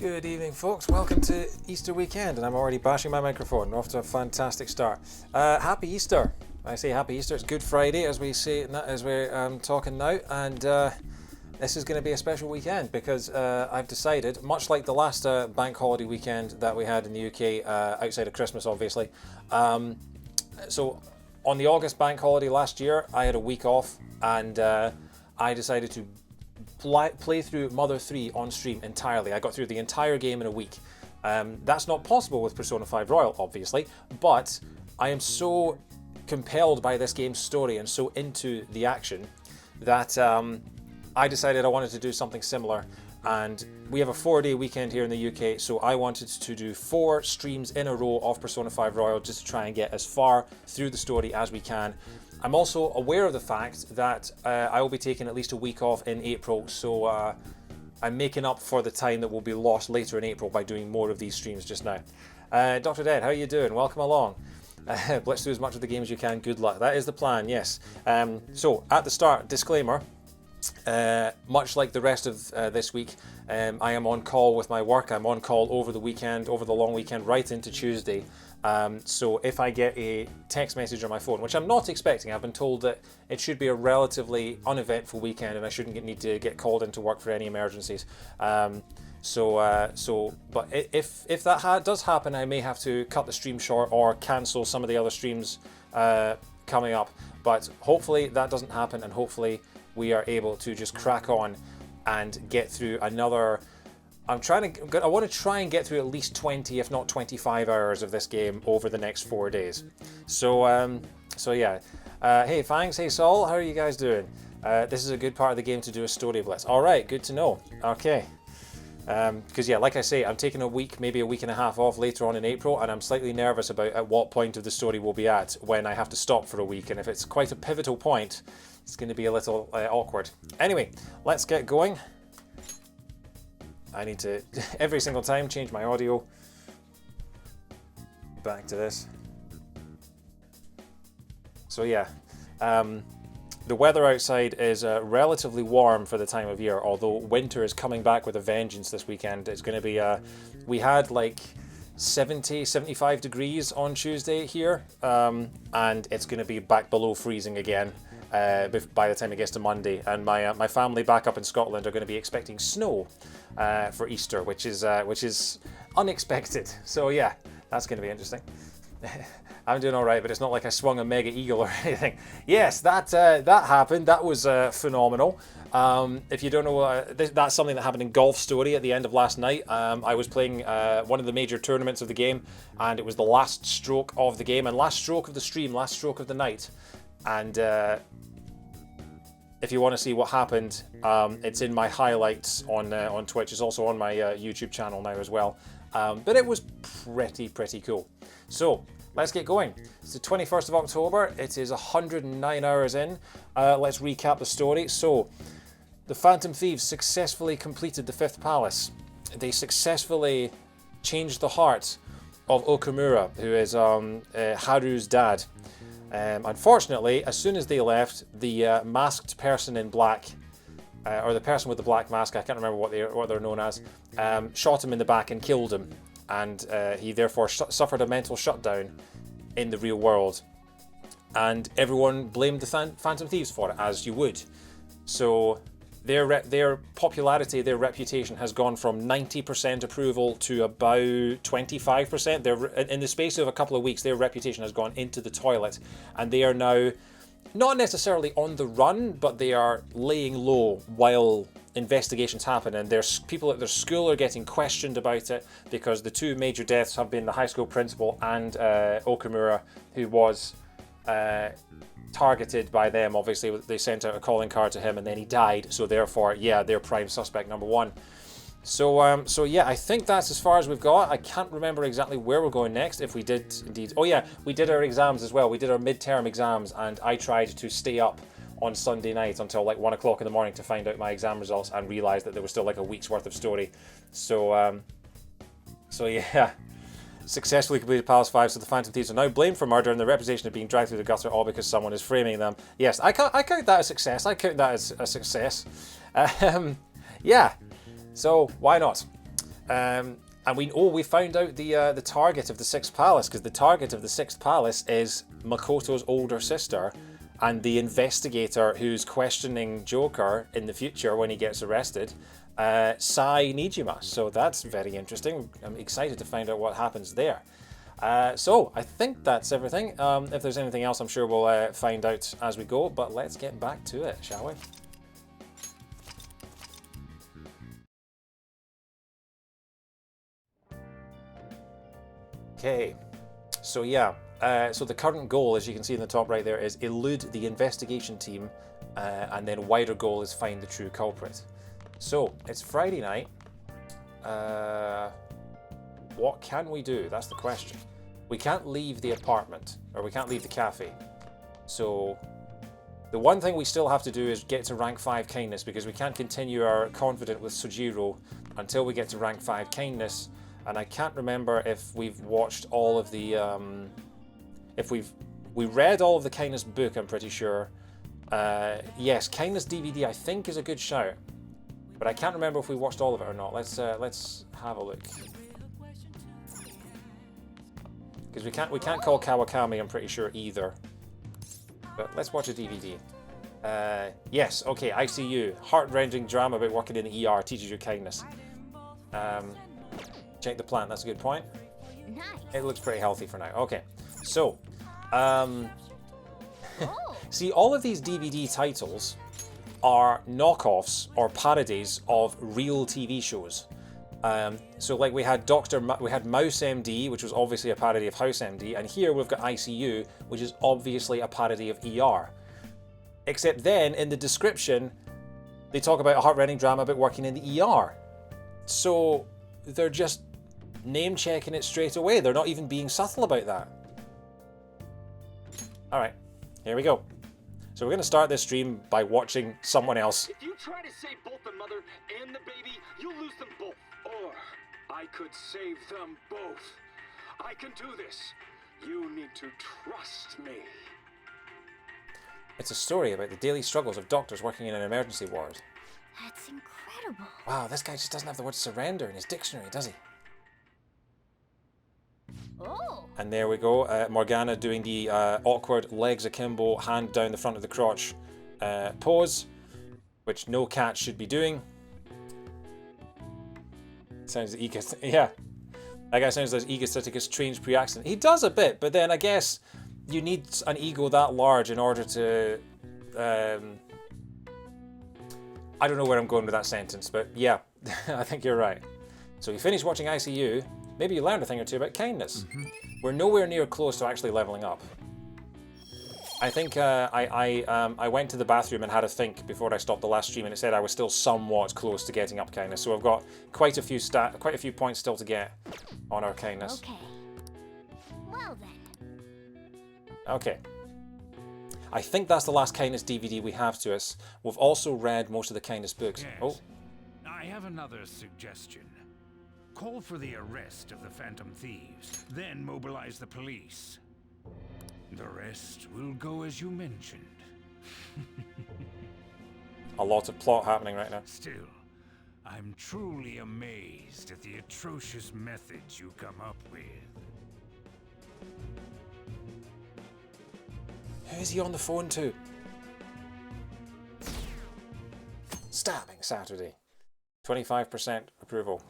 Good evening, folks. Welcome to Easter weekend, and I'm already bashing my microphone. We're off to a fantastic start. Happy Easter. I say Happy Easter. It's Good Friday, as we say, as we're talking now, and this is going to be a special weekend because I've decided, much like the last bank holiday weekend that we had in the UK, outside of Christmas, obviously. So on the August bank holiday last year, I had a week off, and I decided to play through Mother 3 on stream entirely. I got through the entire game in a week. That's not possible with Persona 5 Royal, obviously, but I am so compelled by this game's story and so into the action that I decided I wanted to do something similar. And we have a 4-day weekend here in the UK, so I wanted to do 4 streams in a row of Persona 5 Royal just to try and get as far through the story as we can. I'm also aware of the fact that I will be taking at least a week off in April, so I'm making up for the time that will be lost later in April by doing more of these streams just now. Dr. Dead, how are you doing? Welcome along. Blitz through as much of the game as you can. Good luck. That is the plan, yes. So, at the start, disclaimer. Much like the rest of this week, I am on call with my work. I'm on call over the weekend, over the long weekend, right into Tuesday. So if I get a text message on my phone, which I'm not expecting, I've been told that it should be a relatively uneventful weekend and I shouldn't need to get called into work for any emergencies. But if that does happen, I may have to cut the stream short or cancel some of the other streams coming up. But hopefully that doesn't happen, and hopefully we are able to just crack on and get through another. I want to try and get through at least 20, if not 25 hours of this game over the next 4 days. So yeah. Hey Fangs, hey Saul, how are you guys doing? This is a good part of the game to do a story blitz. All right, good to know. Okay. Because yeah, like I say, I'm taking a week, maybe a week and a half off later on in April, and I'm slightly nervous about at what point of the story we'll be at when I have to stop for a week. And if it's quite a pivotal point, it's going to be a little awkward. Anyway, let's get going. I need to, every single time, change my audio. Back to this. So yeah, the weather outside is relatively warm for the time of year, although winter is coming back with a vengeance this weekend. It's going to be, we had like 70, 75 degrees on Tuesday here, and it's going to be back below freezing again by the time it gets to Monday. And my family back up in Scotland are going to be expecting snow for Easter, which is unexpected. So yeah, that's going to be interesting. I'm doing all right, but it's not like I swung a mega eagle or anything. Yes, that happened. That was phenomenal. If you don't know, that's something that happened in Golf Story at the end of last night. I was playing one of the major tournaments of the game, and it was the last stroke of the game, and last stroke of the stream, last stroke of the night. And if you want to see what happened, it's in my highlights on Twitch. It's also on my YouTube channel now as well. But it was pretty cool. So let's get going. It's the 21st of October. It is 109 hours in. Let's recap the story. So the Phantom Thieves successfully completed the 5th Palace. They successfully changed the heart of Okamura, who is Haru's dad. Unfortunately, as soon as they left, the masked person in black, or the person with the black mask, I can't remember what they're known as, shot him in the back and killed him, and he therefore suffered a mental shutdown in the real world. And everyone blamed the Phantom Thieves for it, as you would. So their popularity, their reputation has gone from 90% approval to about 25%. In the space of a couple of weeks, their reputation has gone into the toilet, and they are now not necessarily on the run, but they are laying low while investigations happen, and there's people at their school are getting questioned about it because the 2 major deaths have been the high school principal and Okamura, who was targeted by them. Obviously, they sent out a calling card to him, and then he died. So therefore, yeah, they're prime suspect number 1. So yeah, I think that's as far as we've got. I can't remember exactly where we're going next. If we did indeed, oh yeah, we did our exams as well. We did our midterm exams, and I tried to stay up on Sunday night until like 1 o'clock in the morning to find out my exam results, and realised that there was still like a week's worth of story. So yeah. Successfully completed Palace 5, so the Phantom Thieves are now blamed for murder and the reputation of being dragged through the gutter, all because someone is framing them. Yes, I count that as success. Yeah, so why not? And we found out the target of the Sixth Palace, because the target of the Sixth Palace is Makoto's older sister and the investigator who's questioning Joker in the future when he gets arrested, Sai Nijima. So that's very interesting. I'm excited to find out what happens there. So I think that's everything. If there's anything else, I'm sure we'll find out as we go, but let's get back to it, shall we? Okay, so yeah, so the current goal, as you can see in the top right there, is elude the investigation team, and then wider goal is find the true culprit. So it's Friday night. What can we do? That's the question. We can't leave the apartment, or we can't leave the cafe. So the one thing we still have to do is get to rank 5 kindness, because we can't continue our confident with Sojiro until we get to rank 5 kindness. And I can't remember if we've watched all of the, we read all of the kindness book, I'm pretty sure. Yes, kindness DVD I think is a good shout, but I can't remember if we watched all of it or not. Let's have a look. Because we can't call Kawakami, I'm pretty sure either. But let's watch a DVD. Yes, okay, ICU, heart-rending drama about working in the ER teaches you kindness. Check the plant, that's a good point. It looks pretty healthy for now. Okay, so, see, all of these DVD titles are knockoffs or parodies of real TV shows. So like we had Mouse MD, which was obviously a parody of House MD, and here we've got ICU, which is obviously a parody of ER. Except then, in the description, they talk about a heart-rending drama about working in the ER. So they're just name-checking it straight away. They're not even being subtle about that. Alright, here we go. So we're going to start this stream by watching someone else. If you try to save both the mother and the baby, you'll lose them both. Or I could save them both. I can do this. You need to trust me. It's a story about the daily struggles of doctors working in an emergency ward. That's incredible. Wow, this guy just doesn't have the word surrender in his dictionary, does he? Oh. And there we go, Morgana doing the awkward legs akimbo, hand down the front of the crotch pose, which no cat should be doing. Sounds yeah. That guy sounds like egotistic, strange pre-accident. He does a bit, but then I guess you need an ego that large in order to... I don't know where I'm going with that sentence, but yeah, I think you're right. So you finished watching ICU, maybe you learned a thing or two about kindness. We're nowhere near close to actually leveling up. I think I went to the bathroom and had a think before I stopped the last stream, and it said I was still somewhat close to getting up kindness. So I've got quite a few points still to get on our kindness. Okay. Well then. Okay. I think that's the last kindness DVD we have to us. We've also read most of the kindness books. Yes. Oh. I have another suggestion. Call for the arrest of the Phantom Thieves, then mobilize the police. The rest will go as you mentioned. A lot of plot happening right now. Still, I'm truly amazed at the atrocious methods you come up with. Who is he on the phone to? Stabbing Saturday. 25% approval.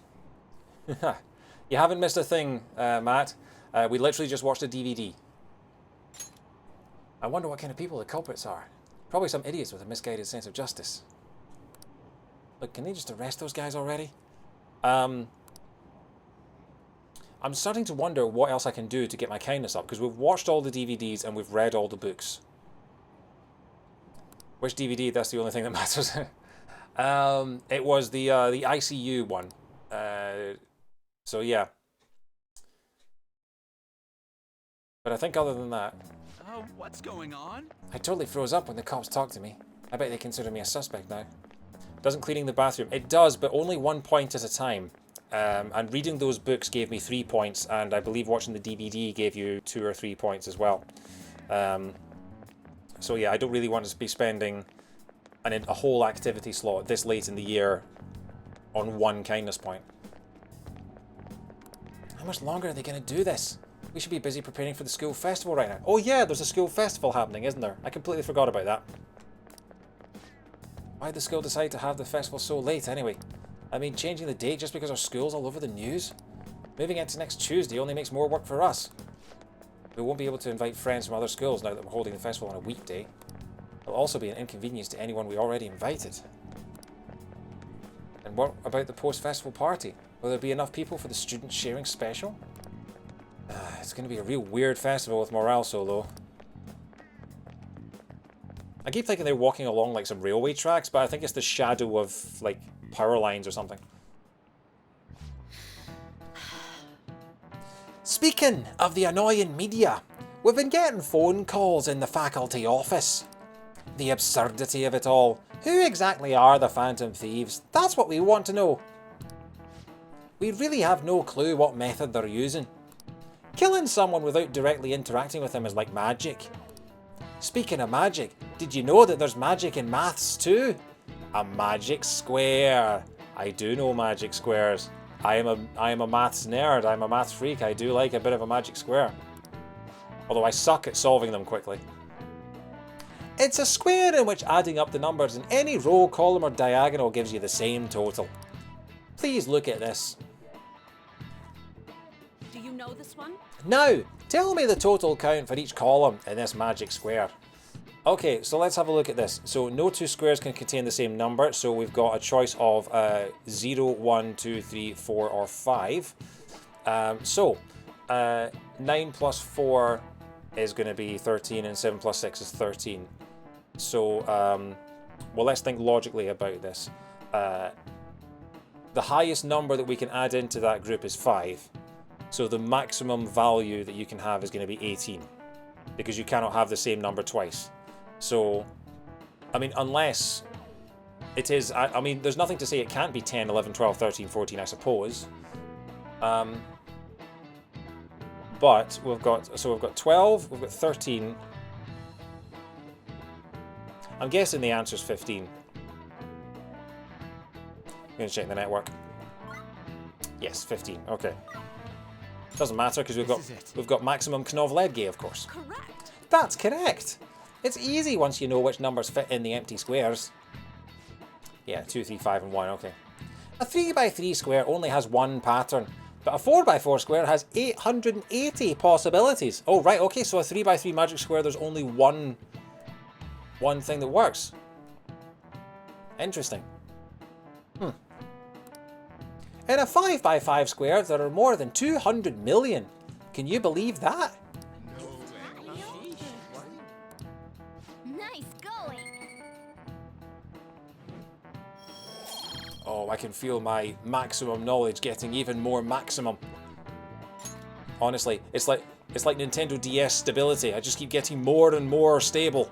You haven't missed a thing, Matt. We literally just watched a DVD. I wonder what kind of people the culprits are. Probably some idiots with a misguided sense of justice. Look, can they just arrest those guys already? I'm starting to wonder what else I can do to get my kindness up, because we've watched all the DVDs and we've read all the books. Which DVD? That's the only thing that matters. It was the ICU one. So yeah. But I think other than that... What's going on? I totally froze up when the cops talked to me. I bet they consider me a suspect now. Doesn't cleaning the bathroom? It does, but only 1 point at a time. And reading those books gave me 3 points, and I believe watching the DVD gave you 2 or 3 points as well. So yeah, I don't really want to be spending a whole activity slot this late in the year on 1 kindness point. How much longer are they going to do this? We should be busy preparing for the school festival right now. Oh yeah, there's a school festival happening, isn't there? I completely forgot about that. Why did the school decide to have the festival so late anyway? I mean, changing the date just because our school's all over the news? Moving it to next Tuesday only makes more work for us. We won't be able to invite friends from other schools now that we're holding the festival on a weekday. It'll also be an inconvenience to anyone we already invited. And what about the post-festival party? Will there be enough people for the student sharing special? It's going to be a real weird festival with morale so low. I keep thinking they're walking along like some railway tracks, but I think it's the shadow of like power lines or something. Speaking of the annoying media, we've been getting phone calls in the faculty office. The absurdity of it all. Who exactly are the Phantom Thieves? That's what we want to know. We really have no clue what method they're using. Killing someone without directly interacting with them is like magic. Speaking of magic, did you know that there's magic in maths too? A magic square. I do know magic squares. I am a maths nerd. I'm a maths freak. I do like a bit of a magic square. Although I suck at solving them quickly. It's a square in which adding up the numbers in any row, column or diagonal gives you the same total. Please look at this. Do you know this one? Now, tell me the total count for each column in this magic square. Okay, so let's have a look at this. So no two squares can contain the same number, so we've got a choice of 0, 1, 2, 3, 4 or 5. 9 plus 4 is going to be 13 and 7 plus 6 is 13. So, well, let's think logically about this. The highest number that we can add into that group is 5. So the maximum value that you can have is going to be 18. Because you cannot have the same number twice. So, I mean, unless it is... I mean, there's nothing to say it can't be 10, 11, 12, 13, 14, I suppose. But we've got 12, we've got 13. I'm guessing the answer is 15. I'm going to check the network. Yes, 15. Okay. Doesn't matter because we've got maximum Knovledge, of course. Correct. That's correct. It's easy once you know which numbers fit in the empty squares. Yeah, 2, 3, 5, and 1. Okay. A 3x3 square only has one pattern, but a 4x4 square has 880 possibilities. Oh, right. Okay, so a 3x3 magic square, there's only one thing that works. Interesting. In a 5x5 square, there are more than 200 million. Can you believe that? Nice going. Oh, I can feel my maximum knowledge getting even more maximum. Honestly, it's like Nintendo DS stability. I just keep getting more and more stable.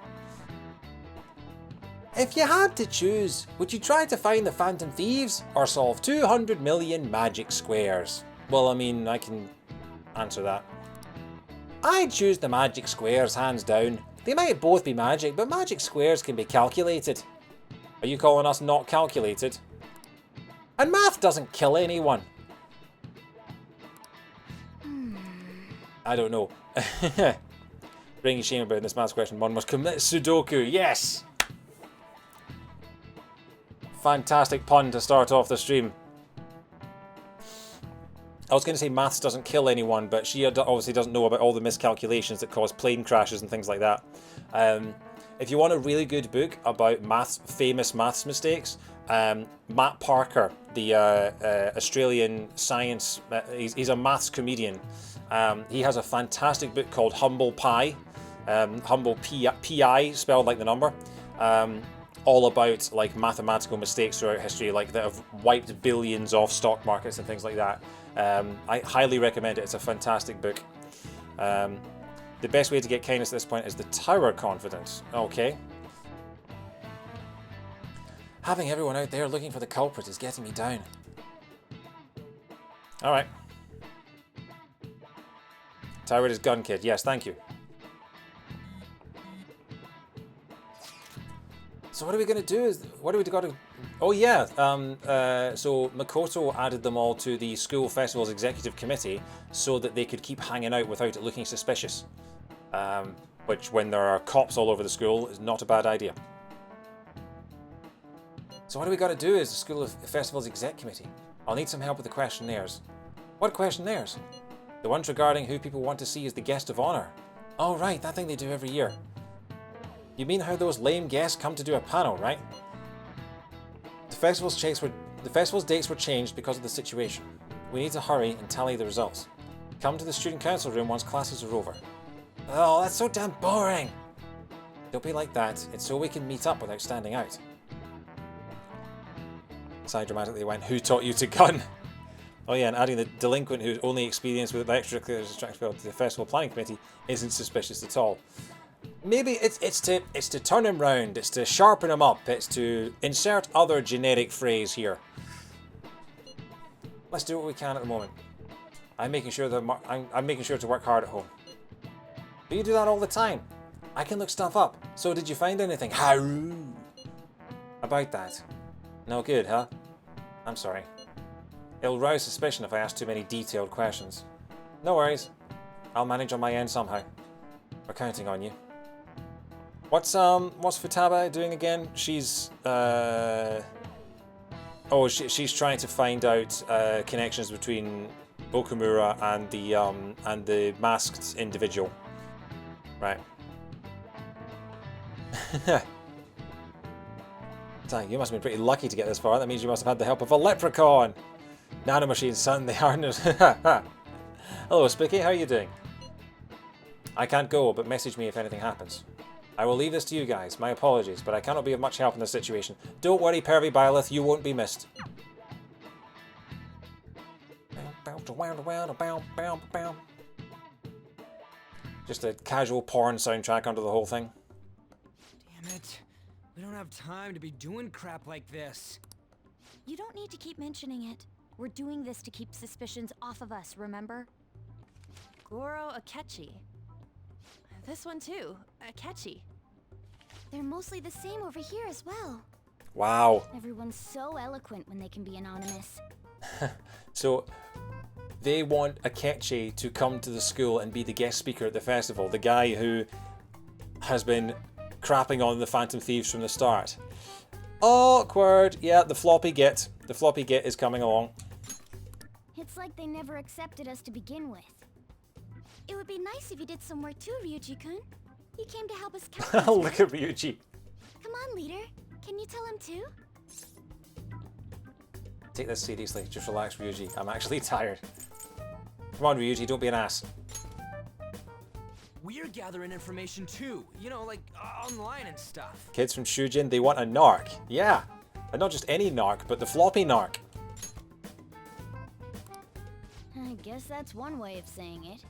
If you had to choose, would you try to find the Phantom Thieves or solve 200 million magic squares? Well, I mean, I can answer that. I'd choose the magic squares, hands down. They might both be magic, but magic squares can be calculated. Are you calling us not calculated? And math doesn't kill anyone. I don't know. Bringing shame about this maths question. One must commit Sudoku. Yes! Fantastic pun to start off the stream. I was going to say maths doesn't kill anyone, but she obviously doesn't know about all the miscalculations that cause plane crashes and things like that. If you want a really good book about famous maths mistakes, Matt Parker, the Australian science, he's a maths comedian. He has a fantastic book called Humble Pi, Humble Pi spelled like the number. All about like mathematical mistakes throughout history, like that have wiped billions off stock markets and things like that. I highly recommend it. It's a fantastic book. The best way to get kindness at this point is the Tower Confidence. Okay. Having everyone out there looking for the culprit is getting me down. Alright. Tower is gun kid. Yes, thank you. So what are we going to do? What do we got to Oh yeah, so Makoto added them all to the school festival's executive committee so that they could keep hanging out without it looking suspicious. Which, when there are cops all over the school, is not a bad idea. So what do we got to do as the school festival's exec committee? I'll need some help with the questionnaires. What questionnaires? The ones regarding who people want to see as the guest of honor. Oh right, that thing they do every year. You mean how those lame guests come to do a panel, right? The festival's dates were changed because of the situation. We need to hurry and tally the results. Come to the student council room once classes are over. Oh, that's so damn boring! Don't be like that. It's so we can meet up without standing out. Side dramatically went, who taught you to gun? Oh yeah, and adding the delinquent who's only experienced with extracurriculars to the festival planning committee isn't suspicious at all. Maybe it's to turn him round, it's to sharpen him up, it's to insert other generic phrase here. Let's do what we can at the moment. I'm making sure to work hard at home. Do you do that all the time? I can look stuff up. So did you find anything? Haru! About that. No good, huh? I'm sorry. It'll rouse suspicion if I ask too many detailed questions. No worries. I'll manage on my end somehow. We're counting on you. What's Futaba doing again? She's she's trying to find out connections between Okumura and the masked individual. Right. Dang, you must have been pretty lucky to get this far. That means you must have had the help of a leprechaun. Nanomachines, son, they aren't. Hello, Spicky, how are you doing? I can't go, but message me if anything happens. I will leave this to you guys. My apologies, but I cannot be of much help in this situation. Don't worry, Pervy Byleth, you won't be missed. Just a casual porn soundtrack under the whole thing. Damn it. We don't have time to be doing crap like this. You don't need to keep mentioning it. We're doing this to keep suspicions off of us, remember? Goro Akechi. This one too, Akechi. They're mostly the same over here as well. Wow. Everyone's so eloquent when they can be anonymous. So, they want Akechi to come to the school and be the guest speaker at the festival. The guy who has been crapping on the Phantom Thieves from the start. Awkward. Yeah, the Floppy Git. The Floppy Git is coming along. It's like they never accepted us to begin with. It would be nice if you did some work too, Ryuji-kun. He came to help us count. Look at Ryuji. Come on, leader. Can you tell him too? Take this seriously. Just relax, Ryuji. I'm actually tired. Come on, Ryuji. Don't be an ass. We're gathering information too, you know, like online and stuff. Kids from Shujin, they want a narc. Yeah. And not just any narc, but the floppy narc. I guess that's one way of saying it.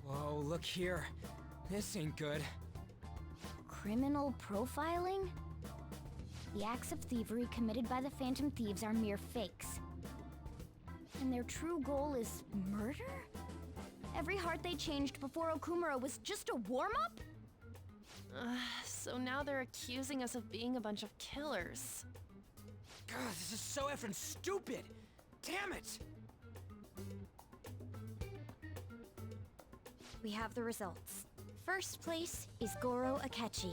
Whoa, look here. This ain't good. Criminal profiling? The acts of thievery committed by the Phantom Thieves are mere fakes. And their true goal is murder? Every heart they changed before Okumura was just a warm-up? So now they're accusing us of being a bunch of killers. God, this is so effing stupid. Damn it. We have the results. First place is Goro Akechi.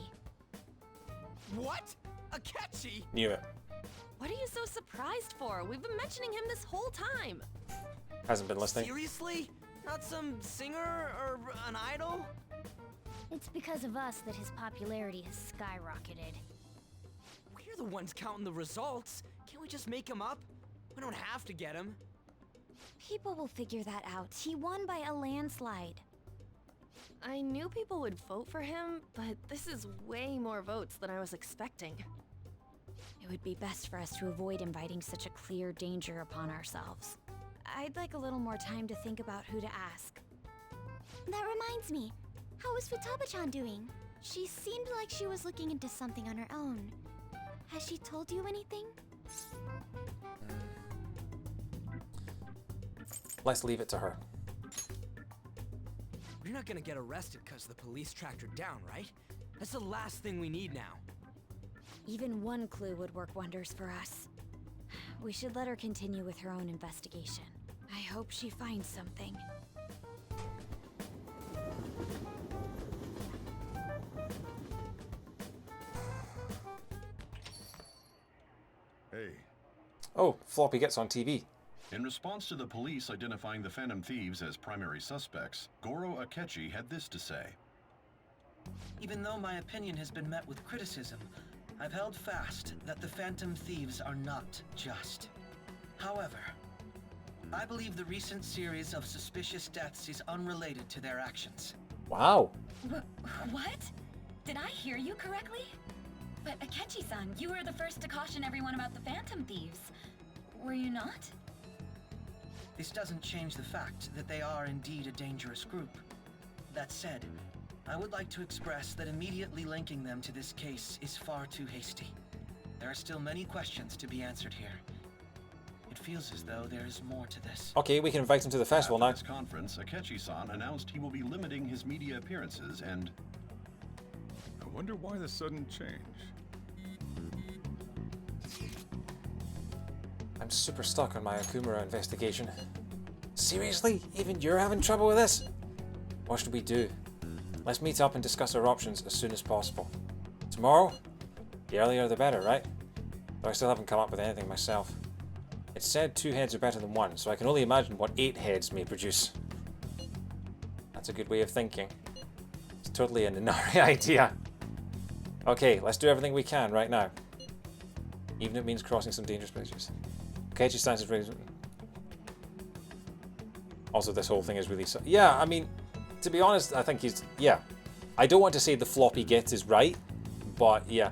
What? Akechi? Knew it. What are you so surprised for? We've been mentioning him this whole time. Hasn't been listening. Seriously? Not some singer or an idol? It's because of us that his popularity has skyrocketed. We're the ones counting the results. Can't we just make him up? We don't have to get him. People will figure that out. He won by a landslide. I knew people would vote for him, but this is way more votes than I was expecting. It would be best for us to avoid inviting such a clear danger upon ourselves. I'd like a little more time to think about who to ask. That reminds me. How is Futaba-chan doing? She seemed like she was looking into something on her own. Has she told you anything? Let's leave it to her. We're not gonna get arrested because the police tracked her down, right? That's the last thing we need now. Even one clue would work wonders for us. We should let her continue with her own investigation. I hope she finds something. Hey. Oh, Floppy Git's on TV. In response to the police identifying the Phantom Thieves as primary suspects, Goro Akechi had this to say. Even though my opinion has been met with criticism, I've held fast that the Phantom Thieves are not just. However, I believe the recent series of suspicious deaths is unrelated to their actions. Wow. What? Did I hear you correctly? But Akechi-san, you were the first to caution everyone about the Phantom Thieves. Were you not? This doesn't change the fact that they are indeed a dangerous group. That said, I would like to express that immediately linking them to this case is far too hasty. There are still many questions to be answered here. It feels as though there is more to this. Okay, we can invite him to the festival now. At this conference, Akechi-san announced he will be limiting his media appearances and... I wonder why the sudden change. I'm super stuck on my Akumura investigation. Seriously? Even you're having trouble with this? What should we do? Let's meet up and discuss our options as soon as possible. Tomorrow? The earlier the better, right? Though I still haven't come up with anything myself. It's said 2 heads are better than 1, so I can only imagine what 8 heads may produce. That's a good way of thinking. It's totally an Inari idea. Okay, let's do everything we can right now. Even if it means crossing some dangerous places. Akechi stands his reason. Also, this whole thing is really... Yeah, I mean, to be honest, I think he's... Yeah. I don't want to say the floppy Git is right, but yeah.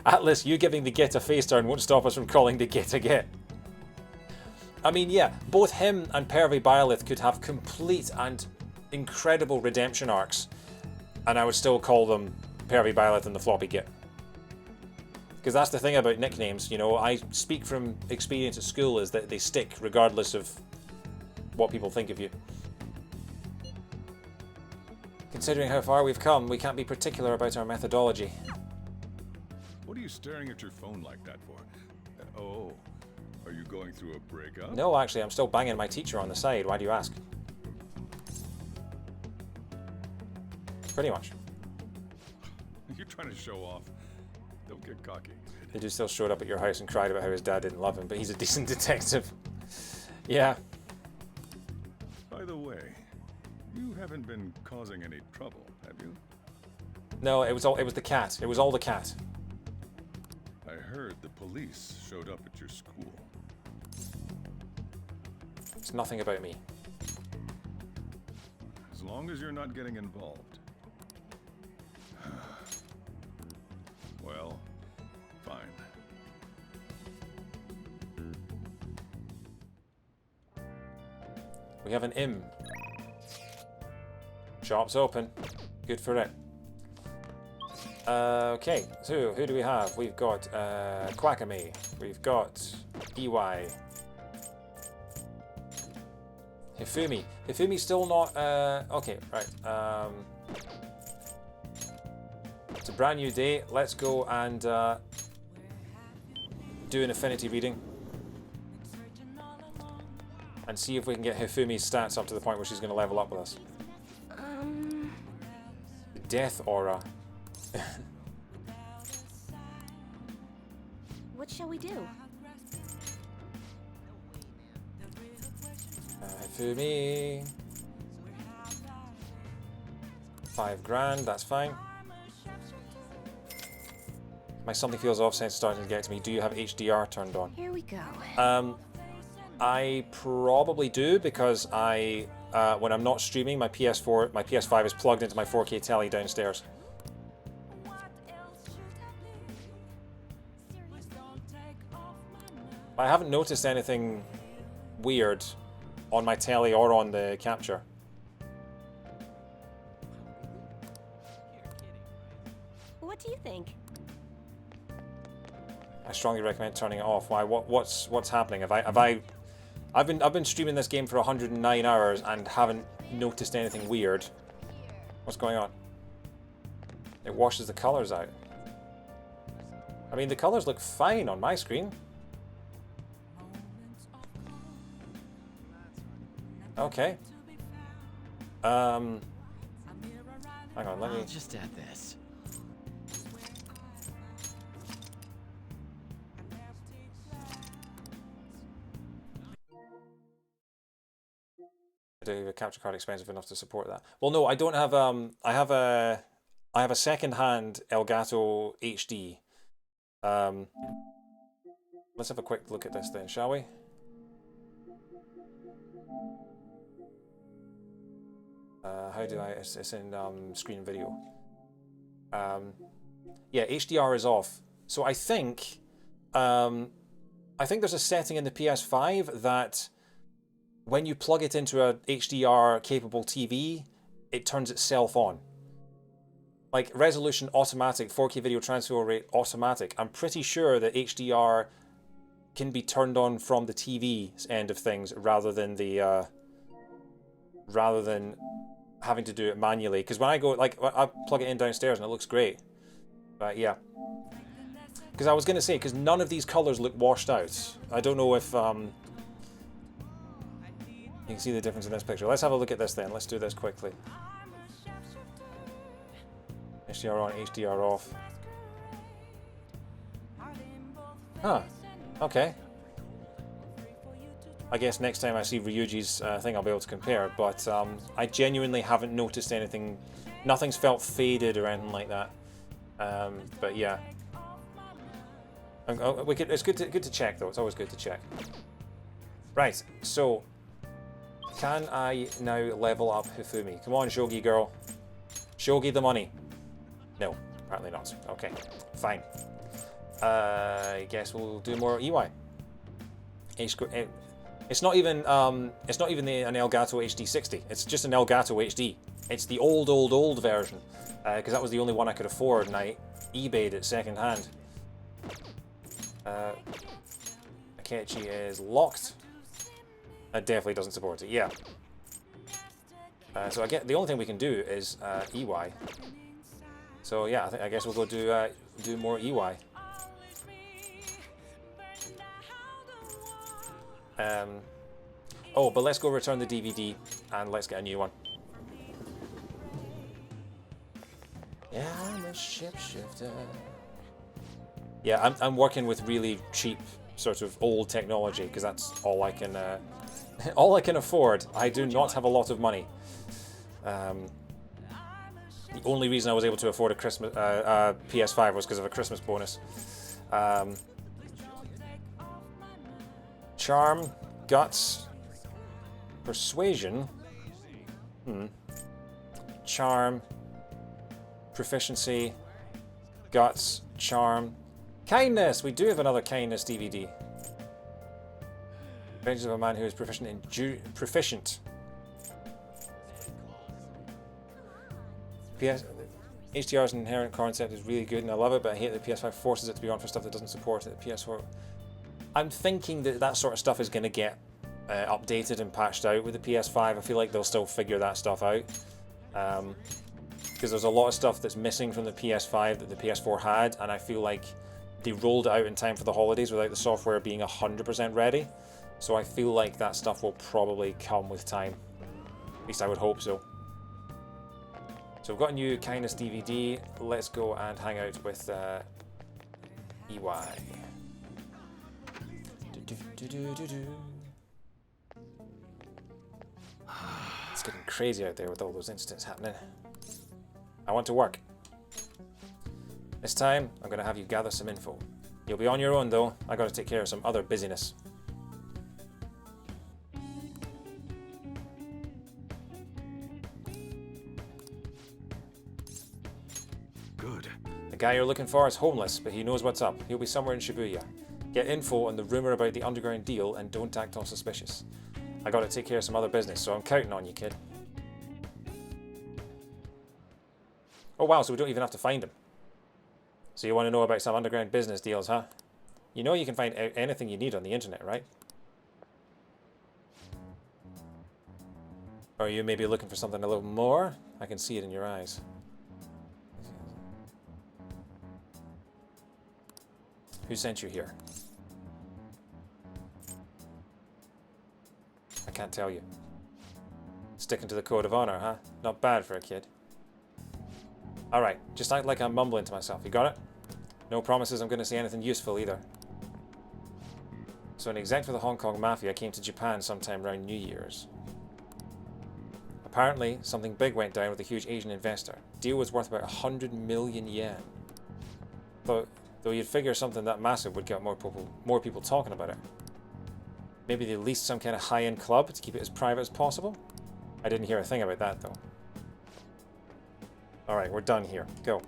Atlas, you giving the Git a face turn won't stop us from calling the Git a Git. I mean, yeah, both him and Pervy Byleth could have complete and incredible redemption arcs, and I would still call them Pervy Byleth and the floppy Git. Because that's the thing about nicknames, you know, I speak from experience at school is that they stick regardless of what people think of you. Considering how far we've come, we can't be particular about our methodology. What are you staring at your phone like that for? Oh, are you going through a breakup? No, actually, I'm still banging my teacher on the side. Why do you ask? Pretty much. You're trying to show off. Don't get cocky. The dude still showed up at your house and cried about how his dad didn't love him, but he's a decent detective. Yeah. By the way, you haven't been causing any trouble, have you? No, it was the cat. It was all the cat. I heard the police showed up at your school. It's nothing about me. As long as you're not getting involved. Well, fine. We have an IM. Shop's open. Good for it. Okay, so who do we have? We've got Quackamy. We've got EY. Hifumi. Hifumi's still not... okay, right. It's a brand new day. Let's go and do an affinity reading. And see if we can get Hifumi's stats up to the point where she's going to level up with us. Death aura. What shall we do? Hifumi. 5 grand, that's fine. My something feels off sense starting to get to me. Do you have HDR turned on? Here we go. I probably do because I, when I'm not streaming, my PS5 is plugged into my 4K telly downstairs. I haven't noticed anything weird on my telly or on the capture. What do you think? I strongly recommend turning it off. Why? What's happening? I've been streaming this game for 109 hours and haven't noticed anything weird. What's going on? It washes the colors out. I mean, the colors look fine on my screen. Okay. Hang on, let me... I'll just add this. Do a capture card expensive enough to support that? Well, no, I don't have. I have a second-hand Elgato HD. Let's have a quick look at this then, shall we? How do I? It's in screen and video. Yeah, HDR is off. So I think there's a setting in the PS5 that when you plug it into a HDR capable TV, it turns itself on. Like resolution automatic, 4K video transfer rate automatic. I'm pretty sure that HDR can be turned on from the TV's end of things rather than the having to do it manually. Because when I go, like, I plug it in downstairs and it looks great. But yeah. Because I was going to say, because none of these colors look washed out. I don't know if you can see the difference in this picture. Let's have a look at this then. Let's do this quickly. HDR on, HDR off. Huh. Okay. I guess next time I see Ryuji's thing, I'll be able to compare. But I genuinely haven't noticed anything. Nothing's felt faded or anything like that. But yeah. It's good to check though. It's always good to check. Right. So. Can I now level up Hifumi? Come on, Shogi girl. Shogi the money. No, apparently not. Okay, fine. I guess we'll do more EY. It's not even an Elgato HD60. It's just an Elgato HD. It's the old version because that was the only one I could afford, and I eBayed it second hand. Akechi is locked. That definitely doesn't support it, yeah. So I get the only thing we can do is EY. So yeah, I guess we'll go do more EY. Oh, but let's go return the DVD and let's get a new one. Yeah, I'm a shapeshifter. Yeah, I'm working with really cheap, sort of old technology because that's all I can. All I can afford. I do not have a lot of money. The only reason I was able to afford a PS5 was because of a Christmas bonus. Charm, guts, persuasion. Charm, proficiency, guts, charm, kindness. We do have another kindness DVD. Adventures of a man who is proficient in HDR's inherent concept is really good and I love it, but I hate that PS5 forces it to be on for stuff that doesn't support it. The PS4. I'm thinking that sort of stuff is going to get updated and patched out with the PS5. I feel like they'll still figure that stuff out. Because there's a lot of stuff that's missing from the PS5 that the PS4 had, and I feel like they rolled it out in time for the holidays without the software being 100% ready. So I feel like that stuff will probably come with time. At least I would hope so. So we've got a new Kindness DVD. Let's go and hang out with EY. It's getting crazy out there with all those incidents happening. I want to work. This time, I'm going to have you gather some info. You'll be on your own though. I got to take care of some other busyness. Good. The guy you're looking for is homeless, but he knows what's up. He'll be somewhere in Shibuya. Get info on the rumor about the underground deal and don't act all suspicious. I gotta take care of some other business, so I'm counting on you, kid. Oh wow, so we don't even have to find him. So you want to know about some underground business deals, huh? You know you can find anything you need on the internet, right? Or are you maybe looking for something a little more? I can see it in your eyes. Who sent you here? I can't tell you. Sticking to the code of honor, huh? Not bad for a kid. Alright, just act like I'm mumbling to myself. You got it? No promises I'm going to say anything useful either. So an exec for the Hong Kong Mafia came to Japan sometime around New Year's. Apparently, something big went down with a huge Asian investor. Deal was worth about 100 million yen. Though you'd figure something that massive would get more people talking about it. Maybe they leased some kind of high-end club to keep it as private as possible? I didn't hear a thing about that, though. Alright, we're done here. Go.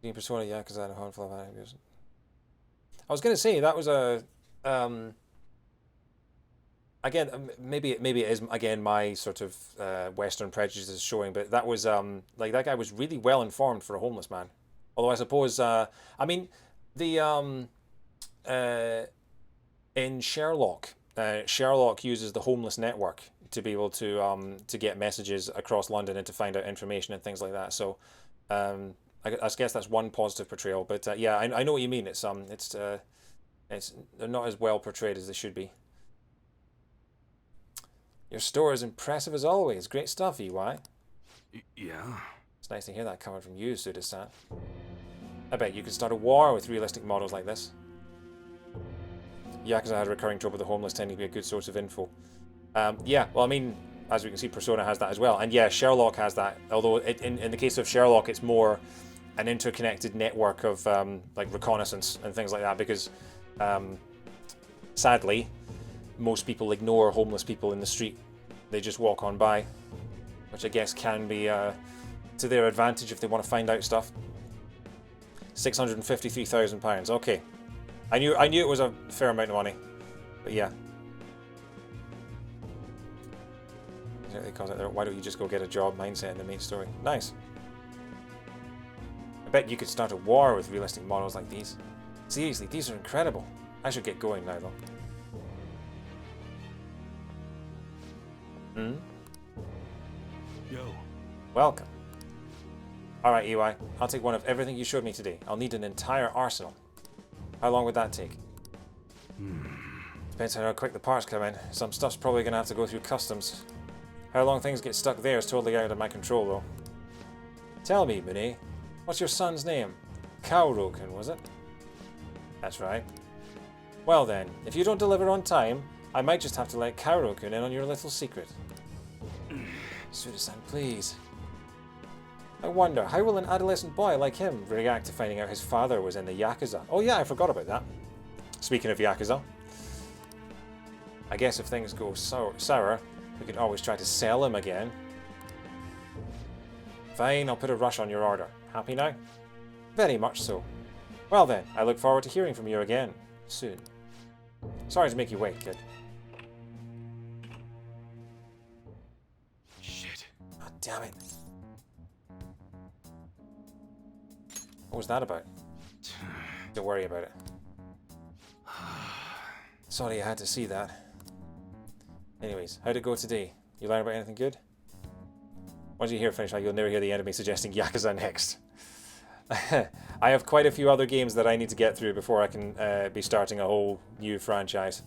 Being Persona Yakuza and a handful of animals. I was going to say, that was a... again, maybe it is, again, my sort of Western prejudices showing, but that was, like, that guy was really well informed for a homeless man. Although I suppose, I mean, the, in Sherlock, Sherlock uses the homeless network to be able to get messages across London and to find out information and things like that. So, I guess that's one positive portrayal. But yeah, I know what you mean. They're not as well portrayed as they should be. Your store is impressive as always. Great stuff, EY. Yeah. It's nice to hear that coming from you, Suda-san. I bet you could start a war with realistic models like this. Yakuza had a recurring trope of the homeless tending to be a good source of info. Yeah, well, I mean, as we can see, Persona has that as well. And yeah, Sherlock has that. Although in the case of Sherlock, it's more an interconnected network of like reconnaissance and things like that, because sadly, most people ignore homeless people in the street. They just walk on by, which I guess can be to their advantage if they want to find out stuff. £653,000. Okay, I knew it was a fair amount of money, but yeah. They call it there. Why don't you just go get a job mindset in the main story? Nice. I bet you could start a war with realistic models like these. Seriously, these are incredible. I should get going now, though. Hmm? Yo. Welcome. Alright, EY. I'll take one of everything you showed me today. I'll need an entire arsenal. How long would that take? Depends on how quick the parts come in. Some stuff's probably going to have to go through customs. How long things get stuck there is totally out of my control, though. Tell me, Mune, what's your son's name? Kaoru-kun, was it? That's right. Well then, if you don't deliver on time, I might just have to let Kaoru-kun in on your little secret. Suda-san, please. I wonder, how will an adolescent boy like him react to finding out his father was in the Yakuza? Oh yeah, I forgot about that. Speaking of Yakuza, I guess if things go sour, we can always try to sell him again. Fine, I'll put a rush on your order. Happy now? Very much so. Well then, I look forward to hearing from you again, soon. Sorry to make you wait, kid. Shit. God damn it. What was that about? Don't worry about it. Sorry I had to see that. Anyways, how'd it go today? You learn about anything good? Once you hear finish, you'll never hear the enemy suggesting Yakuza next. I have quite a few other games that I need to get through before I can be starting a whole new franchise.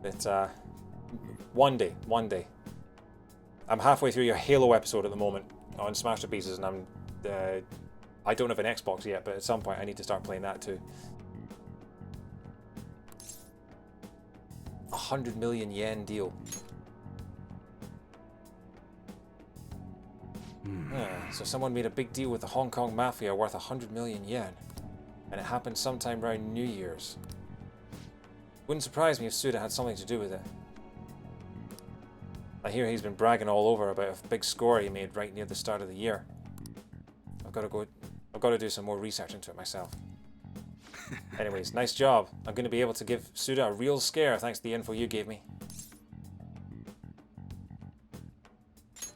But one day. I'm halfway through your Halo episode at the moment on Smash to Pieces, and I don't have an Xbox yet, but at some point I need to start playing that too. 100 million yen deal. So someone made a big deal with the Hong Kong Mafia worth 100 million yen. And it happened sometime around New Year's. Wouldn't surprise me if Suda had something to do with it. I hear he's been bragging all over about a big score he made right near the start of the year. I've got to do some more research into it myself. Anyways, nice job. I'm going to be able to give Suda a real scare thanks to the info you gave me.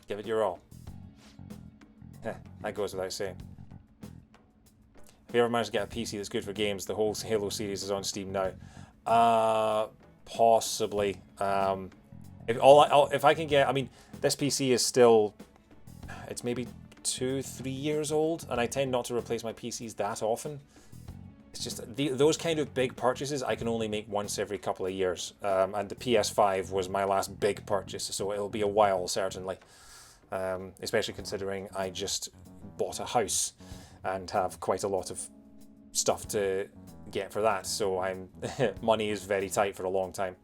Give it your all. That goes without saying. If you ever managed to get a PC that's good for games, the whole Halo series is on Steam now. Possibly. If I can get, I mean, this PC is still, it's maybe 2-3 years old, and I tend not to replace my PCs that often. It's just those kind of big purchases I can only make once every couple of years, and the PS5 was my last big purchase, so it'll be a while certainly, especially considering I just bought a house and have quite a lot of stuff to get for that, so I'm money is very tight for a long time.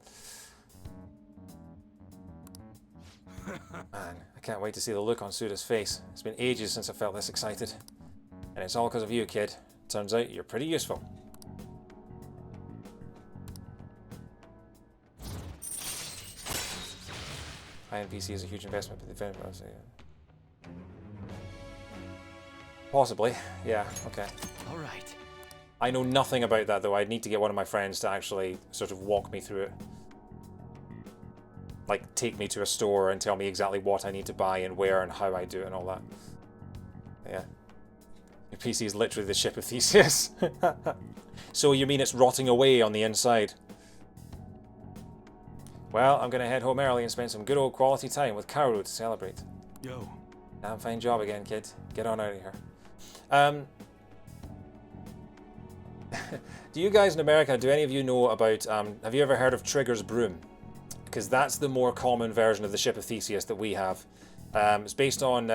Man, I can't wait to see the look on Suda's face. It's been ages since I felt this excited. And it's all because of you, kid. Turns out you're pretty useful. Buying PC is a huge investment, but the event was possibly, yeah, okay. All right. I know nothing about that though. I'd need to get one of my friends to actually sort of walk me through it. Like, take me to a store and tell me exactly what I need to buy and where and how I do it and all that. Yeah. Your PC is literally the ship of Theseus. So you mean it's rotting away on the inside? Well, I'm going to head home early and spend some good old quality time with Kaoru to celebrate. Yo. Damn fine job again, kid. Get on out of here. Do you guys in America, do any of you know about, have you ever heard of Trigger's broom? Because that's the more common version of the ship of Theseus that we have. It's based on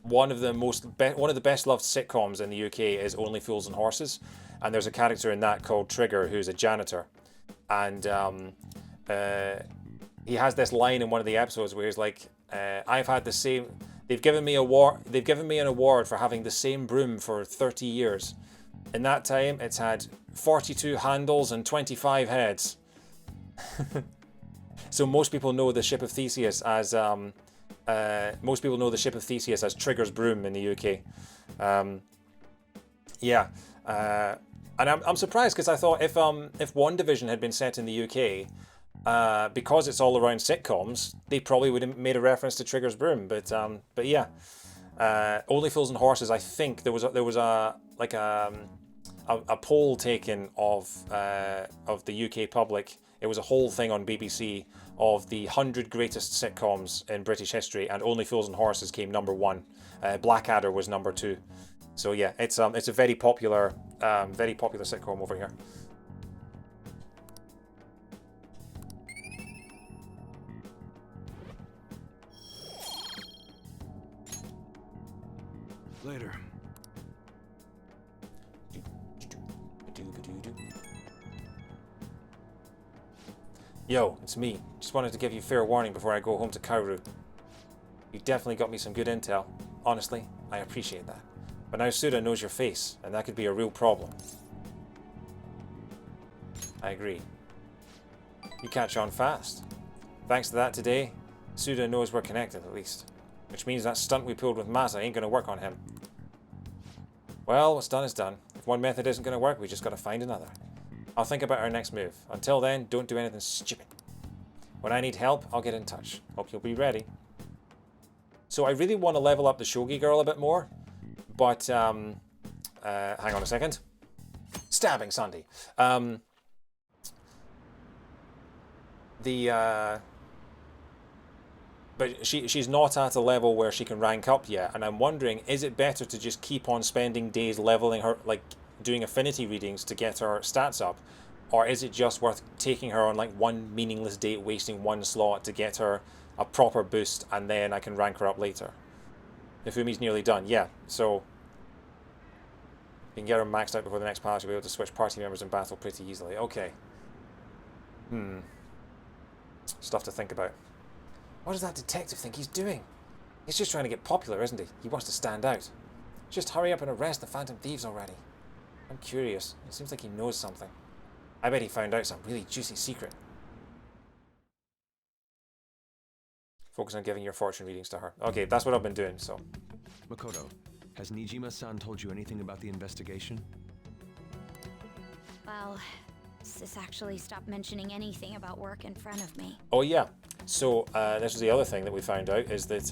one of the best loved sitcoms in the UK is Only Fools and Horses, and there's a character in that called Trigger who's a janitor, and he has this line in one of the episodes where he's like, "I've had the same. They've given me an award for having the same broom for 30 years. In that time, it's had 42 handles and 25 heads." So most people know the ship of Theseus as Trigger's broom in the UK. Yeah, and I'm surprised because I thought if WandaVision had been set in the UK, because it's all around sitcoms, they probably would have made a reference to Trigger's broom. But yeah, Only Fools and Horses. I think there was a poll taken of the UK public. It was a whole thing on BBC of the 100 greatest sitcoms in British history, and Only Fools and Horses came number 1. Blackadder was number 2. So yeah, it's a very popular sitcom over here. Later. Yo, it's me. Just wanted to give you fair warning before I go home to Kaoru. You definitely got me some good intel. Honestly, I appreciate that. But now Suda knows your face, and that could be a real problem. I agree. You catch on fast. Thanks to that today, Suda knows we're connected at least. Which means that stunt we pulled with Masa ain't gonna work on him. Well, what's done is done. If one method isn't gonna work, we just gotta find another. I'll think about our next move. Until then, don't do anything stupid. When I need help, I'll get in touch. Hope you'll be ready. So I really want to level up the shogi girl a bit more, but hang on a second. Stabbing Sunday. But she's not at a level where she can rank up yet, and I'm wondering, is it better to just keep on spending days leveling her, like doing affinity readings to get her stats up, or is it just worth taking her on like one meaningless date, wasting one slot to get her a proper boost, and then I can rank her up later? Ifumi's nearly done, yeah, so you can get her maxed out before the next patch. You'll be able to switch party members in battle pretty easily. Okay. Stuff to think about. What does that detective think he's doing? He's just trying to get popular, isn't he? He wants to stand out. Just hurry up and arrest the Phantom Thieves already. I'm curious. It seems like he knows something. I bet he found out some really juicy secret. Focus on giving your fortune readings to her. Okay, that's what I've been doing, so. Makoto, has Nijima-san told you anything about the investigation? Well, Sis actually stopped mentioning anything about work in front of me. Oh yeah. So this was the other thing that we found out, is that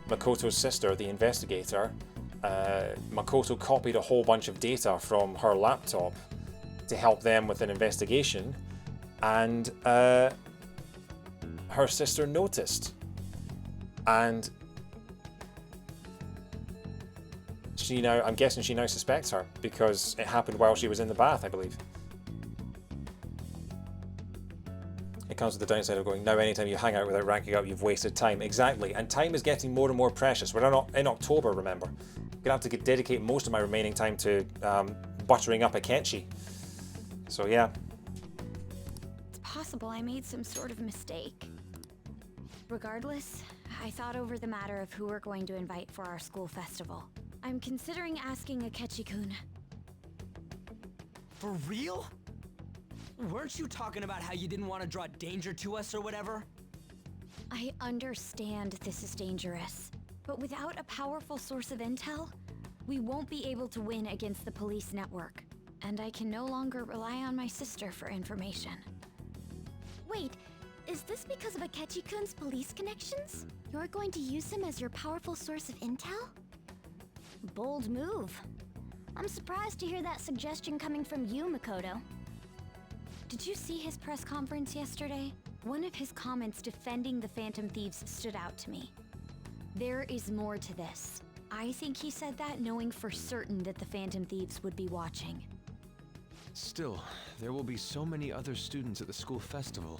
Makoto's sister, the investigator, Makoto copied a whole bunch of data from her laptop to help them with an investigation, and her sister noticed. And she now, I'm guessing she now suspects her because it happened while she was in the bath, I believe. It comes with the downside of going, now anytime you hang out without ranking up, you've wasted time. Exactly, and time is getting more and more precious. We're not in October, remember. I'm gonna have to dedicate most of my remaining time to buttering up Akechi. So yeah. It's possible I made some sort of mistake. Regardless, I thought over the matter of who we're going to invite for our school festival. I'm considering asking Akechi-kun. For real? Weren't you talking about how you didn't want to draw danger to us or whatever? I understand this is dangerous, but without a powerful source of intel, we won't be able to win against the police network. And I can no longer rely on my sister for information. Wait, is this because of Akechi-kun's police connections? You're going to use him as your powerful source of intel? Bold move. I'm surprised to hear that suggestion coming from you, Makoto. Did you see his press conference yesterday? One of his comments defending the Phantom Thieves stood out to me. There is more to this. I think he said that knowing for certain that the Phantom Thieves would be watching. Still, there will be so many other students at the school festival.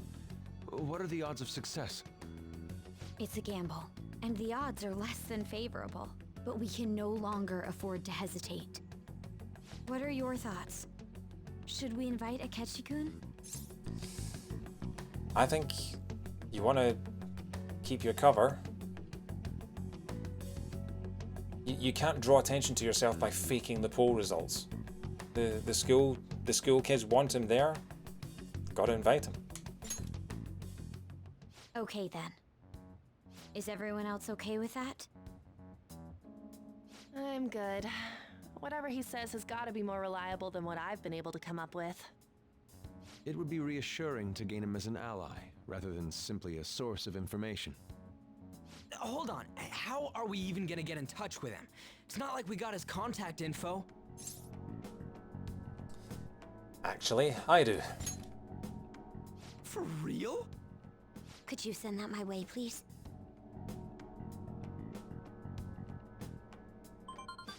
What are the odds of success? It's a gamble, and the odds are less than favorable, but we can no longer afford to hesitate. What are your thoughts? Should we invite Akechi-kun? I think you want to keep your cover. You can't draw attention to yourself by faking the poll results. The school kids want him there. Gotta invite him. Okay then. Is everyone else okay with that? I'm good. Whatever he says has got to be more reliable than what I've been able to come up with. It would be reassuring to gain him as an ally, rather than simply a source of information. Hold on, how are we even gonna get in touch with him? It's not like we got his contact info. Actually, I do. For real? Could you send that my way, please?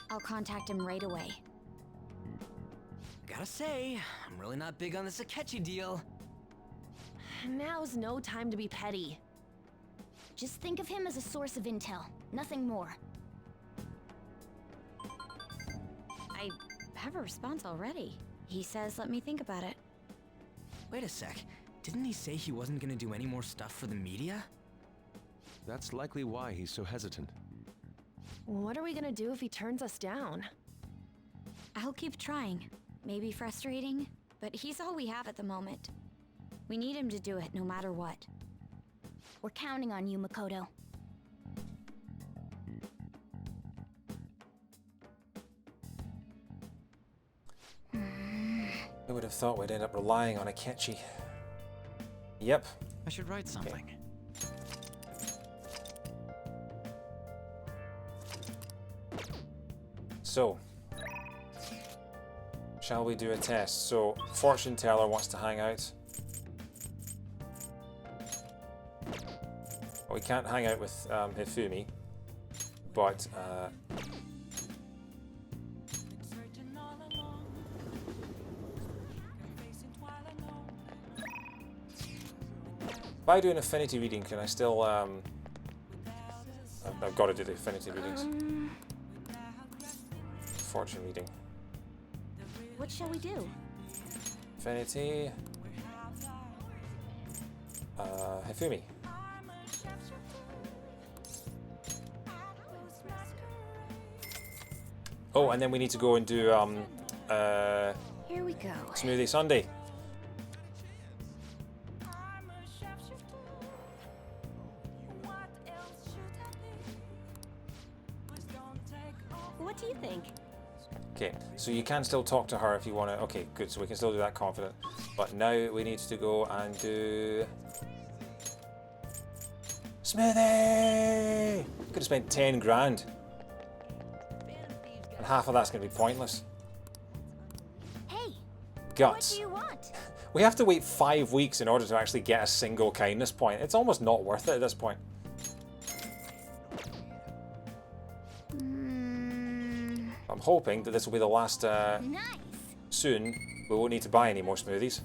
I'll contact him right away. Gotta say, I'm really not big on this Akechi deal. Now's no time to be petty. Just think of him as a source of intel, nothing more. I have a response already. He says let me think about it. Wait a sec, didn't he say he wasn't gonna do any more stuff for the media? That's likely why he's so hesitant. What are we gonna do if he turns us down? I'll keep trying. Maybe frustrating, but he's all we have at the moment. We need him to do it no matter what. We're counting on you, Makoto. I would have thought we'd end up relying on Akechi. Yep. I should write something. Okay. So, shall we do a test? So, fortune teller wants to hang out. We can't hang out with Hifumi, but if I do an affinity reading, can I still I've got to do the affinity readings. Fortune reading. What shall we do? Affinity. Hifumi. Oh, and then we need to go and do Here we go. Smoothie Sunday. What do you think? Okay, so you can still talk to her if you want to. Okay, good. So we can still do that confident. But now we need to go and do Smoothie. Could have spent 10 grand. And half of that's going to be pointless. Hey, Guts. what do you want? We have to wait 5 weeks in order to actually get a single kindness point. It's almost not worth it at this point. I'm hoping that this will be the last. Soon, we won't need to buy any more smoothies.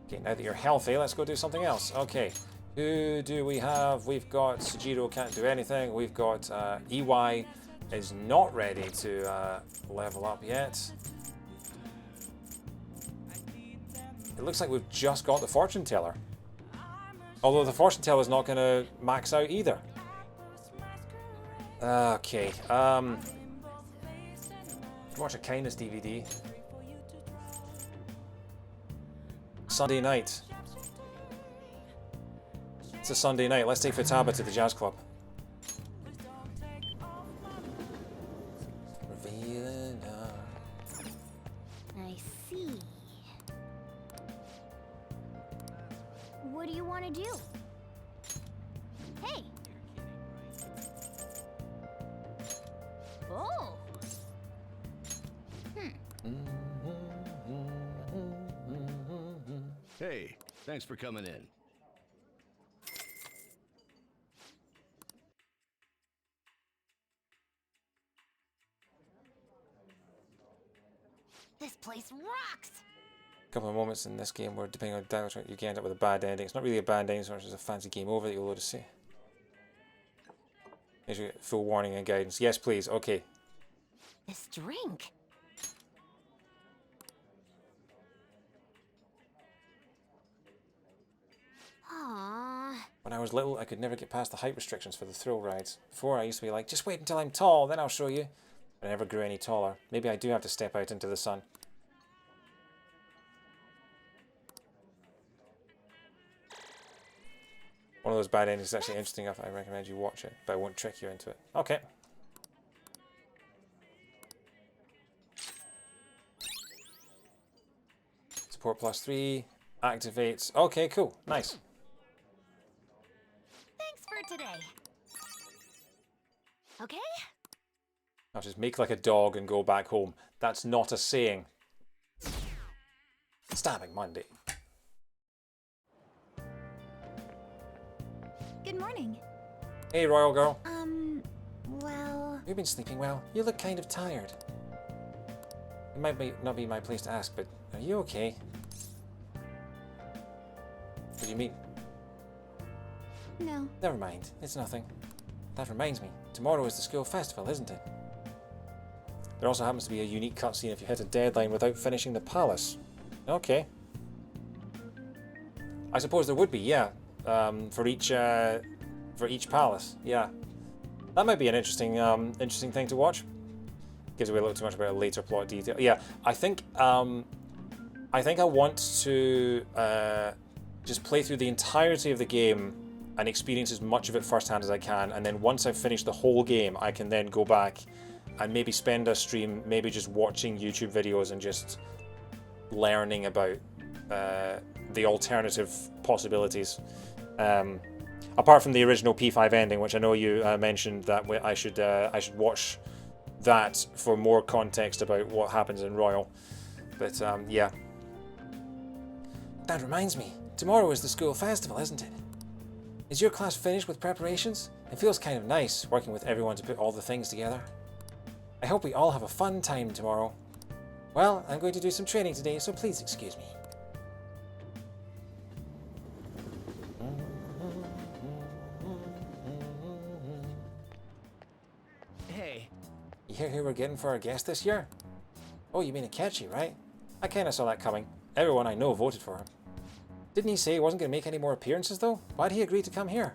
Okay, now that you're healthy, let's go do something else. Okay, who do we have? We've got Sujiro can't do anything. We've got EY is not ready to level up yet. It looks like we've just got the fortune teller. Although the fortune teller is not going to max out either. Okay, watch a kindness DVD. Sunday night. It's a Sunday night. Let's take Futaba to the jazz club. I see. What do you want to do? Hey. Oh. Hey, thanks for coming in. This place rocks. A couple of moments in this game where, depending on damage, you can end up with a bad ending. It's not really a bad ending, so it's just a fancy game over that you'll load to see. Here's your full warning and guidance. Yes, please. Okay. This drink. Aww. When I was little, I could never get past the height restrictions for the thrill rides. Before, I used to be like, just wait until I'm tall, then I'll show you. But I never grew any taller. Maybe I do have to step out into the sun. One of those bad endings is actually interesting enough. I recommend you watch it, but I won't trick you into it. Okay. Support +3. Activates. Okay, cool. Nice. Thanks for today. Okay? I'll just make like a dog and go back home. That's not a saying. Stabbing Monday. Good morning. Hey, Royal Girl. Well... You've been sleeping well. You look kind of tired. It might not be my place to ask, but are you okay? What do you mean? No. Never mind. It's nothing. That reminds me. Tomorrow is the school festival, isn't it? There also happens to be a unique cutscene if you hit a deadline without finishing the palace. Okay. I suppose there would be, yeah. For each palace, yeah. That might be an interesting thing to watch. Gives away a little too much about a later plot detail. Yeah, I think I want to just play through the entirety of the game and experience as much of it firsthand as I can, and then once I've finished the whole game, I can then go back and maybe spend a stream, maybe just watching YouTube videos and just learning about the alternative possibilities. Apart from the original P5 ending, which I know you mentioned that I should watch that for more context about what happens in Royal. But yeah. That reminds me, tomorrow is the school festival, isn't it? Is your class finished with preparations? It feels kind of nice working with everyone to put all the things together. I hope we all have a fun time tomorrow. Well, I'm going to do some training today, so please excuse me. Hey. You hear who we're getting for our guest this year? Oh, you mean Akechi, right? I kinda saw that coming. Everyone I know voted for him. Didn't he say he wasn't going to make any more appearances, though? Why'd he agree to come here?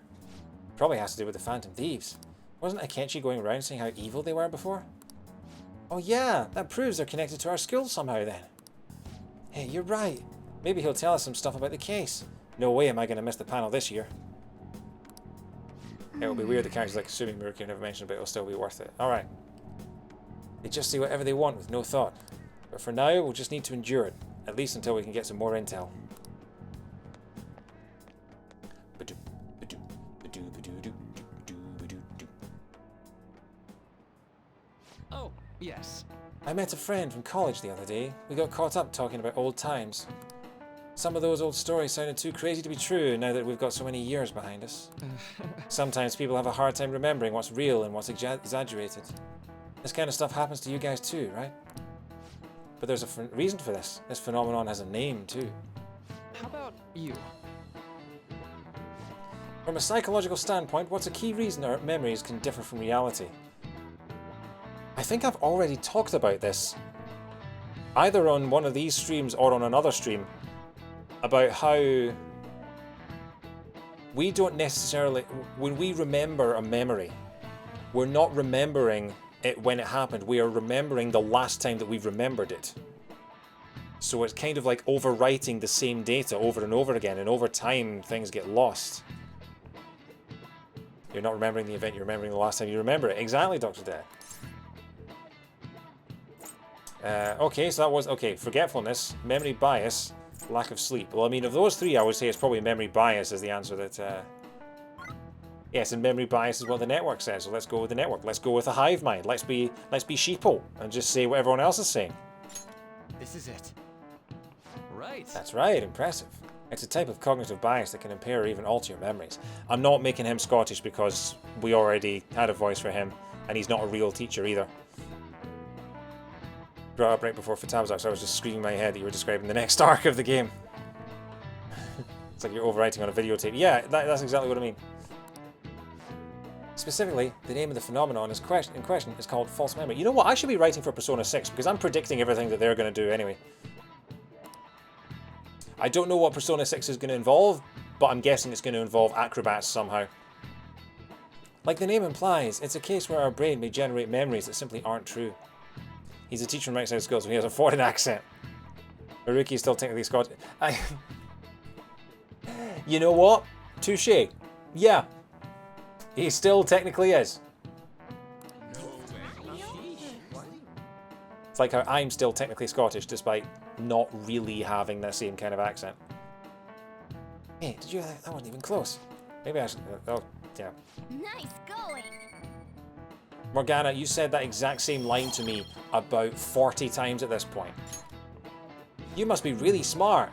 Probably has to do with the Phantom Thieves. Wasn't Akechi going around saying how evil they were before? Oh yeah, that proves they're connected to our school somehow then. Hey, you're right. Maybe he'll tell us some stuff about the case. No way am I going to miss the panel this year. It'll be weird the characters like Sumi Muraki never mentioned, but it'll still be worth it. Alright. They just say whatever they want with no thought. But for now, we'll just need to endure it. At least until we can get some more intel. Oh, yes. I met a friend from college the other day. We got caught up talking about old times. Some of those old stories sounded too crazy to be true now that we've got so many years behind us. Sometimes people have a hard time remembering what's real and what's exaggerated. This kind of stuff happens to you guys too, right? But there's a reason for this. This phenomenon has a name too. How about you? From a psychological standpoint, what's a key reason our memories can differ from reality? I think I've already talked about this, either on one of these streams or on another stream, about how we don't necessarily, when we remember a memory, we're not remembering it when it happened, we are remembering the last time that we remembered it. So it's kind of like overwriting the same data over and over again, and over time things get lost. You're not remembering the event, you're remembering the last time you remember it. Exactly, Dr. Dad. Okay, so that was, okay, forgetfulness, memory bias, lack of sleep. Well, I mean, of those three, I would say it's probably memory bias is the answer that, yes, and memory bias is what the network says, so let's go with the network. Let's go with a hive mind. Let's be sheeple and just say what everyone else is saying. This is it. Right. That's right, impressive. It's a type of cognitive bias that can impair or even alter your memories. I'm not making him Scottish because we already had a voice for him, and he's not a real teacher either. Brought up right before Fatab's arc, so I was just screaming in my head that you were describing the next arc of the game. It's like you're overwriting on a videotape. Yeah, that's exactly what I mean. Specifically, the name of the phenomenon in question is called false memory. You know what? I should be writing for Persona 6 because I'm predicting everything that they're going to do anyway. I don't know what Persona 6 is going to involve, but I'm guessing it's going to involve acrobats somehow. Like the name implies, it's a case where our brain may generate memories that simply aren't true. He's a teacher from outside school, so he has a foreign accent. Haruki is still technically Scottish. You know what? Touché. Yeah. He still technically is. It's like how I'm still technically Scottish, despite not really having that same kind of accent. Hey, did you? That wasn't even close. Maybe I should. Oh, yeah. Nice going. Morgana, you said that exact same line to me about 40 times at this point. You must be really smart.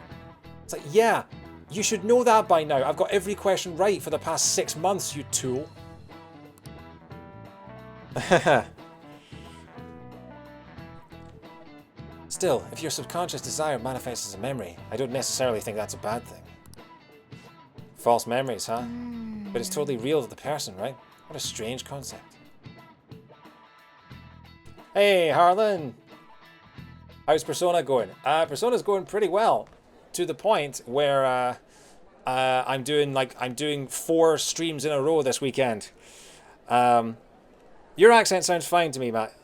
It's like, yeah, you should know that by now. I've got every question right for the past 6 months, you tool. Still, if your subconscious desire manifests as a memory, I don't necessarily think that's a bad thing. False memories, huh? But it's totally real to the person, right? What a strange concept. Hey, Harlan! How's Persona going? Persona's going pretty well. To the point where I'm doing 4 streams in a row this weekend. Your accent sounds fine to me, Matt.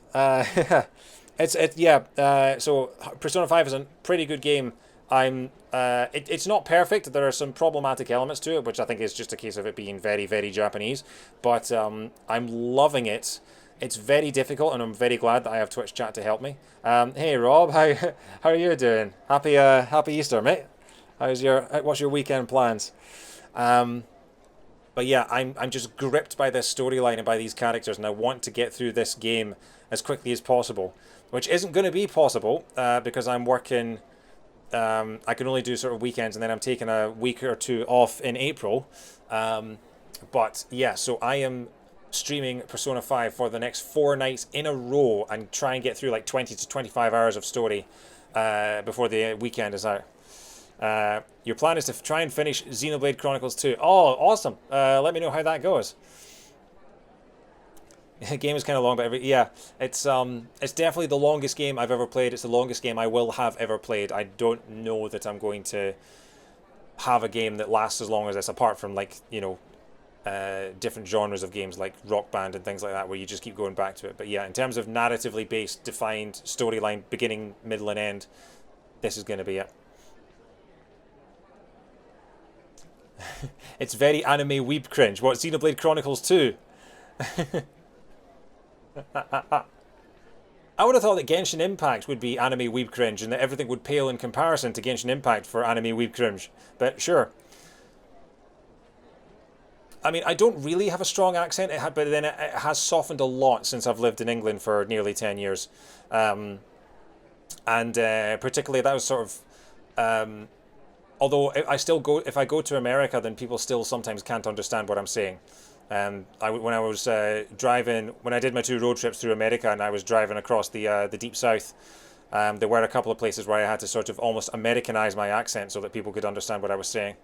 So Persona 5 is a pretty good game. It's not perfect. There are some problematic elements to it, which I think is just a case of it being very, very Japanese. But I'm loving it. It's very difficult, and I'm very glad that I have Twitch chat to help me. Hey Rob, how are you doing? Happy Easter, mate. What's your weekend plans? But yeah, I'm just gripped by this storyline and by these characters, and I want to get through this game as quickly as possible, which isn't going to be possible because I'm working. I can only do sort of weekends, and then I'm taking a week or 2 off in April. But yeah, so I am streaming Persona 5 for the next 4 nights in a row and try and get through like 20 to 25 hours of story before the weekend is out. Your plan is to try and finish Xenoblade Chronicles 2. Oh, awesome. Let me know how that goes. The game is kind of long, but it's definitely the longest game I've ever played. It's the longest game I will have ever played. I don't know that I'm going to have a game that lasts as long as this, apart from like, you know, different genres of games like Rock Band and things like that, where you just keep going back to it. But yeah, in terms of narratively based, defined storyline, beginning, middle, and end, this is going to be it. It's very anime weeb cringe. What, Xenoblade Chronicles 2? I would have thought that Genshin Impact would be anime weeb cringe and that everything would pale in comparison to Genshin Impact for anime weeb cringe. But sure. I mean, I don't really have a strong accent, but then it has softened a lot since I've lived in England for nearly 10 years. And particularly that was sort of... although I still go, if I go to America, then people still sometimes can't understand what I'm saying. When I was driving, when I did my 2 road trips through America and I was driving across the deep south, there were a couple of places where I had to sort of almost Americanize my accent so that people could understand what I was saying.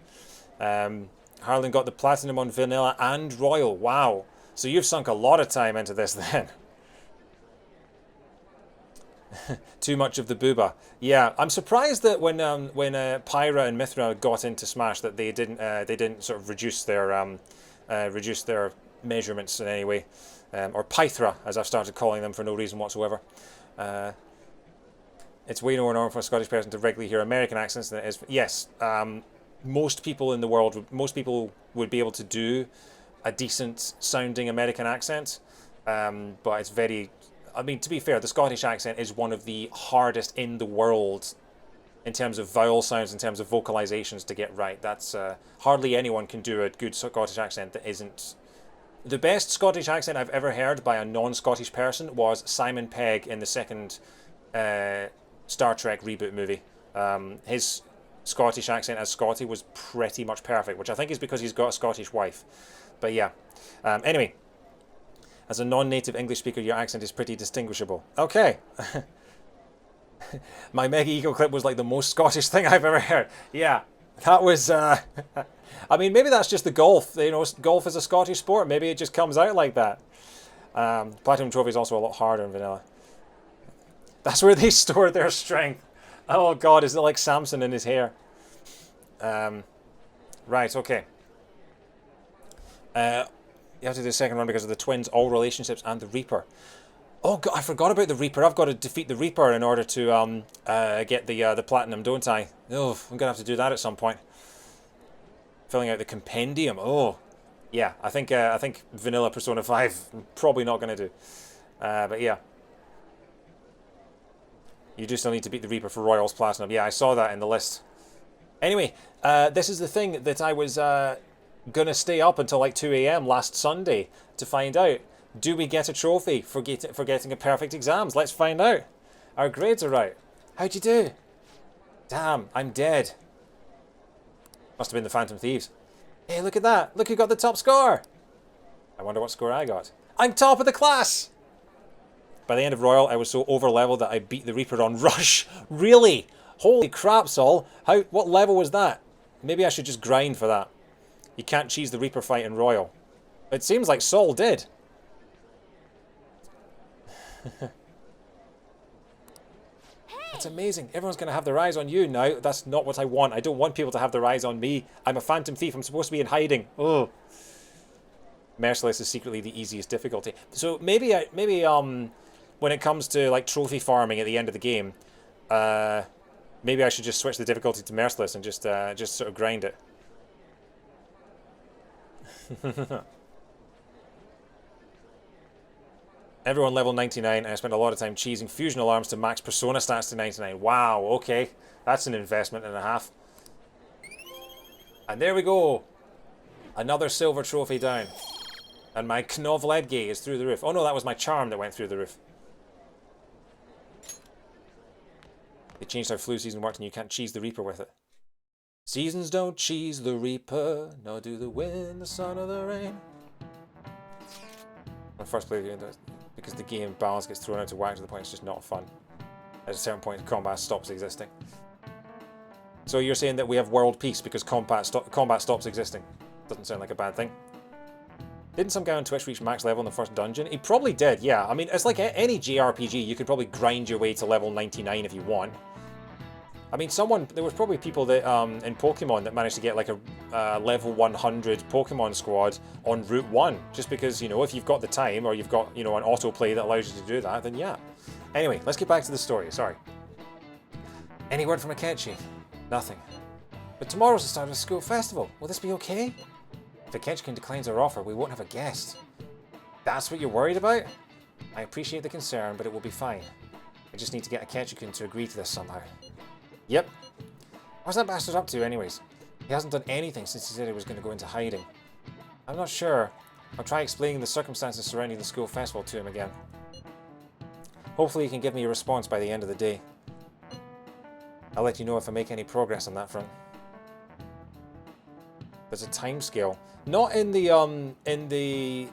Harlan got the platinum on vanilla and royal. Wow. So you've sunk a lot of time into this then. Too much of the booba. Yeah, I'm surprised that when Pyra and Mithra got into Smash that they didn't sort of reduce their measurements in any way, or Pythra as I've started calling them for no reason whatsoever. It's way more normal for a Scottish person to regularly hear American accents than it is. Yes, most people in the world, most people would be able to do a decent sounding American accent, but it's very. I mean, to be fair, the Scottish accent is one of the hardest in the world in terms of vowel sounds, in terms of vocalizations to get right. That's hardly anyone can do a good Scottish accent that isn't. The best Scottish accent I've ever heard by a non-Scottish person was Simon Pegg in the second Star Trek reboot movie. His Scottish accent as Scotty was pretty much perfect, which I think is because he's got a Scottish wife. But yeah. Anyway. As a non-native English speaker, your accent is pretty distinguishable. Okay. My Mega Ego clip was like the most Scottish thing I've ever heard. Yeah, that was... I mean, maybe that's just the golf. You know, golf is a Scottish sport. Maybe it just comes out like that. Platinum Trophy is also a lot harder in vanilla. That's where they store their strength. Oh God, is it like Samson in his hair? Right, okay. You have to do the second one because of the twins, all relationships, and the Reaper. Oh God, I forgot about the Reaper. I've got to defeat the Reaper in order to get the platinum, don't I? Oh, I'm gonna have to do that at some point. Filling out the compendium. Oh, yeah. I think vanilla Persona 5 probably not gonna do. But yeah, you do still need to beat the Reaper for Royals Platinum. Yeah, I saw that in the list. Anyway, this is the thing that I was gonna stay up until like 2 AM last Sunday to find out. Do we get a trophy for getting a perfect exams? Let's find out. Our grades are right. How'd you do? Damn, I'm dead. Must have been the Phantom Thieves. Hey, look at that. Look who got the top score. I wonder what score I got. I'm top of the class! By the end of Royal, I was so over-leveled that I beat the Reaper on Rush. Really? Holy crap, Saul. What level was that? Maybe I should just grind for that. You can't cheese the Reaper fight in Royal. It seems like Saul did. That's amazing. Everyone's going to have their eyes on you now. That's not what I want. I don't want people to have their eyes on me. I'm a Phantom Thief. I'm supposed to be in hiding. Oh. Merciless is secretly the easiest difficulty. So maybe when it comes to like trophy farming at the end of the game, maybe I should just switch the difficulty to Merciless and just sort of grind it. Everyone level 99, and I spent a lot of time cheesing fusion alarms to max Persona stats to 99. Wow, okay. That's an investment and a half. And there we go. Another silver trophy down. And my Knovledge is through the roof. Oh no, that was my charm that went through the roof. They changed how flu season worked and you can't cheese the Reaper with it. Seasons don't cheese the Reaper, nor do the wind, the sun, or the rain. My first play because the game balance gets thrown out to whack to the point it's just not fun. At a certain point, combat stops existing. So you're saying that we have world peace because combat stops existing? Doesn't sound like a bad thing. Didn't some guy on Twitch reach max level in the first dungeon? He probably did, yeah. I mean, it's like any JRPG, you could probably grind your way to level 99 if you want. I mean, there was probably people that in Pokemon that managed to get like a level 100 Pokemon squad on Route 1, just because, you know, if you've got the time or you've got, you know, an autoplay that allows you to do that, then yeah. Anyway, let's get back to the story, sorry. Any word from Akechi? Nothing. But tomorrow's the start of the school festival. Will this be okay? If Akechi declines our offer, we won't have a guest. That's what you're worried about? I appreciate the concern, but it will be fine. I just need to get Akechi to agree to this somehow. Yep. What's that bastard up to anyways? He hasn't done anything since he said he was going to go into hiding. I'm not sure. I'll try explaining the circumstances surrounding the school festival to him again. Hopefully he can give me a response by the end of the day. I'll let you know if I make any progress on that front. There's a time scale. Not in the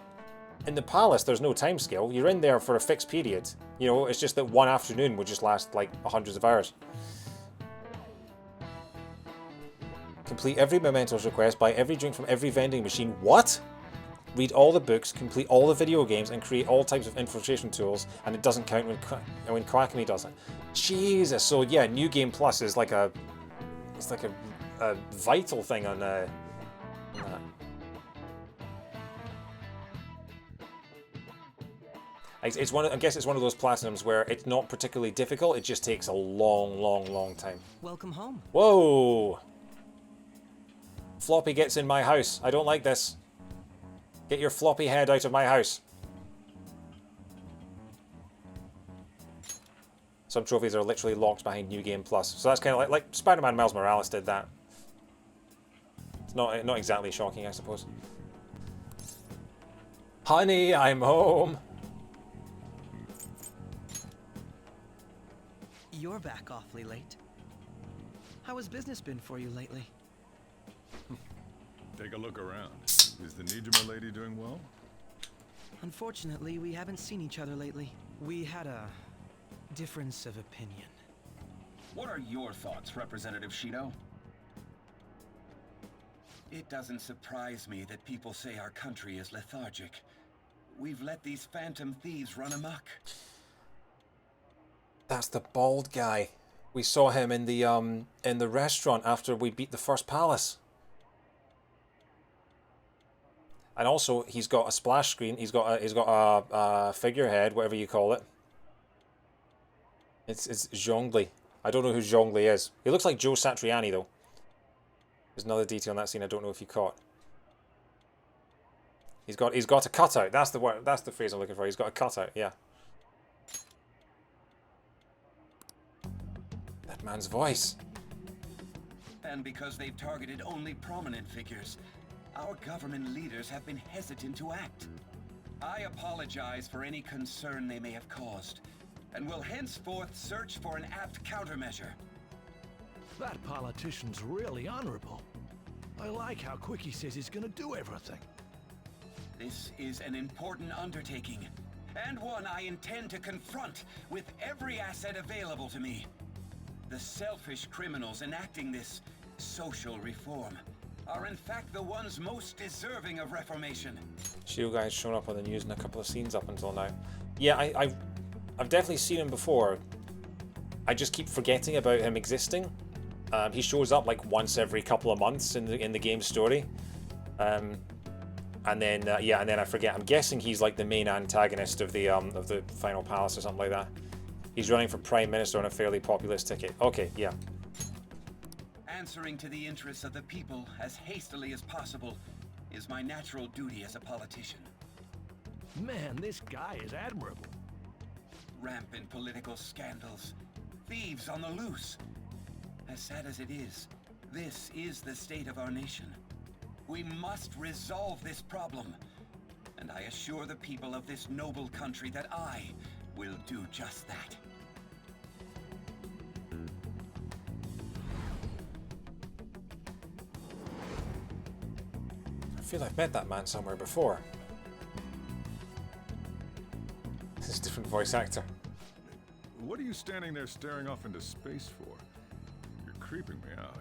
palace. There's no time scale. You're in there for a fixed period. You know, it's just that one afternoon would just last like hundreds of hours. Complete every mementos request. Buy every drink from every vending machine. What? Read all the books, complete all the video games, and create all types of infiltration tools, and it doesn't count when Quackamy does it. Jesus, so yeah, New Game Plus is like a vital thing on that. It's I guess it's one of those platinums where it's not particularly difficult. It just takes a long time. Welcome home. Whoa! Floppy gets in my house. I don't like this. Get your floppy head out of my house. Some trophies are literally locked behind New Game Plus. So that's kind of like Spider-Man Miles Morales did that. It's not exactly shocking, I suppose. Honey, I'm home. You're back awfully late. How has business been for you lately? Take a look around. Is the Nijima lady doing well? Unfortunately, we haven't seen each other lately. We had a difference of opinion. What are your thoughts, Representative Shido? It doesn't surprise me that people say our country is lethargic. We've let these phantom thieves run amok. That's the bald guy. We saw him in the restaurant after we beat the first palace. And also, he's got a splash screen. He's got a figurehead, whatever you call it. It's Zhongli. I don't know who Zhongli is. He looks like Joe Satriani though. There's another detail in that scene I don't know if you caught. He's got a cutout. That's the word. That's the phrase I'm looking for. He's got a cutout. Yeah. That man's voice. And because they've targeted only prominent figures, our government leaders have been hesitant to act. I apologize for any concern they may have caused, and will henceforth search for an apt countermeasure. That politician's really honorable. I like how quick he says he's gonna do everything. This is an important undertaking, and one I intend to confront with every asset available to me. The selfish criminals enacting this social reform are in fact the ones most deserving of reformation. Shield guy's shown up on the news in a couple of scenes up until now. Yeah, I've definitely seen him before. I just keep forgetting about him existing. He shows up like once every couple of months in the game's story, and then I forget. I'm guessing he's like the main antagonist of the final palace or something like that. He's running for prime minister on a fairly populist ticket. Okay, yeah. Answering to the interests of the people as hastily as possible is my natural duty as a politician. Man, this guy is admirable. Rampant political scandals, thieves on the loose. As sad as it is, this is the state of our nation. We must resolve this problem, and I assure the people of this noble country that I will do just that. I feel I've met that man somewhere before. This is a different voice actor. What are you standing there staring off into space for? You're creeping me out.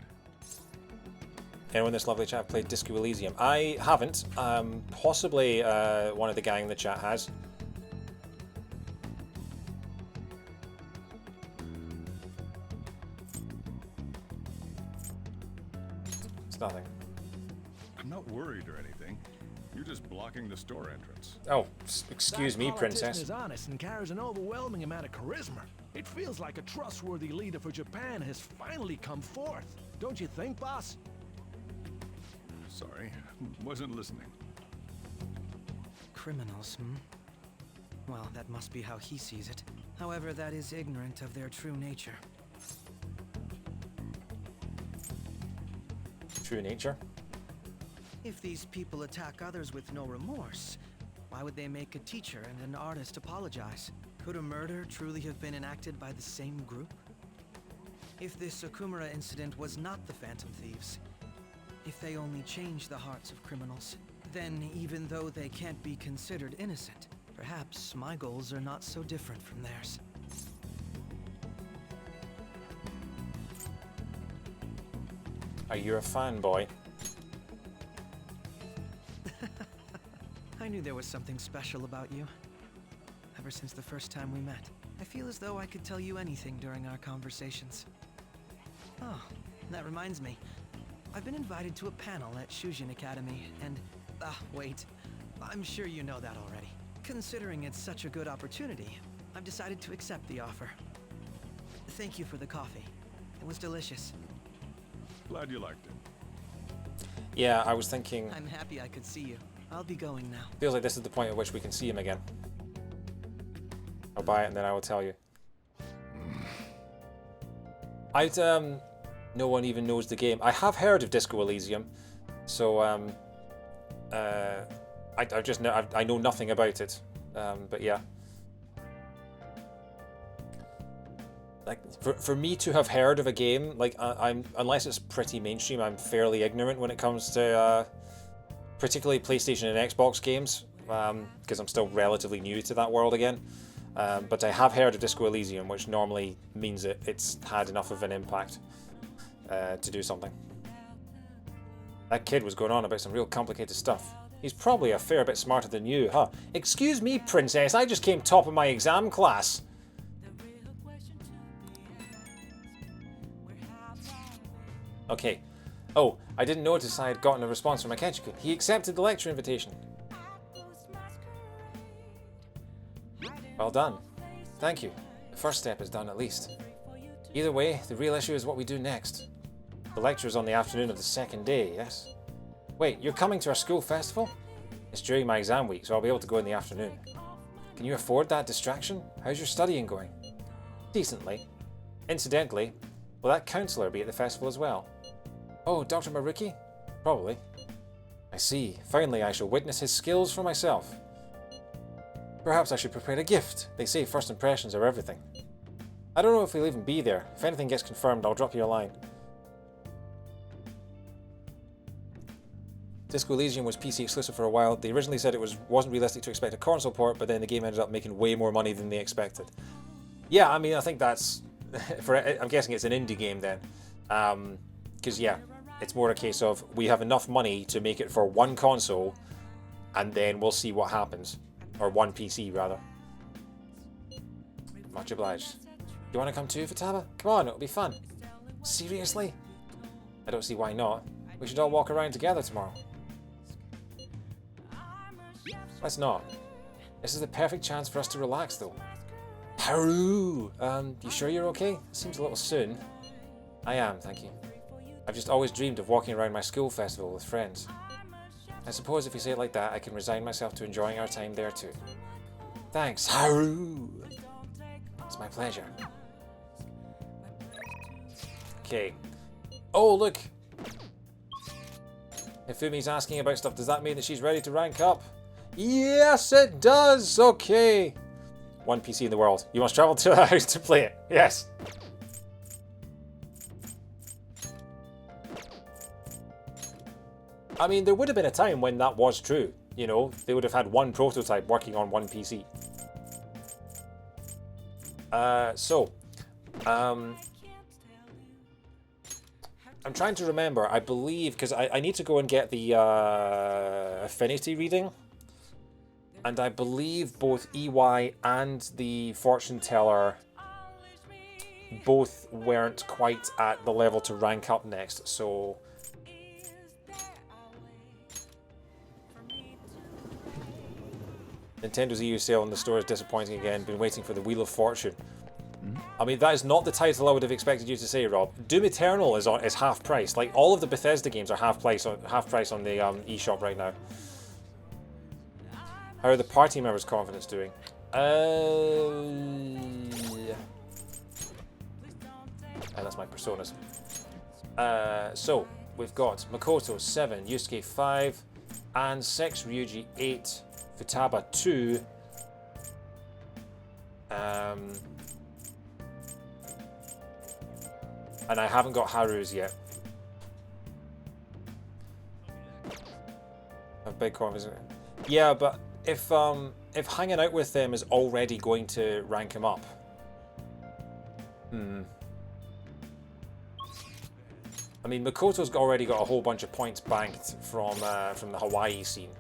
Anyone in this lovely chat played Disco Elysium? I haven't. Possibly one of the gang in the chat has. It's nothing. I'm not worried or anything. You're just blocking the store entrance. Oh, excuse me, princess. That politician is honest and carries an overwhelming amount of charisma. It feels like a trustworthy leader for Japan has finally come forth. Don't you think, boss? Sorry, wasn't listening. Criminals, Well, that must be how he sees it. However, that is ignorant of their true nature. True nature? If these people attack others with no remorse, why would they make a teacher and an artist apologize? Could a murder truly have been enacted by the same group? If this Okumura incident was not the Phantom Thieves, if they only change the hearts of criminals, then even though they can't be considered innocent, perhaps my goals are not so different from theirs. Are you a fanboy? I knew there was something special about you. Ever since the first time we met, I feel as though I could tell you anything during our conversations. Oh, that reminds me. I've been invited to a panel at Shujin Academy, and... wait. I'm sure you know that already. Considering it's such a good opportunity, I've decided to accept the offer. Thank you for the coffee. It was delicious. Glad you liked it. Yeah, I was thinking... I'm happy I could see you. I'll be going now. Feels like this is the point at which we can see him again. I'll buy it and then I will tell you. No one even knows the game. I have heard of Disco Elysium, so I know nothing about it. But yeah, like for me to have heard of a game, like I'm unless it's pretty mainstream, I'm fairly ignorant when it comes to particularly PlayStation and Xbox games, because I'm still relatively new to that world again. But I have heard of Disco Elysium, which normally means it's had enough of an impact to do something. That kid was going on about some real complicated stuff. He's probably a fair bit smarter than you, huh? Excuse me, princess, I just came top of my exam class. Okay. Oh, I didn't notice I had gotten a response from Akechi. He accepted the lecture invitation. Well done. Thank you. The first step is done at least. Either way, the real issue is what we do next. The lecture is on the afternoon of the second day, yes? Wait, you're coming to our school festival? It's during my exam week, so I'll be able to go in the afternoon. Can you afford that distraction? How's your studying going? Decently. Incidentally, will that counsellor be at the festival as well? Oh, Dr. Maruki? Probably. I see. Finally, I shall witness his skills for myself. Perhaps I should prepare a gift. They say first impressions are everything. I don't know if he'll even be there. If anything gets confirmed, I'll drop you a line. Disco Elysium was PC exclusive for a while. They originally said it wasn't realistic to expect a console port, but then the game ended up making way more money than they expected. Yeah, I mean, I think that's... I'm guessing it's an indie game then. Because, yeah, it's more a case of we have enough money to make it for one console, and then we'll see what happens. Or one PC, rather. Much obliged. You want to come too, Futaba? Come on, it'll be fun. Seriously? I don't see why not. We should all walk around together tomorrow. Let's not. This is the perfect chance for us to relax, though. Haru! You sure you're okay? It seems a little soon. I am, thank you. I've just always dreamed of walking around my school festival with friends. I suppose if you say it like that, I can resign myself to enjoying our time there too. Thanks, Haru! It's my pleasure. Okay. Oh, look! Hifumi's asking about stuff. Does that mean that she's ready to rank up? Yes, it does! Okay. One PC in the world. You must travel to a house to play it. Yes. I mean, there would have been a time when that was true. You know, they would have had one prototype working on one PC. I'm trying to remember. I believe, because I need to go and get the affinity reading. And I believe both EY and the fortune teller both weren't quite at the level to rank up next, so... Nintendo's EU sale in the store is disappointing again. Been waiting for the Wheel of Fortune. I mean, that is not the title I would have expected you to say, Rob. Doom Eternal is half price. Like, all of the Bethesda games are half price on the eShop right now. How are the party members' confidence doing? And that's my personas. So, we've got Makoto 7, Yusuke 5, and 6, Ryuji 8, Futaba 2, and I haven't got Haru's yet. A big conference. Yeah, but if hanging out with them is already going to rank him up. I mean, Makoto's already got a whole bunch of points banked from the Hawaii scene.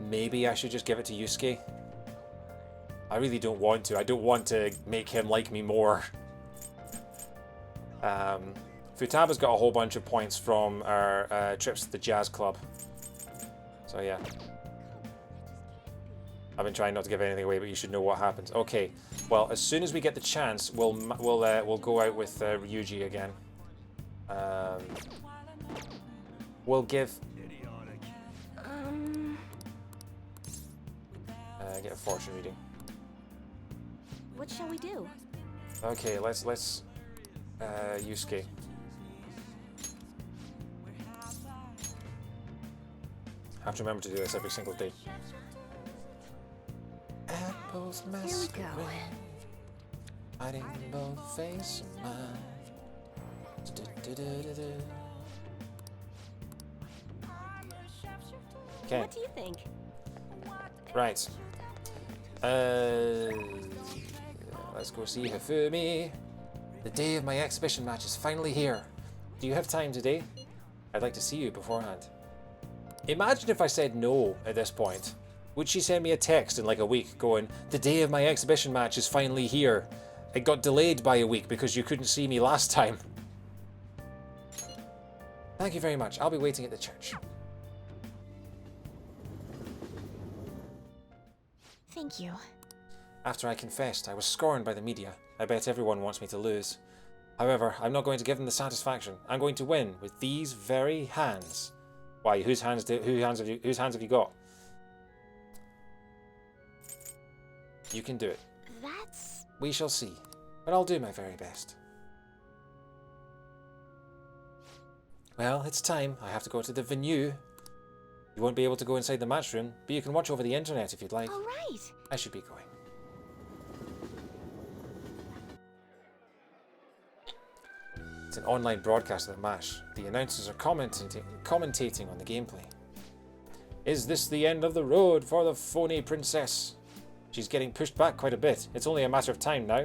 Maybe I should just give it to Yusuke. I really don't want to. I don't want to make him like me more. Futaba's got a whole bunch of points from our trips to the jazz club. So yeah. I've been trying not to give anything away, but you should know what happens. Okay. Well, as soon as we get the chance, we'll go out with Ryuji again. We'll give. Get a fortune reading. What shall we do? Okay, let's Yusuke. I have to remember to do this every single day. Apples masquerade, hiding in both face of mine. Okay. What do you think? Right. Let's go see Hifumi. The day of my exhibition match is finally here. Do you have time today? I'd like to see you beforehand. Imagine if I said no at this point. Would she send me a text in like a week going, the day of my exhibition match is finally here. It got delayed by a week because you couldn't see me last time. Thank you very much. I'll be waiting at the church. Thank you. After I confessed, I was scorned by the media. I bet everyone wants me to lose. However, I'm not going to give them the satisfaction. I'm going to win with these very hands. Why? Whose hands have you got? You can do it. That's... We shall see. But I'll do my very best. Well, it's time. I have to go to the venue. You won't be able to go inside the match room, but you can watch over the internet if you'd like. All right. I should be going. It's an online broadcast of the match. The announcers are commentating on the gameplay. Is this the end of the road for the phony princess? She's getting pushed back quite a bit. It's only a matter of time now.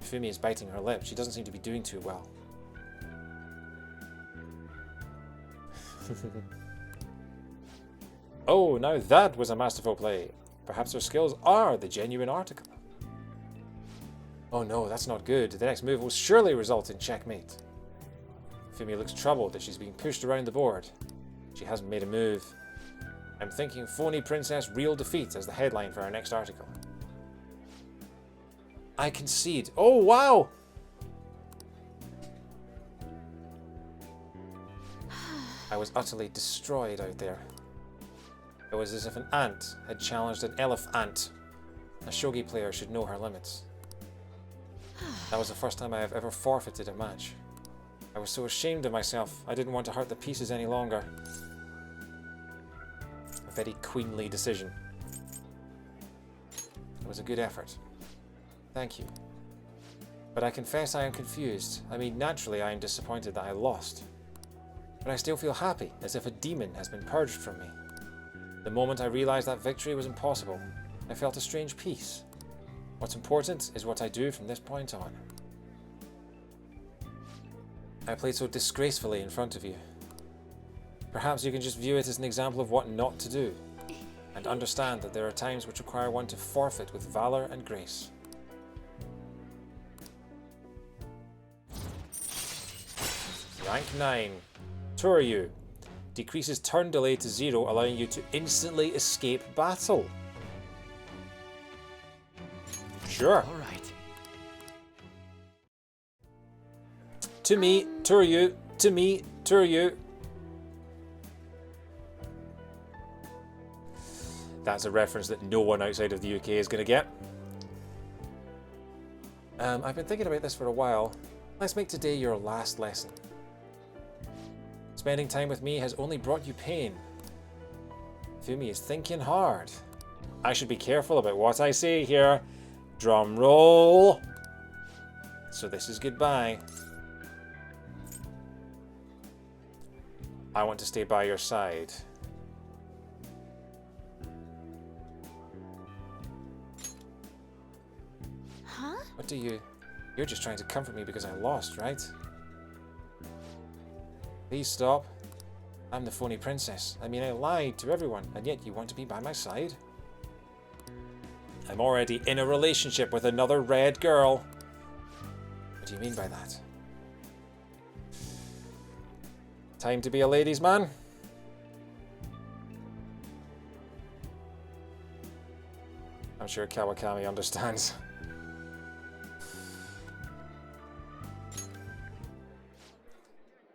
Fumi is biting her lip. She doesn't seem to be doing too well. Oh, now that was a masterful play. Perhaps her skills are the genuine article. Oh no, that's not good. The next move will surely result in checkmate. Fumi looks troubled that she's being pushed around the board. She hasn't made a move. I'm thinking phony princess real defeat as the headline for our next article. I concede. Oh wow! I was utterly destroyed out there. It was as if an ant had challenged an elephant. A shogi player should know her limits. That was the first time I have ever forfeited a match. I was so ashamed of myself, I didn't want to hurt the pieces any longer. A very queenly decision. It was a good effort. Thank you. But I confess I am confused. I mean, naturally I am disappointed that I lost. But I still feel happy, as if a demon has been purged from me. The moment I realized that victory was impossible, I felt a strange peace. What's important is what I do from this point on. I played so disgracefully in front of you. Perhaps you can just view it as an example of what not to do, and understand that there are times which require one to forfeit with valor and grace. Rank 9. Touryu. Decreases turn delay to 0, allowing you to instantly escape battle. Sure. All right. To me, Touryu. To me, Touryu. That's a reference that no one outside of the UK is going to get. I've been thinking about this for a while. Let's make today your last lesson. Spending time with me has only brought you pain. Fumi is thinking hard. I should be careful about what I say here. Drum roll. So this is goodbye. I want to stay by your side. Huh? What do you... You're just trying to comfort me because I lost, right? Please stop. I'm the phony princess. I mean, I lied to everyone, and yet you want to be by my side? I'm already in a relationship with another red girl. What do you mean by that? Time to be a ladies' man? I'm sure Kawakami understands.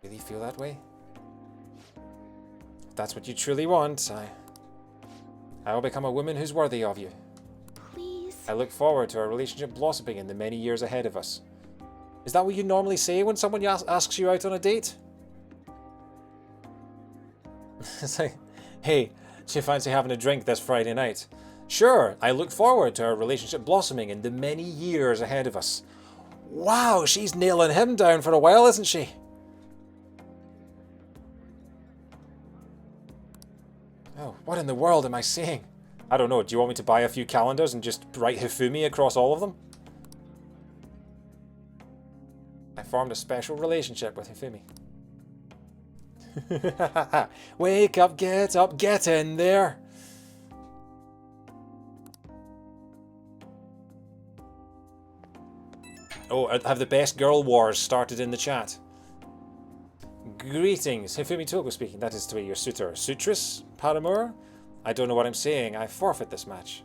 Really feel that way? If that's what you truly want, I will become a woman who's worthy of you. Please. I look forward to our relationship blossoming in the many years ahead of us. Is that what you normally say when someone asks you out on a date? It's like, hey, do you fancy having a drink this Friday night? Sure, I look forward to our relationship blossoming in the many years ahead of us. Wow, she's nailing him down for a while, isn't she? Oh, what in the world am I saying? I don't know, do you want me to buy a few calendars and just write Hifumi across all of them? I formed a special relationship with Hifumi. Wake up, get in there! Oh, have the best girl wars started in the chat. Greetings, Hifumi Togo speaking. That is to be your suitor. Sutress? Paramour? I don't know what I'm saying. I forfeit this match.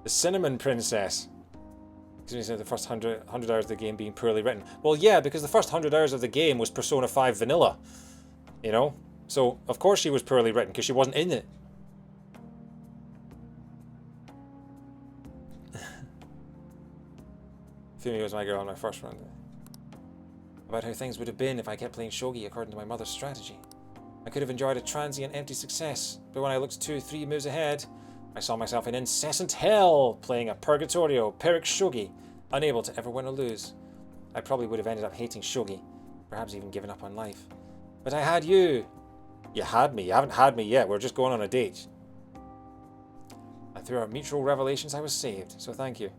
The Cinnamon Princess. Excuse me, the first 100 hours of the game being poorly written. Well, yeah, because the first 100 hours of the game was Persona 5 Vanilla. You know? So, of course she was poorly written, because she wasn't in it. Fumi was my girl on my first run. About how things would have been if I kept playing shogi according to my mother's strategy. I could have enjoyed a transient empty success, but when I looked 2-3 moves ahead, I saw myself in incessant hell, playing a Purgatorio Pyrrhic shogi, unable to ever win or lose. I probably would have ended up hating shogi, perhaps even given up on life. But I had you. You had me. You haven't had me yet. We're just going on a date. And through our mutual revelations, I was saved, so thank you.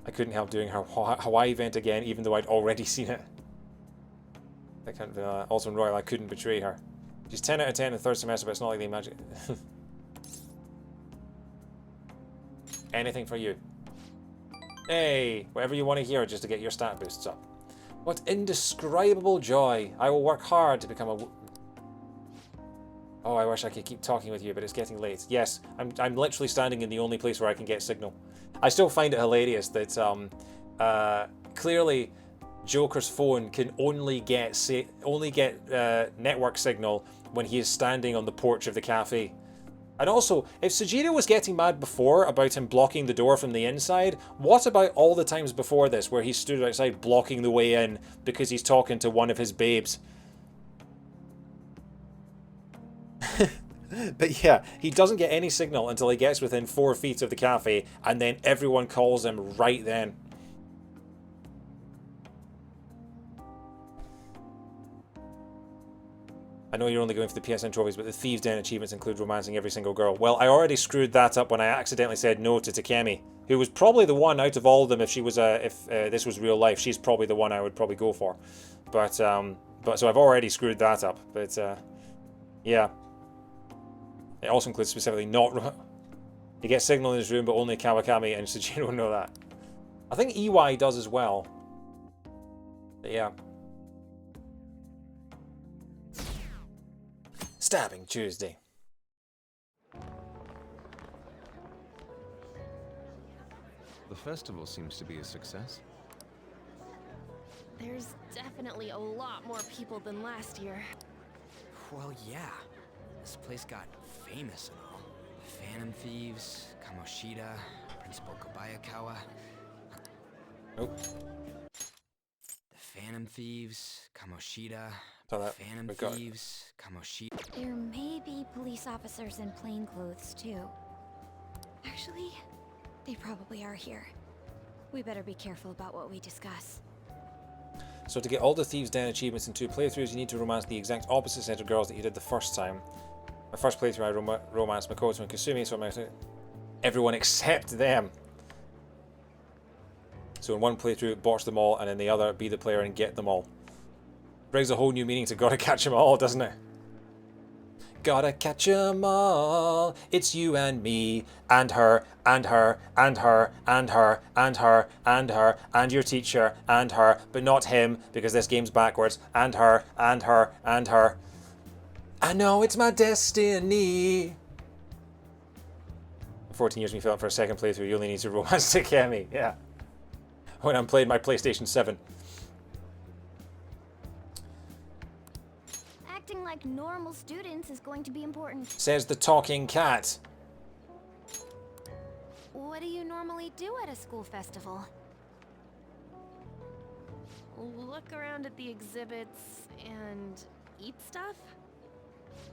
I couldn't help doing her Hawaii event again, even though I'd already seen it. That kind of also in Royal, I couldn't betray her. She's 10 out of 10 in the third semester, but it's not like they imagine. Anything for you. Hey, whatever you want to hear just to get your stat boosts up. What indescribable joy. I will work hard to become a... Oh, I wish I could keep talking with you, but it's getting late. Yes, I'm literally standing in the only place where I can get signal. I still find it hilarious that clearly Joker's phone can only get network signal when he is standing on the porch of the cafe. And also, if Sujiro was getting mad before about him blocking the door from the inside, what about all the times before this where he stood outside blocking the way in because he's talking to one of his babes? But yeah, he doesn't get any signal until he gets within 4 feet of the cafe, and then everyone calls him right then. I know you're only going for the PSN trophies, but the Thieves' Den achievements include romancing every single girl. Well, I already screwed that up when I accidentally said no to Takemi, who was probably the one out of all of them. If she was this was real life, she's probably the one I would probably go for. But so I've already screwed that up. But yeah. It also includes specifically not... He gets signal in his room, but only Kawakami and Sujiro know that. I think EY does as well. But yeah. Stabbing Tuesday. The festival seems to be a success. There's definitely a lot more people than last year. Well, yeah. This place got famous and all. Phantom Thieves, Kamoshida, Principal Kobayakawa. Nope. The Phantom Thieves, Kamoshida, that Phantom we got Thieves, Kamoshida. There may be police officers in plain clothes, too. Actually, They probably are here. We better be careful about what we discuss. So to get all the Thieves Den achievements in 2 playthroughs, you need to romance the exact opposite set of girls that you did the first time. My first playthrough, I romanced Makoto and Kasumi, so I'm going to everyone except them. So in one playthrough, botch them all, and in the other, be the player and get them all. Brings a whole new meaning to gotta catch them all, doesn't it? Gotta catch 'em all. It's you and me, and her, and her, and her, and her, and her, and her, and your teacher, and her, but not him, because this game's backwards, and her, and her, and her. I know it's my destiny. 14 years when you fill out for a second playthrough, you only need to romance Takemi. Yeah. When I'm playing my PlayStation 7. Acting like normal students is going to be important. Says the talking cat. What do you normally do at a school festival? Look around at the exhibits and eat stuff?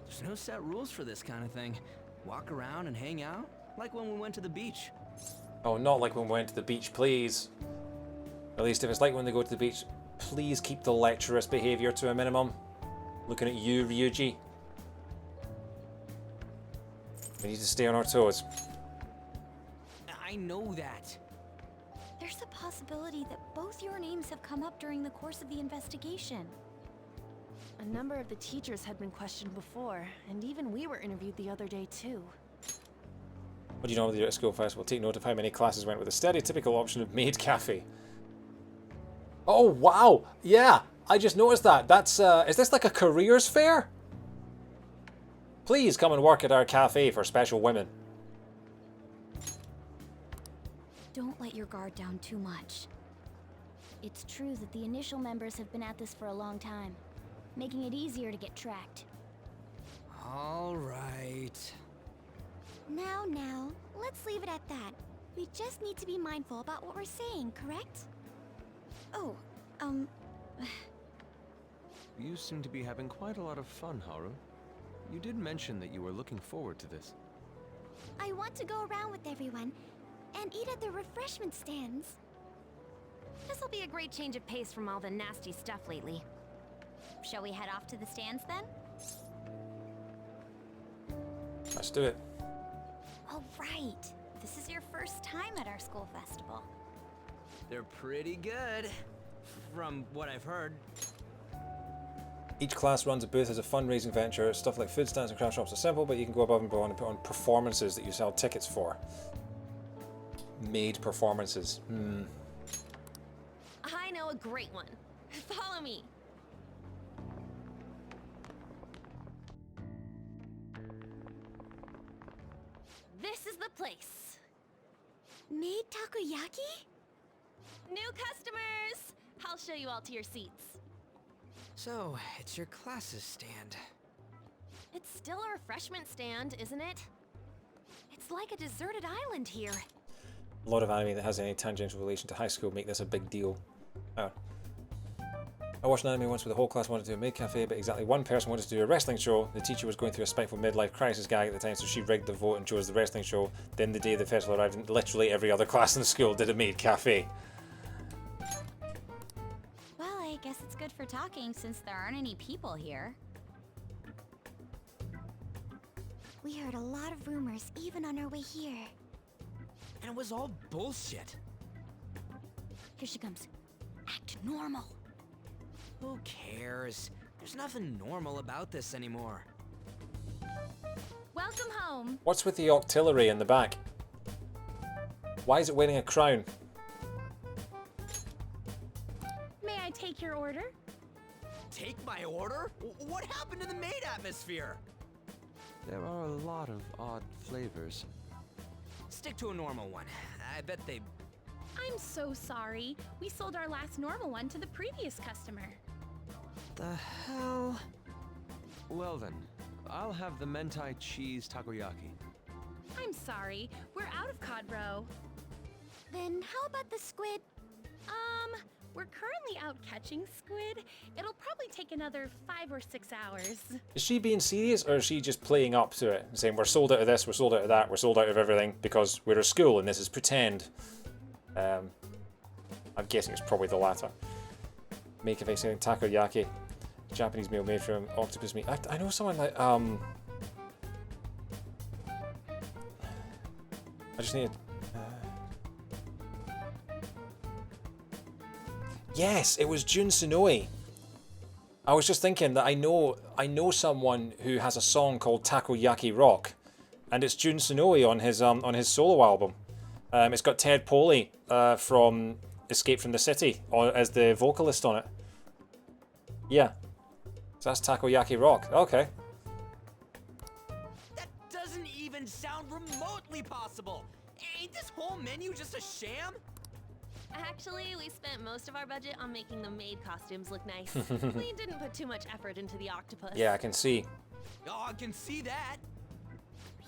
There's no set rules for this kind of thing. Walk around and hang out, like when we went to the beach. Oh, not like when we went to the beach, please. At least if it's like when they go to the beach, please keep the lecherous behaviour to a minimum. Looking at you, Ryuji. We need to stay on our toes. I know that. There's a possibility that both your names have come up during the course of the investigation. A number of the teachers had been questioned before, and even we were interviewed the other day too. What do you normally do at a school festival? Take note of how many classes went with the stereotypical option of maid cafe. Oh, wow. Yeah, I just noticed that. That's, is this like a careers fair? Please come and work at our cafe for special women. Don't let your guard down too much. It's true that the initial members have been at this for a long time, making it easier to get tracked. All right. Now, let's leave it at that. We just need to be mindful about what we're saying, correct? Oh, You seem to be having quite a lot of fun, Haru. You did mention that you were looking forward to this. I want to go around with everyone and eat at the refreshment stands. This'll be a great change of pace from all the nasty stuff lately. Shall we head off to the stands then? Let's do it. All right. This is your first time at our school festival. They're pretty good, from what I've heard. Each class runs a booth as a fundraising venture. Stuff like food stands and craft shops are simple, but you can go above and beyond and put on performances that you sell tickets for. Made performances. I know a great one. Follow me. This is the place. Made takoyaki? New customers! I'll show you all to your seats. So, it's your class's stand. It's still a refreshment stand, isn't it? It's like a deserted island here. A lot of anime that has any tangential relation to high school make this a big deal. Oh. I watched an anime once where the whole class wanted to do a maid cafe, but exactly one person wanted to do a wrestling show. The teacher was going through a spiteful midlife crisis gag at the time, so she rigged the vote and chose the wrestling show. Then the day the festival arrived, literally every other class in the school did a maid cafe. Well, I guess it's good for talking since there aren't any people here. We heard a lot of rumors even on our way here. And it was all bullshit. Here she comes. Act normal. Who cares? There's nothing normal about this anymore. Welcome home. What's with the octillery in the back? Why is it wearing a crown? May I take your order? Take my order? What happened to the maid atmosphere? There are a lot of odd flavors. Stick to a normal one. I bet they... I'm so sorry. We sold our last normal one to the previous customer. The hell? Well then, I'll have the mentai cheese takoyaki. I'm sorry. We're out of cod roe. Then how about the squid? We're currently out catching squid. It'll probably take another 5 or 6 hours. Is she being serious, or is she just playing up to it and saying we're sold out of this, we're sold out of that, we're sold out of everything because we're a school and this is pretend? I'm guessing it's probably the latter. Make a face saying takoyaki, Japanese meal made from octopus meat. I know someone like I just need. Yes, it was Jun Tsunoi. I was just thinking that I know someone who has a song called Takoyaki Rock, and it's Jun Tsunoi on his solo album. It's got Ted Poley from Escape from the City as the vocalist on it. Yeah, so that's Takoyaki Rock. Okay. That doesn't even sound remotely possible. Ain't this whole menu just a sham? Actually, we spent most of our budget on making the maid costumes look nice. We didn't put too much effort into the octopus. Yeah, I can see. Oh, I can see that.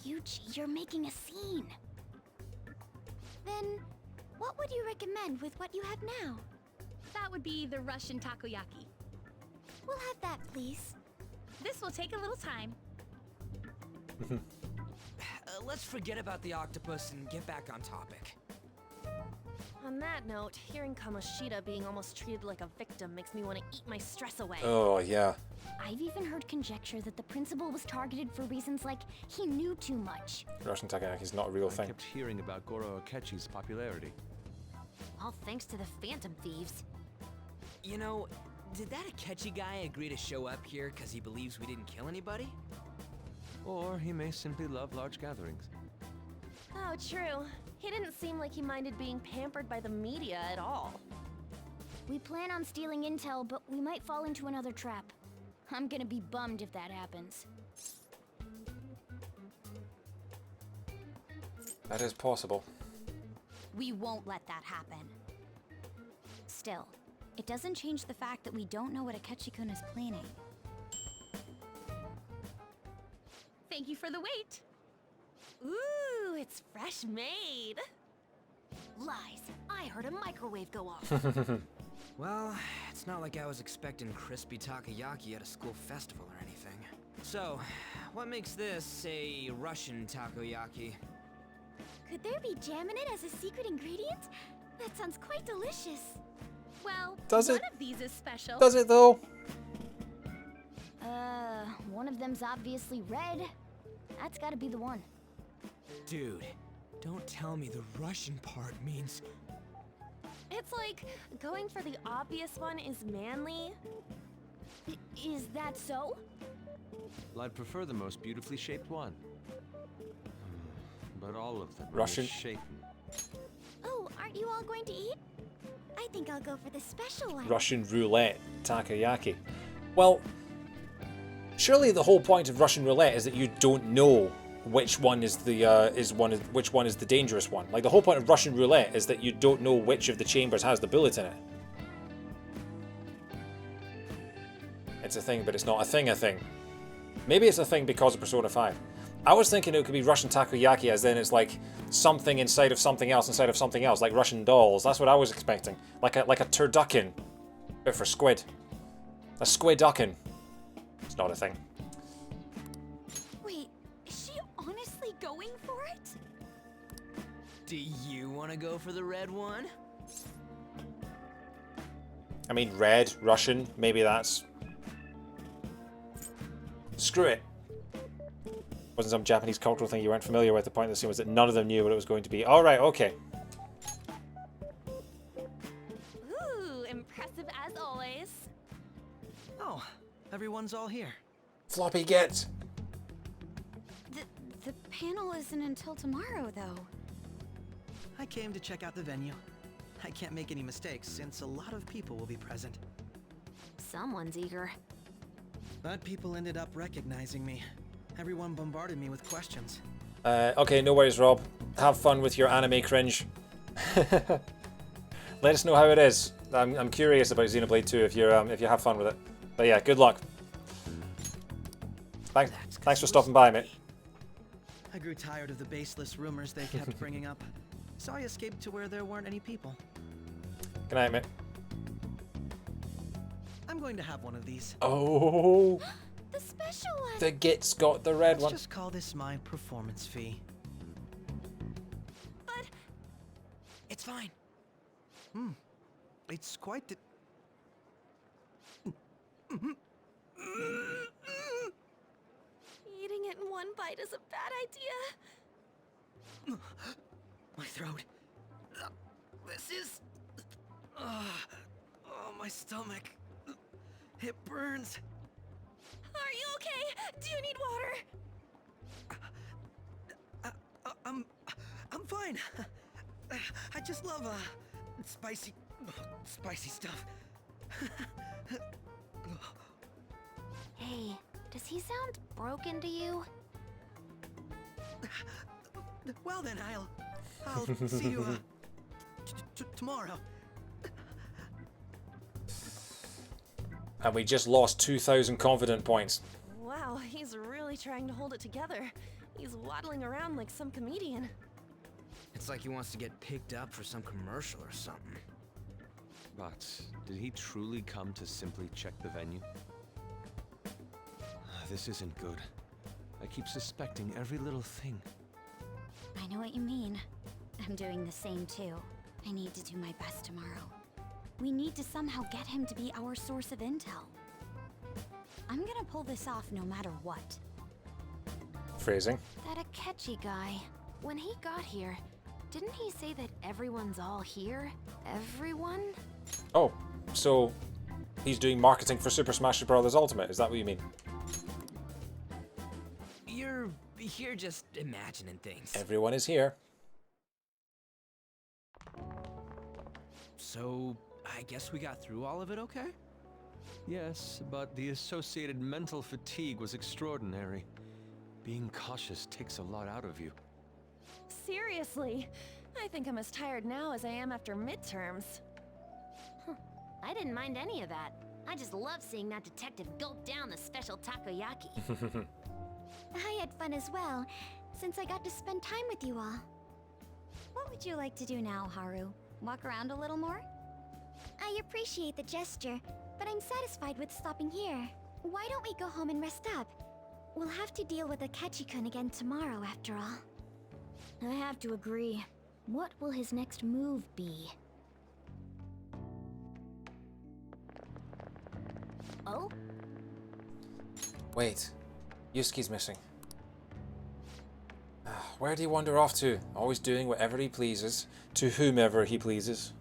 Ryuji, you're making a scene. Then, what would you recommend with what you have now? That would be the Russian takoyaki. We'll have that, please. This will take a little time. Let's forget about the octopus and get back on topic. On that note, hearing Kamoshida being almost treated like a victim makes me want to eat my stress away. Oh, yeah. I've even heard conjecture that the principal was targeted for reasons like he knew too much. Russian takoyaki is not a real thing. I kept hearing about Goro Akechi's popularity. All thanks to the Phantom Thieves. You know, did that Akechi guy agree to show up here because he believes we didn't kill anybody? Or he may simply love large gatherings. Oh, true. He didn't seem like he minded being pampered by the media at all. We plan on stealing intel, but we might fall into another trap. I'm gonna be bummed if that happens. That is possible. We won't let that happen. Still, it doesn't change the fact that we don't know what Akechi-kun is planning. Thank you for the wait. Ooh, it's fresh made. Lies. I heard a microwave go off. Well, it's not like I was expecting crispy takoyaki at a school festival or anything. So, what makes this a Russian takoyaki? Could there be jam in it as a secret ingredient? That sounds quite delicious. Well, Does it? one of these is special. Does it though? One of them's obviously red. That's gotta be the one. Dude, don't tell me the Russian part means... It's like going for the obvious one is manly. Is that so? Well, I'd prefer the most beautifully shaped one. But all of them Russian are misshapen. Oh, aren't you all going to eat? I think I'll go for the special one. Russian roulette takoyaki. Well, surely the whole point of Russian roulette is that you don't know which one is the which one is the dangerous one. Like the whole point of Russian roulette is that you don't know which of the chambers has the bullet in it. It's a thing, but it's not a thing. Maybe it's a thing because of Persona 5. I was thinking it could be Russian takoyaki, as then it's like something inside of something else, like Russian dolls. That's what I was expecting, like a turducken, but for squid. A squiducken. It's not a thing. Wait, is she honestly going for it? Do you want to go for the red one? I mean, red, Russian, maybe that's... Screw it. Wasn't some Japanese cultural thing you weren't familiar with. The point of the scene was that none of them knew what it was going to be. Alright, okay. Ooh, impressive as always. Oh, everyone's all here. Floppy Git! The panel isn't until tomorrow, though. I came to check out the venue. I can't make any mistakes since a lot of people will be present. Someone's eager. But people ended up recognizing me. Everyone bombarded me with questions. Okay, no worries, Rob. Have fun with your anime cringe. Let us know how it is. I'm curious about Xenoblade 2 if you have fun with it. But yeah, good luck. Thanks for stopping by, mate. I grew tired of the baseless rumors they kept bringing up, so I escaped to where there weren't any people. Good night, mate. going to have one of these. Oh. The special one. The Git's got the red one. Let's just call this my performance fee. But it's fine. It's quite the... Eating it in one bite is a bad idea. My throat. This is... Oh, my stomach. It burns. Are you okay? Do you need water? I'm fine. I just love spicy stuff. Hey, does he sound broken to you? Well then, I'll see you tomorrow. And we just lost 2,000 confident points. Wow, he's really trying to hold it together. He's waddling around like some comedian. It's like he wants to get picked up for some commercial or something. But did he truly come to simply check the venue? This isn't good. I keep suspecting every little thing. I know what you mean. I'm doing the same too. I need to do my best tomorrow. We need to somehow get him to be our source of intel. I'm gonna pull this off no matter what. Phrasing. That Akechi guy, when he got here, didn't he say that everyone's all here? Everyone? Oh, so he's doing marketing for Super Smash Bros. Ultimate, is that what you mean? You're just imagining things. Everyone is here. So, I guess we got through all of it okay? Yes, but the associated mental fatigue was extraordinary. Being cautious takes a lot out of you. Seriously, I think I'm as tired now as I am after midterms. I didn't mind any of that. I just love seeing that detective gulp down the special takoyaki. I had fun as well, since I got to spend time with you all. What would you like to do now, Haru? Walk around a little more? I appreciate the gesture, but I'm satisfied with stopping here. Why don't we go home and rest up? We'll have to deal with Akechi-kun again tomorrow, after all. I have to agree. What will his next move be? Oh? Wait. Yusuke's missing. Where do you wander off to? Always doing whatever he pleases, to whomever he pleases.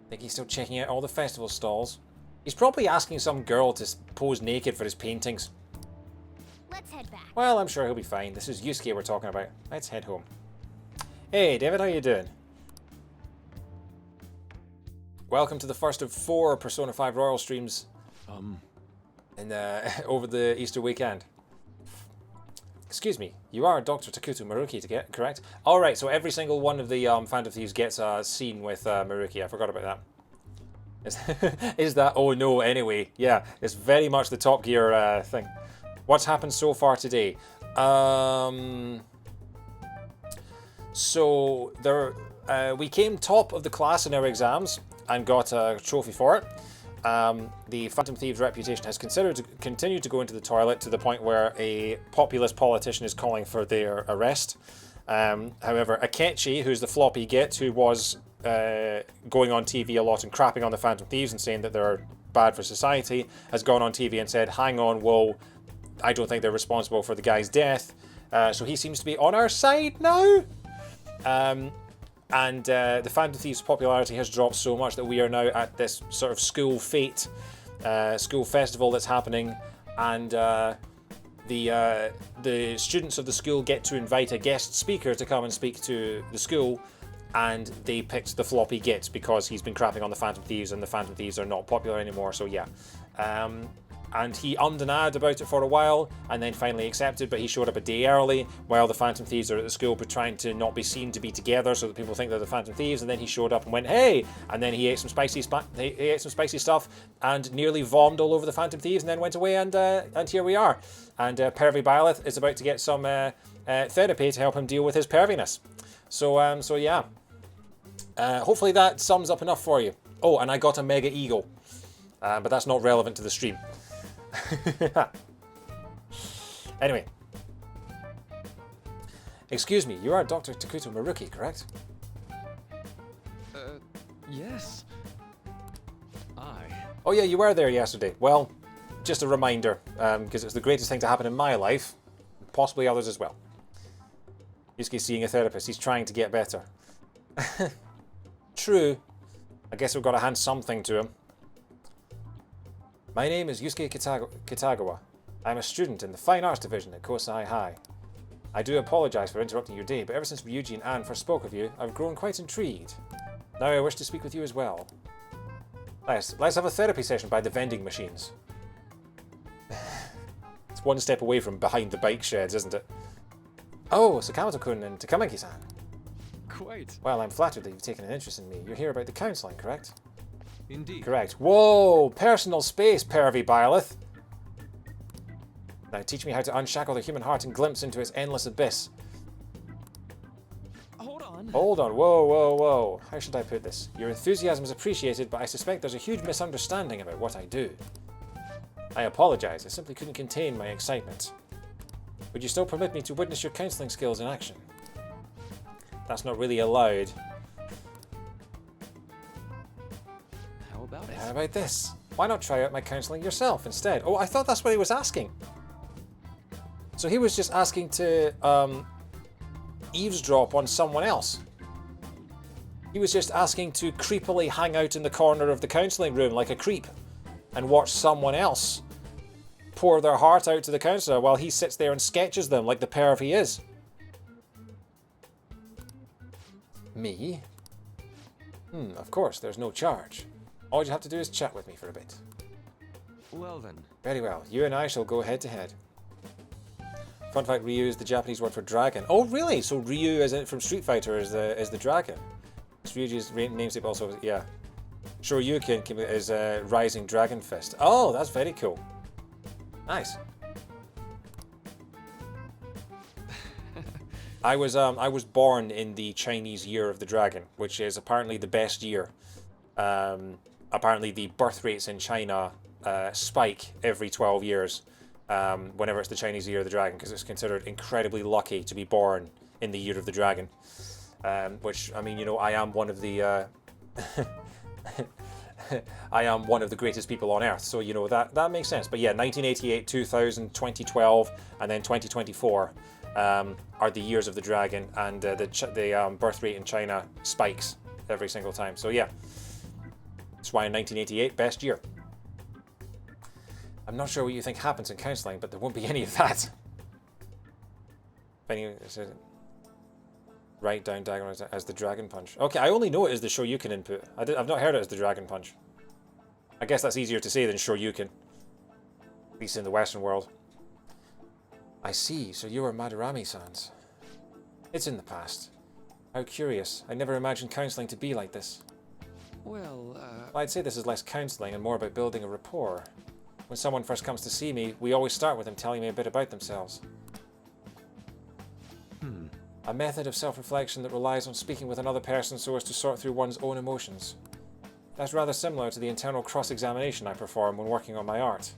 Think he's still checking out all the festival stalls? He's probably asking some girl to pose naked for his paintings. Let's head back. Well, I'm sure he'll be fine. This is Yusuke we're talking about. Let's head home. Hey, David, how you doing? Welcome to the first of 4 Persona 5 Royal streams in over the Easter weekend. Excuse me, you are Dr. Takuto Maruki, to get correct? Alright, so every single one of the Phantom Thieves gets a scene with Maruki. I forgot about that. Is that? Oh no, anyway. Yeah, it's very much the Top Gear thing. What's happened so far today? So we came top of the class in our exams and got a trophy for it. The Phantom Thieves' reputation has continued to go into the toilet to the point where a populist politician is calling for their arrest. However, Akechi, who's the floppy git, who was going on TV a lot and crapping on the Phantom Thieves and saying that they're bad for society, has gone on TV and said, hang on, whoa, I don't think they're responsible for the guy's death. So he seems to be on our side now. And the Phantom Thieves' popularity has dropped so much that we are now at this sort of school fete, school festival that's happening, and the students of the school get to invite a guest speaker to come and speak to the school, and they picked the floppy git because he's been crapping on the Phantom Thieves, and the Phantom Thieves are not popular anymore, so yeah. And he and ahed about it for a while, and then finally accepted, but he showed up a day early while the Phantom Thieves are at the school, but trying to not be seen to be together so that people think they're the Phantom Thieves, and then he showed up and went, hey! And then he ate some spicy stuff and nearly vommed all over the Phantom Thieves, and then went away, and here we are. And Pervy Byleth is about to get some therapy to help him deal with his perviness. So yeah. Hopefully that sums up enough for you. Oh, and I got a Mega Eagle. but that's not relevant to the stream. Anyway. Excuse me, you are Dr. Takuto Maruki, correct? Yes. Oh yeah, you were there yesterday. Well, just a reminder, because it's the greatest thing to happen in my life, possibly others as well. Yusuke's seeing a therapist. He's trying to get better. True. I guess we've got to hand something to him. My name is Yusuke Kitagawa. I'm a student in the Fine Arts Division at Kosai High. I do apologize for interrupting your day, but ever since Ryuji and Anne first spoke of you, I've grown quite intrigued. Now I wish to speak with you as well. Nice. Let's have a therapy session by the vending machines. It's one step away from behind the bike sheds, isn't it? Oh, Sakamoto-kun and Takamaki-san. Quite. Well, I'm flattered that you've taken an interest in me. You're here about the counselling, correct? Indeed. Correct. Whoa! Personal space, pervy Byleth! Now teach me how to unshackle the human heart and glimpse into its endless abyss. Hold on, whoa, whoa, whoa. How should I put this? Your enthusiasm is appreciated, but I suspect there's a huge misunderstanding about what I do. I apologize, I simply couldn't contain my excitement. Would you still permit me to witness your counselling skills in action? That's not really allowed. How about it? How about this? Why not try out my counselling yourself instead? Oh, I thought that's what he was asking. So he was just asking to eavesdrop on someone else. He was just asking to creepily hang out in the corner of the counselling room like a creep and watch someone else pour their heart out to the counsellor while he sits there and sketches them like the perv he is. Me? Of course, there's no charge. All you have to do is chat with me for a bit. Well then. Very well. You and I shall go head to head. Fun fact, Ryu is the Japanese word for dragon. Oh, really? So Ryu, as in from Street Fighter, is the dragon. It's Ryuji's namesake also, yeah. Shoryuken is Rising Dragon Fist. Oh, that's very cool. Nice. I was born in the Chinese Year of the Dragon, which is apparently the best year. Apparently the birth rates in China spike every 12 years. Whenever it's the Chinese Year of the Dragon, because it's considered incredibly lucky to be born in the Year of the Dragon. Which, I mean, you know, I am one of the I am one of the greatest people on Earth, so you know that makes sense. But yeah, 1988, 2000, 2012, and then 2024 are the years of the dragon, and the birth rate in China spikes every single time. So yeah, that's why in 1988, best year. I'm not sure what you think happens in counselling, but there won't be any of that. Write down diagonal as the Dragon Punch. Okay, I only know it as the Shoryuken input. I've not heard it as the Dragon Punch. I guess that's easier to say than Shoryuken. At least in the Western world. I see, so you are Madarami-sans. It's in the past. How curious. I never imagined counselling to be like this. Well, I'd say this is less counselling and more about building a rapport. When someone first comes to see me, we always start with them telling me a bit about themselves. A method of self-reflection that relies on speaking with another person so as to sort through one's own emotions. That's rather similar to the internal cross-examination I perform when working on my art.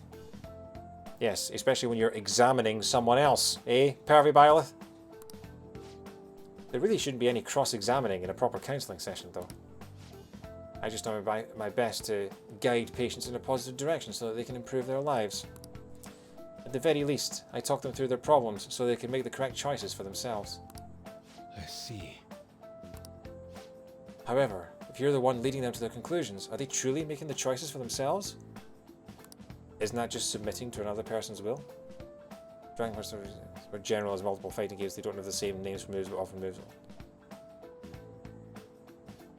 Yes, especially when you're examining someone else, eh, Pervy Byleth? There really shouldn't be any cross-examining in a proper counselling session, though. I just do my best to guide patients in a positive direction so that they can improve their lives. At the very least, I talk them through their problems so they can make the correct choices for themselves. I see. However, if you're the one leading them to their conclusions, are they truly making the choices for themselves? Isn't that just submitting to another person's will? Dragon Quest are general as multiple fighting games, they don't have the same names for moves but often moves.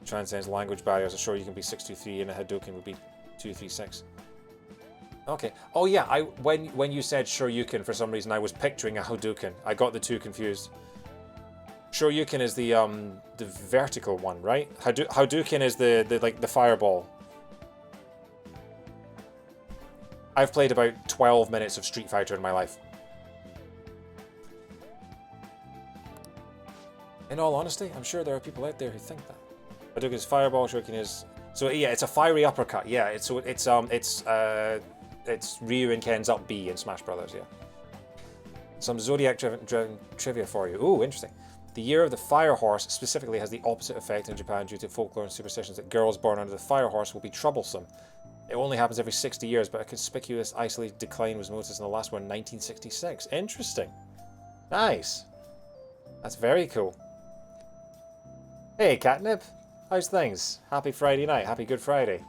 Transcends language barriers. I'm sure you can be 623 and a Hadouken would be 236. Okay. Oh yeah, when you said Shoryuken, for some reason I was picturing a Hadouken. I got the two confused. Shoryuken is the vertical one, right? Hadouken is the fireball. I've played about 12 minutes of Street Fighter in my life. In all honesty, I'm sure there are people out there who think that. Hadouken is fireball, Shoryuken is So yeah, it's a fiery uppercut. Yeah, it's Ryu and Ken's up B in Smash Brothers. Yeah. Some Zodiac-driven trivia for you. Ooh, interesting. The year of the Fire Horse specifically has the opposite effect in Japan due to folklore and superstitions that girls born under the Fire Horse will be troublesome. It only happens every 60 years, but a conspicuous isolated decline was noticed in the last one, 1966. Interesting. Nice. That's very cool. Hey, Catnip. How's things? Happy Friday night. Happy Good Friday.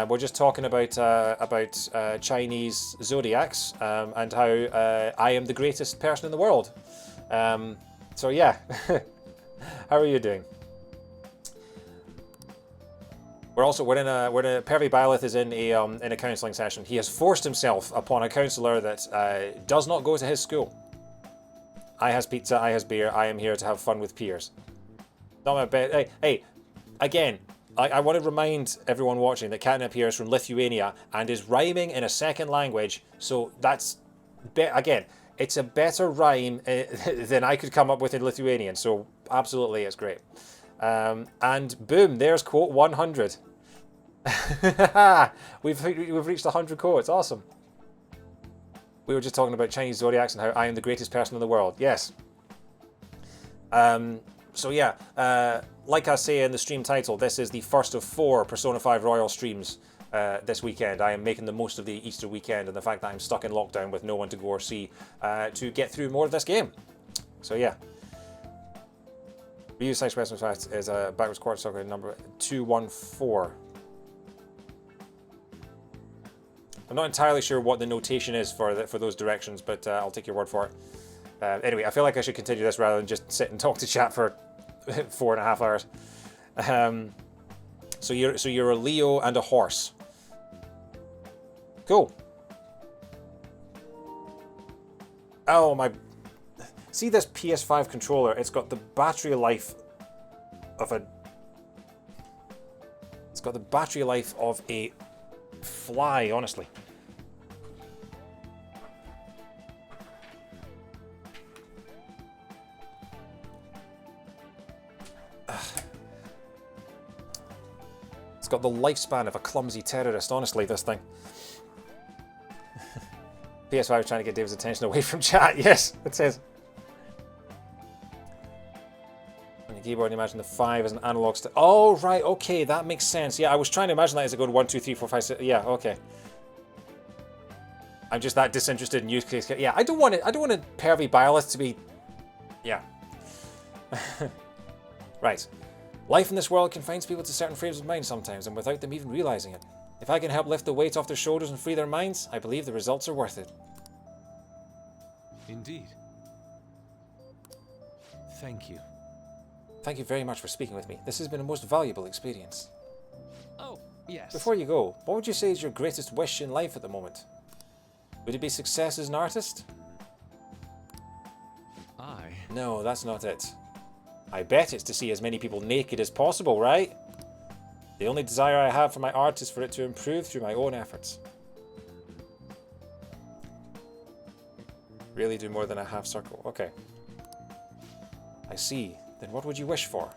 We're just talking about Chinese zodiacs and how I am the greatest person in the world. So yeah, how are you doing? We're in a Pervy Byleth is in a counselling session. He has forced himself upon a counsellor that does not go to his school. I has pizza, I has beer. I am here to have fun with peers. Not my bed. Hey, again. I want to remind everyone watching that Catnip here is from Lithuania and is rhyming in a second language. So that's again. It's a better rhyme than I could come up with in Lithuanian, so absolutely it's great. And boom, there's quote 100. We've reached 100 quotes, awesome. We were just talking about Chinese zodiacs and how I am the greatest person in the world. Yes. So yeah, like I say in the stream title, this is the first of 4 Persona 5 Royal streams this weekend. I am making the most of the Easter weekend and the fact that I'm stuck in lockdown with no one to go or see to get through more of this game. So yeah. Ryu Slice Western Fast is a backwards quarter circle number 214. I'm not entirely sure what the notation is for those directions, but I'll take your word for it. Anyway, I feel like I should continue this rather than just sit and talk to chat for 4.5 hours. So you're a Leo and a horse. Cool. Oh my! See this PS5 controller? It's got the battery life of a. It's got the battery life of a fly. Honestly. It's got the lifespan of a clumsy terrorist, honestly, this thing. PS5 is trying to get David's attention away from chat. Yes, it says. On the keyboard, imagine the 5 as an analog stick. Oh, right, okay, that makes sense. Yeah, I was trying to imagine that as it going 1, 2, 3, 4, 5, 6. Yeah, okay. I'm just that disinterested in use case. Yeah, I don't want a Pervy Byleth to be. Yeah. Right. Life in this world confines people to certain frames of mind sometimes, and without them even realizing it. If I can help lift the weight off their shoulders and free their minds, I believe the results are worth it. Indeed. Thank you. Thank you very much for speaking with me. This has been a most valuable experience. Oh, yes. Before you go, what would you say is your greatest wish in life at the moment? Would it be success as an artist? No, that's not it. I bet it's to see as many people naked as possible, right? The only desire I have for my art is for it to improve through my own efforts. Really do more than a half circle. Okay. I see. Then what would you wish for?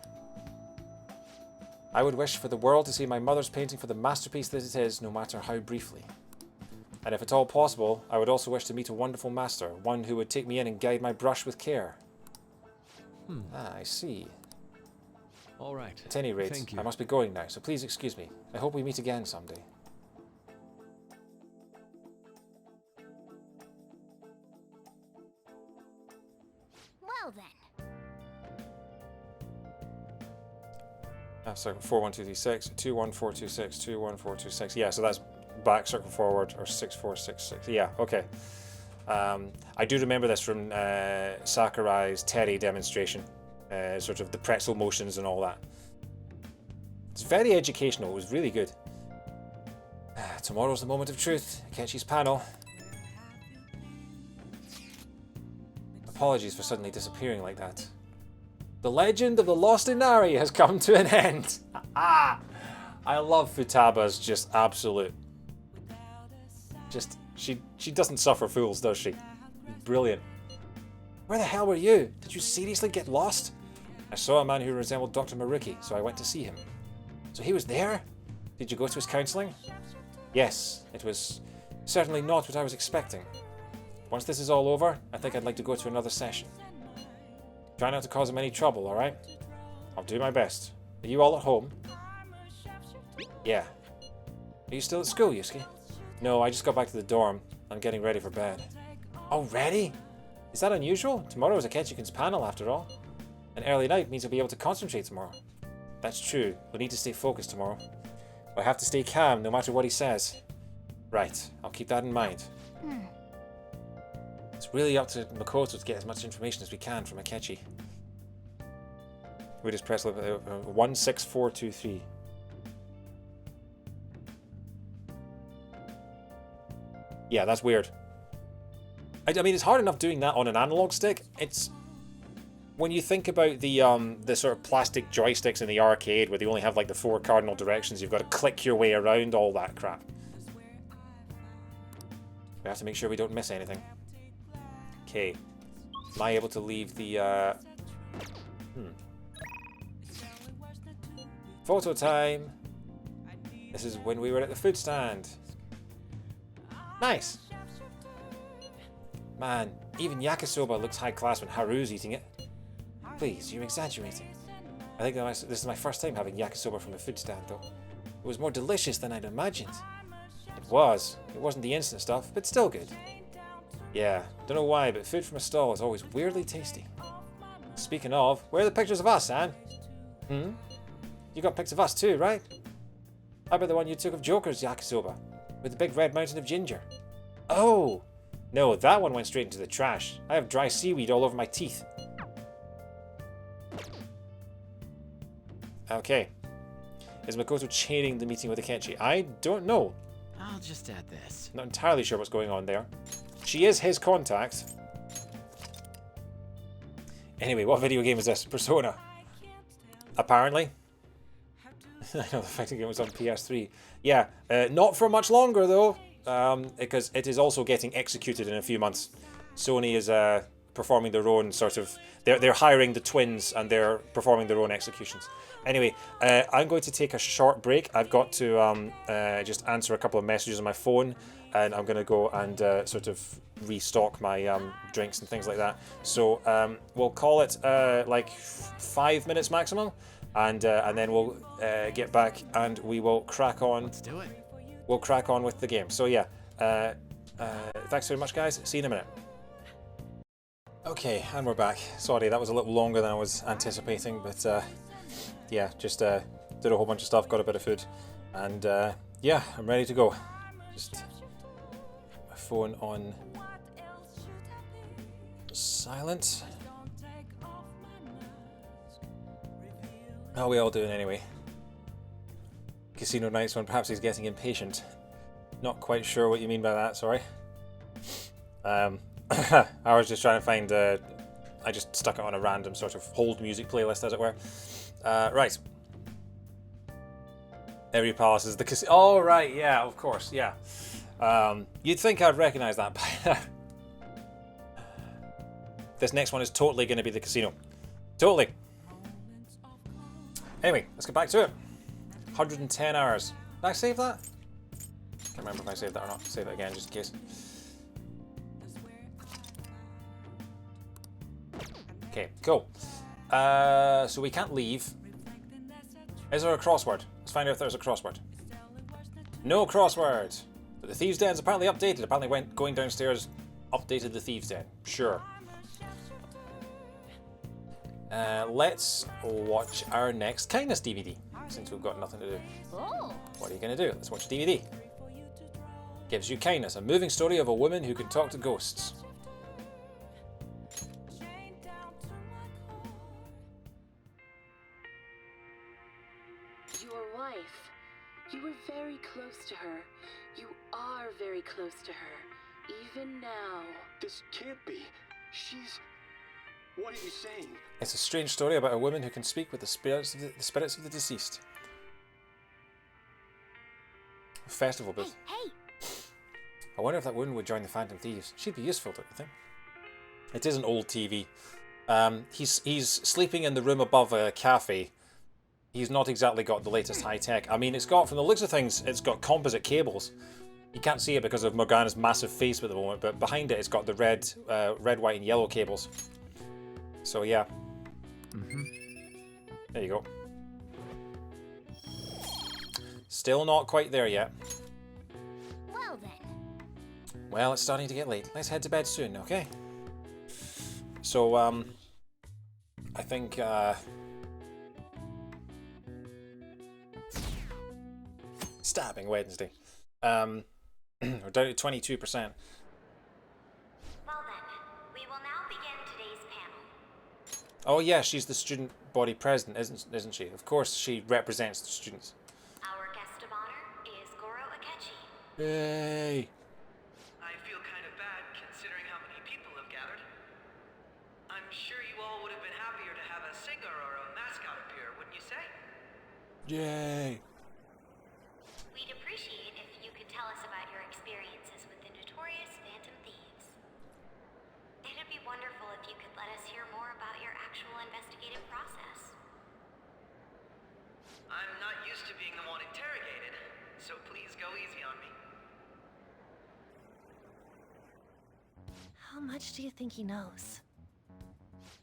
I would wish for the world to see my mother's painting for the masterpiece that it is, no matter how briefly. And if at all possible, I would also wish to meet a wonderful master, one who would take me in and guide my brush with care. Ah, I see. All right. At any rate, I must be going now, so please excuse me. I hope we meet again someday. Well then. Circle 41236, 21426, 21426. Yeah, so that's back circle forward or 6466. Yeah, okay. I do remember this from Sakurai's Terry demonstration, sort of the pretzel motions and all that. It's very educational. It was really good. Tomorrow's the moment of truth. Akechi's panel. Apologies for suddenly disappearing like that. The legend of the Lost Inari has come to an end. I love Futaba's just absolute. Just she doesn't suffer fools, does she? Brilliant. Where the hell were you? Did you seriously get lost? I saw a man who resembled Dr. Maruki, so I went to see him. So he was there? Did you go to his counselling? Yes, it was certainly not what I was expecting. Once this is all over, I think I'd like to go to another session. Try not to cause him any trouble, alright? I'll do my best. Are you all at home? Yeah. Are you still at school, Yusuke? No, I just got back to the dorm. I'm getting ready for bed. Already? Is that unusual? Tomorrow is Akechi-kun's panel, after all. An early night means I'll be able to concentrate tomorrow. That's true. We'll need to stay focused tomorrow. I have to stay calm no matter what he says. Right. I'll keep that in mind. It's really up to Makoto to get as much information as we can from Akechi. We just press 16423. Yeah, that's weird. I mean, it's hard enough doing that on an analog stick. It's when you think about the sort of plastic joysticks in the arcade where they only have like the 4 cardinal directions, you've got to click your way around all that crap. We have to make sure we don't miss anything. Okay. Am I able to leave the Photo time. This is when we were at the food stand. Nice. Man, even yakisoba looks high class when Haru's eating it. Please, you're exaggerating. I think this is my first time having yakisoba from a food stand, though. It was more delicious than I'd imagined. It was. It wasn't the instant stuff, but still good. Yeah, don't know why, but food from a stall is always weirdly tasty. Speaking of, where are the pictures of us, Anne? You got pics of us too, right? How about the one you took of Joker's yakisoba? With the big red mountain of ginger? Oh! No, that one went straight into the trash. I have dry seaweed all over my teeth. Okay. Is Makoto chaining the meeting with Akechi? I don't know. I'll just add this. Not entirely sure what's going on there. She is his contact. Anyway, what video game is this? Persona. Apparently. I know the fighting game was on PS3. Yeah, not for much longer though, because it is also getting executed in a few months. Sony is performing their own sort of... They're hiring the twins and they're performing their own executions. Anyway, I'm going to take a short break. I've got to just answer a couple of messages on my phone, and I'm going to go and sort of restock my drinks and things like that. So we'll call it like 5 minutes maximum, and then we'll get back and we will crack on. Let's do it. We'll crack on with the game. So yeah, thanks very much, guys. See you in a minute. Okay, and we're back. Sorry, that was a little longer than I was anticipating, but yeah, just did a whole bunch of stuff, got a bit of food, and yeah, I'm ready to go. Just my phone on silent. How are we all doing anyway? Casino Nights one, perhaps he's getting impatient. Not quite sure what you mean by that, sorry. I was just trying to find, I just stuck it on a random sort of hold music playlist, as it were. Right. Every Palace is the casino. Oh, right, yeah, of course, yeah. You'd think I'd recognize that by now. This next one is totally going to be the casino. Totally. Anyway, let's get back to it. 110 hours. Did I save that? Can't remember if I saved that or not. Save it again just in case. Okay, cool. So we can't leave. Is there a crossword? Let's find out if there's a crossword. No crossword. But the Thieves' Den's apparently updated. Apparently going downstairs updated the Thieves' Den. Sure. Let's watch our next kindness DVD, since we've got nothing to do. Oh. What are you going to do? Let's watch DVD. Gives you kindness, a moving story of a woman who can talk to ghosts. Your wife. You were very close to her. You are very close to her. Even now. This can't be. She's... What are you saying? It's a strange story about a woman who can speak with the spirits of the deceased. A festival booth. Hey! I wonder if that woman would join the Phantom Thieves. She'd be useful, don't you think? It is an old TV. He's sleeping in the room above a cafe, he's not exactly got the latest high tech. I mean, it's got, from the looks of things, it's got composite cables. You can't see it because of Morgana's massive face at the moment, but behind it, it's got the red, white, and yellow cables. So yeah. There you go. Still not quite there yet. Well then. Well, it's starting to get late. Let's head to bed soon, okay? So, I think, Stabbing Wednesday. We're down to 22%. Well then, we will now begin today's panel. Oh yeah, she's the student body president, isn't she? Of course, she represents the students. Our guest of honor is Goro Akechi. Yay! I feel kind of bad considering how many people have gathered. I'm sure you all would have been happier to have a singer or a mascot appear, wouldn't you say? Yay! We'd appreciate if you could tell us about your experiences with the notorious Phantom Thieves. It'd be wonderful if you could let us hear more about your actual investigative process. I'm not used to being the one interrogated, so please go easy on me. How much do you think he knows?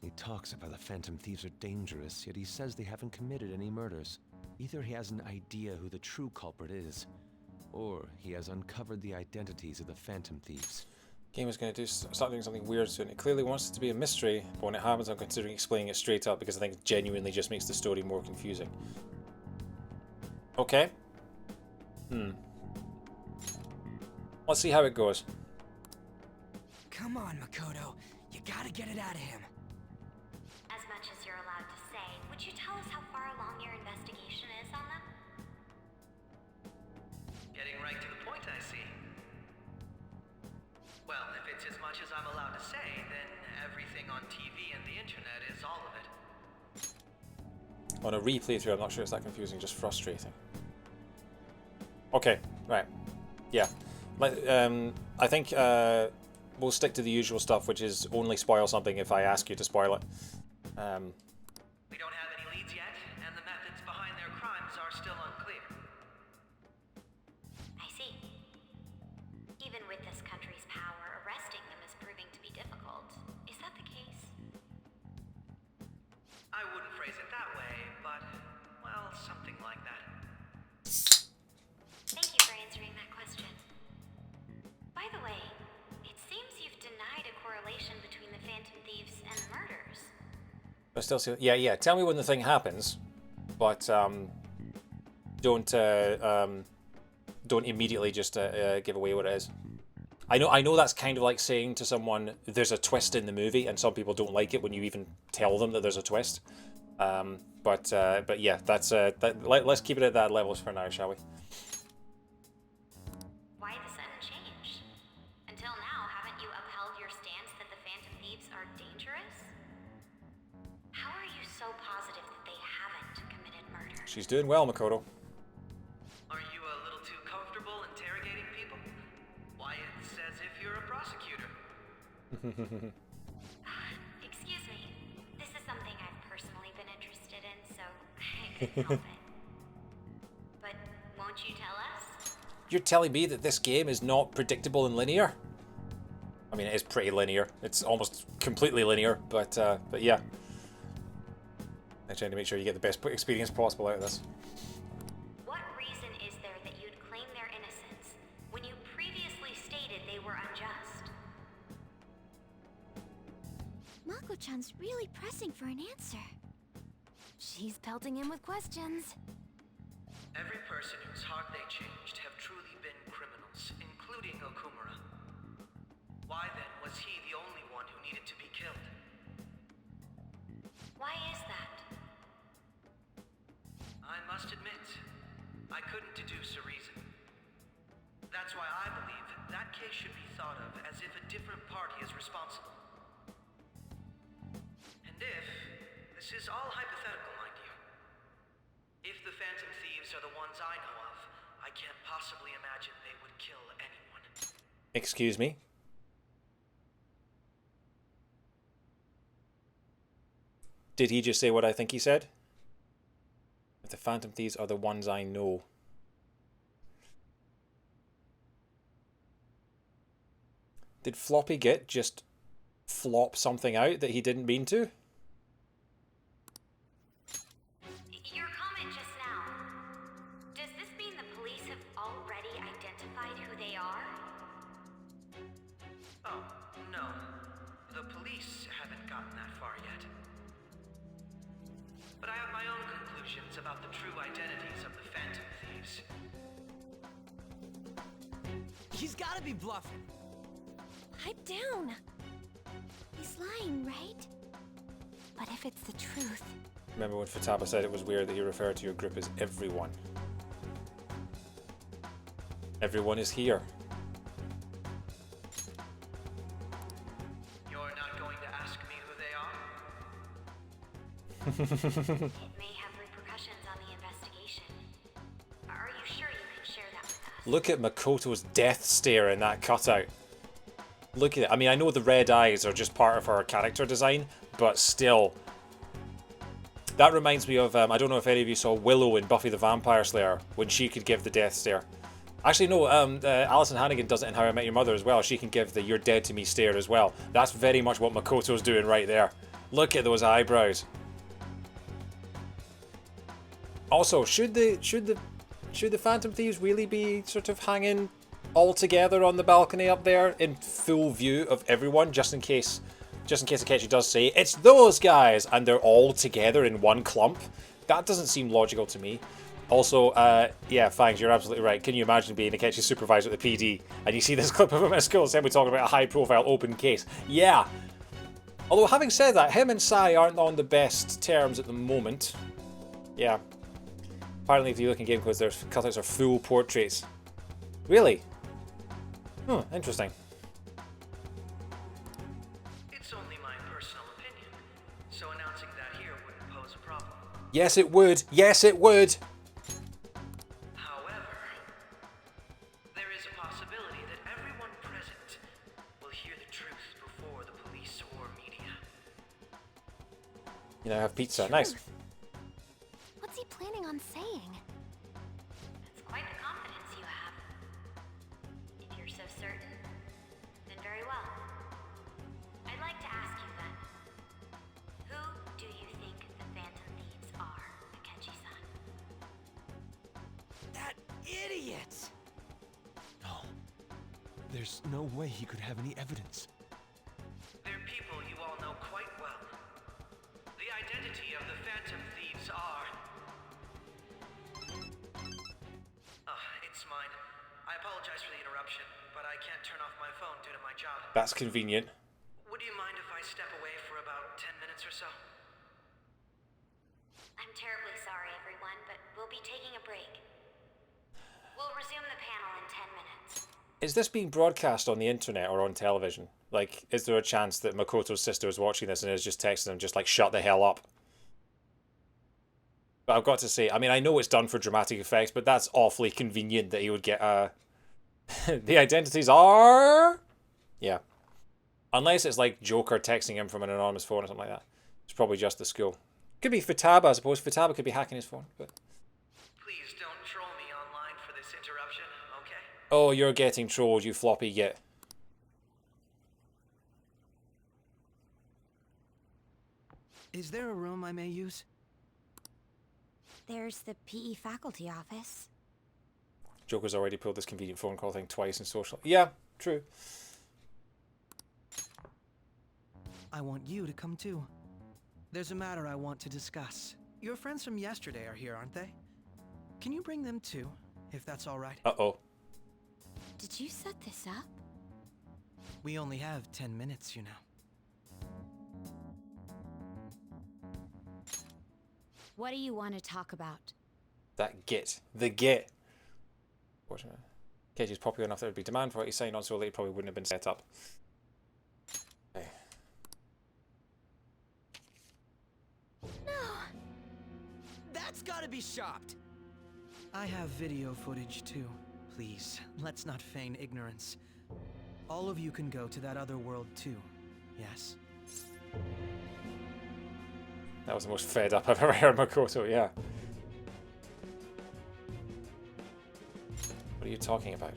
He talks about the Phantom Thieves are dangerous, yet he says they haven't committed any murders. Either he has an idea who the true culprit is, or he has uncovered the identities of the Phantom Thieves. Game is going to start doing something weird soon. It clearly wants it to be a mystery, but when it happens, I'm considering explaining it straight up because I think it genuinely just makes the story more confusing. Okay. Let's see how it goes. Come on, Makoto. You gotta get it out of him. As much as you're allowed to say, would you tell us how far along your investigation is on them? Getting right to the point, I see. Well, if it's as much as I'm allowed to say, then everything on TV and the internet is all of it. On a replay through, I'm not sure it's that confusing, just frustrating. Okay, right. Yeah. I think we'll stick to the usual stuff, which is only spoil something if I ask you to spoil it. We don't have any leads yet, and the methods behind their crimes are still unclear. I see. Even with this country's power, arresting them is proving to be difficult. Is that the case? I wouldn't phrase it that way, but, well, something like that. Thank you for answering that question. By the way, it seems you've denied a correlation between the Phantom Thieves and the murders. But still, yeah. Tell me when the thing happens, but don't immediately just give away what it is. I know that's kind of like saying to someone there's a twist in the movie, and some people don't like it when you even tell them that there's a twist. But yeah, let's keep it at that level for now, shall we? Why the sudden change? Until now, haven't you upheld your stance that the Phantom Thieves are dangerous? How are you so positive that they haven't committed murder? She's doing well, Makoto. Are you a little too comfortable interrogating people? Why, it's as if you're a prosecutor. Excuse me. This is something I've personally been interested in, so I couldn't help it. But won't you tell us? You're telling me that this game is not predictable and linear? I mean, it is pretty linear. It's almost completely linear, but yeah. I'm trying to make sure you get the best experience possible out of this. What reason is there that you'd claim their innocence when you previously stated they were unjust? Mako-chan's really pressing for an answer. She's pelting him with questions. Every person whose heart they changed have truly been criminals, including Okumura. Why then was he the only one who needed to be killed? Why is that? I must admit, I couldn't deduce a reason. That's why I believe that case should be thought of as if a different party is responsible. And this is all hypothetical, mind you. If the Phantom Thieves are the ones I know of, I can't possibly imagine they would kill anyone. Excuse me? Did he just say what I think he said? The Phantom Thieves are the ones I know. Did Floppy Git just flop something out that he didn't mean to? Your comment just now, does this mean the police have already identified who they are? Oh, no. The police haven't gotten that far yet. But I have my own conclusions about the true identities of the Phantom Thieves. He's gotta be bluffing. Pipe down. He's lying, right? But if it's the truth... Remember when Futaba said it was weird that you refer to your group as everyone? Everyone is here. You're not going to ask me who they are? It may have repercussions on the investigation. Are you sure you can share that with us? Look at Makoto's death stare in that cutout. Look at it. I mean, I know the red eyes are just part of her character design, but still. That reminds me of, I don't know if any of you saw Willow in Buffy the Vampire Slayer, when she could give the death stare. Actually, no, Alison Hannigan does it in How I Met Your Mother as well. She can give the "you're dead to me" stare as well. That's very much what Makoto's doing right there. Look at those eyebrows. Also, should the Phantom Thieves really be sort of hanging all together on the balcony up there in full view of everyone, just in case Akechi does say it's those guys and they're all together in one clump? That doesn't seem logical to me. Also, yeah, Fangs, you're absolutely right. Can you imagine being Akechi's supervisor at the PD and you see this clip of him at school assembly talking about a high-profile open case? Yeah. Although, having said that, him and Sai aren't on the best terms at the moment. Yeah. Apparently, if you look in game codes, their cutouts are full portraits. Really? Hmm, interesting. It's only my personal opinion, so announcing that here wouldn't pose a problem. Yes, it would. Yes, it would. However, there is a possibility that everyone present will hear the truth before the police or media. You know, have pizza. Nice. What's he planning on saying? That's quite the confidence you have. If you're so certain, then very well. I'd like to ask you then, who do you think the Phantom Thieves are, Akechi-san? That idiot! No. There's no way he could have any evidence. They're people you all know quite well. The identity of the Phantom Thieves are... it's mine. I apologize for the interruption, but I can't turn off my phone due to my job. That's convenient. Would you mind if I step away for about 10 minutes or so? I'm terribly sorry, everyone, but we'll be taking a break. We'll resume the panel in 10 minutes. Is this being broadcast on the internet or on television? Like, is there a chance that Makoto's sister is watching this and is just texting them, just like, shut the hell up? But I've got to say, I mean, I know it's done for dramatic effects, but that's awfully convenient that he would get, the identities are... Yeah. Unless it's like Joker texting him from an anonymous phone or something like that. It's probably just the school. Could be Futaba, I suppose. Futaba could be hacking his phone, but... Please don't troll me online for this interruption, okay? Oh, you're getting trolled, you floppy git. Is there a room I may use? There's the PE faculty office. Joker's already pulled this convenient phone call thing twice in social. Yeah, true. I want you to come too. There's a matter I want to discuss. Your friends from yesterday are here, aren't they? Can you bring them too, if that's all right? Uh-oh. Did you set this up? We only have 10 minutes, you know. What do you want to talk about? That git. The git. Akechi's popular enough there would be demand for it. He signed on so late, it probably wouldn't have been set up. Okay. No! That's gotta be shopped! I have video footage too. Please, let's not feign ignorance. All of you can go to that other world too, yes? That was the most fed up I've ever heard Makoto, yeah. What are you talking about?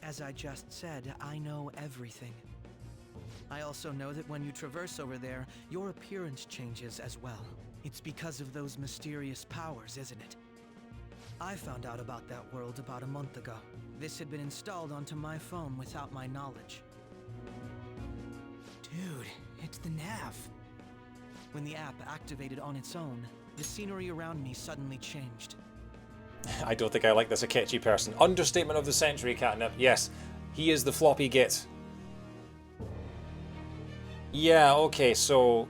As I just said, I know everything. I also know that when you traverse over there, your appearance changes as well. It's because of those mysterious powers, isn't it? I found out about that world about a month ago. This had been installed onto my phone without my knowledge. Dude, it's the nav. When the app activated on its own, the scenery around me suddenly changed. I don't think I like this Akechi person. Understatement of the century, Catnip. Yes, he is the Floppy Git. Yeah, okay, so...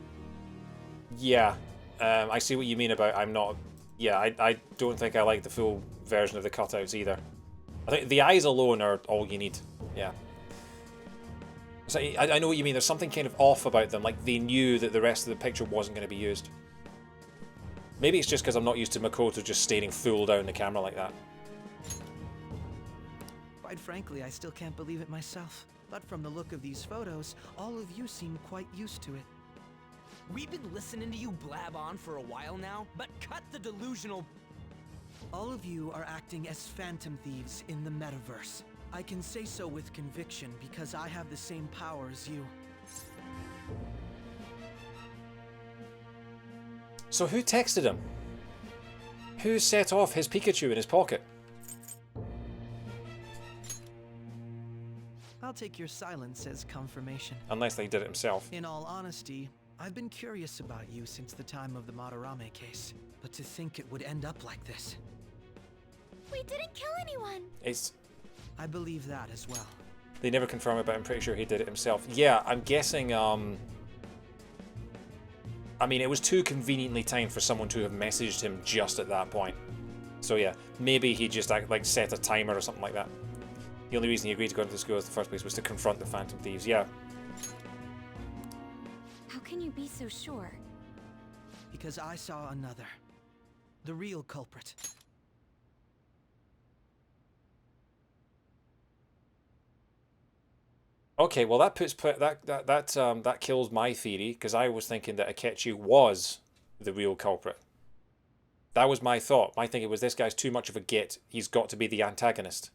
Yeah, I see what you mean about I'm not... Yeah, I don't think I like the full version of the cutouts either. I think the eyes alone are all you need. Yeah. So I know what you mean. There's something kind of off about them. Like, they knew that the rest of the picture wasn't going to be used. Maybe it's just because I'm not used to Makoto just staring full down the camera like that. Quite frankly, I still can't believe it myself. But from the look of these photos, all of you seem quite used to it. We've been listening to you blab on for a while now, but cut the delusional... All of you are acting as phantom thieves in the metaverse. I can say so with conviction because I have the same power as you. So who texted him? Who set off his Pikachu in his pocket? I'll take your silence as confirmation. Unless they did it himself. In all honesty, I've been curious about you since the time of the Madarame case. But to think it would end up like this. We didn't kill anyone. I believe that as well. They never confirm it, but I'm pretty sure he did it himself. Yeah, I'm guessing, I mean, it was too conveniently timed for someone to have messaged him just at that point. So yeah, maybe he just like set a timer or something like that. The only reason he agreed to go into the school in the first place was to confront the Phantom Thieves, yeah. How can you be so sure? Because I saw another. The real culprit. Okay, well that puts that kills my theory, because I was thinking that Akechi was the real culprit. That was my thought. My thinking was this guy's too much of a git. He's got to be the antagonist.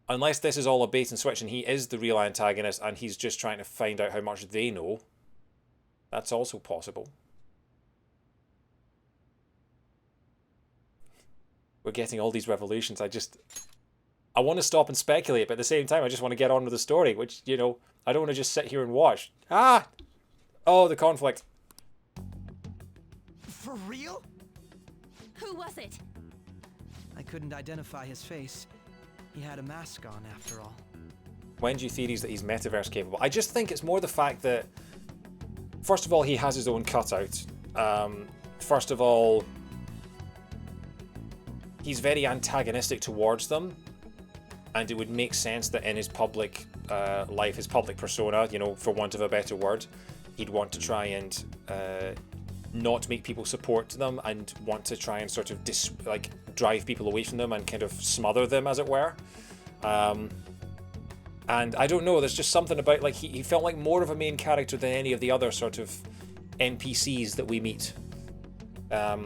Unless this is all a bait and switch and he is the real antagonist and he's just trying to find out how much they know. That's also possible. We're getting all these revelations. I want to stop and speculate, but at the same time, I just want to get on with the story, which, you know, I don't want to just sit here and watch. Ah! Oh, the conflict. For real? Who was it? I couldn't identify his face. He had a mask on, after all. Wenju theories that he's metaverse capable. I just think it's more the fact that, first of all, he has his own cutout. First of all, he's very antagonistic towards them. And it would make sense that in his public life, his public persona, you know, for want of a better word, he'd want to try and not make people support them and want to try and sort of drive people away from them and kind of smother them, as it were. And I don't know, there's just something about, like, he felt like more of a main character than any of the other sort of NPCs that we meet. I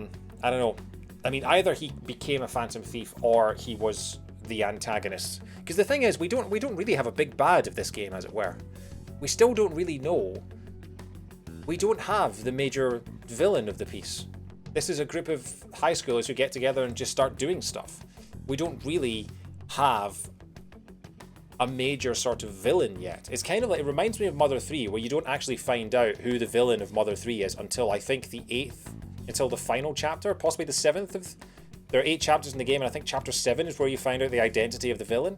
don't know. I mean, either he became a Phantom Thief or he was the antagonist. Because the thing is, we don't really have a big bad of this game, as it were. We still don't really know. We don't have the major villain of the piece. This is a group of high schoolers who get together and just start doing stuff. We don't really have a major sort of villain yet. It's kind of like, it reminds me of Mother 3, where you don't actually find out who the villain of Mother 3 is until I think until the final chapter, possibly the 7th. There are 8 chapters in the game, and I think chapter 7 is where you find out the identity of the villain.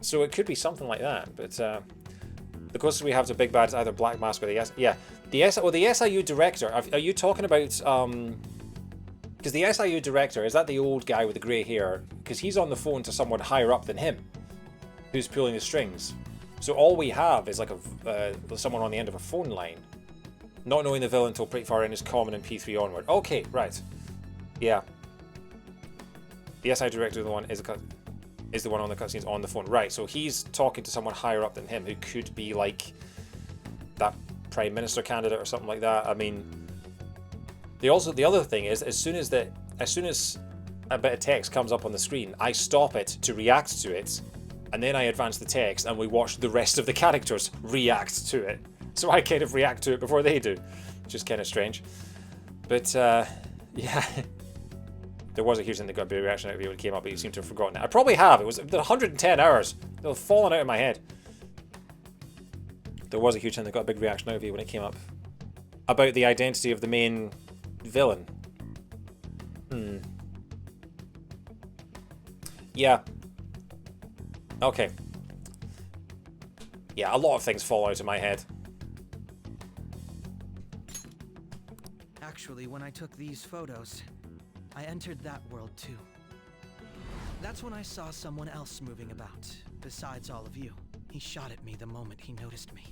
So it could be something like that, but the closest we have to Big Bad is either Black Mask or the SIU director. Are you talking about, because the SIU director, is that the old guy with the grey hair? Because he's on the phone to someone higher up than him, who's pulling the strings. So all we have is like someone on the end of a phone line. Not knowing the villain until pretty far in is common in P3 onward. Okay, right. Yeah. The SI director is the one on the cutscenes on the phone. Right, so he's talking to someone higher up than him who could be like that Prime Minister candidate or something like that. I mean, the other thing is, as soon as a bit of text comes up on the screen, I stop it to react to it, and then I advance the text and we watch the rest of the characters react to it. So I kind of react to it before they do, which is kind of strange. But yeah, there was a huge thing that got a big reaction out of you when it came up, but you seem to have forgotten it. I probably have. It was 110 hours. They've fallen out of my head. There was a huge thing that got a big reaction out of you when it came up about the identity of the main villain. Yeah. Okay. Yeah, a lot of things fall out of my head. Actually, when I took these photos, I entered that world too. That's when I saw someone else moving about, besides all of you. He shot at me the moment he noticed me.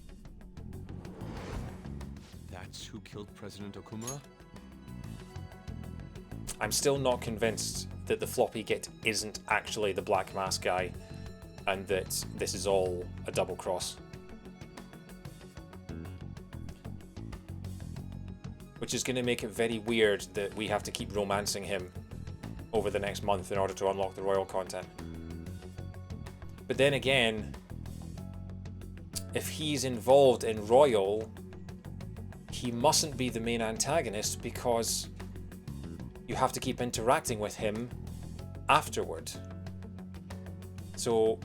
That's who killed President Okumura? I'm still not convinced that the Floppy Git isn't actually the Black Mask guy, and that this is all a double cross. Which is going to make it very weird that we have to keep romancing him over the next month in order to unlock the Royal content. But then again, if he's involved in Royal, he mustn't be the main antagonist because you have to keep interacting with him afterward. So,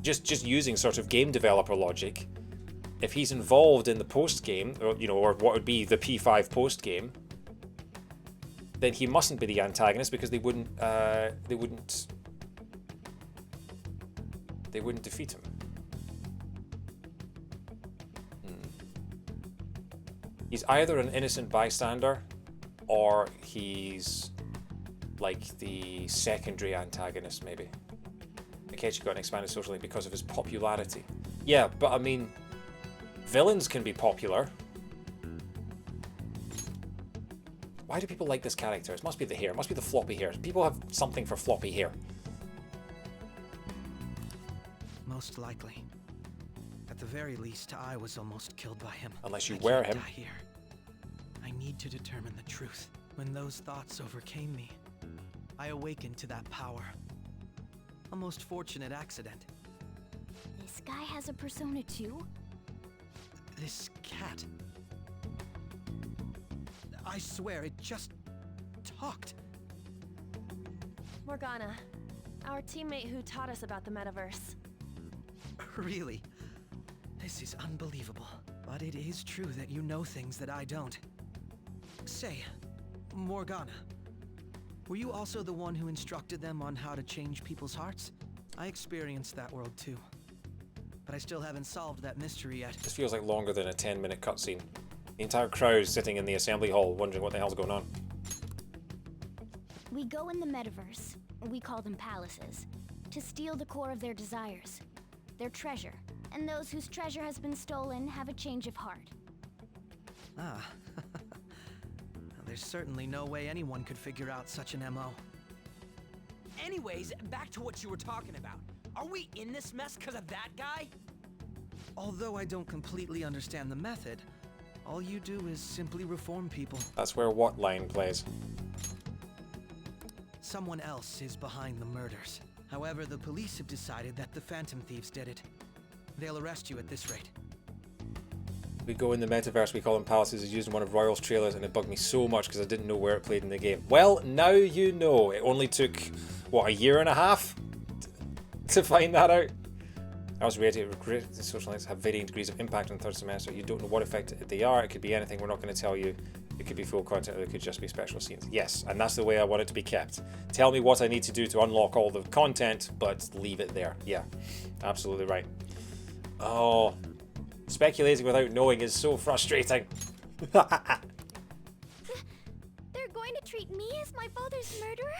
just using sort of game developer logic, if he's involved in the post game, or or what would be the P5 post game, then he mustn't be the antagonist because they wouldn't defeat him. He's either an innocent bystander, or he's like the secondary antagonist, maybe. Akechi got an expanded social link because of his popularity. Yeah, but I mean, villains can be popular. Why do people like this character? It must be the hair. It must be the floppy hair. People have something for floppy hair. Most likely. At the very least, I was almost killed by him. Unless you wear him. Die here. I need to determine the truth. When those thoughts overcame me, I awakened to that power. A most fortunate accident. This guy has a persona too? This cat. I swear, it just talked. Morgana, our teammate who taught us about the metaverse. Really? This is unbelievable. But it is true that you know things that I don't. Say, Morgana, were you also the one who instructed them on how to change people's hearts? I experienced that world too. But I still haven't solved that mystery yet. This feels like longer than a 10-minute cutscene. The entire crowd sitting in the assembly hall wondering what the hell's going on. We go in the metaverse, we call them palaces, to steal the core of their desires, their treasure. And those whose treasure has been stolen have a change of heart. Ah. There's certainly no way anyone could figure out such an MO. Anyways, back to what you were talking about. Are we in this mess because of that guy? Although I don't completely understand the method, all you do is simply reform people. That's where what line plays. Someone else is behind the murders. However, the police have decided that the Phantom Thieves did it. They'll arrest you at this rate. We go in the metaverse, we call them palaces, is used in one of Royal's trailers, and it bugged me so much because I didn't know where it played in the game. Well, now you know. It only took, what, a year and a half to find that out? I was ready to regret the social links have varying degrees of impact on the third semester. You don't know what effect they are. It could be anything. We're not going to tell you. It could be full content, or it could just be special scenes. Yes, and that's the way I want it to be kept. Tell me what I need to do to unlock all the content, but leave it there. Yeah, absolutely right. Oh, speculating without knowing is so frustrating. They're going to treat me as my father's murderer?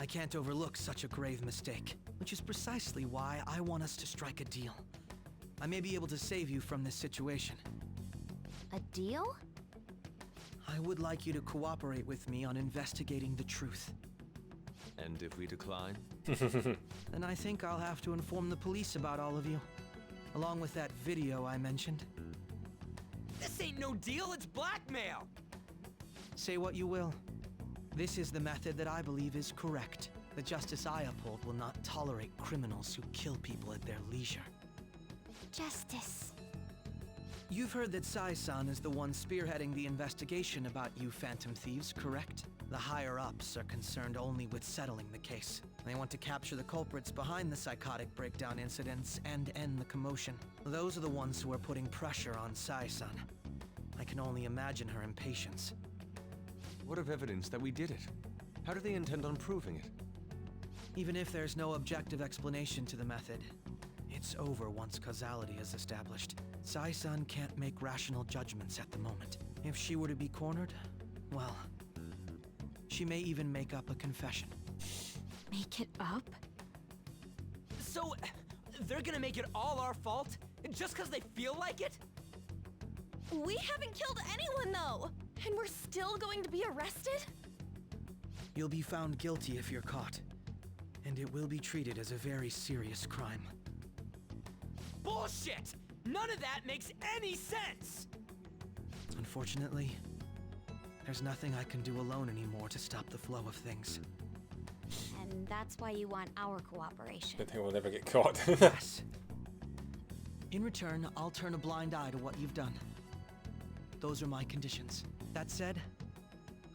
I can't overlook such a grave mistake, which is precisely why I want us to strike a deal. I may be able to save you from this situation. A deal? I would like you to cooperate with me on investigating the truth. And if we decline? Then I think I'll have to inform the police about all of you. Along with that video I mentioned. This ain't no deal, it's blackmail! Say what you will. This is the method that I believe is correct. The justice I uphold will not tolerate criminals who kill people at their leisure. Justice. You've heard that Sai-san is the one spearheading the investigation about you Phantom Thieves, correct? The higher-ups are concerned only with settling the case. They want to capture the culprits behind the psychotic breakdown incidents and end the commotion. Those are the ones who are putting pressure on Sai-san. I can only imagine her impatience. What of evidence that we did it? How do they intend on proving it? Even if there's no objective explanation to the method, it's over once causality is established. Sai-san can't make rational judgments at the moment. If she were to be cornered, well, she may even make up a confession. Make it up? So, they're gonna make it all our fault? Just because they feel like it? We haven't killed anyone, though! And we're still going to be arrested? You'll be found guilty if you're caught. And it will be treated as a very serious crime. Bullshit! None of that makes any sense! Unfortunately, there's nothing I can do alone anymore to stop the flow of things. And that's why you want our cooperation. Good thing we'll never get caught. Yes. In return, I'll turn a blind eye to what you've done. Those are my conditions. That said,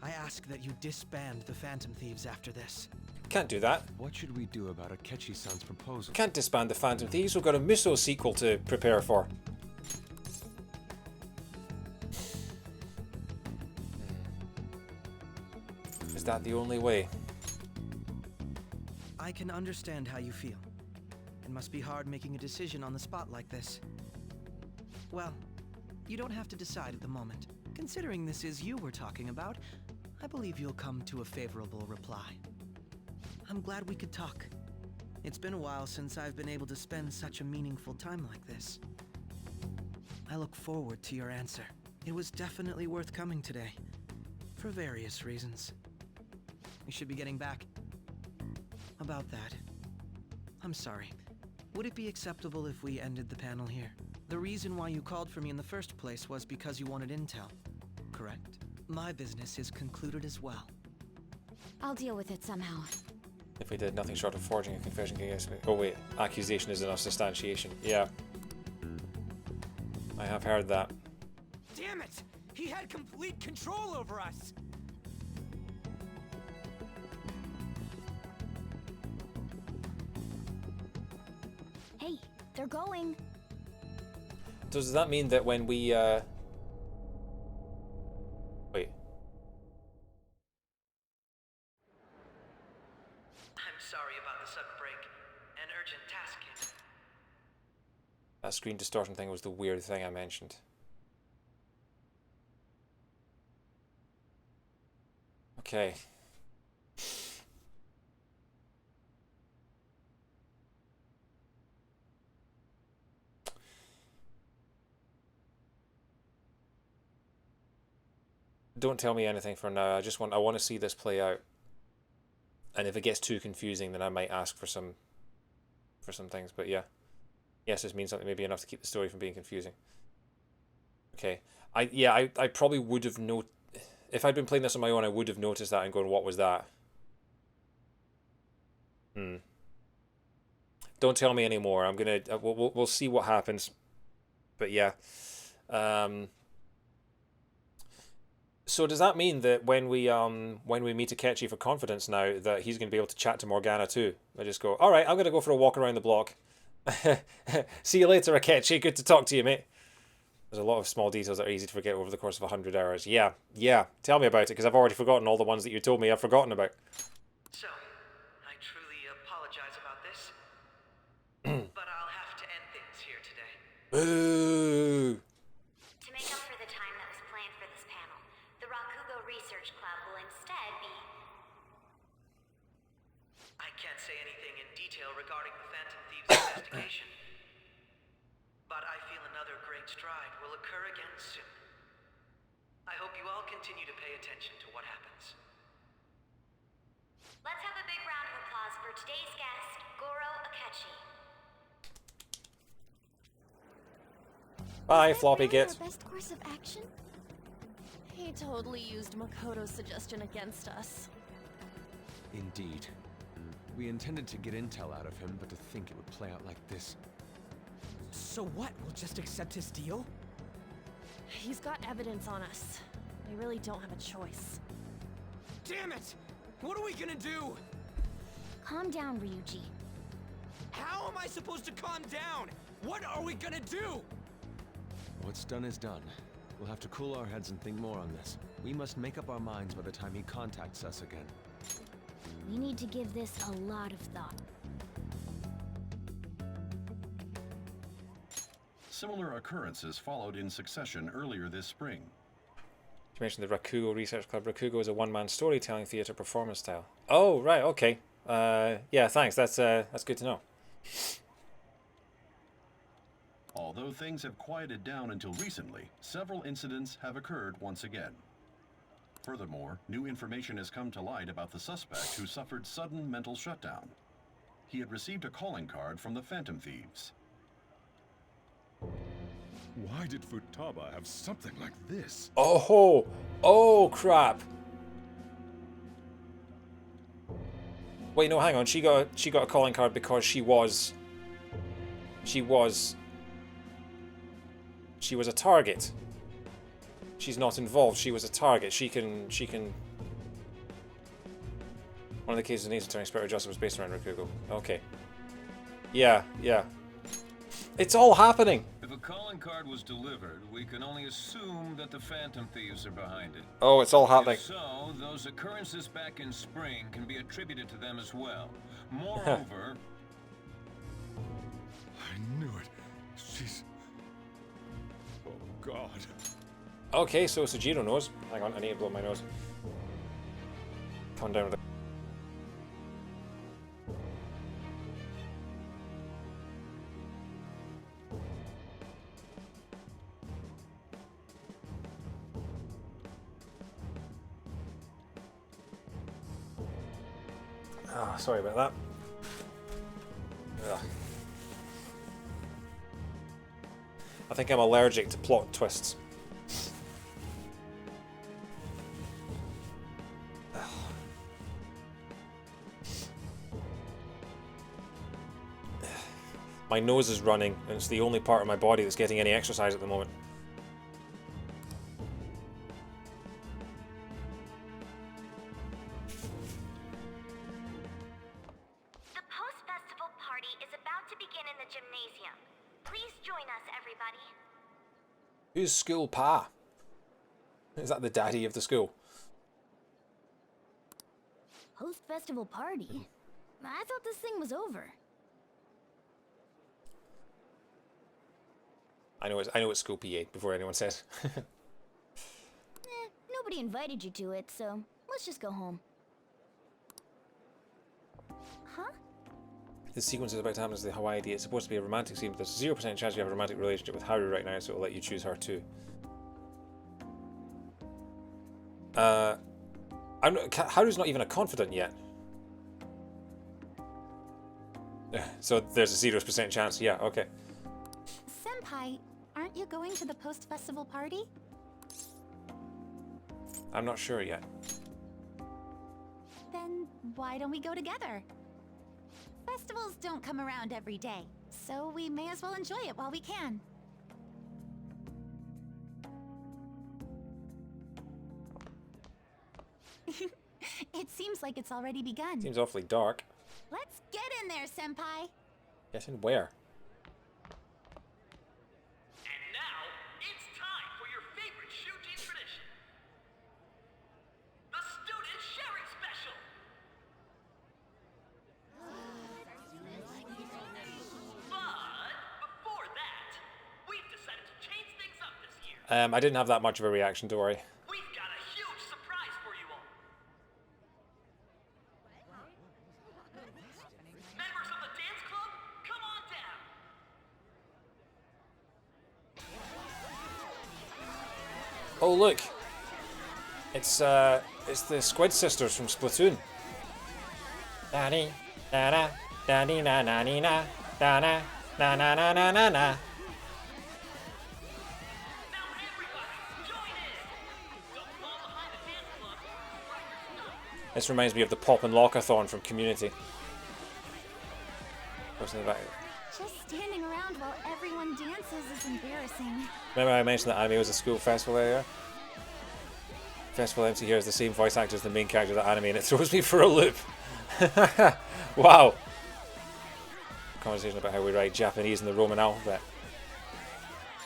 I ask that you disband the Phantom Thieves after this. Can't do that. What should we do about Akechi-san's proposal? Can't disband the Phantom Thieves. We've got a Muso sequel to prepare for. Is that the only way? I can understand how you feel. It must be hard making a decision on the spot like this. Well, you don't have to decide at the moment. Considering this is you we're talking about, I believe you'll come to a favorable reply. I'm glad we could talk. It's been a while since I've been able to spend such a meaningful time like this. I look forward to your answer. It was definitely worth coming today, for various reasons. We should be getting back. About that, I'm sorry. Would it be acceptable if we ended the panel here? The reason why you called for me in the first place was because you wanted intel, correct? My business is concluded as well. I'll deal with it somehow. If we did nothing short of forging a confession against me. Oh wait, accusation is enough substantiation. Yeah. I have heard that. Damn it! He had complete control over us! Hey, they're going. Does that mean that when we, wait. I'm sorry about the sudden break. An urgent task came. That screen distortion thing was the weird thing I mentioned. Okay. Don't tell me anything for now. I want to see this play out. And if it gets too confusing, then I might ask for some things. But yeah. Yes, this means something maybe enough to keep the story from being confusing. Okay. I probably would have if I'd been playing this on my own, I would have noticed that and gone, what was that? Don't tell me anymore. I'm gonna we'll see what happens. But yeah. So does that mean that when we meet Akechi for confidence now, that he's going to be able to chat to Morgana too? I just go, all right, I'm going to go for a walk around the block. See you later, Akechi. Good to talk to you, mate. There's a lot of small details that are easy to forget over the course of 100 hours. Yeah. Tell me about it, because I've already forgotten all the ones that you told me I've forgotten about. So, I truly apologize about this, but I'll have to end things here today. Boo! To make up for the time that was planned for this panel, the Rakugo Research Club will instead be... I can't say anything in detail regarding the Phantom Thieves investigation, but I feel another great stride will occur again soon. I hope you all continue to pay attention to what happens. Let's have a big round of applause for today's guest, Goro Akechi. Bye, Floppy Git. Our best course of action? He totally used Makoto's suggestion against us. Indeed. We intended to get intel out of him, but to think it would play out like this. So what? We'll just accept his deal? He's got evidence on us. We really don't have a choice. Damn it! What are we gonna do? Calm down, Ryuji. How am I supposed to calm down? What are we gonna do? What's done is done. We'll have to cool our heads and think more on this. We must make up our minds by the time he contacts us again. We need to give this a lot of thought. Similar occurrences followed in succession earlier this spring. You mentioned the Rakugo Research Club. Rakugo is a one-man storytelling theatre performance style. Oh, right, okay. Yeah, thanks. That's good to know. Although things have quieted down until recently, several incidents have occurred once again. Furthermore, new information has come to light about the suspect who suffered sudden mental shutdown. He had received a calling card from the Phantom Thieves. Why did Futaba have something like this? Oh, oh crap! Wait, no, hang on. She got a calling card because she was a target. She's not involved. She was a target. She can. One of the cases in Ace Attorney Inspector Justice was based around Rakugo. Okay. Yeah. It's all happening. If a calling card was delivered, we can only assume that the Phantom Thieves are behind it. Oh, it's all happening. If so, those occurrences back in spring can be attributed to them as well. Moreover... I knew it. She's... Oh, God. Okay, so Sujiro knows. Hang on, I need to blow my nose. Calm down with it. Ah, sorry about that. Ugh. I think I'm allergic to plot twists. My nose is running, and it's the only part of my body that's getting any exercise at the moment. The post-festival party is about to begin in the gymnasium. Please join us, everybody. Who's school pa? Is that the daddy of the school? Post-festival party? I thought this thing was over. I know it's school PA before anyone says. Nobody invited you to it, so let's just go home. Huh? This sequence is about to happen as the Hawaii date. It's supposed to be a romantic scene, but there's 0% chance you have a romantic relationship with Haru right now, so it'll let you choose her too. Haru's not even a confidant yet. So there's a 0% chance. Yeah, okay. Senpai, aren't you going to the post-festival party? I'm not sure yet. Then why don't we go together? Festivals don't come around every day, so we may as well enjoy it while we can. It seems like it's already begun. Seems awfully dark. Let's get in there, Senpai! Get in where? And now, it's time for your favorite shogi tradition. The Student Sharing Special! But before that, we've decided to change things up this year. I didn't have that much of a reaction, don't worry. We've got a huge surprise for you all. Members of the dance club, come on down. Oh look, it's the Squid Sisters from Splatoon. Da-dee, da-da, da-dee, na-na-dee-na, da-na, na-na-na-na-na-na. Now everybody, join in. The This reminds me of the Pop and Lockathon from Community. What's the about it? Just standing around while everyone dances is embarrassing. Remember I mentioned that anime was a school festival area? Festival MC here is the same voice actor as the main character of the anime, and it throws me for a loop. Wow. Conversation about how we write Japanese in the Roman alphabet.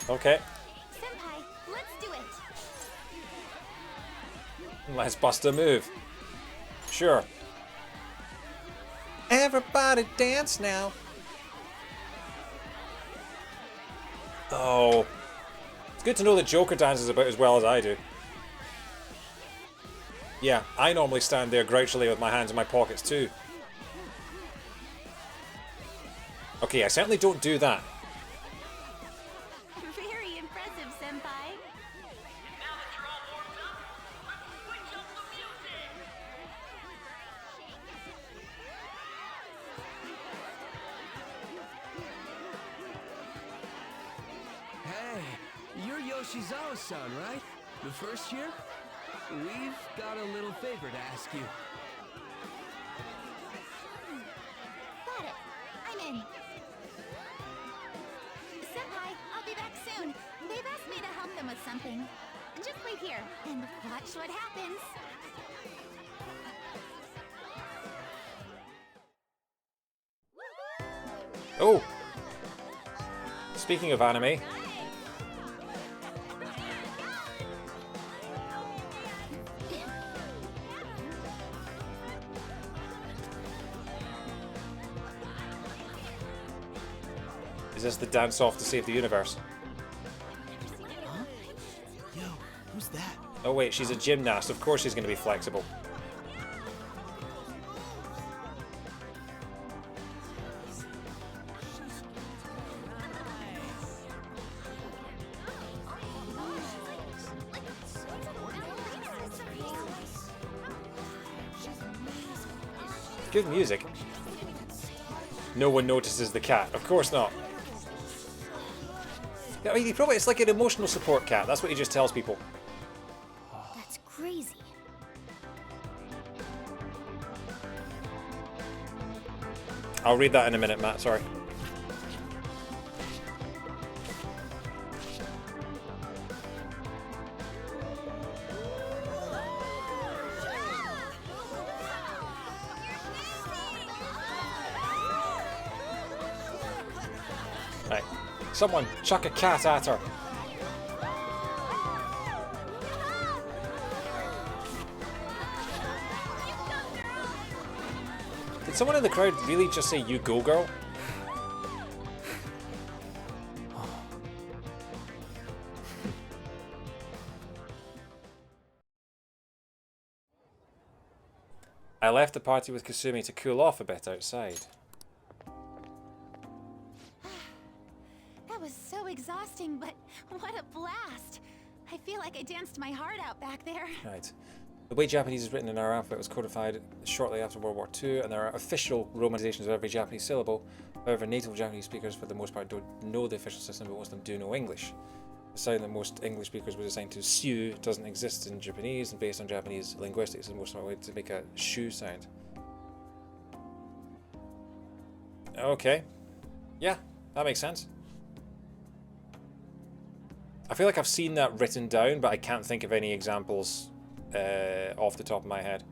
Okay. Senpai, let's do it. Let's bust a move. Sure. Everybody dance now. Oh. It's good to know that Joker dances about as well as I do. Yeah, I normally stand there grouchily with my hands in my pockets too. Okay, I certainly don't do that. Very impressive, Senpai. Hey, you're Yoshizawa-san, right? The first year? We've got a little favor to ask you. Got it. I'm in. Senpai, I'll be back soon. They've asked me to help them with something. Just wait here and watch what happens. Oh! Speaking of anime. Is this the dance-off to save the universe? Huh? Yo, who's that? Oh wait, she's a gymnast. Of course she's going to be flexible. Good music. No one notices the cat. Of course not. I mean, it's like an emotional support cat. That's what he just tells people. That's crazy. I'll read that in a minute, Matt. Sorry. Right. Someone chuck a cat at her. Did someone in the crowd really just say, "You go, girl"? I left the party with Kasumi to cool off a bit outside. That was so exhausting, but what a blast! I feel like I danced my heart out back there. Right. The way Japanese is written in our alphabet was codified shortly after World War II, and there are official romanizations of every Japanese syllable. However, native Japanese speakers, for the most part, don't know the official system, but most of them do know English. The sound that most English speakers would assign to "siu" doesn't exist in Japanese, and based on Japanese linguistics, is most of the way to make a "shu" sound. Okay. Yeah, that makes sense. I feel like I've seen that written down, but I can't think of any examples off the top of my head.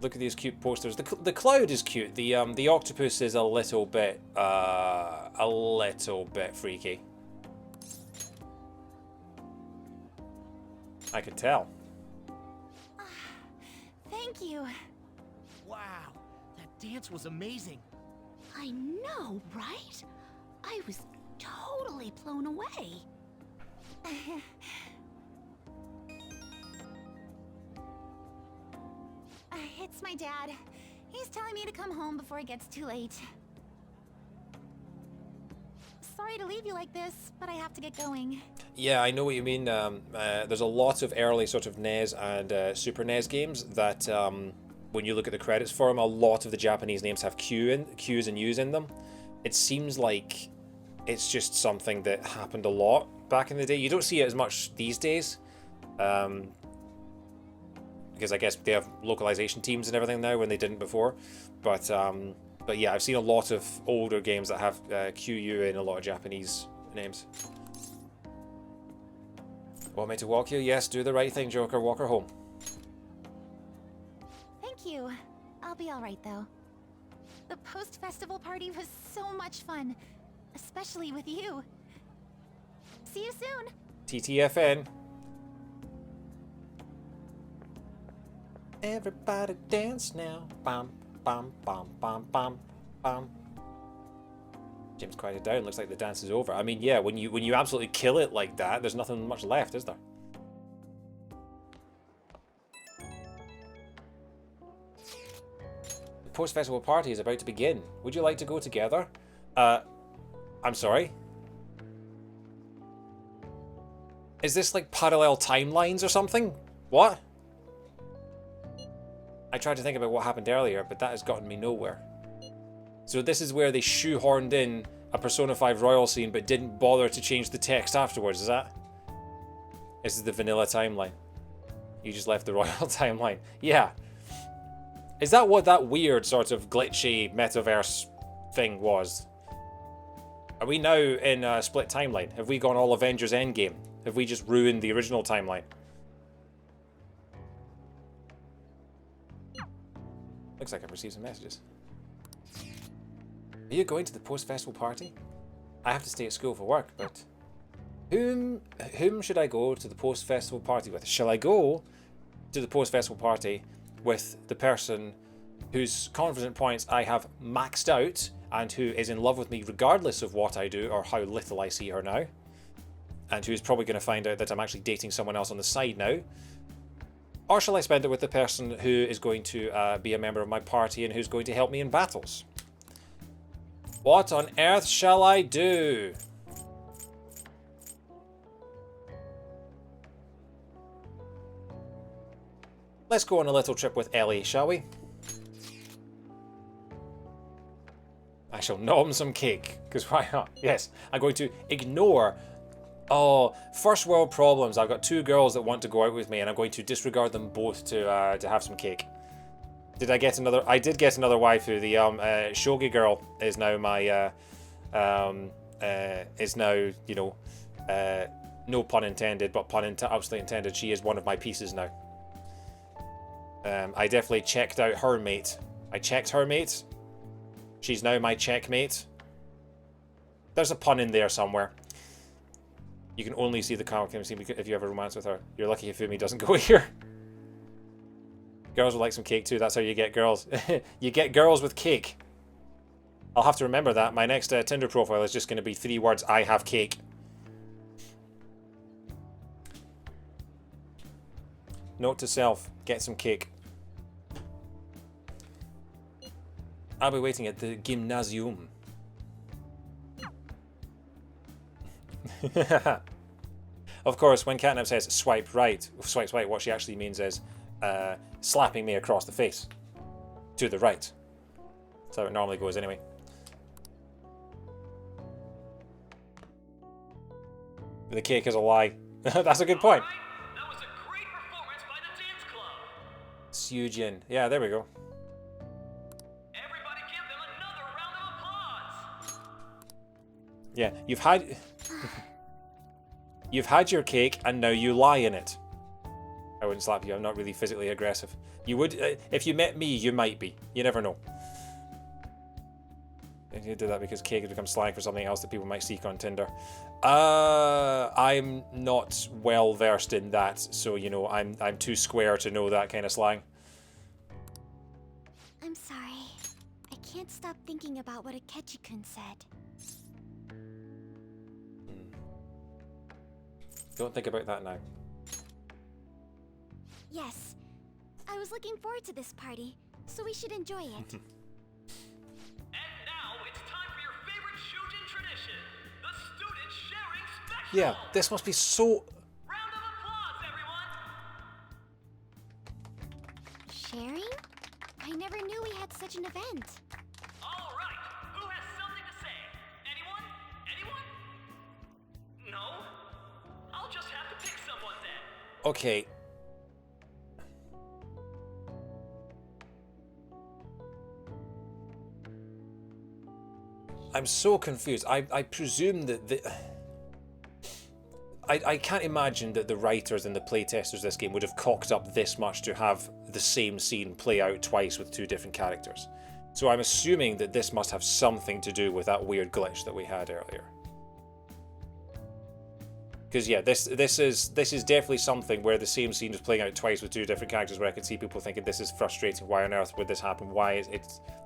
Look at these cute posters. The cloud is cute. The octopus is a little bit freaky. I could tell. Thank you. Wow, that dance was amazing. I know, right? I was totally blown away. It's my dad. He's telling me to come home before it gets too late. Sorry to leave you like this, but I have to get going. Yeah, I know what you mean. There's a lot of early sort of NES and Super NES games that, when you look at the credits for them, a lot of the Japanese names have Q's and U's in them. It seems like it's just something that happened a lot back in the day. You don't see it as much these days. Because I guess they have localization teams and everything now when they didn't before. But yeah, I've seen a lot of older games that have QU in a lot of Japanese names. Want me to walk you? Yes, do the right thing, Joker. Walk her home. Thank you. I'll be alright though. The post-festival party was so much fun. Especially with you. See you soon! TTFN. Everybody dance now. Bam, bam, bam, bam, bam, bam. Jim's quieted down. Looks like the dance is over. I mean, yeah, when you absolutely kill it like that, there's nothing much left, is there? The post-festival party is about to begin. Would you like to go together? I'm sorry? Is this like parallel timelines or something? What? I tried to think about what happened earlier, but that has gotten me nowhere. So this is where they shoehorned in a Persona 5 Royal scene but didn't bother to change the text afterwards, is that? This is the vanilla timeline. You just left the Royal timeline. Yeah. Is that what that weird sort of glitchy metaverse thing was? Are we now in a split timeline? Have we gone all Avengers Endgame? Have we just ruined the original timeline? Looks like I've received some messages. Are you going to the post-festival party? I have to stay at school for work, but... Whom should I go to the post-festival party with? Shall I go to the post-festival party with the person whose confidence points I have maxed out and who is in love with me regardless of what I do or how little I see her now? And who's probably going to find out that I'm actually dating someone else on the side now? Or shall I spend it with the person who is going to be a member of my party and who's going to help me in battles? What on earth shall I do? Let's go on a little trip with Ellie, shall we? I shall nom some cake, because why not? Yes, I'm going to ignore... Oh, first world problems. I've got two girls that want to go out with me and I'm going to disregard them both to have some cake. Did I get another... I did get another waifu. The shogi girl is now my... is now, you know... no pun intended, but pun absolutely intended. She is one of my pieces now. I definitely checked out her mate. I checked her mate. She's now my checkmate. There's a pun in there somewhere. You can only see the comic if you have a romance with her. You're lucky if Fumi doesn't go here. Girls would like some cake too. That's how you get girls. You get girls with cake. I'll have to remember that. My next Tinder profile is just going to be 3 words, I have cake. Note to self, get some cake. I'll be waiting at the gymnasium. Of course, when Catnip says swipe right, what she actually means is slapping me across the face. To the right. That's how it normally goes anyway. The cake is a lie. That's a good point. That was a great performance by the dance club. Sujin. Yeah, there we go. Everybody give them another round of applause. Yeah, you've had your cake and now you lie in it. I wouldn't slap you. I'm not really physically aggressive. You would, if you met me, you might be. You never know. And you do that because cake has become slang for something else that people might seek on Tinder. I'm not well versed in that, so you know, I'm too square to know that kind of slang. I'm sorry. I can't stop thinking about what Akechi-kun said. Don't think about that now. Yes. I was looking forward to this party, so we should enjoy it. And now it's time for your favorite Shujin tradition, the student sharing special. Yeah, this must be so... Round of applause, everyone. Sharing? I never knew we had such an event. All right, who has something to say? Anyone? Anyone? No? Okay. I'm so confused. I presume that I can't imagine that the writers and the playtesters of this game would have cocked up this much to have the same scene play out twice with two different characters. So I'm assuming that this must have something to do with that weird glitch that we had earlier. Because yeah, this is definitely something where the same scene is playing out twice with two different characters, where I could see people thinking this is frustrating. Why on earth would this happen? Why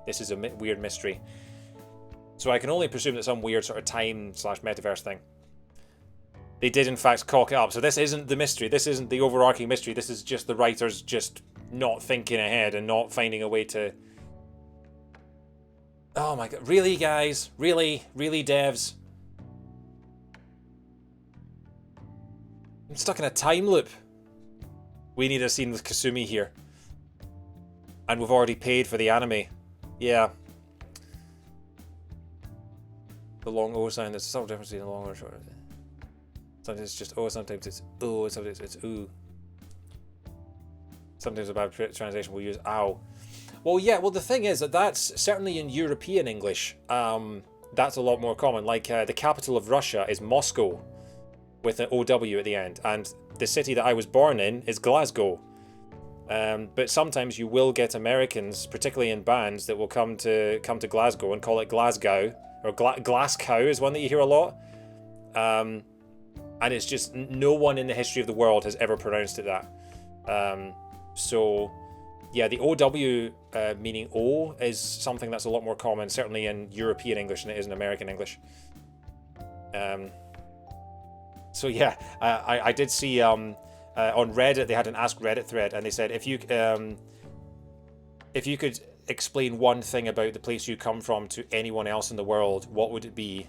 this is a weird mystery. So I can only presume that some weird sort of time/metaverse thing. They did in fact cock it up. So this isn't the mystery. This isn't the overarching mystery. This is just the writers just not thinking ahead and not finding a way to... Oh my god. Really, guys? Really? Really, devs? I'm stuck in a time loop. We need a scene with Kasumi here. And we've already paid for the anime. Yeah. The long O sound, there's a subtle difference between the long or short. Sometimes it's just O, sometimes it's O, sometimes it's ooh. Sometimes a bad translation will use ow. Well, yeah, well the thing is that that's certainly in European English. That's a lot more common. Like the capital of Russia is Moscow with an OW at the end. And the city that I was born in is Glasgow. But sometimes you will get Americans, particularly in bands, that will come to Glasgow and call it Glasgow. Or Glasgow is one that you hear a lot. And it's just no one in the history of the world has ever pronounced it that. So, yeah, the OW meaning O is something that's a lot more common, certainly in European English than it is in American English. So yeah, I did see on Reddit, they had an Ask Reddit thread, and they said if you could explain one thing about the place you come from to anyone else in the world, what would it be?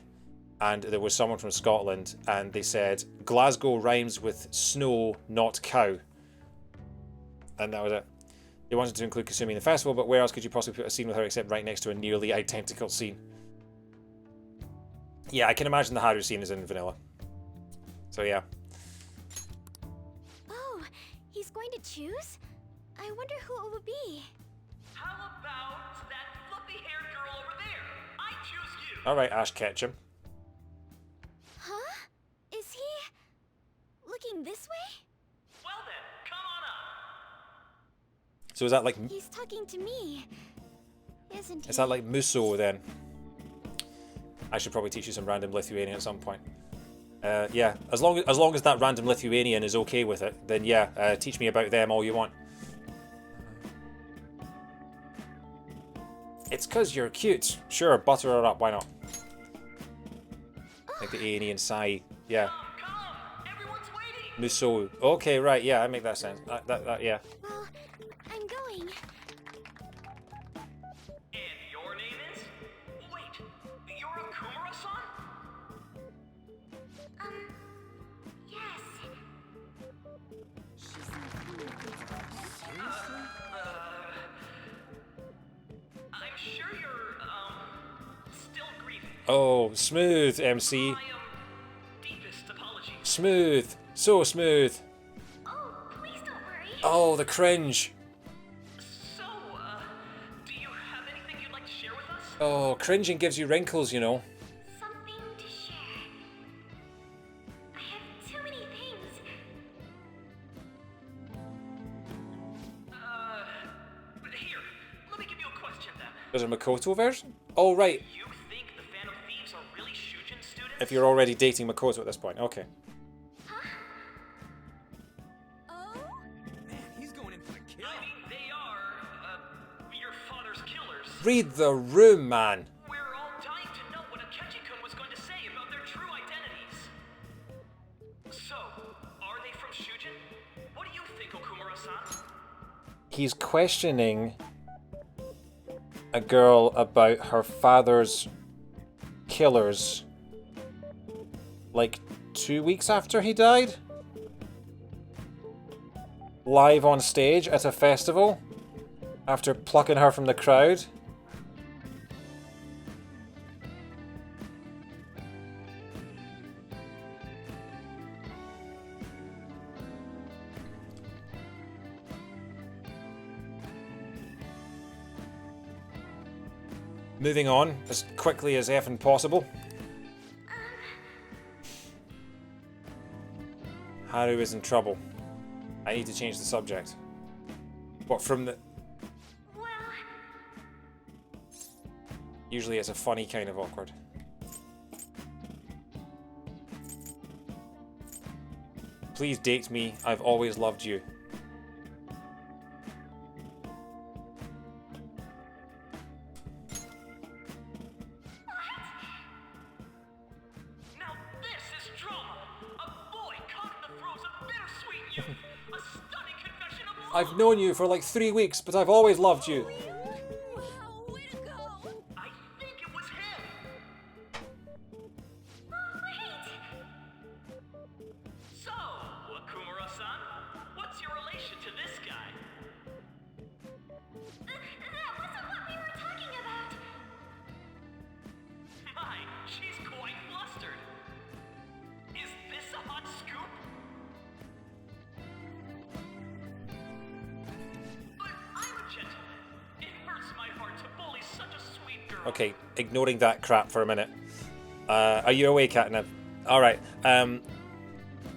And there was someone from Scotland, and they said Glasgow rhymes with snow, not cow. And that was it. They wanted to include Kasumi in the festival, but where else could you possibly put a scene with her except right next to a nearly identical scene? Yeah, I can imagine the Haru scene is in vanilla. So yeah. Oh, he's going to choose? I wonder who it would be. How about that fluffy-haired girl over there? I choose you. All right, Ash Ketchum. Huh? Is he looking this way? Well then, come on up. So is that like... He's talking to me, isn't he? Is that like Muso then? I should probably teach you some random Lithuanian at some point. Yeah, as long as that random Lithuanian is okay with it, then yeah, teach me about them all you want. It's 'cause you're cute. Sure, butter her up, why not? Like the A&E and Sai, yeah. Muso. Okay, right, yeah, I make that sense. That yeah. Well, I'm going. And your name is? Wait, you're Akumura-san? Yes. I'm sure you're, still grieving. Oh, smooth, MC. Deepest apologies. Smooth. So smooth. Oh, please don't worry. Oh, the cringe. So, do you have anything you'd like to share with us? Oh, cringing gives you wrinkles, you know. Something to share. I have too many things. Here, let me give you a question then. There's a Makoto version? Oh, right. You think the Phantom Thieves are really Shujin students? If you're already dating Makoto at this point, okay. Man, he's going in for the kill. I mean, they are, your father's killers. Read the room, man. We're all dying to know what Akechi-kun was going to say about their true identities. So, are they from Shujin? What do you think, Okumura-san? He's questioning a girl about her father's killers like 2 weeks after he died? Live on stage at a festival after plucking her from the crowd? Moving on as quickly as effing possible. Haru is in trouble. I need to change the subject. What, from the... Usually it's a funny kind of awkward. Please date me. I've always loved you. Now this is drama. A boy caught in the throes of bittersweet youth. A stunning confession of love. I've known you for like 3 weeks, but I've always loved you. I think it was him. So, Okumura-san, what's your relation to this guy? That wasn't what we were talking about. My, she's quite flustered. Is this a hot scoop? But I'm a gentleman. It hurts my heart to bully such a sweet girl. Okay, ignoring that crap for a minute. Are you awake, Katna? Alright,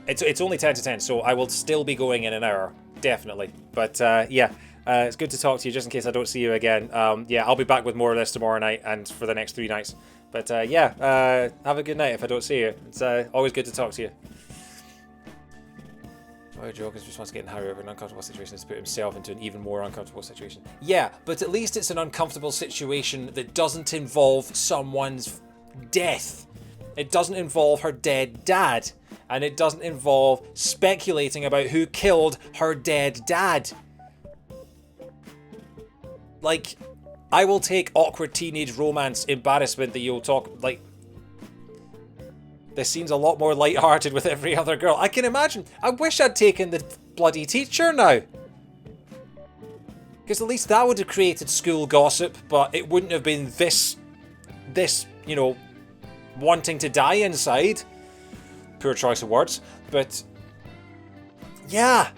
it's only 10 to 10, so I will still be going in an hour, definitely. But yeah, it's good to talk to you, just in case I don't see you again. Yeah, I'll be back with more of this tomorrow night and for the next 3 nights. But yeah, have a good night if I don't see you. It's always good to talk to you. Why Joker's response to getting Harry over an uncomfortable situation is to put himself into an even more uncomfortable situation. Yeah, but at least it's an uncomfortable situation that doesn't involve someone's death. It doesn't involve her dead dad. And it doesn't involve speculating about who killed her dead dad. Like, I will take awkward teenage romance embarrassment that you'll talk, like... This seems a lot more light-hearted with every other girl. I can imagine. I wish I'd taken the bloody teacher now. Because at least that would have created school gossip, but it wouldn't have been this, you know, wanting to die inside. Poor choice of words, but yeah.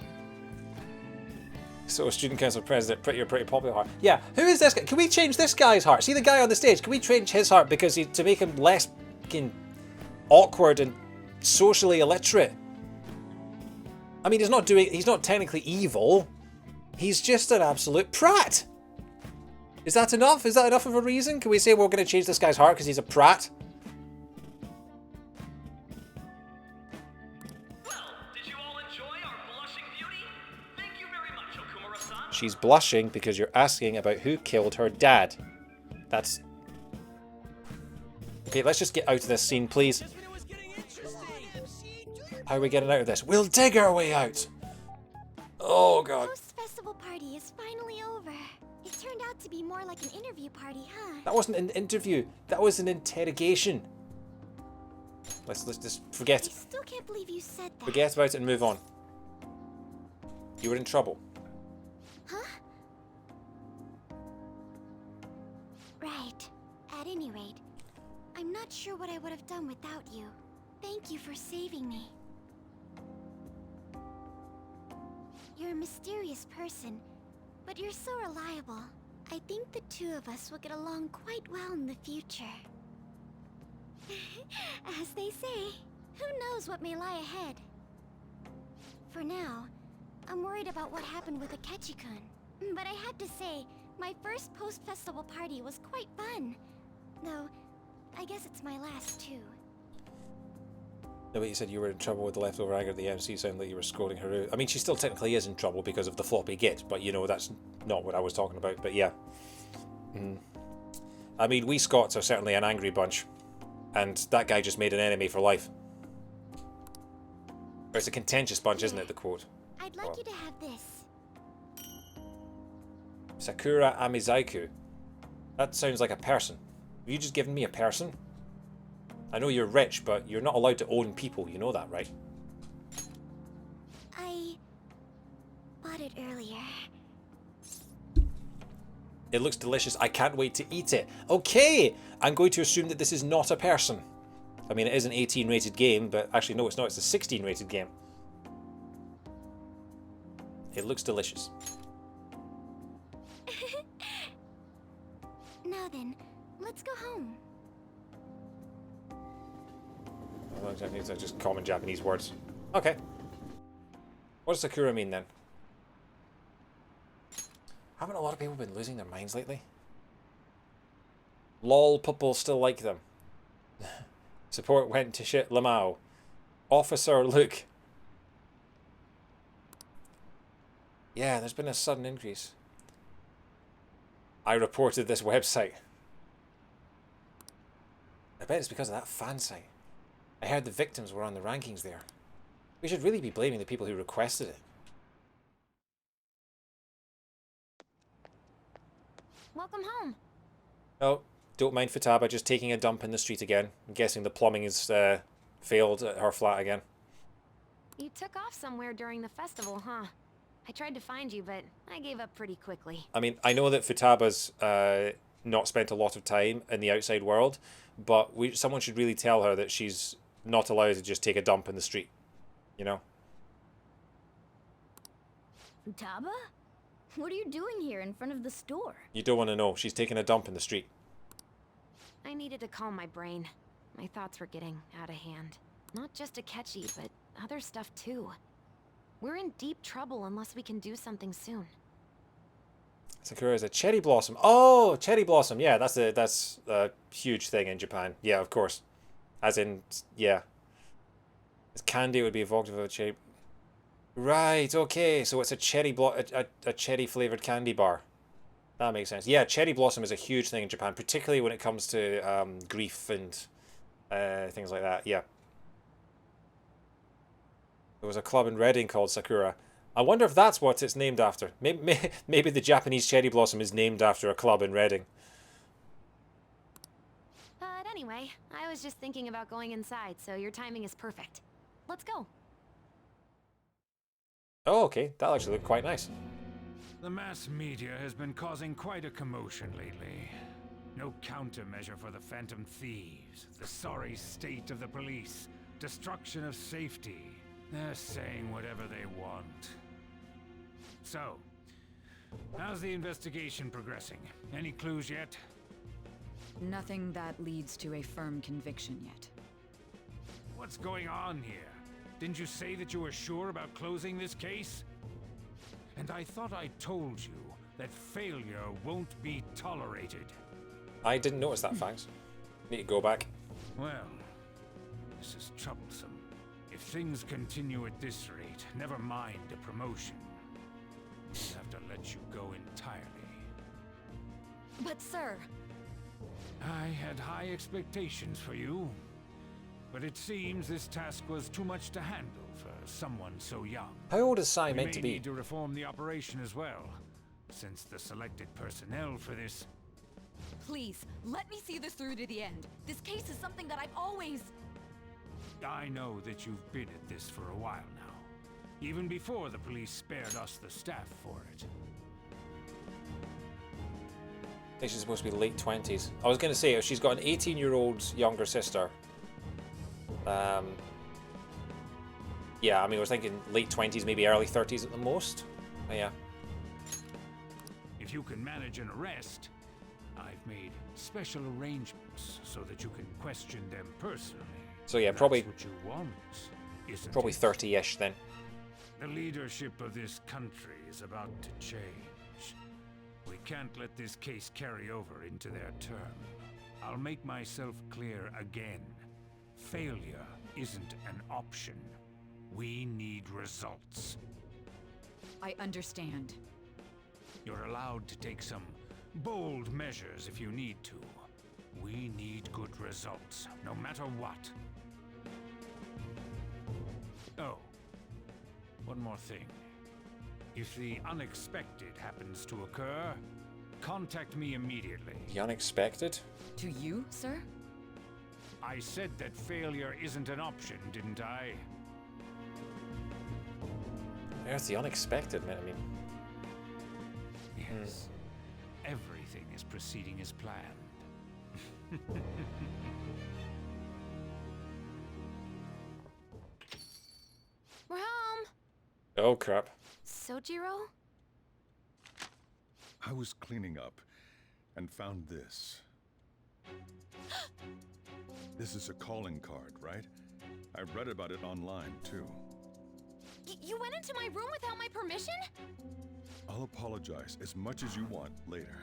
So student council president, pretty popular heart. Yeah, who is this guy? Can we change this guy's heart? See the guy on the stage? Can we change his heart because to make him less fucking awkward and socially illiterate? I mean, he's not technically evil. He's just an absolute prat. Is that enough? Is that enough of a reason? Can we say we're going to change this guy's heart because he's a prat? She's blushing because you're asking about who killed her dad. That's... Okay, let's just get out of this scene, please. How are we getting out of this? We'll dig our way out! Oh, God. The post-festival party is finally over. It turned out to be more like an interview party, huh? That wasn't an interview. That was an interrogation. Let's just forget it. I still can't believe you said that. Forget about it and move on. You were in trouble. Huh? Right. At any rate, I'm not sure what I would have done without you. Thank you for saving me. You're a mysterious person, but you're so reliable. I think the two of us will get along quite well in the future. As they say, who knows what may lie ahead? For now, I'm worried about what happened with Akechi-kun. But I have to say, my first post-festival party was quite fun. Though, I guess it's my last too. No, but you said you were in trouble with the leftover anger at the MC, sounded like you were scolding her out. I mean, she still technically is in trouble because of the floppy git, but you know, that's not what I was talking about, but yeah. I mean, we Scots are certainly an angry bunch, and that guy just made an enemy for life. Or it's a contentious bunch, isn't it, the quote? I'd like you to have this. Sakura Amizaiku. That sounds like a person. Have you just given me a person? I know you're rich, but you're not allowed to own people, you know that, right? I bought it earlier. It looks delicious. I can't wait to eat it. Okay, I'm going to assume that this is not a person. I mean, it is an 18 rated game, but actually no, it's not. It's a 16 rated game. It looks delicious. Now then, Let's go home. Well, Japanese are just common Japanese words. Okay. What does Sakura mean then? Haven't a lot of people been losing their minds lately? Lol, people still like them. Support went to shit Lamau. Officer Luke. Yeah, there's been a sudden increase. I reported this website. I bet it's because of that fan site. I heard the victims were on the rankings there. We should really be blaming the people who requested it. Welcome home. Oh, don't mind Futaba just taking a dump in the street again. I'm guessing the plumbing has failed at her flat again. You took off somewhere during the festival, huh? I tried to find you, but I gave up pretty quickly. I mean, I know that Futaba's not spent a lot of time in the outside world, but someone should really tell her that she's not allowed to just take a dump in the street. You know? Futaba? What are you doing here in front of the store? You don't want to know. She's taking a dump in the street. I needed to calm my brain. My thoughts were getting out of hand. Not just Akechi, but other stuff too. We're in deep trouble unless we can do something soon. Sakura is a cherry blossom. Oh, cherry blossom. Yeah, that's a huge thing in Japan. Yeah, of course. As in, yeah. Candy would be evocative of a cherry. Right, okay. So it's a a cherry flavored candy bar. That makes sense. Yeah, cherry blossom is a huge thing in Japan, particularly when it comes to grief and things like that. Yeah. There was a club in Reading called Sakura. I wonder if that's what it's named after. Maybe the Japanese cherry blossom is named after a club in Reading. But anyway, I was just thinking about going inside, so your timing is perfect. Let's go. Oh, okay. That actually looked quite nice. The mass media has been causing quite a commotion lately. No countermeasure for the Phantom Thieves, the sorry state of the police, destruction of safety. They're saying whatever they want. So, how's the investigation progressing? Any clues yet? Nothing that leads to a firm conviction yet. What's going on here? Didn't you say that you were sure about closing this case? And I thought I told you that failure won't be tolerated. I didn't notice that, thanks. Need to go back. Well, this is troublesome. If things continue at this rate, never mind a promotion. We'll have to let you go entirely. But sir... I had high expectations for you. But it seems this task was too much to handle for someone so young. How old is Sai meant to be? We may need to reform the operation as well, since the selected personnel for this... Please, let me see this through to the end. This case is something that I've always... I know that you've been at this for a while now, even before the police spared us the staff for it. I think she's supposed to be late 20s. I was going to say, if she's got an 18-year-old younger sister, yeah, I mean, I was thinking late 20s, maybe early 30s at the most. But yeah. If you can manage an arrest, I've made special arrangements so that you can question them personally. So yeah, probably That's what you want, isn't probably it? 30-ish then. The leadership of this country is about to change. We can't let this case carry over into their term. I'll make myself clear again. Failure isn't an option. We need results. I understand. You're allowed to take some bold measures if you need to. We need good results, no matter what. Oh, one more thing. If the unexpected happens to occur, contact me immediately. The unexpected? To you, sir? I said that failure isn't an option, didn't I? There's the unexpected, man. I mean... Yes. Everything is proceeding as planned. We're home. Oh, crap. Sojiro? I was cleaning up and found this. This is a calling card, right? I read about it online, too. You went into my room without my permission? I'll apologize as much as you want later.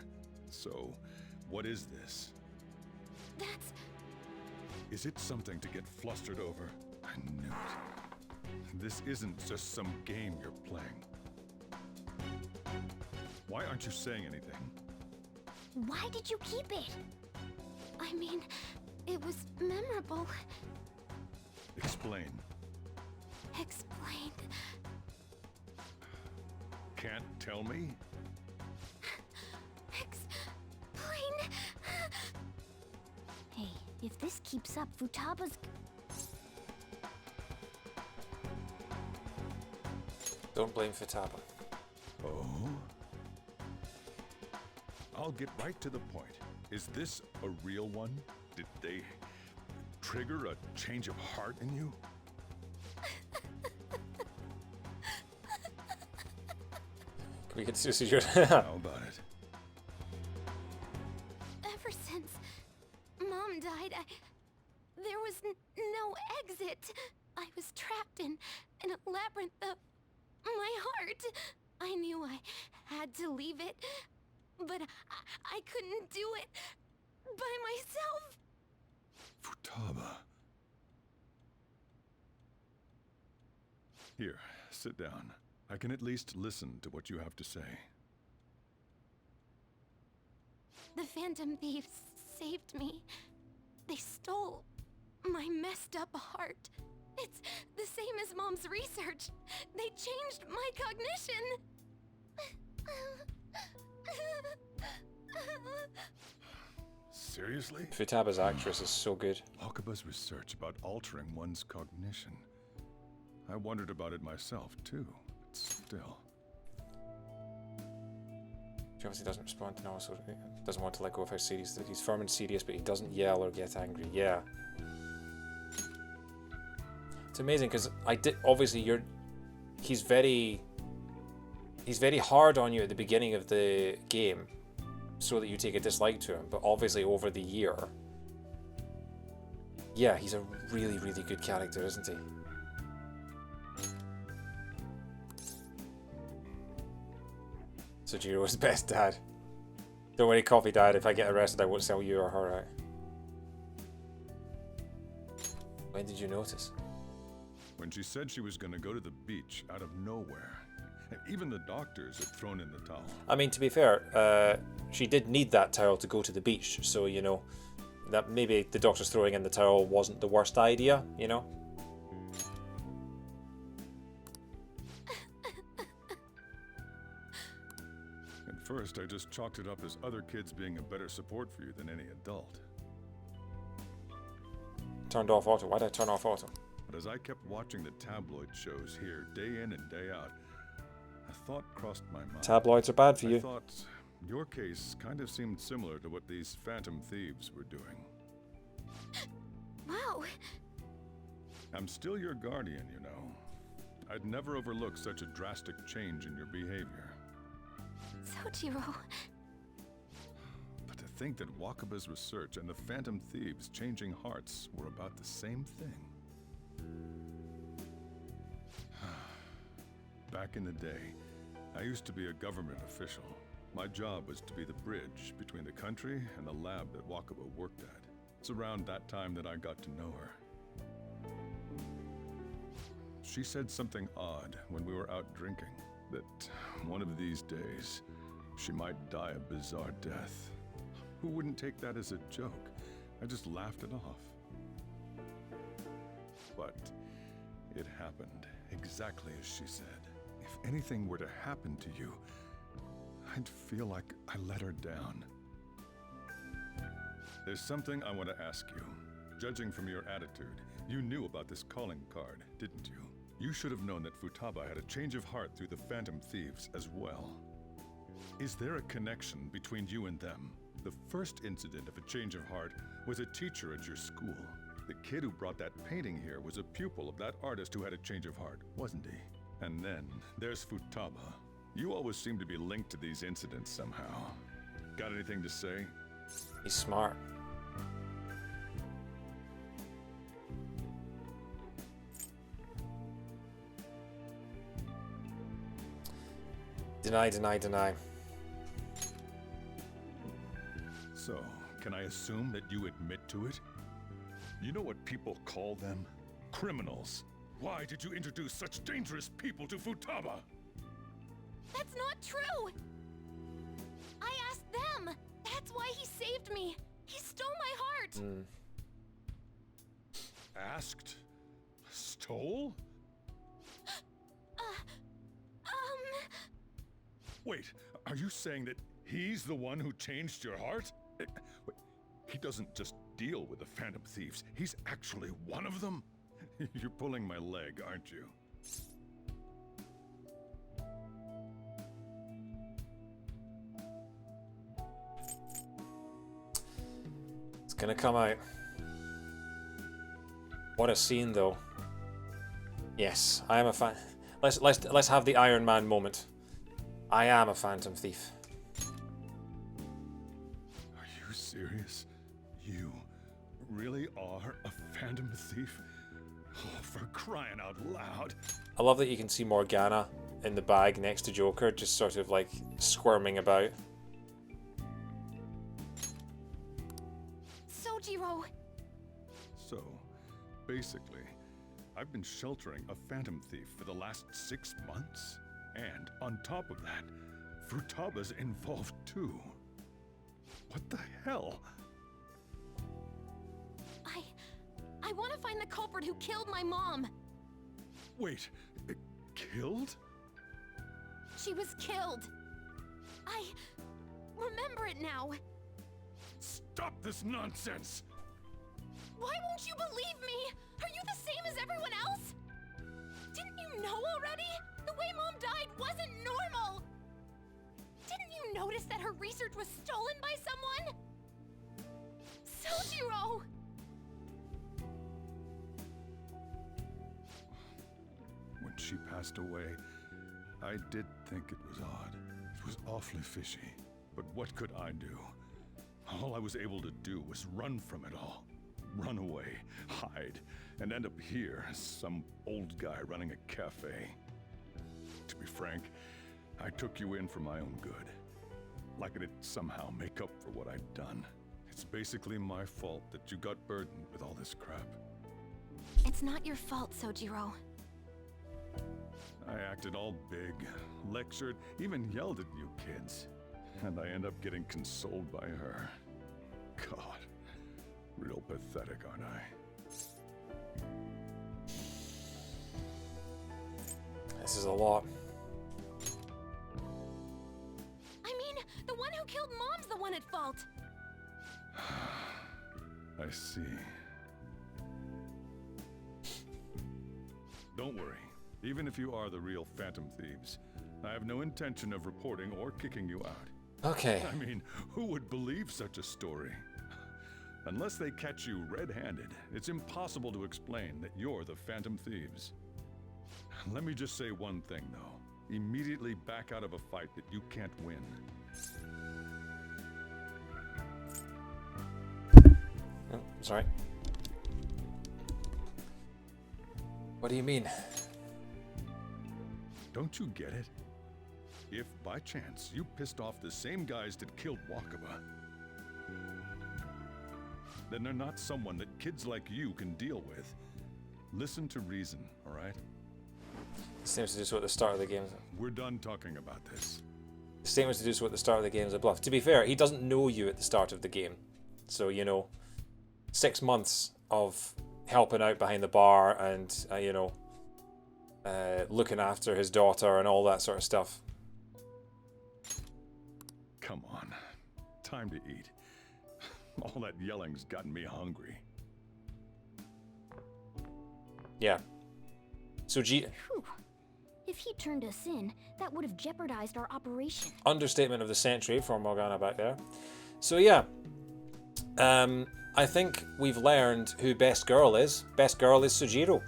So, what is this? That's... Is it something to get flustered over? I knew it. This isn't just some game you're playing. Why aren't you saying anything? Why did you keep it? I mean, it was memorable. Explain. Explain. Can't tell me? Explain. Hey, if this keeps up, Futaba's... Don't blame Futaba. Oh? I'll get right to the point. Is this a real one? Did they trigger a change of heart in you? We could see your... How about it? Ever since Mom died, there was no exit. I was trapped in a labyrinth of my heart. I knew I had to leave it, but I couldn't do it by myself. Futaba. Here, sit down. I can at least listen to what you have to say. The Phantom Thieves saved me. They stole my messed up heart. It's the same as Mom's research. They changed my cognition. Seriously? Futaba's actress is so good. Wakaba's research about altering one's cognition. I wondered about it myself, too. But still. She obviously doesn't respond and also doesn't want to let go of how serious. He's firm and serious, but he doesn't yell or get angry. Yeah. It's amazing because obviously he's very hard on you at the beginning of the game so that you take a dislike to him, but obviously over the year, yeah, he's a really, really good character, isn't he? Sojiro's best dad. Don't worry, Coffee Dad, if I get arrested I won't sell you or her out. When did you notice? When she said she was going to go to the beach out of nowhere. Even the doctors had thrown in the towel. I mean, to be fair, she did need that towel to go to the beach, so, you know, that maybe the doctors throwing in the towel wasn't the worst idea, you know? At first, I just chalked it up as other kids being a better support for you than any adult. Turned off auto. Why did I turn off auto? But as I kept watching the tabloid shows here, day in and day out, a thought crossed my mind. Tabloids are bad for you. I thought your case kind of seemed similar to what these Phantom Thieves were doing. Wow. I'm still your guardian, you know. I'd never overlook such a drastic change in your behavior. Sojiro. But to think that Wakaba's research and the Phantom Thieves changing hearts were about the same thing. Back in the day, I used to be a government official. My job was to be the bridge between the country and the lab that Wakaba worked at. It's around that time that I got to know her. She said something odd when we were out drinking, that one of these days, she might die a bizarre death. Who wouldn't take that as a joke? I just laughed it off. But it happened exactly as she said. If anything were to happen to you, I'd feel like I let her down. There's something I want to ask you. Judging from your attitude, you knew about this calling card, didn't you? You should have known that Futaba had a change of heart through the Phantom Thieves as well. Is there a connection between you and them? The first incident of a change of heart was a teacher at your school. The kid who brought that painting here was a pupil of that artist who had a change of heart, wasn't he? And then there's Futaba. You always seem to be linked to these incidents somehow. Got anything to say? He's smart. Deny, deny, deny. So, can I assume that you admit to it? You know what people call them? Criminals. Why did you introduce such dangerous people to Futaba? That's not true! I asked them! That's why he saved me! He stole my heart! Asked? Stole? Wait, are you saying that he's the one who changed your heart? Wait, he doesn't just deal with the Phantom Thieves, he's actually one of them? You're pulling my leg, aren't you? It's gonna come out. What a scene, though. Yes, I am a fan. Let's have the Iron Man moment. I am a Phantom Thief. Are you serious? You really are a Phantom Thief? Oh, for crying out loud. I love that you can see Morgana in the bag next to Joker, just sort of like squirming about. Sojiro! So, basically, I've been sheltering a Phantom Thief for the last 6 months. And on top of that, Futaba's involved too. What the hell? I want to find the culprit who killed my mom. Wait, killed? She was killed. I remember it now. Stop this nonsense! Why won't you believe me? Are you the same as everyone else? Didn't you know already? The way Mom died wasn't normal! Didn't you notice that her research was stolen by someone? Sojiro! When she passed away, I did think it was odd. It was awfully fishy. But what could I do? All I was able to do was run from it all. Run away, hide, and end up here as some old guy running a cafe. To be frank, I took you in for my own good. Like it'd somehow make up for what I'd done. It's basically my fault that you got burdened with all this crap. It's not your fault, Sojiro. I acted all big, lectured, even yelled at you kids. And I end up getting consoled by her. God, real pathetic, aren't I? This is a lot. I mean, the one who killed Mom's the one at fault. I see. Don't worry. Even if you are the real Phantom Thieves, I have no intention of reporting or kicking you out. Okay. I mean, who would believe such a story? Unless they catch you red-handed, it's impossible to explain that you're the Phantom Thieves. Let me just say one thing, though. Immediately back out of a fight that you can't win. Oh, sorry. What do you mean? Don't you get it? If, by chance, you pissed off the same guys that killed Wakaba, then they're not someone that kids like you can deal with. Listen to reason, all right? Seems to do so at the start of the game. We're done talking about this. Seems to do so at the start of the game is a bluff. To be fair, he doesn't know you at the start of the game. So, you know, 6 months of helping out behind the bar and, you know, looking after his daughter and all that sort of stuff. Come on. Time to eat. All that yelling's gotten me hungry. Yeah. So If he turned us in, that would have jeopardized our operation. Understatement of the century for Morgana back there. So yeah. I think we've learned who Best Girl is. Best Girl is Sojiro.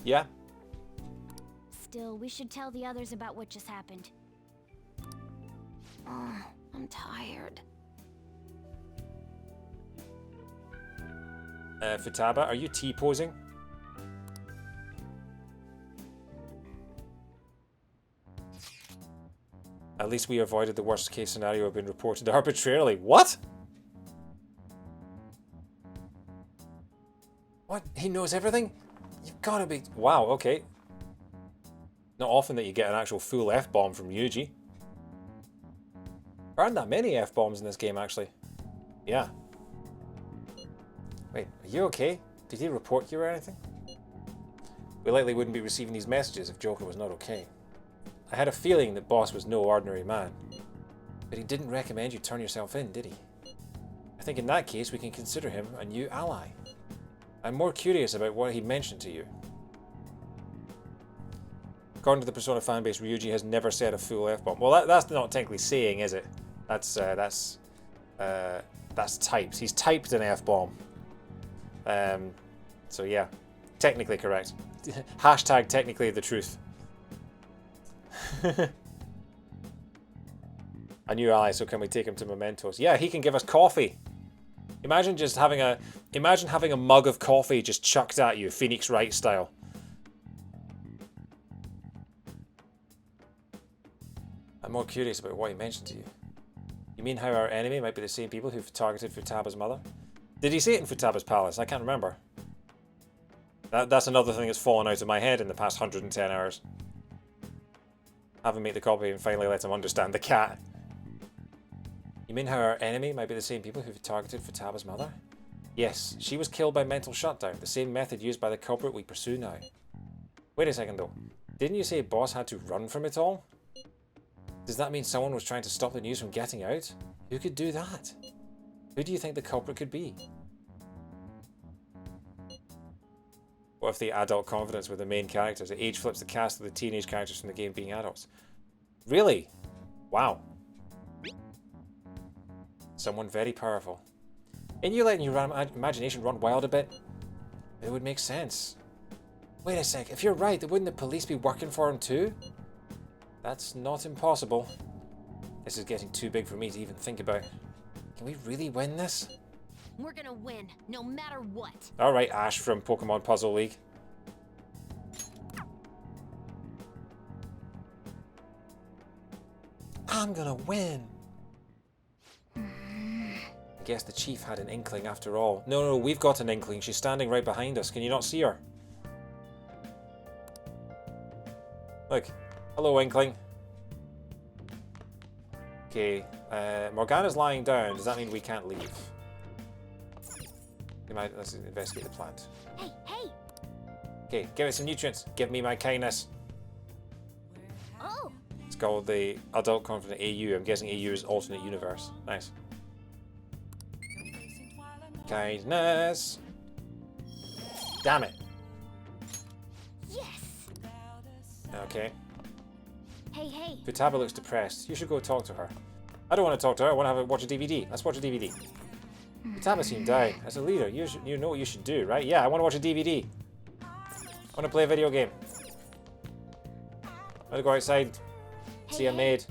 Yeah. Still, we should tell the others about what just happened. I'm tired. Futaba, are you T-posing? At least we avoided the worst case scenario of being reported arbitrarily. What? What? He knows everything? You've got to be... Wow, okay. Not often that you get an actual full F-bomb from Yuji. There aren't that many F-bombs in this game, actually. Yeah. Wait, are you okay? Did he report you or anything? We likely wouldn't be receiving these messages if Joker was not okay. I had a feeling that Boss was no ordinary man. But he didn't recommend you turn yourself in, did he? I think in that case we can consider him a new ally. I'm more curious about what he mentioned to you. According to the Persona fanbase, Ryuji has never said a full F-bomb. Well, that's not technically saying, is it? That's typed. He's typed an F-bomb. So yeah, technically correct. Hashtag technically the truth. A new ally, so can we take him to Mementos? Yeah, he can give us coffee. Imagine having a mug of coffee just chucked at you, Phoenix Wright style. I'm more curious about what he mentioned to you. You mean how our enemy might be the same people who've targeted Futaba's mother? Did he say it in Futaba's palace? I can't remember. That's another thing that's fallen out of my head in the past 110 hours. Have him make the copy and finally let him understand the cat. You mean how our enemy might be the same people who've targeted Futaba's mother? Yes, she was killed by mental shutdown, the same method used by the culprit we pursue now. Wait a second though. Didn't you say Boss had to run from it all? Does that mean someone was trying to stop the news from getting out? Who could do that? Who do you think the culprit could be? What if the adult confidence with the main characters? It age flips the cast of the teenage characters from the game being adults. Really? Wow. Someone very powerful. And you letting your imagination run wild a bit? It would make sense. Wait a sec, if you're right, then wouldn't the police be working for him too? That's not impossible. This is getting too big for me to even think about. Can we really win this? We're gonna win, no matter what. Alright, Ash from Pokemon Puzzle League. I'm gonna win. I guess the chief had an inkling after all. No, we've got an inkling. She's standing right behind us. Can you not see her? Look. Hello, inkling. Okay. Morgana's lying down. Does that mean we can't leave? Let's investigate the plant. Hey, hey! Okay, give it some nutrients. Give me my kindness. Oh! It's called the Adult Confident AU. I'm guessing AU is alternate universe. Nice. Kindness. Damn it. Yes! Okay. Hey. Futaba looks depressed. You should go talk to her. I don't want to talk to her. I want to watch a DVD. Let's watch a DVD. Futaba seemed down. As a leader, you know what you should do, right? Yeah, I want to watch a DVD. I want to play a video game. I want to go outside. See a maid.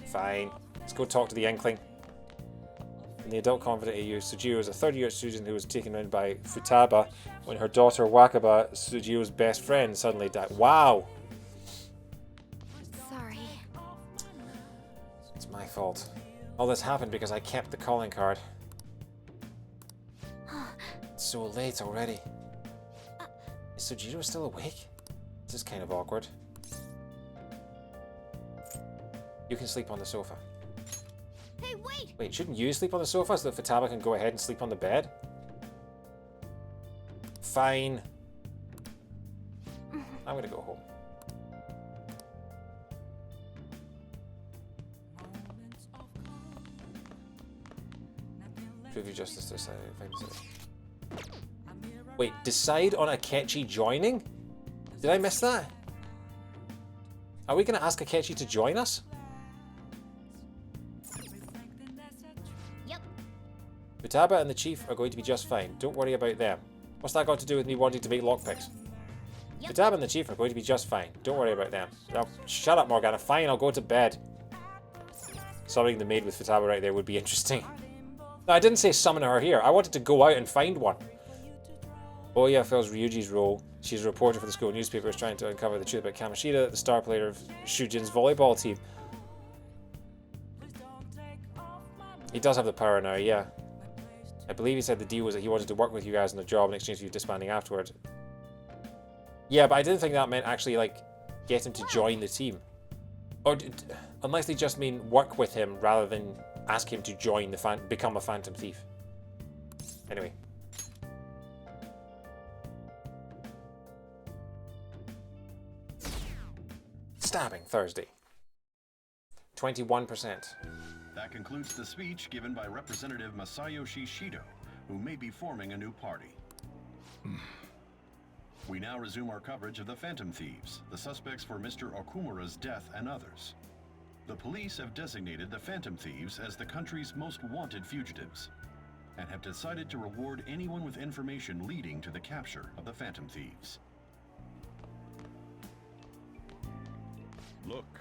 Fine. Let's go talk to the inkling. In the adult confident AU, Sujiro is a third-year student who was taken in by Futaba when her daughter Wakaba, Sujiro's best friend, suddenly died. Wow! Sorry. It's my fault. All this happened because I kept the calling card. It's so late already. Is Sujiro still awake? This is kind of awkward. You can sleep on the sofa. Hey, wait! Wait, shouldn't you sleep on the sofa so that Futaba can go ahead and sleep on the bed? Fine. I'm gonna go home. Prove your justice to decide. Wait, decide on Akechi joining? Did I miss that? Are we gonna ask Akechi to join us? Yep. Futaba and the chief are going to be just fine. Don't worry about them. What's that got to do with me wanting to make lockpicks? Yep. Futaba and the chief are going to be just fine. Don't worry about them. Oh, shut up, Morgana. Fine, I'll go to bed. Summoning the maid with Futaba right there would be interesting. No, I didn't say summon her here. I wanted to go out and find one. Oya fills Ryuji's role. She's a reporter for the school newspapers trying to uncover the truth about Kamoshida, the star player of Shujin's volleyball team. He does have the power now, yeah. I believe he said the deal was that he wanted to work with you guys on the job in exchange for you disbanding afterwards. Yeah, but I didn't think that meant actually, like, get him to join the team. Or, unless they just mean work with him rather than ask him to join the become a Phantom Thief. Anyway. Stabbing Thursday. 21%. That concludes the speech given by Representative Masayoshi Shido, who may be forming a new party. We now resume our coverage of the Phantom Thieves, the suspects for Mr. Okumura's death and others. The police have designated the Phantom Thieves as the country's most wanted fugitives, and have decided to reward anyone with information leading to the capture of the Phantom Thieves. Look.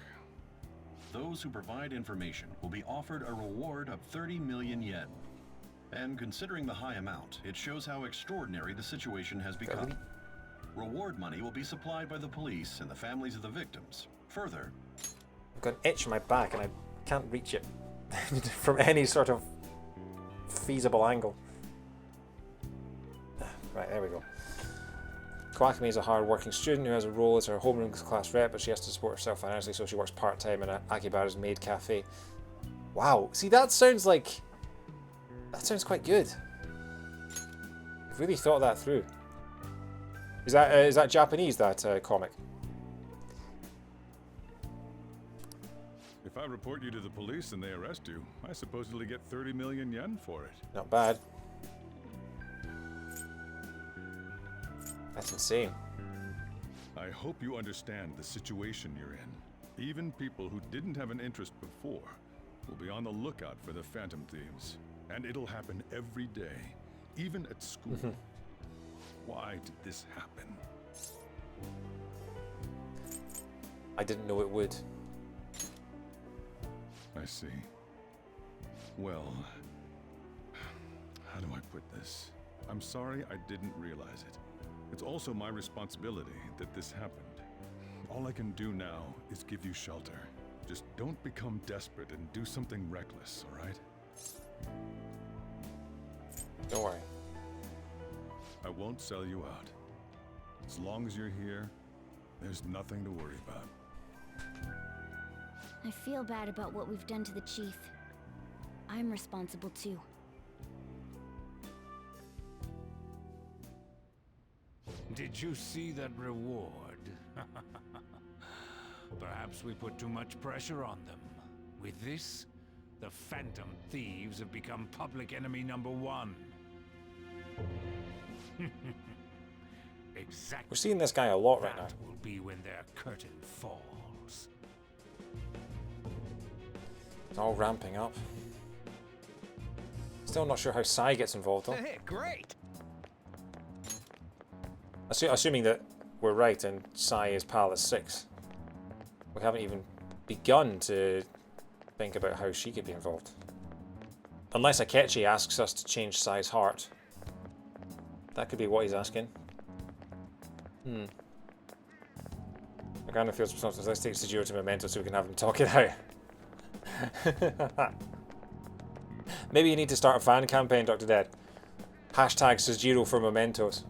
Those who provide information will be offered a reward of 30 million yen. And considering the high amount, it shows how extraordinary the situation has become. Reward money will be supplied by the police and the families of the victims. Further, I've got an itch in my back and I can't reach it from any sort of feasible angle. Right, there we go. Kawakami is a hard-working student who has a role as her homeroom class rep, but she has to support herself financially, so she works part-time in Akibara's maid cafe. Wow, see, that sounds quite good. I've really thought that through. Is that Japanese, that comic? If I report you to the police and they arrest you, I supposedly get 30 million yen for it. Not bad. That's insane. I hope you understand the situation you're in. Even people who didn't have an interest before will be on the lookout for the Phantom Thieves. And it'll happen every day, even at school. Why did this happen? I didn't know it would. I see. Well, how do I put this? I'm sorry I didn't realize it. It's also my responsibility that this happened. All I can do now is give you shelter. Just don't become desperate and do something reckless, all right? Don't worry. I won't sell you out. As long as you're here, there's nothing to worry about. I feel bad about what we've done to the chief. I'm responsible too. Did you see that reward? Perhaps we put too much pressure on them. With this, the Phantom Thieves have become public enemy #1. Exactly. We're seeing this guy a lot right now. That will be when their curtain falls. It's all ramping up. Still not sure how Sai gets involved though. Hey, great! Assuming that we're right and Sai is Palace 6. We haven't even begun to think about how she could be involved. Unless Akechi asks us to change Sai's heart. That could be what he's asking. I kind of feel responsible. Let's take Sujiro to Memento so we can have him talk it out. Maybe you need to start a fan campaign, Dr. Dead. Hashtag Sujiro for Mementos.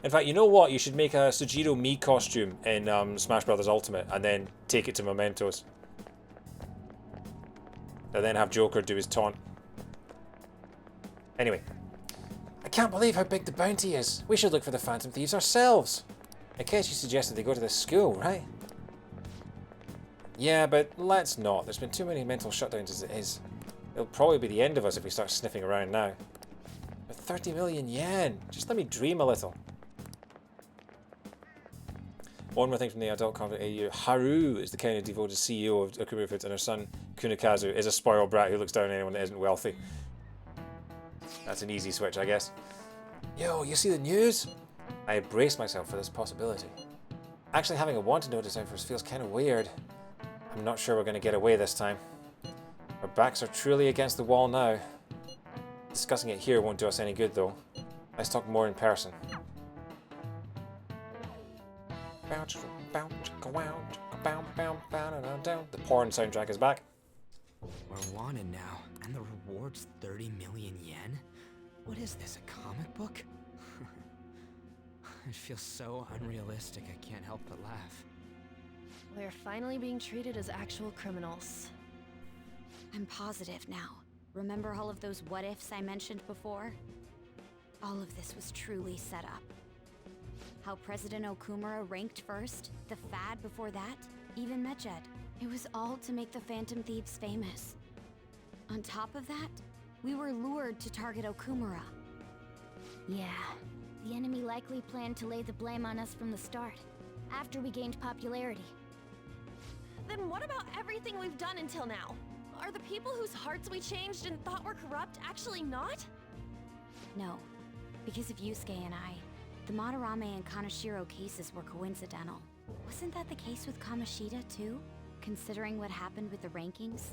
In fact, you know what? You should make a Sujiro Me costume in Smash Bros. Ultimate and then take it to Mementos. And then have Joker do his taunt. Anyway. I can't believe how big the bounty is. We should look for the Phantom Thieves ourselves. Akechi suggested they go to this school, right? Yeah, but let's not. There's been too many mental shutdowns as it is. It'll probably be the end of us if we start sniffing around now. But 30 million yen. Just let me dream a little. One more thing from the adult content AU. Haru is the kind of devoted CEO of Akuma Foods, and her son, Kunikazu, is a spoiled brat who looks down on anyone that isn't wealthy. That's an easy switch, I guess. Yo, you see the news? I braced myself for this possibility. Actually, having a wanted notice out for us feels kind of weird. I'm not sure we're going to get away this time. Our backs are truly against the wall now. Discussing it here won't do us any good, though. Let's talk more in person. The porn soundtrack is back. We're wanted now, and the reward's 30 million yen? What is this, a comic book? It feels so unrealistic I can't help but laugh. We're finally being treated as actual criminals. I'm positive now. Remember all of those what-ifs I mentioned before? All of this was truly set up. How President Okumura ranked first, the Fad before that, even Medjed. It was all to make the Phantom Thieves famous. On top of that, we were lured to target Okumura. Yeah, the enemy likely planned to lay the blame on us from the start, after we gained popularity. Then what about everything we've done until now? Are the people whose hearts we changed and thought were corrupt actually not? No, because of Yusuke and I, the Madarame and Kaneshiro cases were coincidental. Wasn't that the case with Kamoshida too? Considering what happened with the rankings,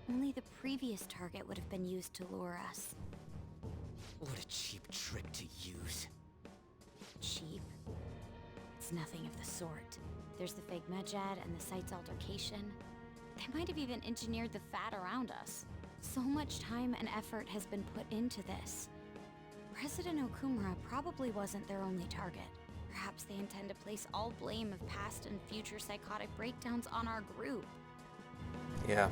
only the previous target would have been used to lure us. What a cheap trick to use. Cheap? It's nothing of the sort. There's the fake Medjed and the site's altercation. They might have even engineered the Fad around us. So much time and effort has been put into this. President Okumura probably wasn't their only target. Perhaps they intend to place all blame of past and future psychotic breakdowns on our group. Yeah.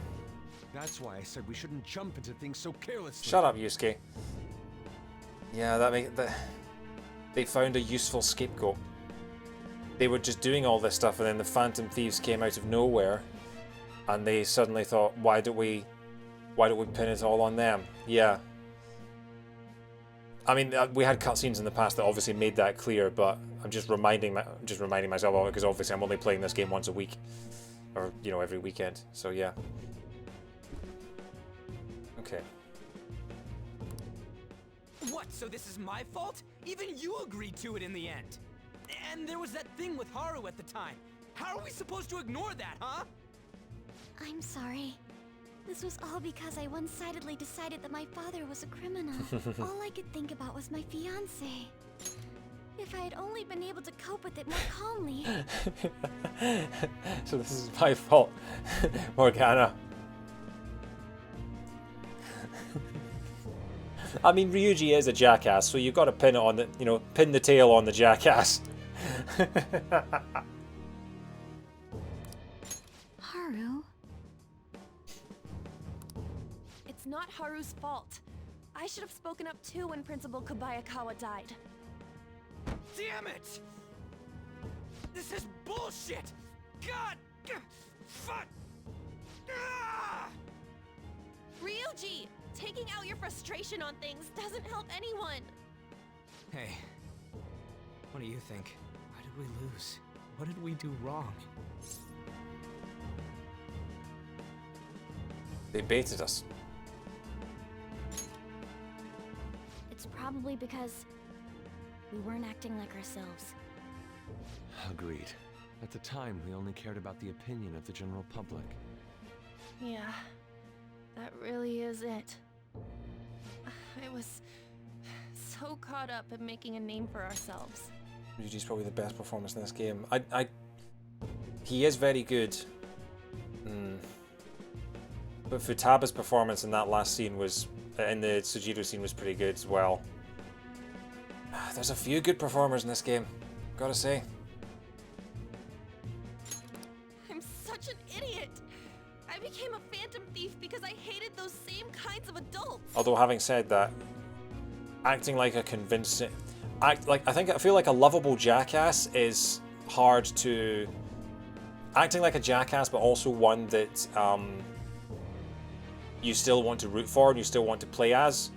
That's why I said we shouldn't jump into things so carelessly. Shut up, Yusuke. Yeah, they found a useful scapegoat. They were just doing all this stuff, and then the Phantom Thieves came out of nowhere, and they suddenly thought, why don't we pin it all on them? Yeah. I mean, we had cutscenes in the past that obviously made that clear, but I'm just reminding myself of it because obviously I'm only playing this game once a week, or every weekend. So yeah. Okay. What, so this is my fault? Even you agreed to it in the end. And there was that thing with Haru at the time. How are we supposed to ignore that, huh? I'm sorry. This was all because I one-sidedly decided that my father was a criminal. All I could think about was my fiancé. If I had only been able to cope with it more calmly. So this is my fault, Morgana. I mean, Ryuji is a jackass, so you've got to pin it on the, pin the tail on the jackass. Haru? It's not Haru's fault. I should have spoken up too when Principal Kobayakawa died. Damn it! This is bullshit! God! Fuck! Ah! Ryuji! Taking out your frustration on things doesn't help anyone! Hey, what do you think? Why did we lose? What did we do wrong? They baited us. It's probably because we weren't acting like ourselves. Agreed. At the time, we only cared about the opinion of the general public. Yeah, that really is it. I was so caught up in making a name for ourselves. Ryuji's probably the best performance in this game. He is very good. But Futaba's performance in that last scene in the Sujiro scene was pretty good as well. There's a few good performers in this game, gotta say. I'm such an idiot! I became a phantom thief because I hated those same kinds of adults! Although having said that, acting like a convincing... I feel like a lovable jackass is hard to... Acting like a jackass, but also one that you still want to root for and you still want to play as,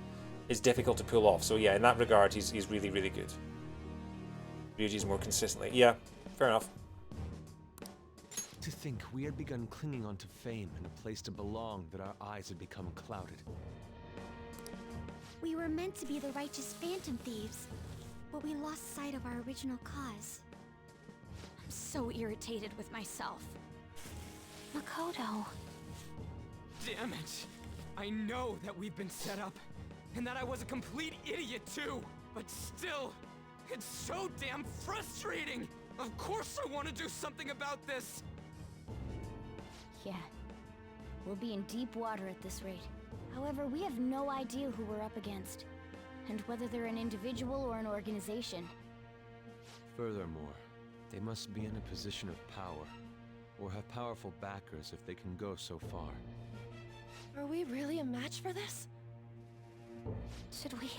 is difficult to pull off. So yeah, in that regard, he's really, really good. Ryuji's more consistently. Yeah, fair enough. To think we had begun clinging onto fame and a place to belong, that our eyes had become clouded. We were meant to be the righteous phantom thieves, but we lost sight of our original cause. I'm so irritated with myself. Makoto. Damn it! I know that we've been set up, and that I was a complete idiot too, but still, it's so damn frustrating! Of course I want to do something about this! Yeah, We'll be in deep water at this rate. However, we have no idea who we're up against, and whether they're an individual or an organization. Furthermore, they must be in a position of power, or have powerful backers if they can go so far. Are we really a match for this? Should we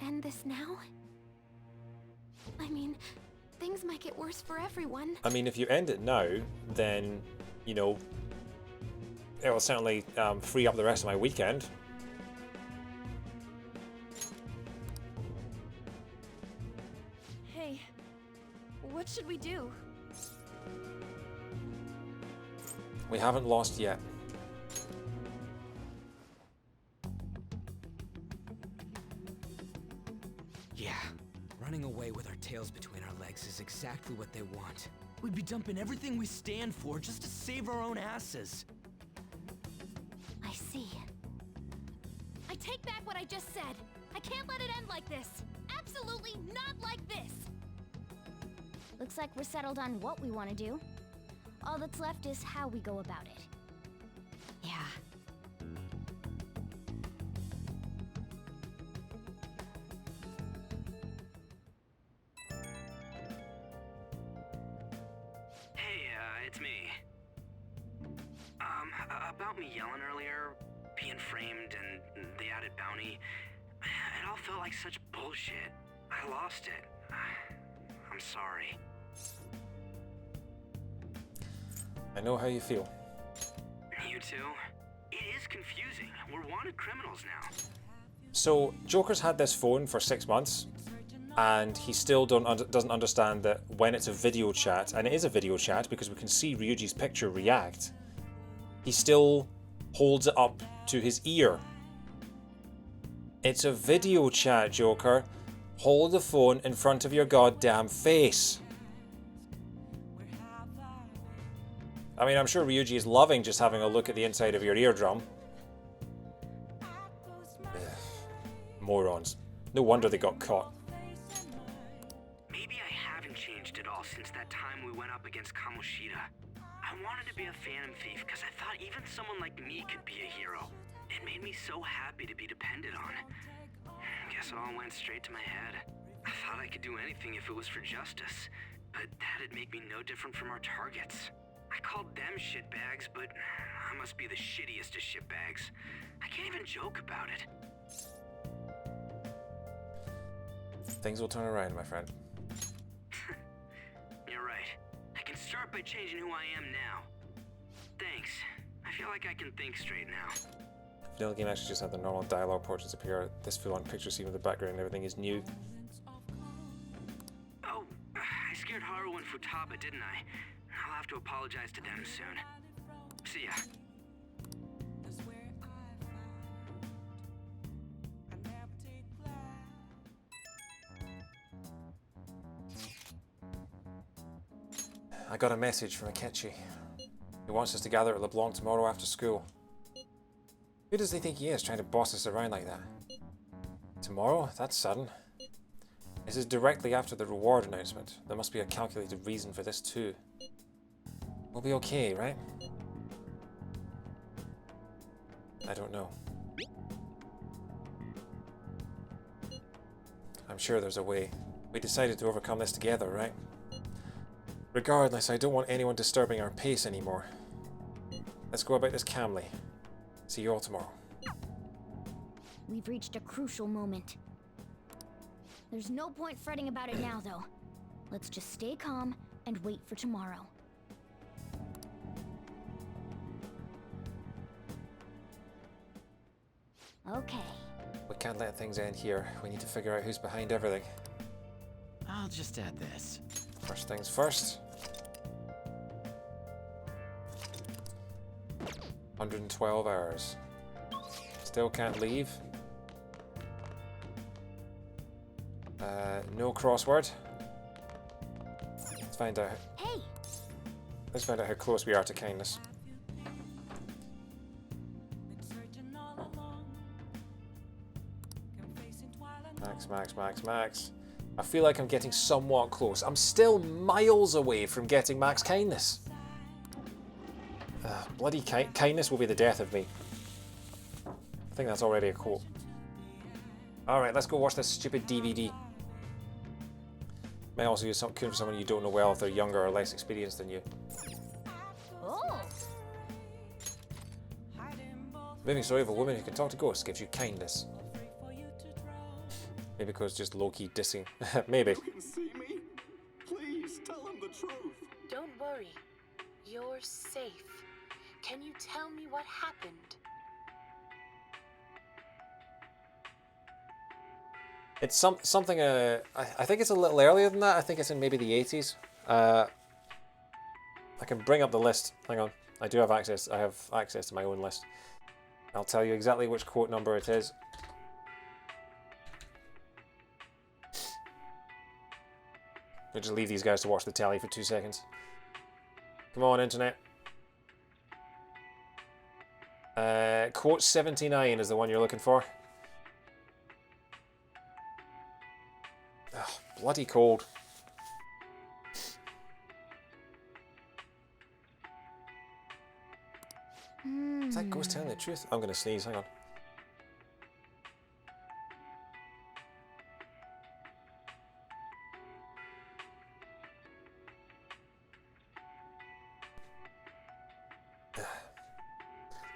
end this now? I mean, things might get worse for everyone. I mean, if you end it now, then, you know, it will certainly free up the rest of my weekend. Hey, what should we do? We haven't lost yet. Yeah, running away with our tails between our legs is exactly what they want. We'd be dumping everything we stand for just to save our own asses. I see. I take back what I just said. I can't let it end like this. Absolutely not like this. Looks like we're settled on what we want to do. All that's left is how we go about it. Yeah. Hey, it's me. About me yelling earlier, being framed, and the added bounty, it all felt like such bullshit. I lost it. I'm sorry. I know how you feel. You too? It is confusing. We're wanted criminals now. So, Joker's had this phone for 6 months, and he still doesn't understand that when it's a video chat, and it is a video chat because we can see Ryuji's picture react, he still holds it up to his ear. It's a video chat, Joker. Hold the phone in front of your goddamn face. I mean, I'm sure Ryuji is loving just having a look at the inside of your eardrum. Ugh. Morons. No wonder they got caught. Maybe I haven't changed at all since that time we went up against Kamoshida. I wanted to be a Phantom Thief because I thought even someone like me could be a hero. It made me so happy to be depended on. Guess it all went straight to my head. I thought I could do anything if it was for justice, but that'd make me no different from our targets. I called them shitbags, but I must be the shittiest of shitbags. I can't even joke about it. Things will turn around, my friend. You're right. I can start by changing who I am now. Thanks. I feel like I can think straight now. Vanilla game actually just had the normal dialogue portions appear. This full-on picture scene with the background and everything is new. Oh, I scared Haru and Futaba, didn't I? I'll have to apologize to them soon. See ya. I got a message from Akechi. He wants us to gather at LeBlanc tomorrow after school. Who does he think he is, trying to boss us around like that? Tomorrow? That's sudden. This is directly after the reward announcement. There must be a calculated reason for this too. We'll be okay, right? I don't know. I'm sure there's a way. We decided to overcome this together, right? Regardless, I don't want anyone disturbing our pace anymore. Let's go about this calmly. See you all tomorrow. We've reached a crucial moment. There's no point fretting about it now, though. Let's just stay calm and wait for tomorrow. Okay. We can't let things end here. We need to figure out who's behind everything. I'll just add this. First things first. 112 hours. Still can't leave. No crossword. Let's find out. Hey! Let's find out how close we are to kindness. Max. I feel like I'm getting somewhat close. I'm still miles away from getting max kindness. Bloody kindness will be the death of me. I think that's already a quote. Alright, let's go watch this stupid DVD. May also use something for someone you don't know well if they're younger or less experienced than you. Oh. Moving story of a woman who can talk to ghosts gives you kindness. Maybe because just low-key dissing. Maybe. You can see me? Please tell him the truth. Don't worry. You're safe. Can you tell me what happened? It's something, I think it's a little earlier than that. I think it's in maybe the 80s. I can bring up the list. Hang on. I do have access. I have access to my own list. I'll tell you exactly which quote number it is. I'll just leave these guys to watch the telly for 2 seconds. Come on, internet. Quote 79 is the one you're looking for. Oh, bloody cold. Is that ghost telling the truth? I'm gonna sneeze, hang on.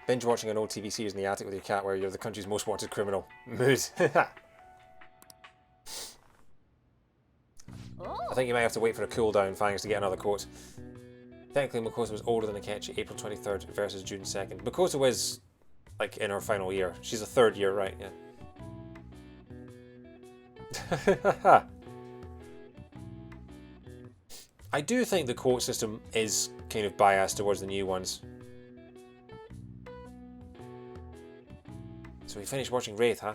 Binge watching an old TV series in the attic with your cat where you're the country's most wanted criminal. Mood. I think you might have to wait for a cooldown, Fangs, to get another quote. Technically, Makoto was older than Akechi, April 23rd versus June 2nd. Makoto was, like, in her final year. She's a third year, right, yeah. I do think the quote system is kind of biased towards the new ones. So we finished watching Wraith, huh?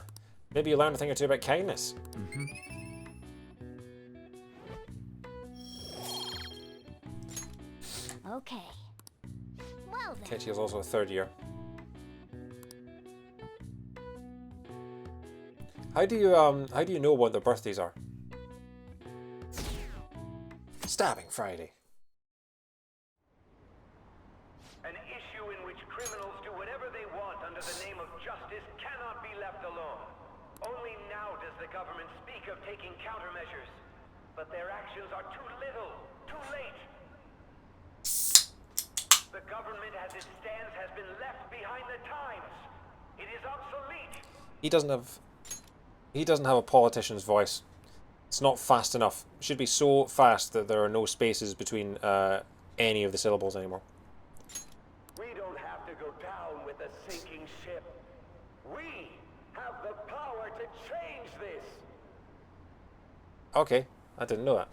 Maybe you learned a thing or two about kindness. Okay. Well then. Akechi is also a third year. How do you know what their birthdays are? Stabbing Friday. An issue in which criminals do whatever they want under the name of justice cannot be left alone. Only now does the government speak of taking countermeasures. But their actions are too little, too late. The government as it stands has been left behind the times. It is obsolete. He doesn't have a politician's voice. It's not fast enough. It should be so fast that there are no spaces between any of the syllables anymore. We don't have to go down with a sinking ship. We have the power to change this. Okay, I didn't know that.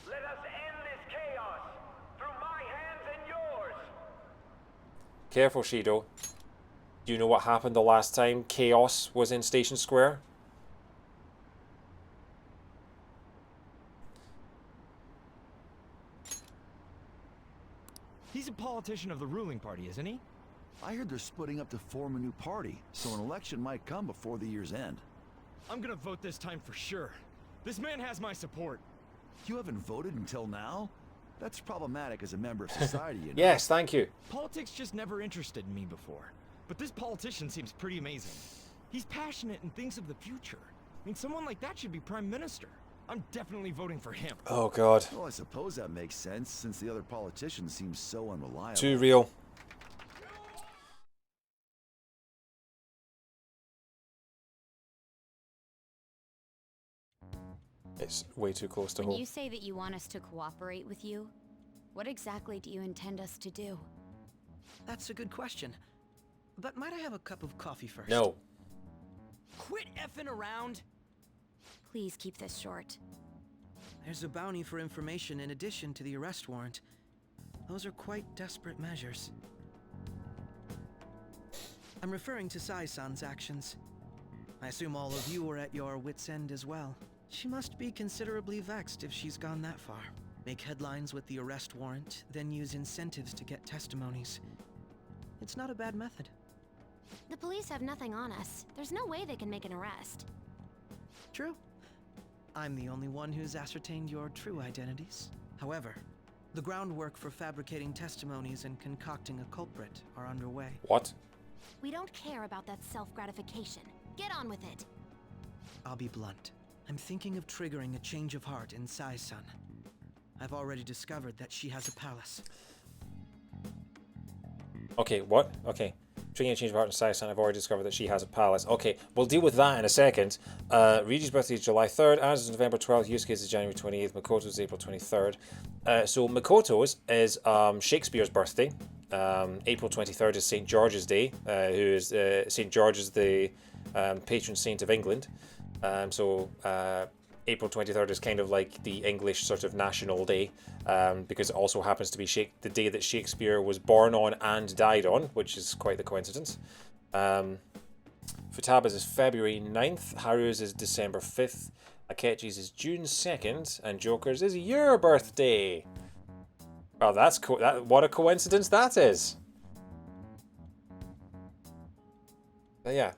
Let us end this chaos through my hands and yours. Careful, Shido. Do you know what happened the last time chaos was in Station Square? He's a politician of the ruling party, isn't he? I heard they're splitting up to form a new party, so an election might come before the year's end. I'm gonna vote this time for sure. This man has my support. You haven't voted until now? That's problematic as a member of society, you know? Yes, thank you. Politics just never interested me before. But this politician seems pretty amazing. He's passionate and thinks of the future. I mean, someone like that should be prime minister. I'm definitely voting for him. Oh, God. Well, I suppose that makes sense, since the other politicians seem so unreliable. Too real. It's way too close to home. When you say that you want us to cooperate with you, what exactly do you intend us to do? That's a good question. But might I have a cup of coffee first? No. Quit effing around. Please keep this short. There's a bounty for information in addition to the arrest warrant. Those are quite desperate measures. I'm referring to Sai-san's actions. I assume all of you were at your wits' end as well. She must be considerably vexed if she's gone that far. Make headlines with the arrest warrant, then use incentives to get testimonies. It's not a bad method. The police have nothing on us. There's no way they can make an arrest. True. I'm the only one who's ascertained your true identities. However, The groundwork for fabricating testimonies and concocting a culprit are underway. What? We don't care about that self-gratification. Get on with it. I'll be blunt. I'm thinking of triggering a change of heart in Sai-san. I've already discovered that she has a palace. Okay, what? Okay. Triggering a change of heart in Sai-san, I've already discovered that she has a palace. Okay, we'll deal with that in a second. Ryuji's birthday is July 3rd, Ana's is November 12th, Yusuke's is January 28th, Makoto's is April 23rd. So Makoto's is Shakespeare's birthday. April 23rd is St. George's Day, who is St. George is the patron saint of England. So April 23rd is kind of like the English sort of national day, because it also happens to be the day that Shakespeare was born on and died on, which is quite the coincidence. Futaba's is February 9th, Haru's is December 5th, Akechi's is June 2nd, and Joker's is your birthday. Oh, that's cool. What a coincidence that is. But yeah.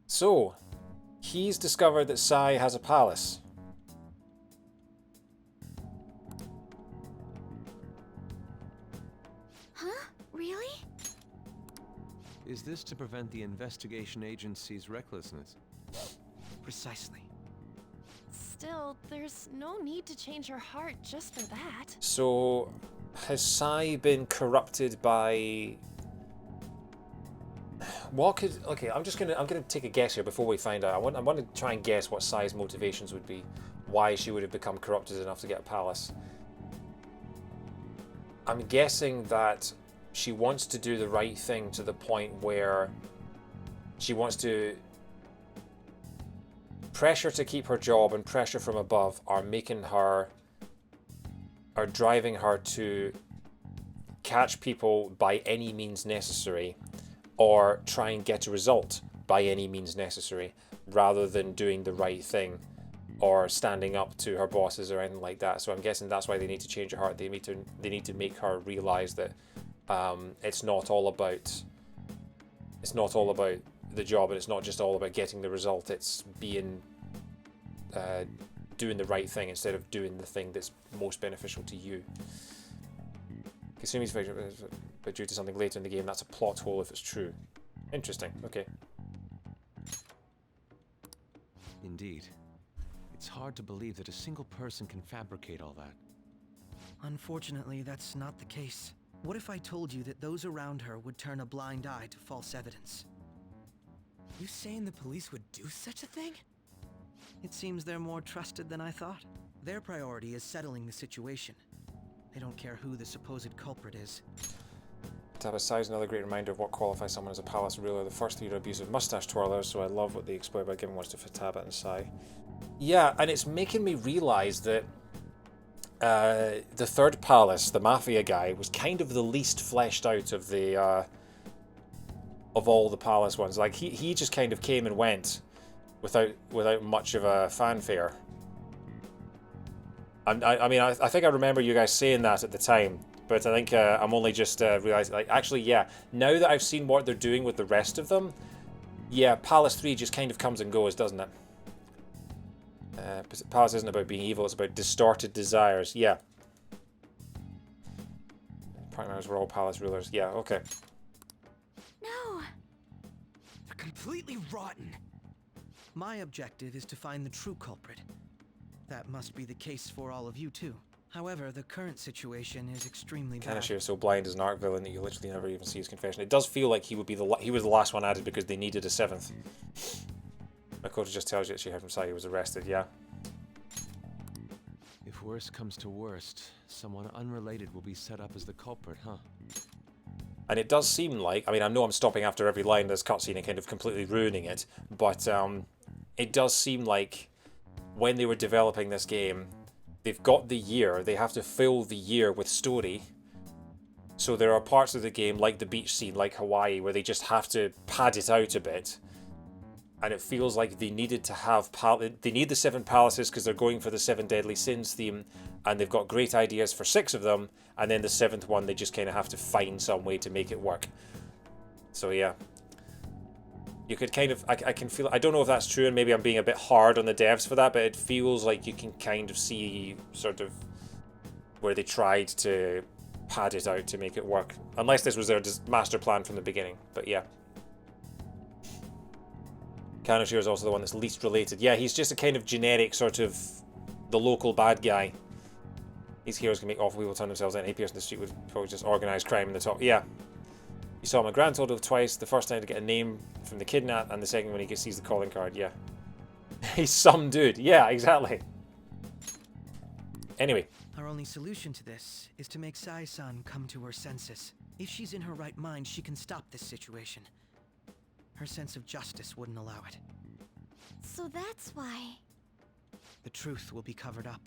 So, he's discovered that Sai has a palace. Huh? Really? Is this to prevent the investigation agency's recklessness? Precisely. Still, there's no need to change her heart just for that. So, has Sai been corrupted by... What could... Okay, I'm gonna take a guess here before we find out. I want to try and guess what Sai's motivations would be. Why she would have become corrupted enough to get a palace. I'm guessing that she wants to do the right thing to the point where she wants to... Pressure to keep her job and pressure from above are driving her to catch people by any means necessary, or try and get a result by any means necessary, rather than doing the right thing or standing up to her bosses or anything like that. So I'm guessing that's why they need to change her heart. They need to make her realize that it's not all about the job, and it's not just all about getting the result. It's doing the right thing instead of doing the thing that's most beneficial to you. Kasumi's but due to something later in the game, that's a plot hole if it's true. Interesting. Okay. Indeed. It's hard to believe that a single person can fabricate all that. Unfortunately, that's not the case. What if I told you that those around her would turn a blind eye to false evidence? You saying the police would do such a thing? It seems they're more trusted than I thought. Their priority is settling the situation. They don't care who the supposed culprit is. Futaba's Sai is another great reminder of what qualifies someone as a palace ruler. The first three are abusive mustache twirlers, so I love what they explore by giving words to Futaba and Sai. Yeah, and it's making me realise that the third palace, the mafia guy, was kind of the least fleshed out of the of all the palace ones. Like he just kind of came and went without much of a fanfare. I mean, I think I remember you guys saying that at the time, but I think I'm only just realising, like, actually, yeah, now that I've seen what they're doing with the rest of them, yeah, Palace 3 just kind of comes and goes, doesn't it? Palace isn't about being evil, it's about distorted desires, yeah. Primaries were all Palace rulers, yeah, okay. No! They're completely rotten! My objective is to find the true culprit. That must be the case for all of you too. However, the current situation is extremely bad. Kanashir is so blind as an arc villain that you literally never even see his confession. It does feel like he would be he was the last one added because they needed a seventh. Makoto just tells you that she heard from Sai was arrested, yeah. If worst comes to worst, someone unrelated will be set up as the culprit, huh? And it does seem like, I mean, I know I'm stopping after every line of this cutscene and kind of completely ruining it, but it does seem like when they were developing this game, they've got the year, they have to fill the year with story. So there are parts of the game, like the beach scene, like Hawaii, where they just have to pad it out a bit. And it feels like they needed to have... They need the 7 palaces because they're going for the 7 deadly sins theme, and they've got great ideas for 6 of them, and then the 7th one, they just kind of have to find some way to make it work. So yeah. you could kind of, I can feel, I don't know if that's true, and maybe I'm being a bit hard on the devs for that, but it feels like you can kind of see sort of where they tried to pad it out to make it work. Unless this was their master plan from the beginning, but yeah. Kanoshiro is also the one that's least related. Yeah, he's just a kind of generic sort of the local bad guy. These heroes can make awful people turn themselves in. Any person in the street would probably just organise crime in the top. Yeah. You saw him a grand total of twice. The first time to get a name from the kidnap, and the second when he sees the calling card. Yeah. He's some dude. Yeah, exactly. Anyway. Our only solution to this is to make Sai-san come to her senses. If she's in her right mind, she can stop this situation. Her sense of justice wouldn't allow it. So that's why... The truth will be covered up,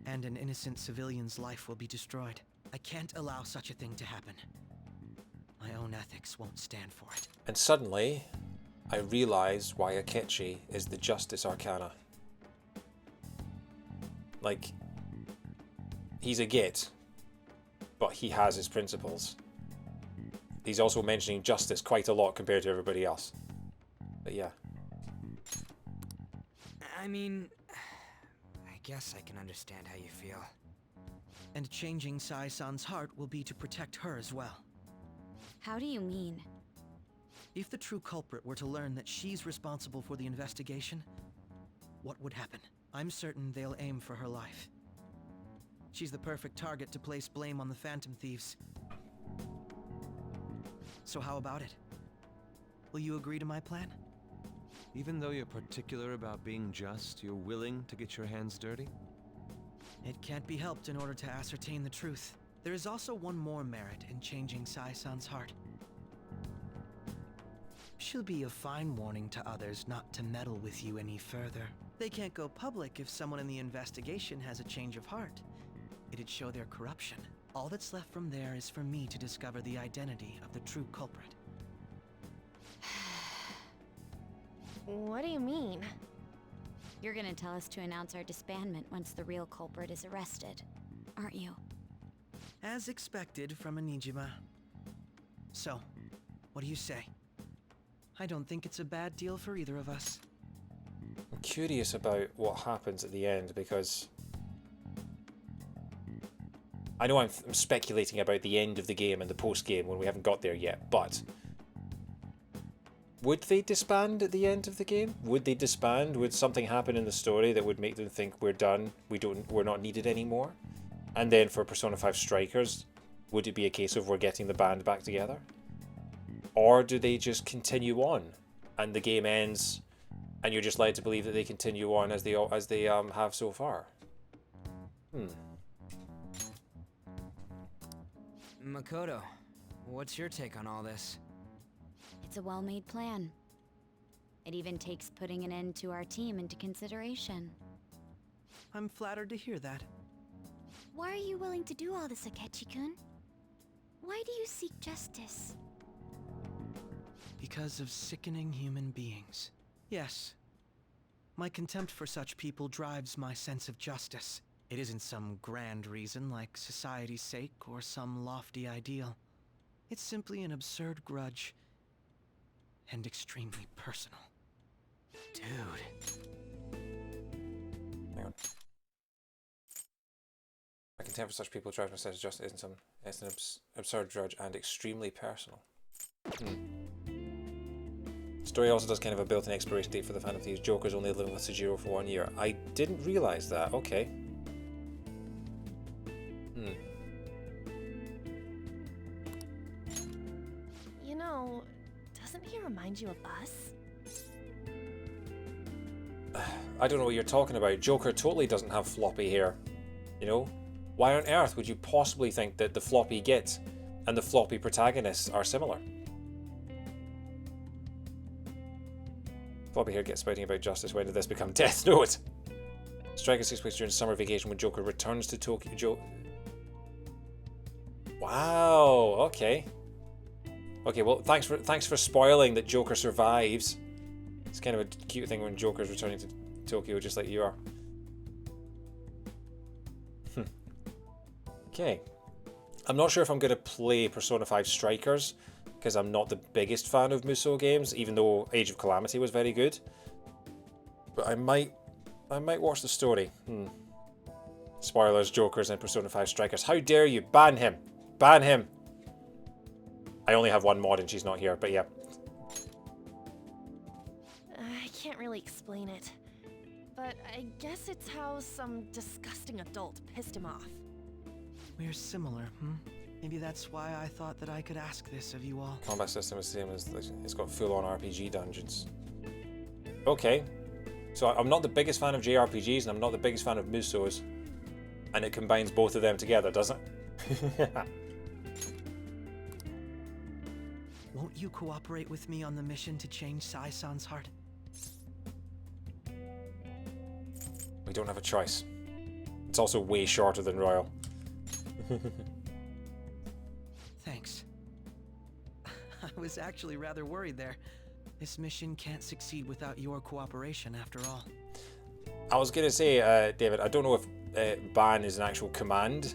and an innocent civilian's life will be destroyed. I can't allow such a thing to happen. My own ethics won't stand for it. And suddenly, I realized why Akechi is the Justice Arcana. Like, he's a Git, but he has his principles. He's also mentioning justice quite a lot compared to everybody else. But yeah. I mean, I guess I can understand how you feel. And changing Sai-san's heart will be to protect her as well. How do you mean? If the true culprit were to learn that she's responsible for the investigation, what would happen? I'm certain they'll aim for her life. She's the perfect target to place blame on the Phantom Thieves. So how about it? Will you agree to my plan? Even though you're particular about being just, you're willing to get your hands dirty? It can't be helped in order to ascertain the truth. There is also one more merit in changing Sai-san's heart. She'll be a fine warning to others not to meddle with you any further. They can't go public if someone in the investigation has a change of heart. It'd show their corruption. All that's left from there is for me to discover the identity of the true culprit. What do you mean? You're gonna tell us to announce our disbandment once the real culprit is arrested, aren't you? As expected from a Nijima. So, what do you say? I don't think it's a bad deal for either of us. I'm curious about what happens at the end, because I know I'm speculating about the end of the game and the post-game when we haven't got there yet, but would they disband at the end of the game? Would they disband? Would something happen in the story that would make them think we're done, we're not needed anymore? And then for Persona 5 Strikers, would it be a case of we're getting the band back together? Or do they just continue on and the game ends and you're just led to believe that they continue on as they have so far? Makoto, what's your take on all this? It's a well-made plan. It even takes putting an end to our team into consideration. I'm flattered to hear that. Why are you willing to do all this, Akechi-kun? Why do you seek justice? Because of sickening human beings. Yes. My contempt for such people drives my sense of justice. It isn't some grand reason like society's sake or some lofty ideal. It's simply an absurd grudge and extremely personal. Dude. Hang on. My contempt for such people drives my sense of justice isn't some. It's an absurd grudge and extremely personal. Story also does kind of a built-in expiration date for the Phantom Thieves. Joker's only living with Sujiro for 1 year. I didn't realise that. Okay. You know, doesn't he remind you of us? I don't know what you're talking about. Joker totally doesn't have floppy hair. You know? Why on earth would you possibly think that the floppy Git and the floppy protagonists are similar? Floppy hair gets spouting about justice. When did this become Death Note? Striker takes place during summer vacation when Joker returns to Tokyo. Wow. Okay. Okay. Well, thanks for spoiling that Joker survives. It's kind of a cute thing when Joker's returning to Tokyo, just like you are. Okay. I'm not sure if I'm going to play Persona 5 Strikers, because I'm not the biggest fan of Musou games, even though Age of Calamity was very good. But I might watch the story. Spoilers, Jokers, and Persona 5 Strikers. How dare you? Ban him! Ban him! I only have one mod and she's not here, but yeah. I can't really explain it, but I guess it's how some disgusting adult pissed him off. We're similar, Maybe that's why I thought that I could ask this of you all. Combat system is the same as it's got full-on RPG dungeons. Okay, so I'm not the biggest fan of JRPGs and I'm not the biggest fan of Musous, and it combines both of them together, doesn't it? Won't you cooperate with me on the mission to change Sai-san's heart? We don't have a choice. It's also way shorter than Royal. Thanks. I was actually rather worried there. This mission can't succeed without your cooperation, after all. I was going to say, David, I don't know if ban is an actual command.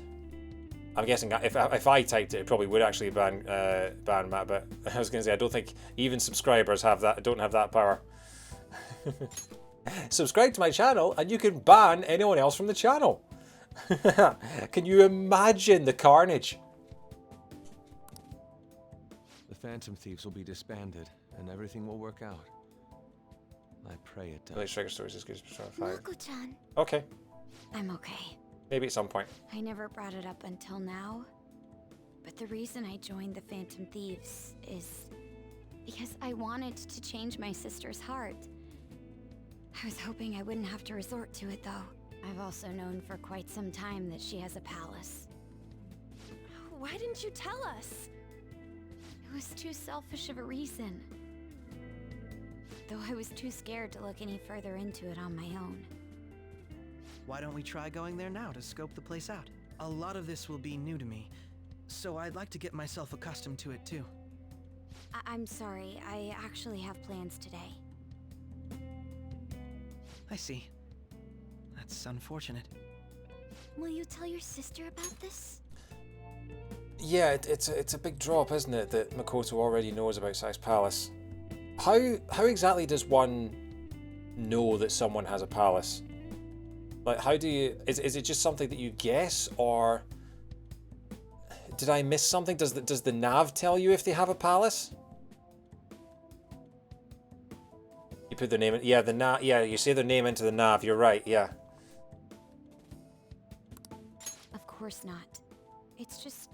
I'm guessing if I typed it, it probably would actually ban Matt, but I was going to say, I don't think even subscribers don't have that power. Subscribe to my channel and you can ban anyone else from the channel. Can you imagine the carnage? The Phantom Thieves will be disbanded and everything will work out. I pray it does. Trigger stories is good as Persona 5. Mako-chan. Okay. I'm okay. Maybe at some point. I never brought it up until now, but the reason I joined the Phantom Thieves is because I wanted to change my sister's heart. I was hoping I wouldn't have to resort to it, though. I've also known for quite some time that she has a palace. Why didn't you tell us? It was too selfish of a reason. Though I was too scared to look any further into it on my own. Why don't we try going there now to scope the place out? A lot of this will be new to me, so I'd like to get myself accustomed to it too. I'm sorry, I actually have plans today. I see. That's unfortunate. Will you tell your sister about this? Yeah, it's a big drop, isn't it, that Makoto already knows about Sai's palace. How exactly does one know that someone has a palace? Like, how do you... Is it just something that you guess, or... Did I miss something? Does the nav tell you if they have a palace? You put their name in... Yeah, the nav... Yeah, you say their name into the nav, you're right, yeah. Of course not. It's just...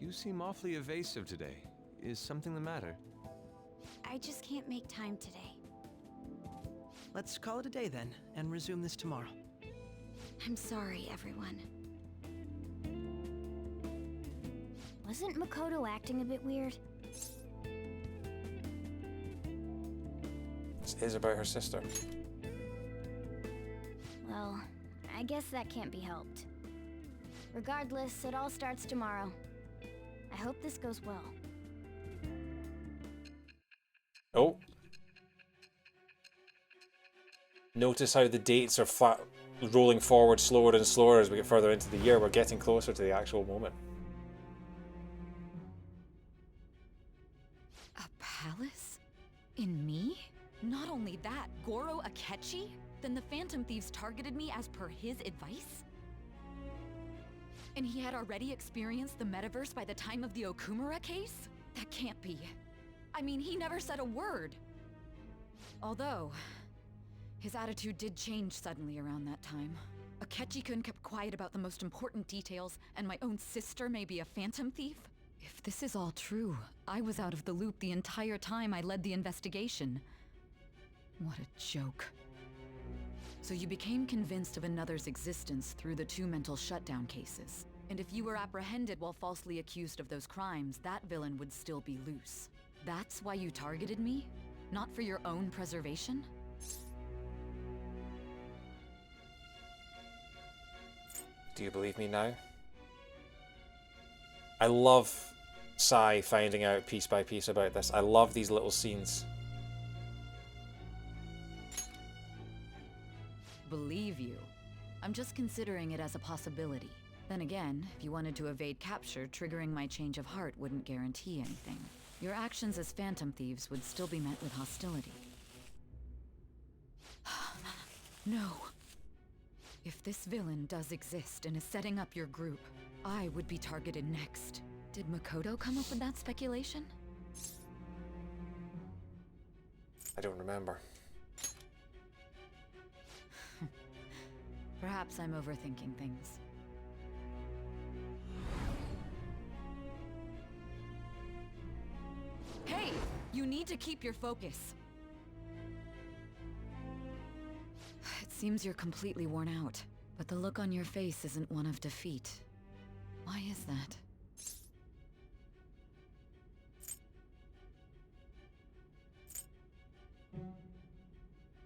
You seem awfully evasive today. Is something the matter? I just can't make time today. Let's call it a day then, and resume this tomorrow. I'm sorry, everyone. Wasn't Makoto acting a bit weird? This is about her sister. Well, I guess that can't be helped. Regardless, it all starts tomorrow. I hope this goes well. Oh. Notice how the dates are rolling forward slower and slower as we get further into the year. We're getting closer to the actual moment. A palace? In me? Not only that, Goro Akechi? Then the Phantom Thieves targeted me as per his advice? And he had already experienced the metaverse by the time of the Okumura case? That can't be. I mean, he never said a word. Although, his attitude did change suddenly around that time. Akechi-kun kept quiet about the most important details, and my own sister may be a phantom thief? If this is all true, I was out of the loop the entire time I led the investigation. What a joke. So you became convinced of another's existence through the 2 mental shutdown cases. And if you were apprehended while falsely accused of those crimes, that villain would still be loose. That's why you targeted me? Not for your own preservation? Do you believe me now? I love Sai finding out piece by piece about this. I love these little scenes. Believe you. I'm just considering it as a possibility. Then again, if you wanted to evade capture, triggering my change of heart wouldn't guarantee anything. Your actions as phantom thieves would still be met with hostility. No. If this villain does exist and is setting up your group, I would be targeted next. Did Makoto come up with that speculation? I don't remember. Perhaps I'm overthinking things. Hey! You need to keep your focus. It seems you're completely worn out, but the look on your face isn't one of defeat. Why is that?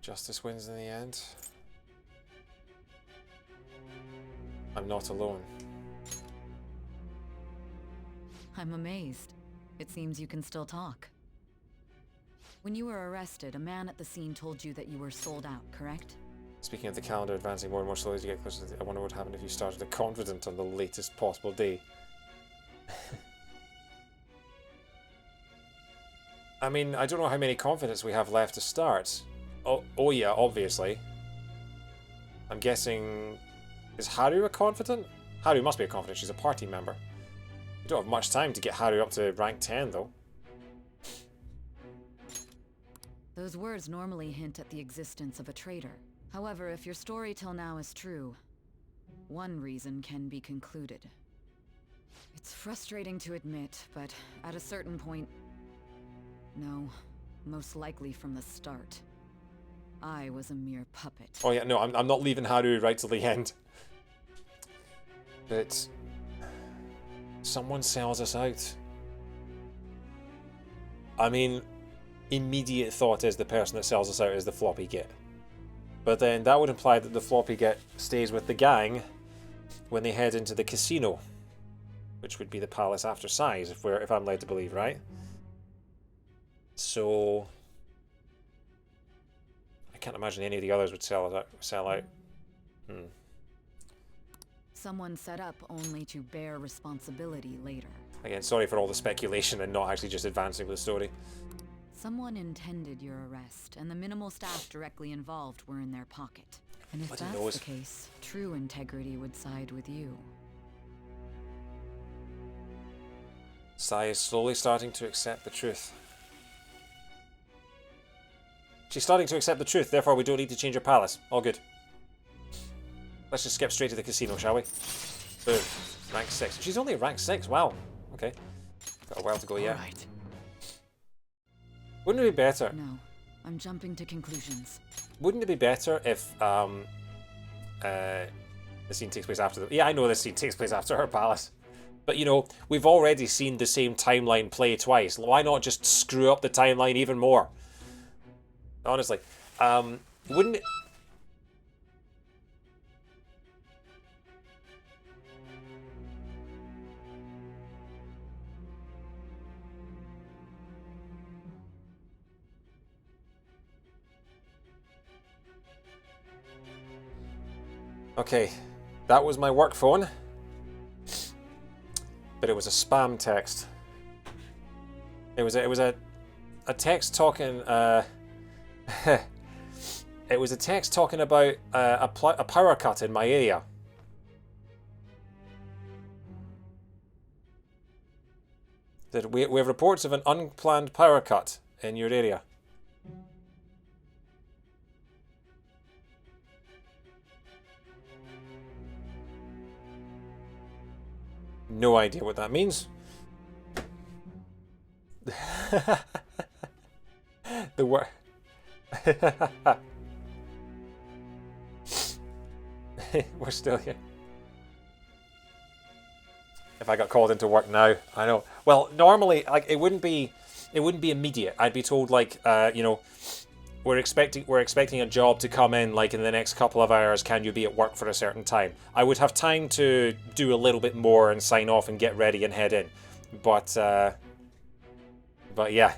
Justice wins in the end. I'm not alone. I'm amazed. It seems you can still talk. When you were arrested, a man at the scene told you that you were sold out, correct? Speaking of the calendar advancing more and more slowly as you get closer to I wonder what happened if you started a confident on the latest possible day. I mean, I don't know how many confidents we have left to start. Oh yeah, obviously. I'm guessing... Is Haru a confident? Haru must be a confident, she's a party member. We don't have much time to get Haru up to rank 10 though. Those words normally hint at the existence of a traitor. However, if your story till now is true, one reason can be concluded. It's frustrating to admit, but at a certain point... No, most likely from the start. I was a mere puppet. Oh yeah, no, I'm not leaving Haru right till the end. But... someone sells us out. I mean, immediate thought is the person that sells us out is the Floppy Git. But then that would imply that the Floppy Git stays with the gang when they head into the casino. Which would be the palace after Size, if I'm led to believe, right? So... I can't imagine any of the others would sell out. Someone set up only to bear responsibility later. Again, sorry for all the speculation and not actually just advancing with the story. Someone intended your arrest, and the minimal staff directly involved were in their pocket. And if that's the case, true integrity would side with you. Sai is slowly starting to accept the truth. She's starting to accept the truth, therefore we don't need to change her palace. All good. Let's just skip straight to the casino, shall we? Boom. Rank 6. She's only rank 6, wow. Okay. Got a while to go yet. Right. Wouldn't it be better? No, I'm jumping to conclusions. Wouldn't it be better if the scene takes place after the... Yeah, I know this scene takes place after her palace. But, you know, we've already seen the same timeline play twice. Why not just screw up the timeline even more? Honestly. Wouldn't it... Okay, that was my work phone, but it was a spam text. It was a text talking. It was a text talking about a power cut in my area. That we have reports of an unplanned power cut in your area. No idea what that means. The word. We're still here. If I got called into work now, I know. Well, normally, like it wouldn't be immediate. I'd be told, like, you know, we're expecting a job to come in, like, in the next couple of hours. Can you be at work for a certain time? I would have time to do a little bit more and sign off and get ready and head in. But yeah.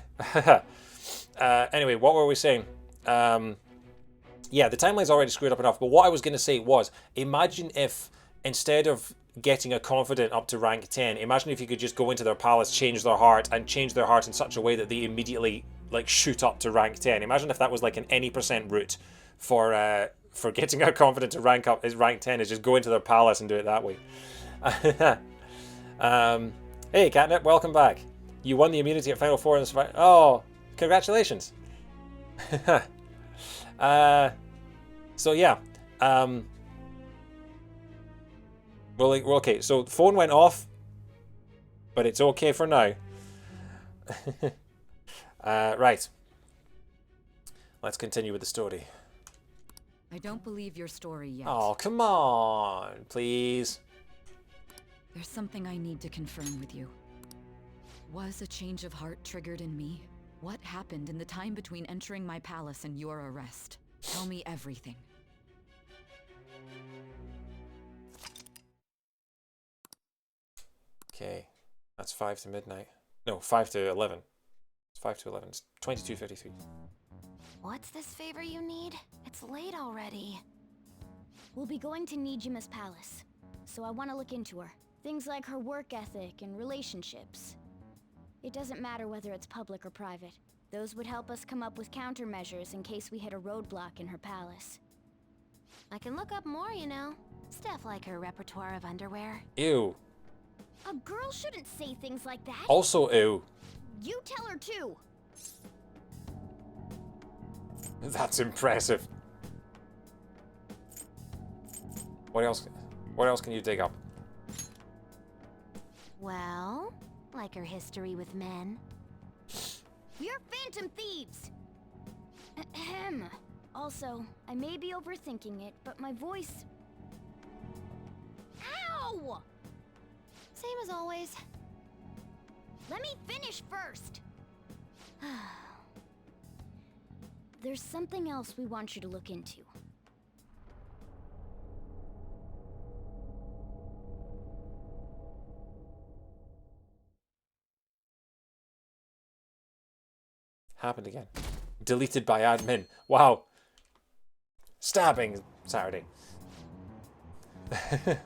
Anyway, what were we saying? Yeah, the timeline's already screwed up enough. But what I was going to say was, imagine if instead of getting a confidant up to rank 10. Imagine if you could just go into their palace, change their heart, and change their heart in such a way that they immediately like shoot up to rank 10. Imagine if that was like an any percent route for getting a confidant to rank up is rank 10 is just go into their palace and do it that way. Hey Catnip, welcome back. You won the immunity at Final Four in the oh, congratulations. So yeah. Well, okay, so the phone went off, but it's okay for now. Right. Let's continue with the story. I don't believe your story yet. Oh, come on, please. There's something I need to confirm with you. Was a change of heart triggered in me? What happened in the time between entering my palace and your arrest? Tell me everything. Okay, that's 5 to midnight. No, 5 to 11. It's 5 to 11. It's 22:53. What's this favor you need? It's late already. We'll be going to Nijima's palace, so I want to look into her. Things like her work ethic and relationships. It doesn't matter whether it's public or private. Those would help us come up with countermeasures in case we hit a roadblock in her palace. I can look up more, you know. Stuff like her repertoire of underwear. Ew. A girl shouldn't say things like that. Also ew. You tell her too. That's impressive. What else? What else can you dig up? Well, like her history with men. We're phantom thieves! Ahem. Also, I may be overthinking it, but my voice... Ow! Same as always. Let me finish first! There's something else we want you to look into. Happened again. Deleted by admin. Wow. Stabbing Saturday.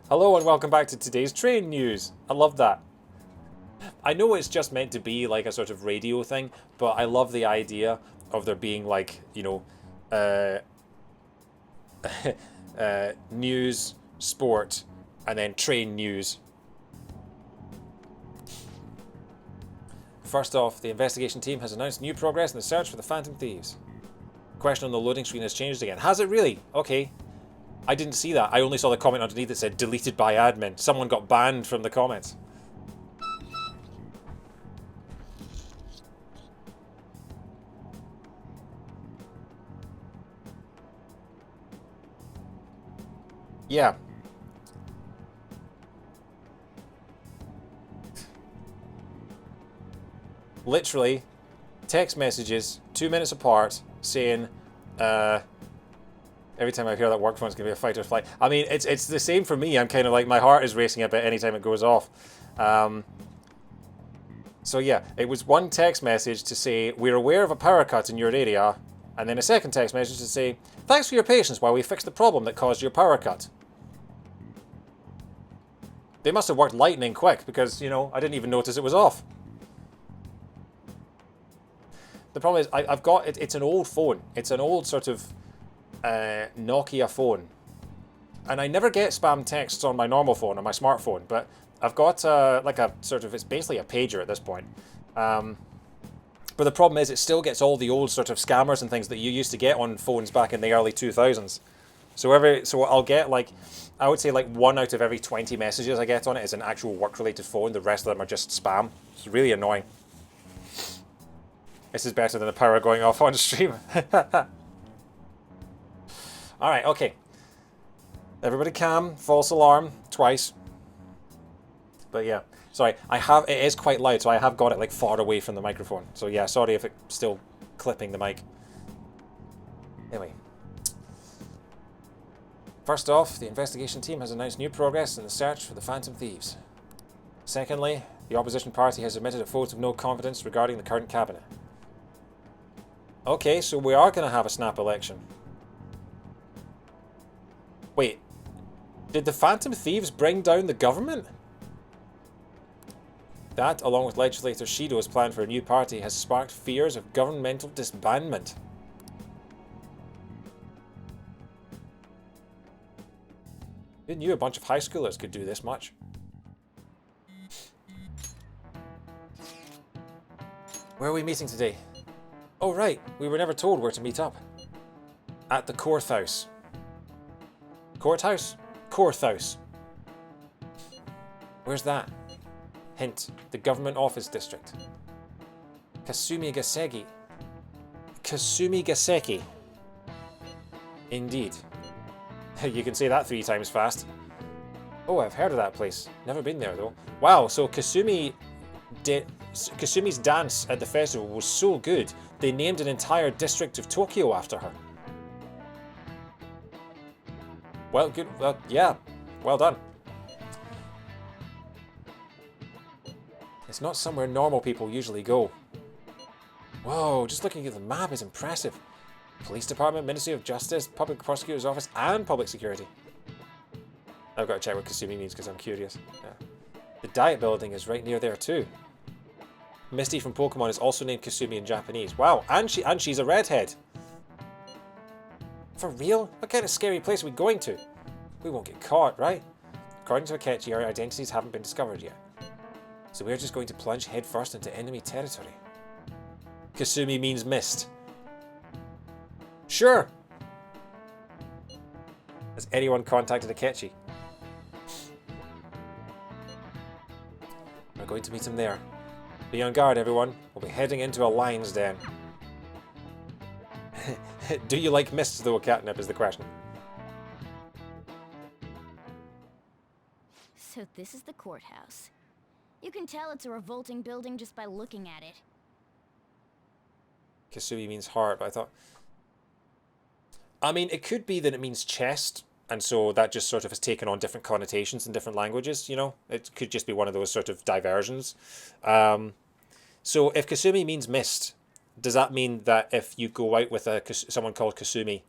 Hello and welcome back to today's train news. I love that. I know it's just meant to be like a sort of radio thing, but I love the idea of there being like, you know, news, sport, and then train news. First off, the investigation team has announced new progress in the search for the Phantom Thieves. Question on the loading screen has changed again. Has it really? Okay. I didn't see that. I only saw the comment underneath that said deleted by admin. Someone got banned from the comments. Yeah. Literally, text messages 2 minutes apart saying, every time I hear that work phone's gonna be a fight or flight. I mean, it's the same for me. I'm kind of like, my heart is racing a bit anytime it goes off. So yeah, it was one text message to say, we're aware of a power cut in your area, and then a second text message to say, thanks for your patience while we fix the problem that caused your power cut. They must have worked lightning quick because, you know, I didn't even notice it was off. The problem is, I've got, it's an old phone. It's an old sort of Nokia phone. And I never get spam texts on my normal phone, on my smartphone, but I've got like a sort of, it's basically a pager at this point. But the problem is it still gets all the old sort of scammers and things that you used to get on phones back in the early 2000s. So I'll get like, I would say like 1 out of every 20 messages I get on it is an actual work-related phone. The rest of them are just spam. It's really annoying. This is better than the power going off on stream. Alright, okay. Everybody calm. False alarm. Twice. But yeah. Sorry, it is quite loud, so I have got it like far away from the microphone. So yeah, sorry if it's still clipping the mic. Anyway. First off, the investigation team has announced new progress in the search for the Phantom Thieves. Secondly, the opposition party has admitted a vote of no confidence regarding the current cabinet. Okay, so we are going to have a snap election. Wait, Did the Phantom Thieves bring down the government? That, along with legislator Shido's plan for a new party, has sparked fears of governmental disbandment. Who knew a bunch of high schoolers could do this much? Where are we meeting today? Oh right, we were never told where to meet up. At the courthouse. Courthouse? Courthouse. Where's that? Hint, the government office district. Kasumigaseki. Kasumigaseki. Indeed. You can say that 3 times fast. Oh, I've heard of that place. Never been there though. Wow, so Kasumi's dance at the festival was so good, they named an entire district of Tokyo after her. Well, good. Well, yeah. Well done. It's not somewhere normal people usually go. Whoa, just looking at the map is impressive. Police Department, Ministry of Justice, Public Prosecutor's Office, and Public Security. I've got to check what Kasumi means because I'm curious. Yeah. The Diet Building is right near there too. Misty from Pokemon is also named Kasumi in Japanese. Wow, and she's a redhead. For real? What kind of scary place are we going to? We won't get caught, right? According to Akechi, our identities haven't been discovered yet. So we're just going to plunge headfirst into enemy territory. Kasumi means mist. Sure. Has anyone contacted Akechi? We're going to meet him there. Be on guard, everyone. We'll be heading into a lion's den. Do you like mists, though, Catnip, is the question. So this is the courthouse. You can tell it's a revolting building just by looking at it. Kasumi means heart, but I thought... I mean, it could be that it means chest, and so that just sort of has taken on different connotations in different languages, you know? It could just be one of those sort of diversions. So if Kasumi means mist, does that mean that if you go out with someone called Kasumi,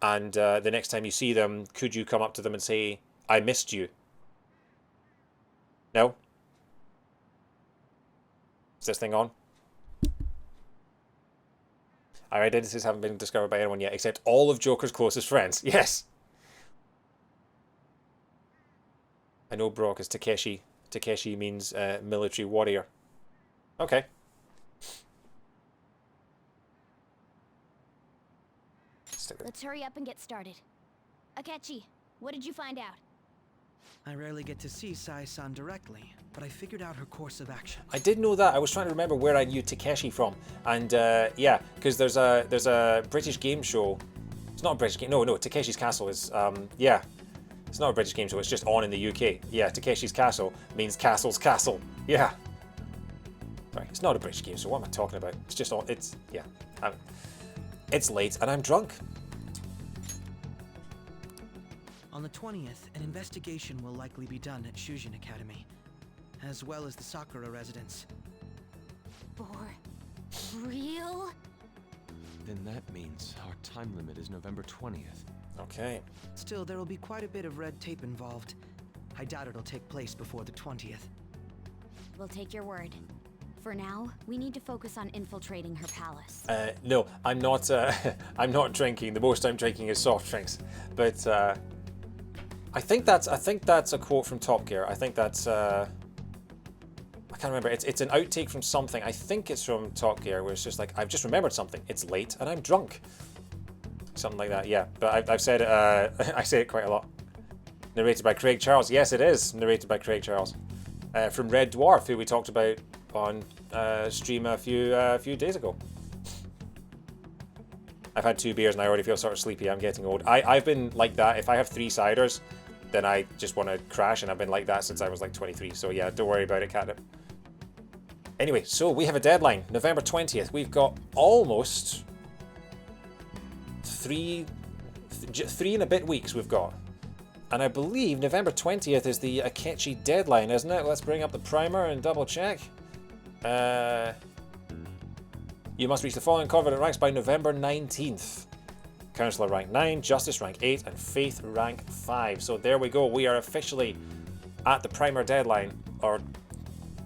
and the next time you see them, could you come up to them and say, I missed you? No? Is this thing on? Our identities haven't been discovered by anyone yet, except all of Joker's closest friends. Yes! I know Brock is Takeshi. Takeshi means military warrior. Okay. Let's hurry up and get started. Akechi, what did you find out? I rarely get to see Sai-san directly, but I figured out her course of action. I did know that. I was trying to remember where I knew Takeshi from, and yeah, because there's a British game show. It's not a British game. No, Takeshi's Castle is yeah. It's not a British game show. It's just on in the UK. Yeah, Takeshi's Castle means castle's castle. Yeah. Sorry, it's not a British game show. What am I talking about? It's just on. It's yeah. It's late and I'm drunk. On the 20th, an investigation will likely be done at Shujin Academy, as well as the Sakura residence. For real? Then that means our time limit is November 20th. Okay. Still, there will be quite a bit of red tape involved. I doubt it'll take place before the 20th. We'll take your word. For now, we need to focus on infiltrating her palace. No, I'm not. I'm not drinking. The most I'm drinking is soft drinks. But I think that's a quote from Top Gear. I think that's. I can't remember. It's an outtake from something. I think it's from Top Gear, where it's just like, I've just remembered something. It's late and I'm drunk. Something like that. Yeah. But I've said it. I say it quite a lot. Narrated by Craig Charles. Yes, it is narrated by Craig Charles. From Red Dwarf, who we talked about on stream a few days ago. I've had 2 beers and I already feel sort of sleepy. I'm getting old. I've been like that. If I have 3 ciders, then I just want to crash, and I've been like that since I was like 23. So yeah, don't worry about it, Catnip. Anyway, so we have a deadline, November 20th. We've got almost 3 and a bit weeks we've got. And I believe November 20th is the Akechi deadline, isn't it? Let's bring up the primer and double check. You must reach the following covenant ranks by November 19th. Counselor rank 9, Justice rank 8, and Faith rank 5. So there we go. We are officially at the primer deadline, or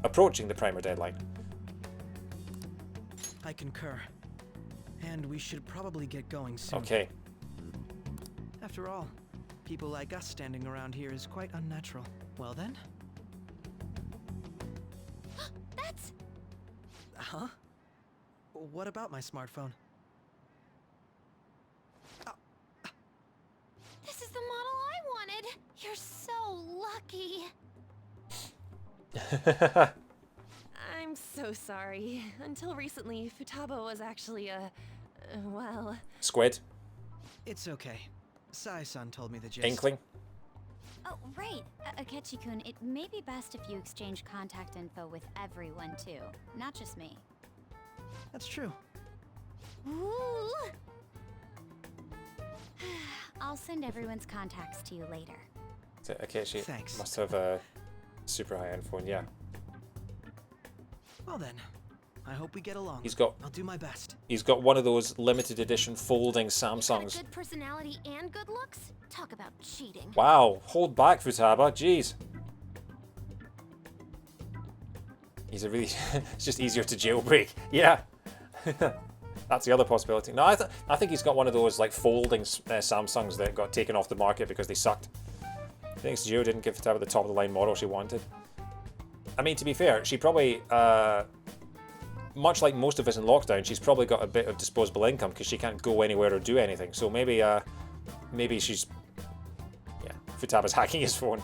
approaching the primer deadline. I concur. And we should probably get going soon. Okay. After all, people like us standing around here is quite unnatural. Well then? That's... Huh? What about my smartphone? This is the model I wanted! You're so lucky! I'm so sorry. Until recently, Futaba was actually a... well... Squid. It's okay. Sai-san told me the gist. Inkling. Oh, right. Akechi-kun, it may be best if you exchange contact info with everyone, too. Not just me. That's true. Ooh. I'll send everyone's contacts to you later. So Akechi Thanks. must have a super high-end phone, yeah. Well then, I hope we get along. I'll do my best. He's got one of those limited edition folding Samsungs. Good personality and good looks? Talk about cheating. Wow, hold back, Futaba. Jeez. He's a really... it's just easier to jailbreak. Yeah. That's the other possibility. No, I think he's got one of those like folding Samsungs that got taken off the market because they sucked. I think Geo didn't give Futaba the top of the line model she wanted. I mean, to be fair, she probably, much like most of us in lockdown, she's probably got a bit of disposable income because she can't go anywhere or do anything. So maybe, maybe she's, yeah, Futaba's hacking his phone.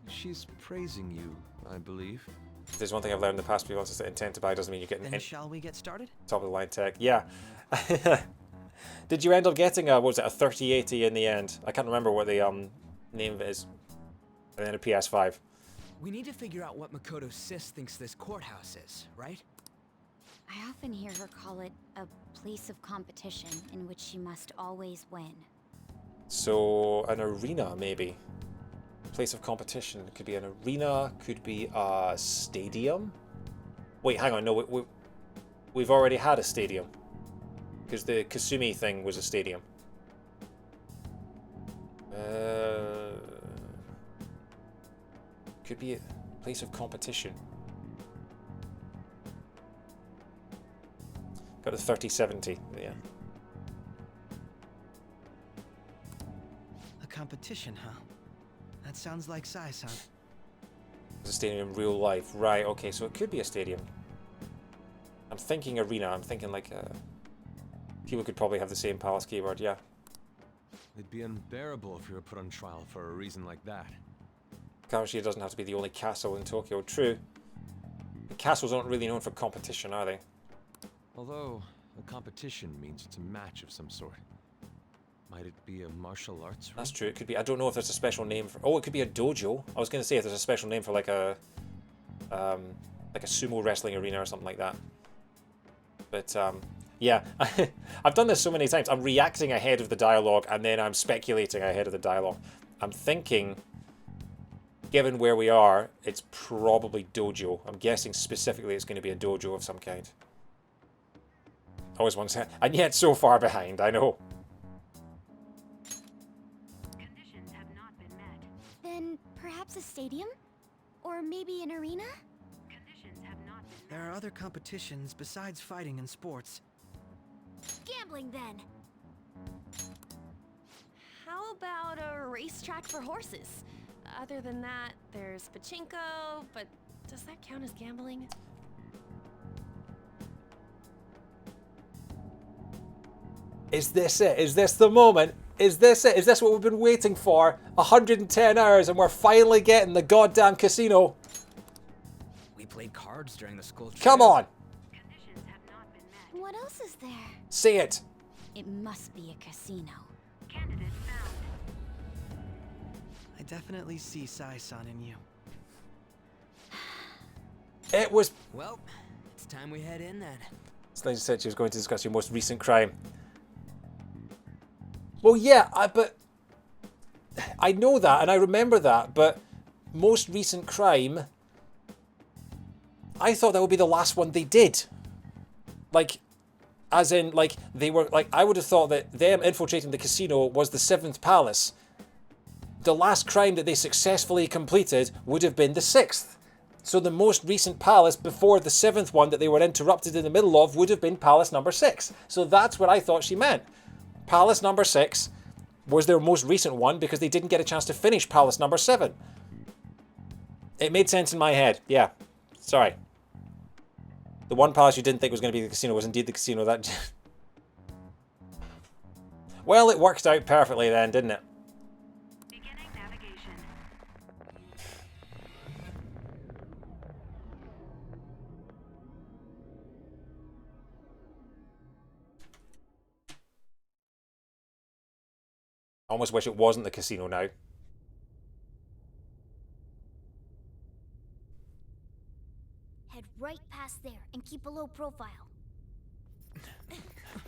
She's praising you, I believe. If there's one thing I've learned in the past few months is that intent to buy doesn't mean you're getting Then shall we get started? top of the line tech. Yeah. Did you end up getting a, what was it, a 3080 in the end? I can't remember what the name of it is. And then a PS5. We need to figure out what Makoto Sis thinks this courthouse is, right? I often hear her call it a place of competition in which she must always win. So, an arena, maybe. Place of competition. Could be an arena, could be a stadium. Wait, hang on, no, we've already had a stadium. Because the Kasumi thing was a stadium. Could be a place of competition. Got a 3070, yeah. A competition, huh? That sounds like Sai-san. It's a stadium in real life. Right, okay, so it could be a stadium. I'm thinking arena, I'm thinking like people could probably have the same Palace keyboard, yeah. It'd be unbearable if you were put on trial for a reason like that. Kamoshida doesn't have to be the only castle in Tokyo. True. The castles aren't really known for competition, are they? Although, a competition means it's a match of some sort. Might it be a martial arts ring? That's true, it could be. I don't know if there's a special name for... Oh, it could be a dojo. I was going to say if there's a special name for like a sumo wrestling arena or something like that. But, yeah. I've done this so many times. I'm reacting ahead of the dialogue and then I'm speculating ahead of the dialogue. I'm thinking... Given where we are, it's probably dojo. I'm guessing specifically it's going to be a dojo of some kind. Always one second. And yet so far behind, I know. Conditions have not been met. Then perhaps a stadium? Or maybe an arena? Conditions have not been met. There are other competitions besides fighting and sports. Gambling then. How about a racetrack for horses? Other than that, there's pachinko, but does that count as gambling? Is this it? Is this the moment? Is this it? Is this what we've been waiting for? 110 hours and we're finally getting the goddamn casino. We played cards during the school trip. Come on! Conditions have not been met. What else is there? Say it! It must be a casino. Candidate found. I definitely see Sai-san in you. It was... Well, it's time we head in then. Sledge said she was going to discuss your most recent crime. Well, yeah, but... I know that, and I remember that, but... Most recent crime... I thought that would be the last one they did. Like, As in, like, they were, like, I would have thought that them infiltrating the casino was the 7th palace. The last crime that they successfully completed would have been the 6th. So the most recent palace before the 7th one that they were interrupted in the middle of would have been palace number 6. So that's what I thought she meant. Palace number 6 was their most recent one because they didn't get a chance to finish palace number 7. It made sense in my head. Yeah. Sorry. The one palace you didn't think was going to be the casino was indeed the casino. That. Well, it worked out perfectly then, didn't it? Beginning navigation. I almost wish it wasn't the casino now. Head right past there and keep a low profile.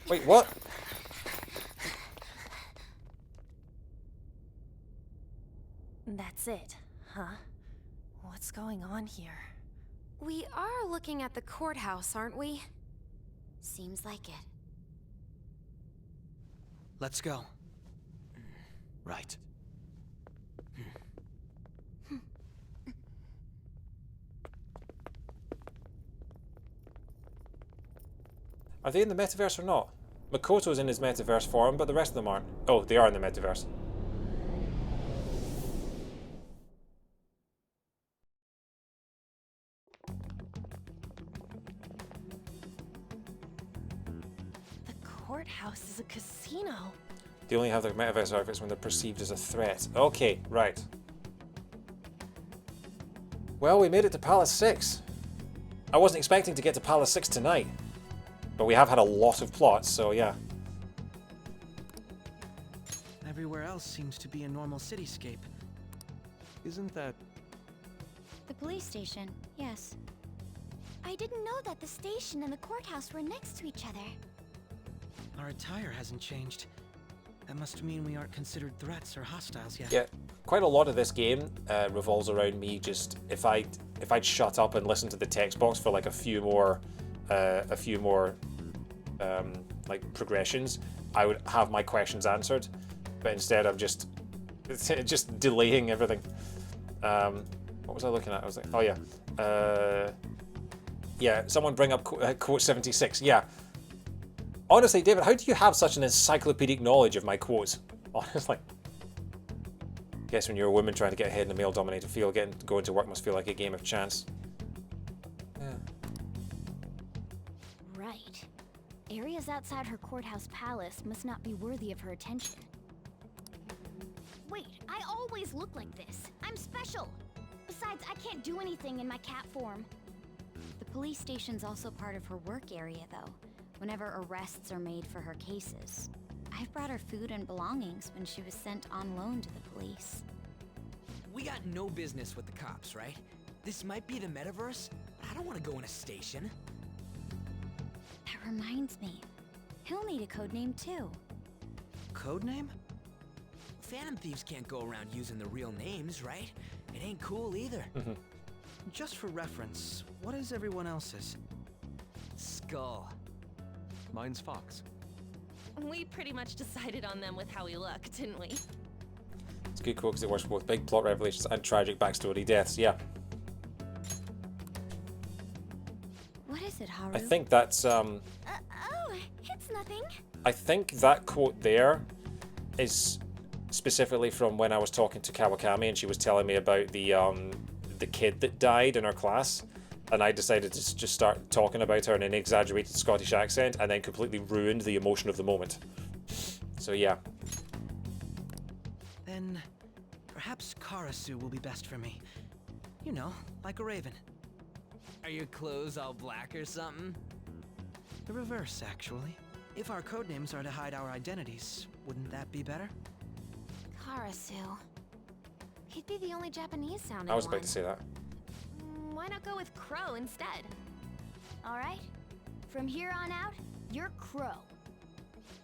Wait, what? That's it, huh? What's going on here? We are looking at the courthouse, aren't we? Seems like it. Let's go. Right. Are they in the metaverse or not? Makoto's in his metaverse form, but the rest of them aren't. Oh, they are in the metaverse. The courthouse is a casino. They only have their metaverse outfits when they're perceived as a threat. Okay, right. Well, we made it to Palace 6. I wasn't expecting to get to Palace 6 tonight. But we have had a lot of plots, so yeah. Everywhere else seems to be a normal cityscape. Isn't that... The police station, yes. I didn't know that the station and the courthouse were next to each other. Our attire hasn't changed. That must mean we aren't considered threats or hostiles yet. Yeah, quite a lot of this game revolves around me just if I'd shut up and listen to the text box for like a few more like progressions, I would have my questions answered. But instead, I'm just delaying everything. What was I looking at? I was like, oh yeah, yeah. Someone bring up quote 76. Yeah. Honestly, David, how do you have such an encyclopedic knowledge of my quotes? Honestly. Guess when you're a woman trying to get ahead in a male-dominated field, going to work must feel like a game of chance. Yeah. Right. Areas outside her courthouse palace must not be worthy of her attention. Wait, I always look like this. I'm special. Besides, I can't do anything in my cat form. The police station's also part of her work area, though, whenever arrests are made for her cases. I've brought her food and belongings when she was sent on loan to the police. We got no business with the cops, right? This might be the metaverse, but I don't want to go in a station. That reminds me. He'll need a codename, too. Codename? Phantom thieves can't go around using the real names, right? It ain't cool either. Just for reference, what is everyone else's? Skull. Mine's Fox. We pretty much decided on them with how we look, didn't we? It's a good quote because it works for both big plot revelations and tragic backstory deaths. Yeah. What is it, Haru? I think that's oh, it's nothing. I think that quote there is specifically from when I was talking to Kawakami and she was telling me about the kid that died in her class, and I decided to just start talking about her in an exaggerated Scottish accent and then completely ruined the emotion of the moment. So yeah. Then perhaps Karasu will be best for me. You know, like a raven. Are your clothes all black or something? The reverse, actually. If our codenames are to hide our identities, wouldn't that be better? Karasu. He'd be the only Japanese sounding I was one. about to say that. Why not go with Crow instead? All right. From here on out, you're Crow.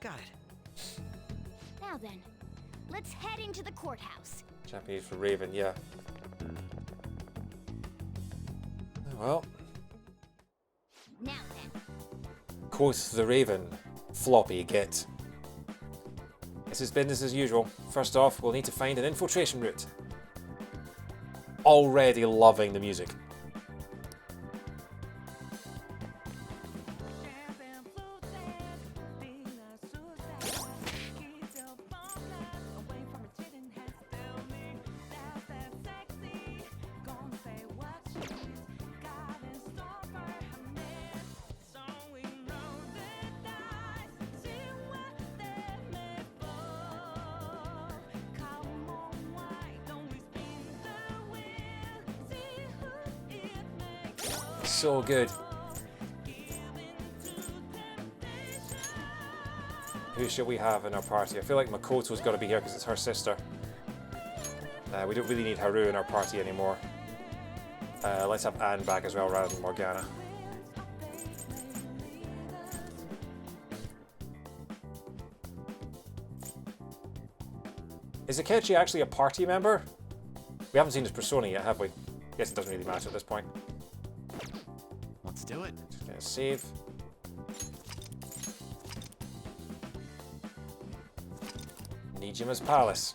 Got it. Now then, let's head into the courthouse. Japanese for raven, yeah. Well. Now then. Quoth the Raven, Floppy Git. This is business as usual. First off, we'll need to find an infiltration route. Already loving the music. So good. Who should we have in our party? I feel like Makoto's got to be here because it's her sister. We don't really need Haru in our party anymore. Let's have Anne back as well rather than Morgana. Is Akechi actually a party member? We haven't seen his persona yet, have we? Guess it doesn't really matter at this point. Let's do it. Just gonna save. Nijima's Palace.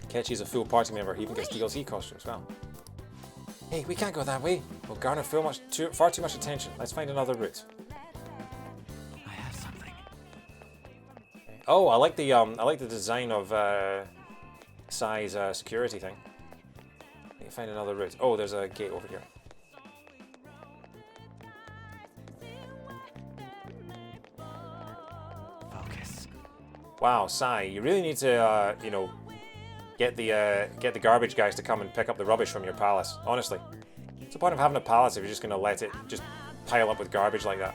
Akechi's a full party member. He even gets DLC costumes as well. Hey, we can't go that way. We'll garner far too much attention. Let's find another route. I have something. Oh, I like the design of Sai's security thing. Let me find another route. Oh, there's a gate over here. Focus. Wow, Sai, you really need to, you know, get the garbage guys to come and pick up the rubbish from your palace. Honestly, what's the point of having a palace if you're just gonna let it just pile up with garbage like that?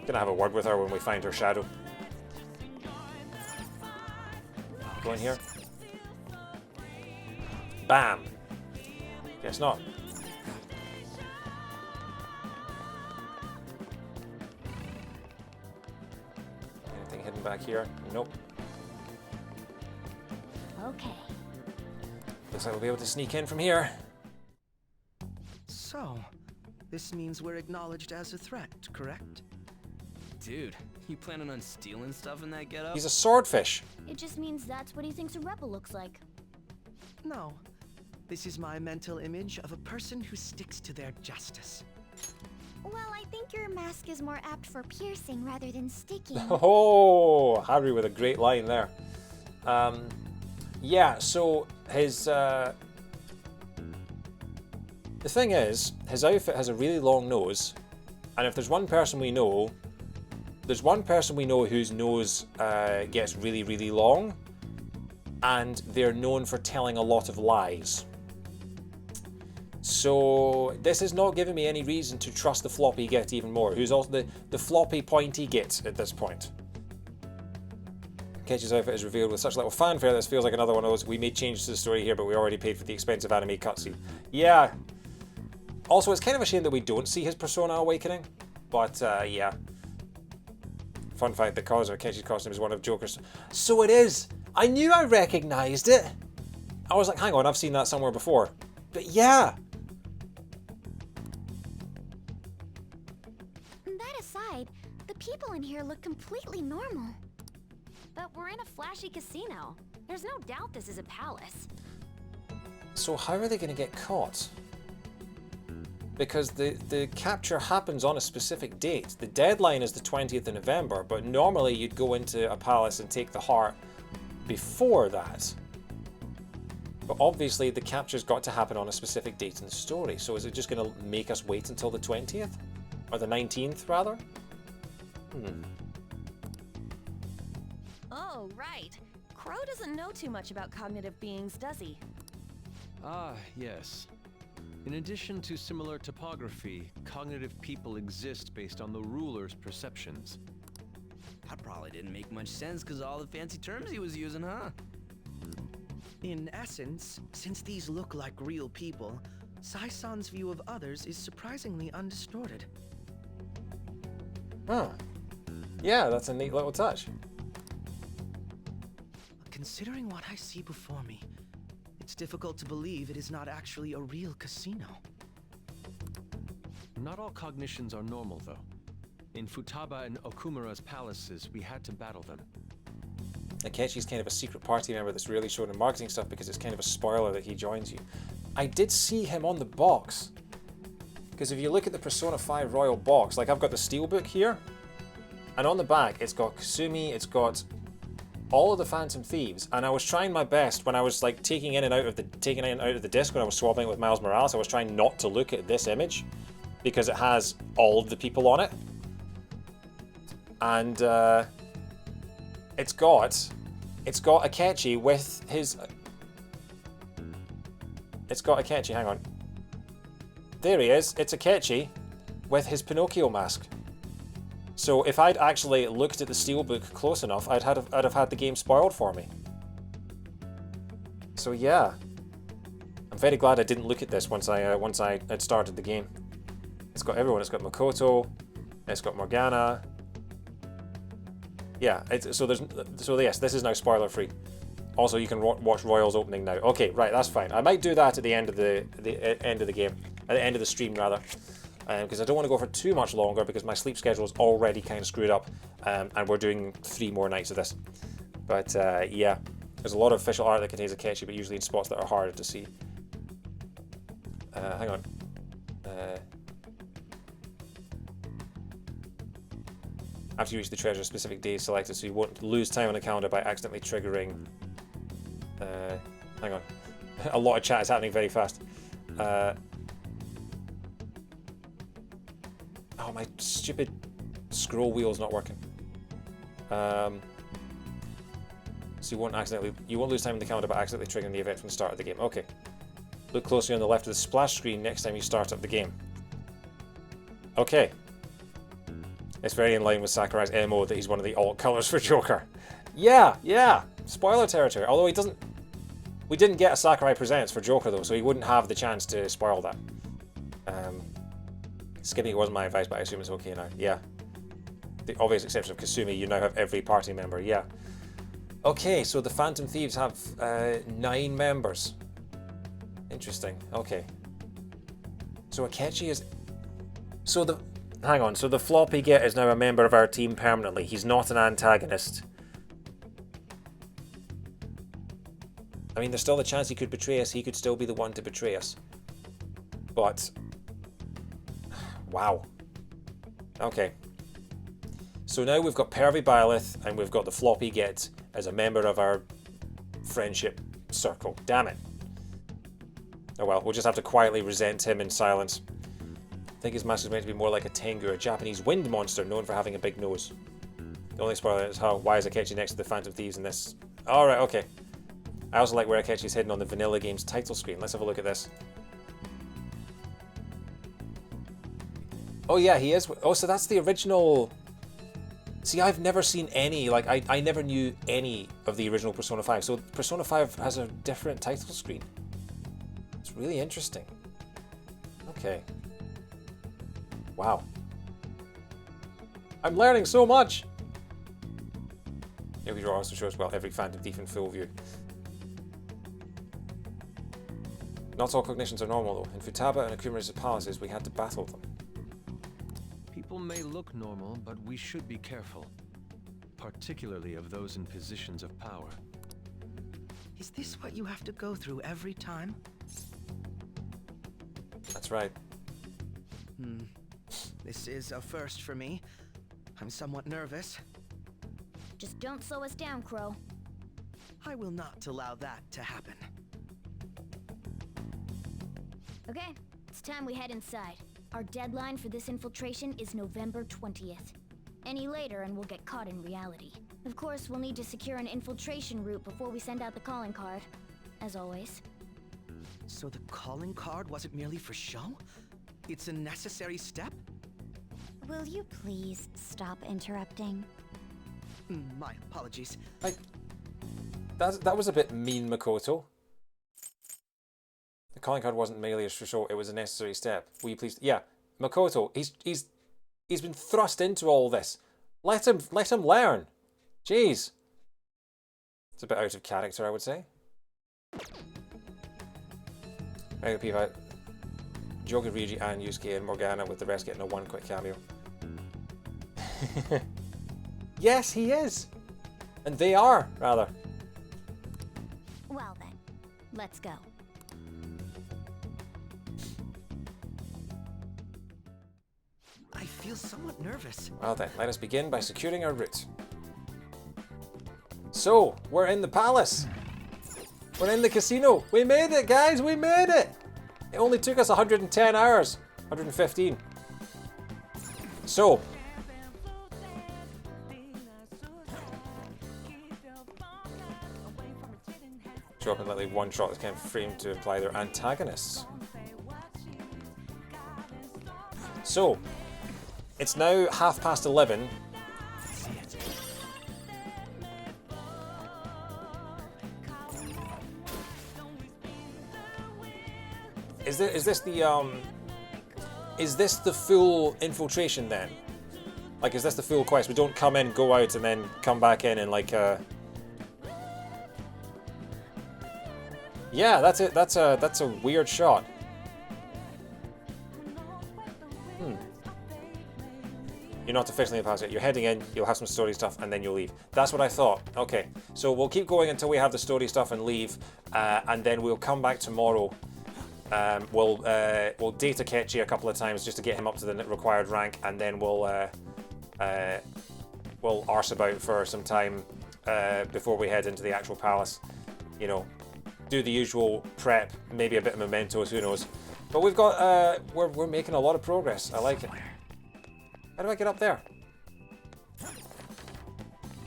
Gonna have a word with her when we find her shadow. Go in here. Bam. Guess not. Anything hidden back here? Nope. Okay. Looks like we'll be able to sneak in from here. So, this means we're acknowledged as a threat, correct? Dude, you planning on stealing stuff in that getup? He's a swordfish. It just means that's what he thinks a rebel looks like. No. This is my mental image of a person who sticks to their justice. Well, I think your mask is more apt for piercing rather than sticking. Oh, Harry with a great line there. Yeah, so his... the thing is, his outfit has a really long nose, and if there's one person we know... There's one person we know whose nose gets really, really long, and they're known for telling a lot of lies. So this is not giving me any reason to trust the Floppy Git even more, who's also the floppy pointy Git at this point. Akechi's outfit is revealed with such little fanfare that this feels like another one of those, we made changes to the story here, but we already paid for the expensive anime cutscene. Yeah. Also, it's kind of a shame that we don't see his persona awakening, but yeah. Fun fact, the cause of Akechi's costume is one of Joker's. So it is! I knew I recognised it! I was like, hang on, I've seen that somewhere before. But yeah! That aside, the people in here look completely normal. But we're in a flashy casino. There's no doubt this is a palace. So how are they going to get caught? Because the capture happens on a specific date. The deadline is the 20th of November, but normally you'd go into a palace and take the heart before that. But obviously the capture's got to happen on a specific date in the story, so is it just going to make us wait until the 20th? Or the 19th, rather? Oh, right. Crow doesn't know too much about cognitive beings, does he? Ah, yes. In addition to similar topography, cognitive people exist based on the ruler's perceptions. That probably didn't make much sense because all the fancy terms he was using, huh? In essence, since these look like real people, Sai-san's view of others is surprisingly undistorted. Huh. Yeah, that's a neat little touch. considering what I see before me, it's difficult to believe it is not actually a real casino. Not all cognitions are normal, though. In Futaba and Okumura's palaces, we had to battle them. Akechi's kind of a secret party member that's really shown in marketing stuff because it's kind of a spoiler that he joins you. I did see him on the box. Because if you look at the Persona 5 Royal box, like I've got the Steelbook here, and on the back it's got Kasumi, it's got all of the Phantom Thieves, and I was trying my best when I was like taking in and out of the disc when I was swapping it with Miles Morales. I was trying not to look at this image because it has all of the people on it, and it's got Akechi with his. It's got Akechi. Hang on. There he is. It's Akechi with his Pinocchio mask. So if I'd actually looked at the Steelbook close enough, I'd have had the game spoiled for me. So yeah, I'm very glad I didn't look at this once I had started the game. It's got everyone. It's got Makoto. It's got Morgana. Yeah. So yes, this is now spoiler free. Also, you can watch Royal's opening now. Okay, right, that's fine. I might do that at the end of the game, at the end of the stream rather, because I don't want to go for too much longer because my sleep schedule is already kind of screwed up, and we're doing 3 more nights of this. But yeah, there's a lot of official art that contains Akechi, but usually in spots that are harder to see. Hang on. After you reach the treasure, specific days selected, so you won't lose time on the calendar by accidentally triggering. Hang on. A lot of chat is happening very fast. Oh, my stupid scroll wheel's not working. So you won't lose time in the calendar by accidentally triggering the event from the start of the game. Okay. Look closely on the left of the splash screen next time you start up the game. Okay. It's very in line with Sakurai's MO that he's one of the alt colors for Joker. Yeah. Spoiler territory. Although we didn't get a Sakurai Presents for Joker though, so he wouldn't have the chance to spoil that. Skipping wasn't my advice, but I assume it's okay now. Yeah. The obvious exception of Kasumi, you now have every party member. Yeah. Okay, so the Phantom Thieves have 9 members. Interesting. Okay. So Akechi is. Hang on, so the Floppy Git is now a member of our team permanently. He's not an antagonist. I mean, there's still a chance he could betray us. He could still be the one to betray us. But... wow. Okay. So now we've got Pervy Byleth and we've got the Floppy Git as a member of our friendship circle. Damn it. Oh well, we'll just have to quietly resent him in silence. I think his mask is meant to be more like a Tengu, a Japanese wind monster known for having a big nose. The only spoiler is why is Akechi next to the Phantom Thieves in this? Alright, okay. I also like where Akechi's hidden on the vanilla game's title screen. Let's have a look at this. Oh yeah, he is. Oh, so that's the original... See, I've never seen any, like, I never knew any of the original Persona 5. So Persona 5 has a different title screen. It's really interesting. Okay. Wow. I'm learning so much! Yogi Draw also shows, well, every Phantom Thief in full view. Not all cognitions are normal, though. In Futaba and Akumura's palaces, we had to battle them. People may look normal, but we should be careful. Particularly of those in positions of power. Is this what you have to go through every time? That's right. This is a first for me. I'm somewhat nervous. Just don't slow us down, Crow. I will not allow that to happen. Okay, it's time we head inside. Our deadline for this infiltration is November 20th. Any later and we'll get caught in reality. Of course, we'll need to secure an infiltration route before we send out the calling card. As always. So the calling card wasn't merely for show? It's a necessary step? Will you please stop interrupting? My apologies. That was a bit mean, Makoto. The calling card wasn't merely for show, it was a necessary step. Will you please... Yeah, Makoto, he's been thrust into all this. Let him learn. Jeez. It's a bit out of character, I would say. P5, Jogi, Rigi, and Yusuke and Morgana, with the rest getting a one quick cameo. Yes, he is! And they are, rather. Well then, let's go. I feel somewhat nervous. Well then, let us begin by securing our route. So, we're in the palace. We're in the casino. We made it, guys, we made it! It only took us 110 hours. 115. So, show up in literally one shot that's kind of framed to imply they're antagonists. So, it's now 11:30. Is this the full infiltration then? Like, is this the full quest? We don't come in, go out, and then come back in and like yeah, that's it. That's a weird shot. You're not officially in the palace yet. You're heading in, you'll have some story stuff, and then you'll leave. That's what I thought. Okay, so we'll keep going until we have the story stuff and leave, and then we'll come back tomorrow. We'll date Akechi a couple of times just to get him up to the required rank, and then we'll arse about for some time before we head into the actual palace. You know, do the usual prep, maybe a bit of mementos, who knows. But we've got we're making a lot of progress. I like it. How do I get up there?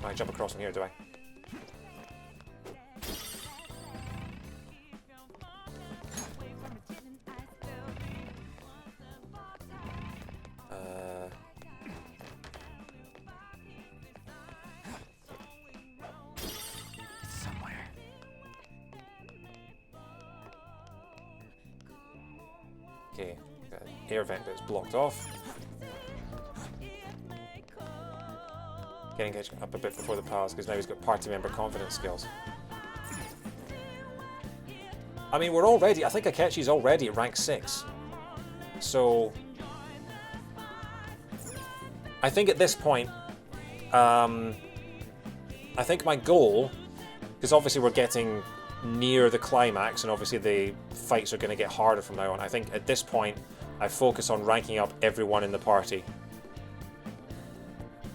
I jump across from here, do I? Somewhere. Okay, got an air vent that's blocked off. Getting Akechi up a bit before the palace because now he's got party member confidence skills. I mean, we're already, I think Akechi's already at rank 6. So, I think at this point, I think my goal, because obviously we're getting near the climax and obviously the fights are going to get harder from now on. I think at this point, I focus on ranking up everyone in the party.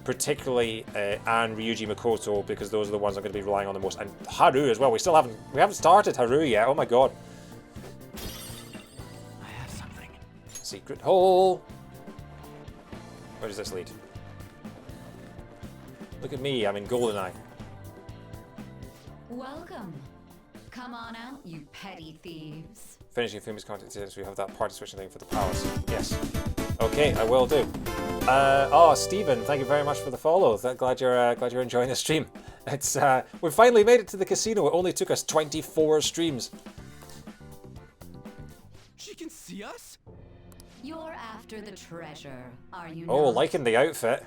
Particularly Anne, Ryuji, Makoto, because those are the ones I'm going to be relying on the most, and Haru as well. We haven't started Haru yet. Oh my god! I have something. Secret hole. Where does this lead? Look at me. I'm in GoldenEye. Welcome. Come on out, you petty thieves. Finishing Fumi's content today, so we have that party switching thing for the palace. Yes. Okay, I will do. Oh, Stephen, thank you very much for the follow. Glad you're enjoying the stream. It's we finally made it to the casino. It only took us 24 streams. She can see us? You're after the treasure, are you Oh, not? liking the outfit.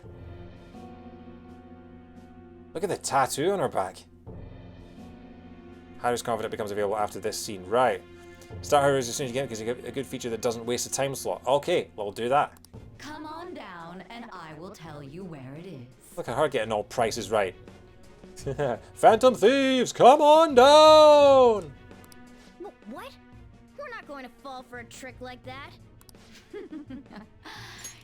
Look at the tattoo on her back. Haru's confident becomes available after this scene. Right. Start Haru's as soon as you get it because you get a good feature that doesn't waste a time slot. Okay, we'll do that. Come on down and I will tell you where it is. Look at her getting all prices right. Phantom Thieves, come on down! What? We're not going to fall for a trick like that.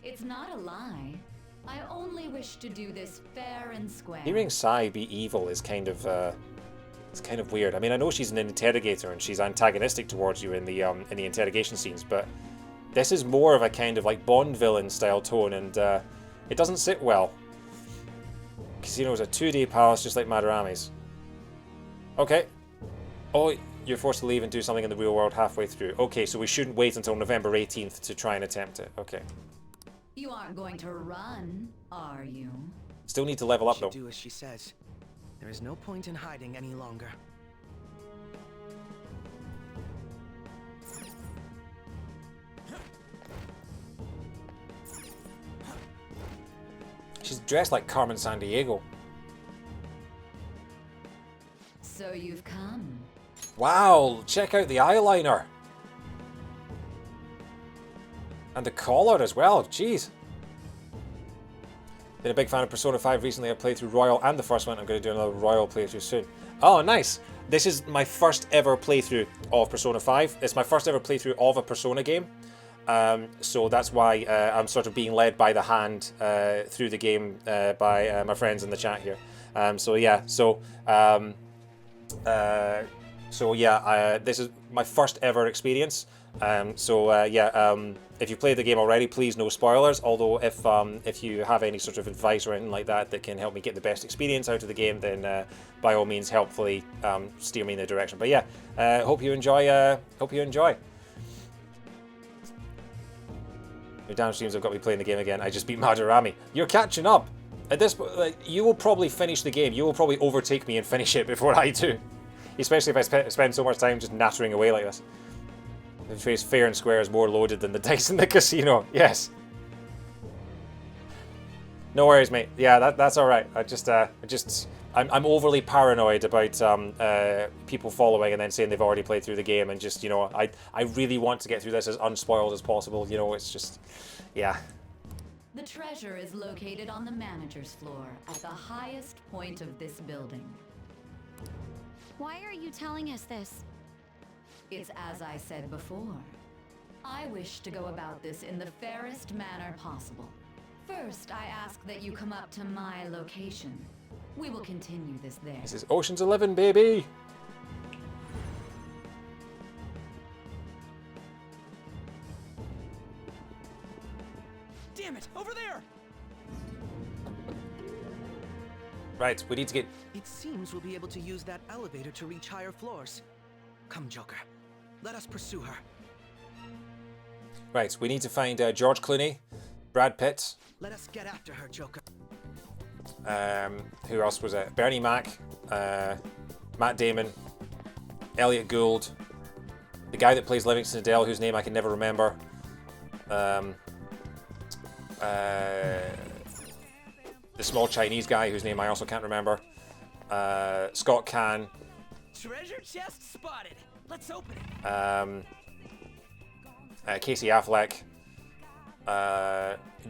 It's not a lie. I only wish to do this fair and square. Hearing Sai be evil is kind of it's kind of weird. I mean, I know she's an interrogator and she's antagonistic towards you in the interrogation scenes, but this is more of a kind of like Bond villain style tone, and it doesn't sit well. Casino is a 2-day palace, just like Madarami's. Okay. Oh, you're forced to leave and do something in the real world halfway through. Okay, so we shouldn't wait until November 18th to try and attempt it. Okay. You aren't going to run, are you? Still need to level up though. Do as she says. There is no point in hiding any longer. She's dressed like Carmen Sandiego. So you've come. Wow, check out the eyeliner. And the collar as well, jeez. Been a big fan of Persona 5 recently. I played through Royal and the first one. I'm going to do another Royal playthrough soon. Oh, nice. This is my first ever playthrough of Persona 5. It's my first ever playthrough of a Persona game. So that's why I'm sort of being led by the hand through the game by my friends in the chat here. This is my first ever experience. If you played the game already, please no spoilers. Although if you have any sort of advice or anything like that that can help me get the best experience out of the game, then by all means helpfully steer me in the direction. But yeah, hope you enjoy. Hope you enjoy. Your down streams have got me playing the game again. I just beat Madarami. You're catching up. At this point, like, you will probably finish the game. You will probably overtake me and finish it before I do. Especially if I spend so much time just nattering away like this. The phrase fair and square is more loaded than the dice in the casino. Yes. No worries, mate. Yeah, that's all right. I'm overly paranoid about people following and then saying they've already played through the game, and just, you know, I really want to get through this as unspoiled as possible. You know, it's just, yeah. The treasure is located on the manager's floor at the highest point of this building. Why are you telling us this? It's as I said before. I wish to go about this in the fairest manner possible. First, I ask that you come up to my location. We will continue this there. This is Ocean's 11, baby! Damn it! Over there! Right, we need to get... It seems we'll be able to use that elevator to reach higher floors. Come, Joker. Let us pursue her. Right, we need to find George Clooney, Brad Pitt. Let us get after her, Joker. Who else was it? Bernie Mac, Matt Damon, Elliot Gould, the guy that plays Livingston Adele, whose name I can never remember. The small Chinese guy, whose name I also can't remember. Scott Caan. Treasure chest spotted. Let's open it. Casey Affleck.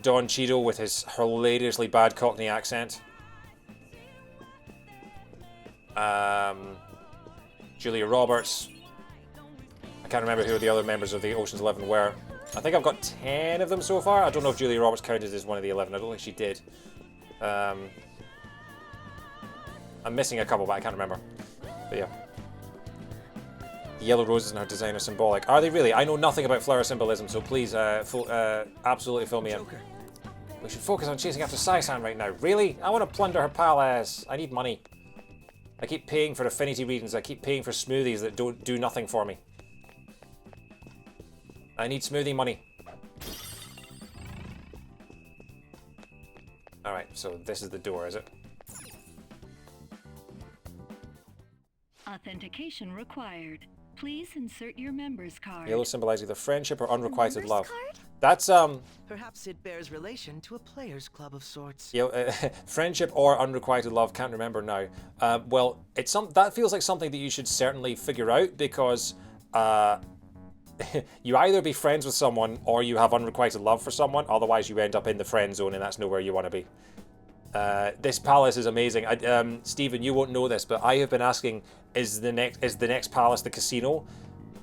Don Cheadle with his hilariously bad Cockney accent. Julia Roberts. I can't remember who the other members of the Ocean's 11 were. I think I've got 10 of them so far. I don't know if Julia Roberts counted as one of the 11. I don't think she did. I'm missing a couple, but I can't remember. But yeah. The yellow roses and her design are symbolic. Are they really? I know nothing about flower symbolism, so please absolutely fill me in. We should focus on chasing after Sai-san right now. Really? I want to plunder her palace. I need money. I keep paying for affinity readings. I keep paying for smoothies that don't do nothing for me. I need smoothie money. Alright, so this is the door, is it? Authentication required. Please insert your member's card. Yellow symbolizes either friendship or unrequited love. Card? That's Perhaps it bears relation to a players' club of sorts. Friendship or unrequited love. Can't remember now. Well, it's that feels like something that you should certainly figure out, because you either be friends with someone or you have unrequited love for someone. Otherwise, you end up in the friend zone, and that's nowhere you want to be. This palace is amazing. Stephen, you won't know this, but I have been asking, is the next palace the casino,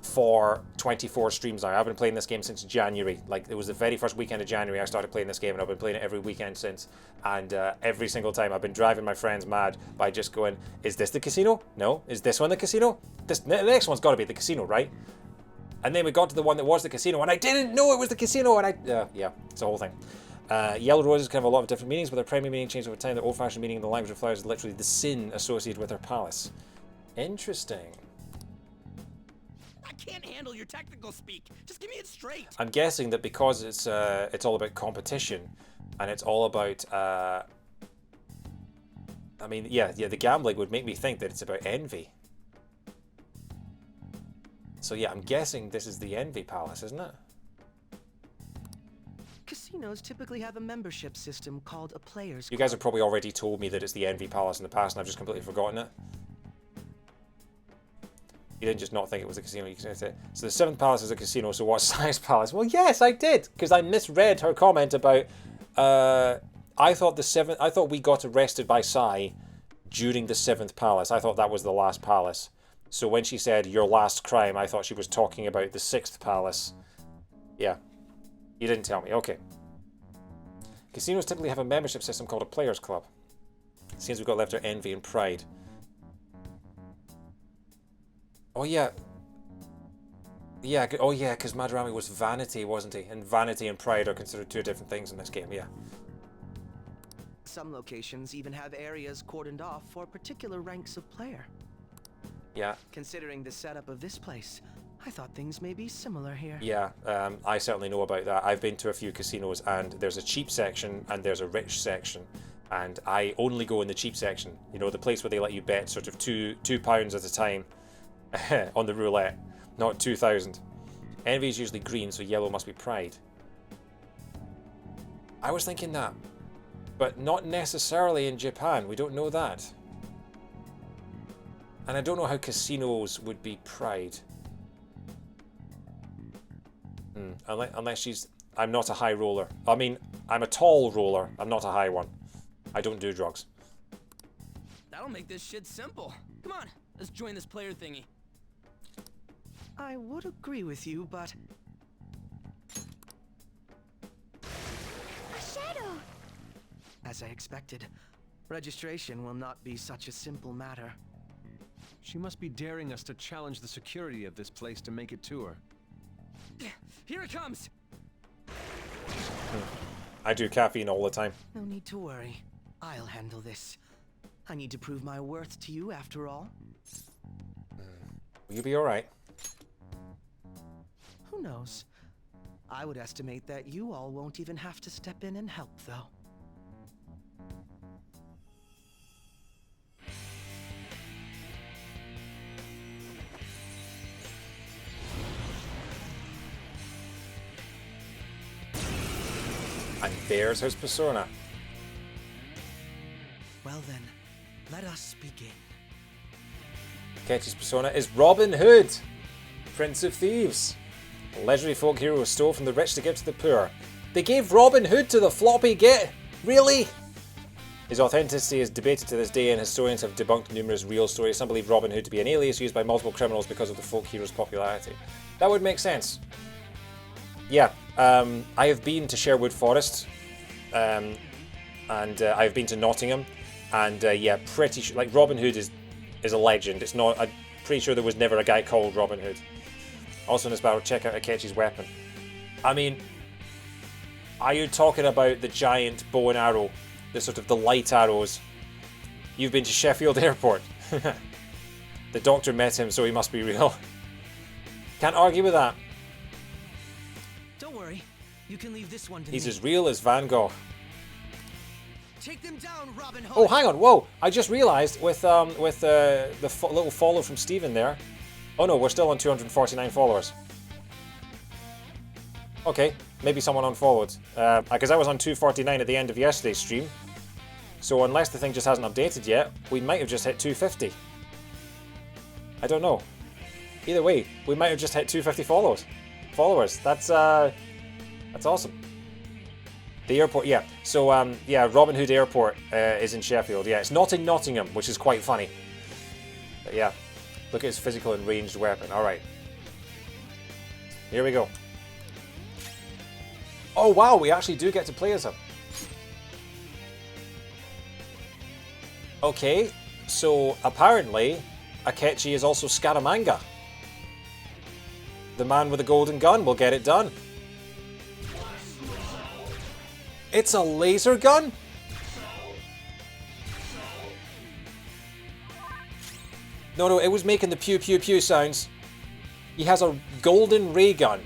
for 24 streams now. I've been playing this game since January. Like, it was the very first weekend of January I started playing this game, and I've been playing it every weekend since. And every single time I've been driving my friends mad by just going, is this the casino? No. Is this one the casino? The next one's got to be the casino, right? And then we got to the one that was the casino, and I didn't know it was the casino, and yeah, it's a whole thing. Yellow roses can have a lot of different meanings, but their primary meaning changed over time. The old-fashioned meaning in the language of flowers is literally the sin associated with their palace. Interesting. I can't handle your technical speak. Just give me it straight. I'm guessing that because it's all about competition, and it's all about I mean, yeah, the gambling would make me think that it's about envy. So yeah, I'm guessing this is the Envy Palace, isn't it? Casinos typically have a membership system called a players' You guys have probably already told me that it's the Envy Palace in the past, and I've just completely forgotten it. You didn't just not think it was a casino. You said it. So the 7th palace is a casino, so what size palace? Well, yes, I did, because I misread her comment about, I thought we got arrested by Sai during the 7th palace. I thought that was the last palace. So when she said, your last crime, I thought she was talking about the 6th palace. Yeah. You didn't tell me. Okay. Casinos typically have a membership system called a players club. It seems we've got left our envy and pride. Oh yeah. Yeah, oh yeah, because Madarame was vanity, wasn't he? And vanity and pride are considered two different things in this game, yeah. Some locations even have areas cordoned off for particular ranks of player. Yeah. Considering the setup of this place, I thought things may be similar here. Yeah, I certainly know about that. I've been to a few casinos and there's a cheap section and there's a rich section. And I only go in the cheap section. You know, the place where they let you bet sort of £2 at a time on the roulette. Not 2,000. Envy is usually green, so yellow must be pride. I was thinking that. But not necessarily in Japan. We don't know that. And I don't know how casinos would be pride. Unless she's... I'm not a high roller. I mean, I'm a tall roller. I'm not a high one. I don't do drugs. That'll make this shit simple. Come on, let's join this player thingy. I would agree with you, but... A shadow! As I expected, registration will not be such a simple matter. She must be daring us to challenge the security of this place to make it to her. Here it comes! I do caffeine all the time. No need to worry. I'll handle this. I need to prove my worth to you after all. Will you be alright? Who knows? I would estimate that you all won't even have to step in and help, though. And there's his persona. Well then, let us begin. Akechi's persona is Robin Hood, Prince of Thieves. A legendary folk hero who stole from the rich to give to the poor. They gave Robin Hood to the Floppy Git? Really? His authenticity is debated to this day, and historians have debunked numerous real stories. Some believe Robin Hood to be an alias used by multiple criminals because of the folk hero's popularity. That would make sense. Yeah, I have been to Sherwood Forest, and I've been to Nottingham, and yeah, pretty sure, like, Robin Hood is a legend. It's not, I'm pretty sure there was never a guy called Robin Hood. Also in this battle, check out Akechi's weapon. I mean, are you talking about the giant bow and arrow, the sort of the light arrows? You've been to Sheffield Airport. The doctor met him, so he must be real. Can't argue with that. Don't worry, you can leave this one to me. He's as real as Van Gogh. Take them down, Robin Hood. Oh, hang on, whoa! I just realised with the little follow from Steven there. Oh no, we're still on 249 followers. Okay, maybe someone unfollowed. Because I was on 249 at the end of yesterday's stream. So unless the thing just hasn't updated yet, we might have just hit 250. I don't know. Either way, we might have just hit 250 followers. That's awesome. The airport, yeah. So yeah, Robin Hood Airport is in Sheffield. Yeah, it's not in Nottingham, which is quite funny. But yeah, look at his physical and ranged weapon. All right, here we go. Oh wow, we actually do get to play as him. Okay, so apparently Akechi is also Scaramanga. The man with the golden gun will get it done. It's a laser gun? No, it was making the pew pew pew sounds. He has a golden ray gun.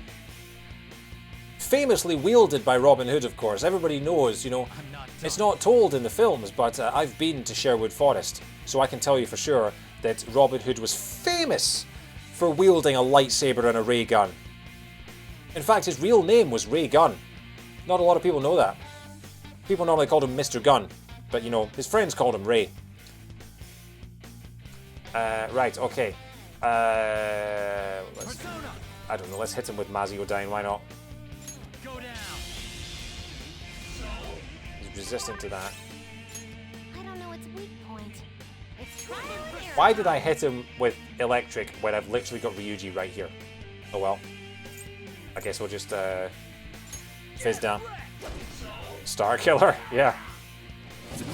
Famously wielded by Robin Hood, of course. Everybody knows, you know. It's not told in the films, but I've been to Sherwood Forest, so I can tell you for sure that Robin Hood was famous for wielding a lightsaber and a ray gun. In fact, his real name was Ray Gun. Not a lot of people know that. People normally called him Mr. Gun, but you know, his friends called him Ray. Right, okay. I don't know, let's hit him with Maziodyne, why not? Go down. He's resistant to that. I don't know its weak point. It's Why did I hit him with electric when I've literally got Ryuji right here? Oh well. I guess we'll just fizz down. Star Killer, yeah. Just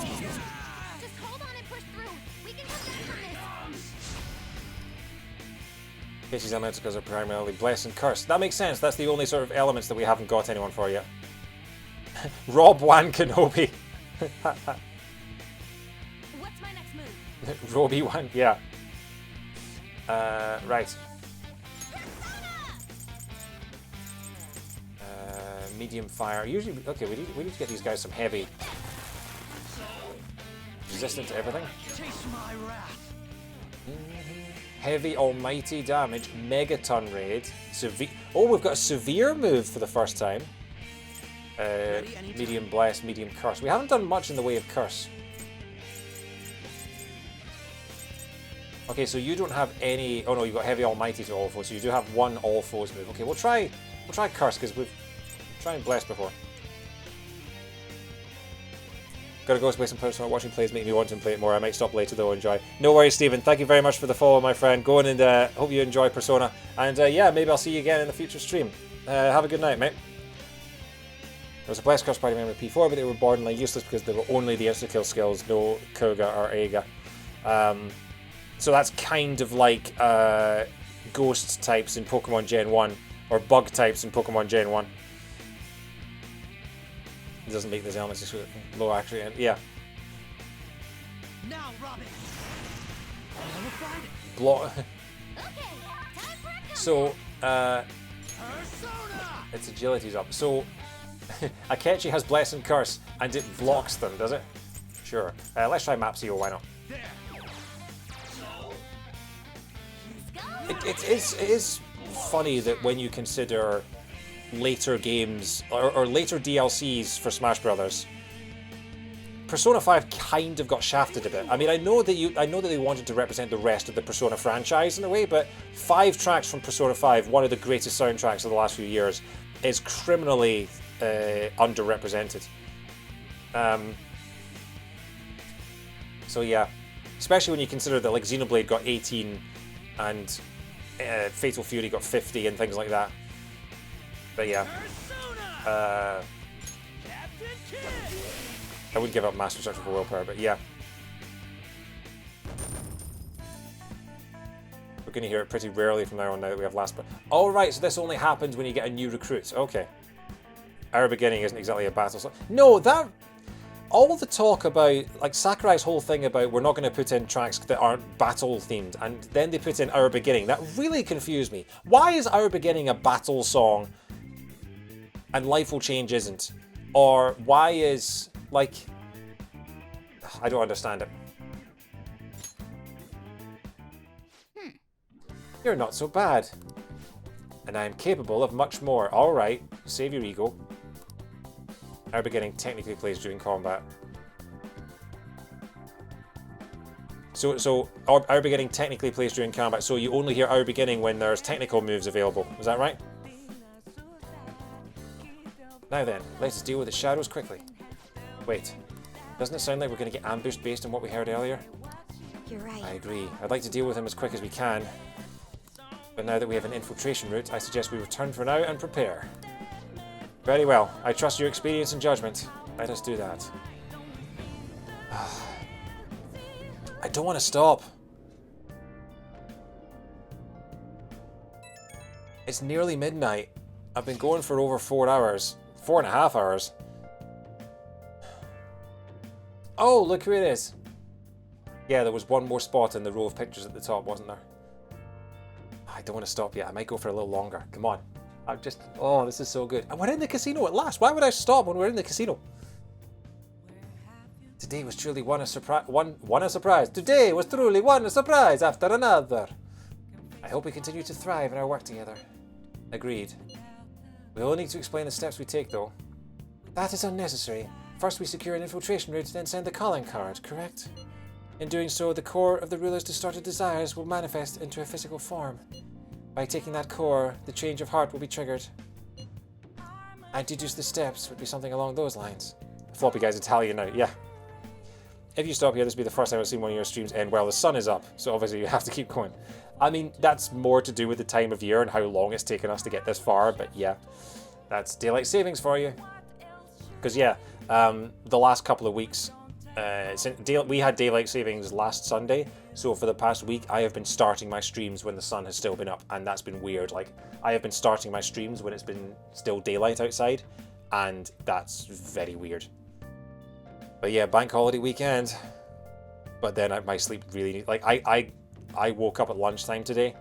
hold on and push through. We can come back from this. Akechi's elemental skills are primarily blessed and cursed. That makes sense. That's the only sort of elements that we haven't got anyone for yet. Rob Wan Kenobi. What's my next move? Roby Wan, yeah. Right. Medium fire. Usually, okay. We need to get these guys some heavy. Resistant to everything. Chase my wrath. Heavy almighty damage. Megaton raid. Oh, we've got a severe move for the first time. Medium bless, medium curse. We haven't done much in the way of curse. Okay, so you don't have any. Oh no, you've got heavy almighty to all foes. So you do have one all foes move. Okay, we'll try curse because we've tried bless before. Gotta go play some Persona. Watching plays make me want to play it more. I might stop later though. Enjoy. No worries, Stephen. Thank you very much for the follow, my friend. Go on and hope you enjoy Persona. And yeah, maybe I'll see you again in a future stream. Have a good night, mate. There was a blessed curse party member in P4, but they were borderline useless because they were only the insta-kill skills, no Koga or Eiga. So that's kind of like ghost types in Pokemon Gen 1, or bug types in Pokemon Gen 1. It doesn't make these elements low actually, and yeah. Now, Robin. Block. So, its agility's up. So, Akechi has Bless and Curse, and it blocks them, does it? Sure. Let's try Mapsio, why not? It is funny that when you consider later games or later DLCs for Smash Brothers, Persona 5 kind of got shafted a bit. I mean, I know that they wanted to represent the rest of the Persona franchise in a way, but 5 tracks from Persona 5, one of the greatest soundtracks of the last few years, is criminally underrepresented. So yeah, especially when you consider that like Xenoblade got 18 and Fatal Fury got 50 and things like that. But yeah, I wouldn't give up Master Structure for Willpower, but yeah. We're going to hear it pretty rarely from now on now that we have last. Oh right, so this only happens when you get a new recruit. Okay. Our beginning isn't exactly a battle song. No, that... all the talk about, like Sakurai's whole thing about we're not going to put in tracks that aren't battle themed, and then they put in Our Beginning, that really confused me. Why is Our Beginning a battle song and Life Will Change isn't? Or why is, like... I don't understand it. You're not so bad. And I am capable of much more. Alright, save your ego. Our Beginning technically plays during combat. So Our Beginning technically plays during combat, so you only hear Our Beginning when there's technical moves available. Is that right? Now then, let us deal with the shadows quickly. Wait, doesn't it sound like we're going to get ambushed based on what we heard earlier? You're right. I agree. I'd like to deal with him as quick as we can. But now that we have an infiltration route, I suggest we return for now and prepare. Very well. I trust your experience and judgment. Let us do that. I don't want to stop. It's nearly midnight. I've been going for over 4 hours. 4.5 hours. Oh, look who it is. Yeah, there was one more spot in the row of pictures at the top, wasn't there? I don't want to stop yet. I might go for a little longer. Come on. I'm just... oh, this is so good. And we're in the casino at last. Why would I stop when we're in the casino? Today was truly one a surprise. Today was truly one surprise after another. I hope we continue to thrive in our work together. Agreed. We will need to explain the steps we take, though. That is unnecessary. First we secure an infiltration route, then send the calling card, correct? In doing so, the core of the ruler's distorted desires will manifest into a physical form. By taking that core, the change of heart will be triggered. I deduce the steps would be something along those lines. Floppy guy's Italian now, yeah. If you stop here, this will be the first time I've seen one of your streams end while the sun is up, so obviously you have to keep going. I mean, that's more to do with the time of year and how long it's taken us to get this far, but yeah, that's daylight savings for you. Because yeah, the last couple of weeks, we had daylight savings last Sunday, so for the past week I have been starting my streams when the sun has still been up, and that's been weird. Like, I have been starting my streams when it's been still daylight outside, and that's very weird. But yeah, bank holiday weekend. But then my sleep really like I woke up at lunchtime today.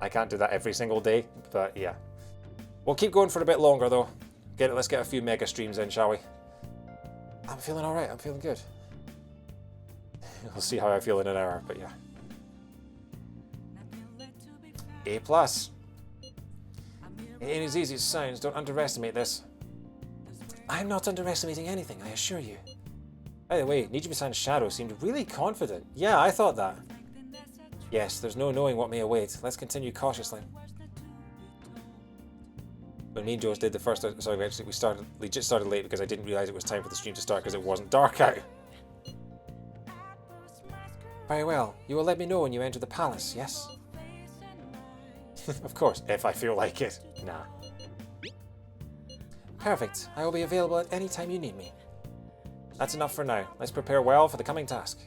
I can't do that every single day, but yeah. We'll keep going for a bit longer though. Let's get a few mega streams in, shall we? I'm feeling alright, I'm feeling good. We'll see how I feel in an hour, but yeah. A+. It ain't as easy as it sounds, don't underestimate this. I'm not underestimating anything, I assure you. By the way, Nijimi-san's shadow seemed really confident. Yeah, I thought that. Yes, there's no knowing what may await. Let's continue cautiously. When me and Joes did the first... Sorry, actually, we legit started late because I didn't realise it was time for the stream to start because it wasn't dark out. Very well. You will let me know when you enter the palace, yes? Of course, if I feel like it. Nah. Perfect. I will be available at any time you need me. That's enough for now. Let's prepare well for the coming task.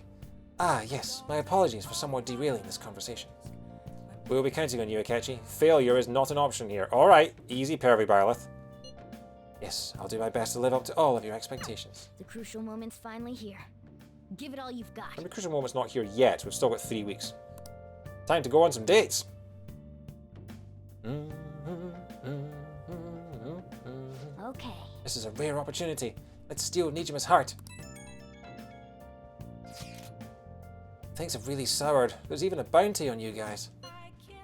Ah, yes. My apologies for somewhat derailing this conversation. We will be counting on you, Akechi. Failure is not an option here. Alright, easy, Pervy Byleth. Yes, I'll do my best to live up to all of your expectations. The crucial moment's finally here. Give it all you've got. And the crucial moment's not here yet. We've still got 3 weeks. Time to go on some dates. Okay. This is a rare opportunity. Let's steal Nijima's heart. Things have really soured. There's even a bounty on you guys.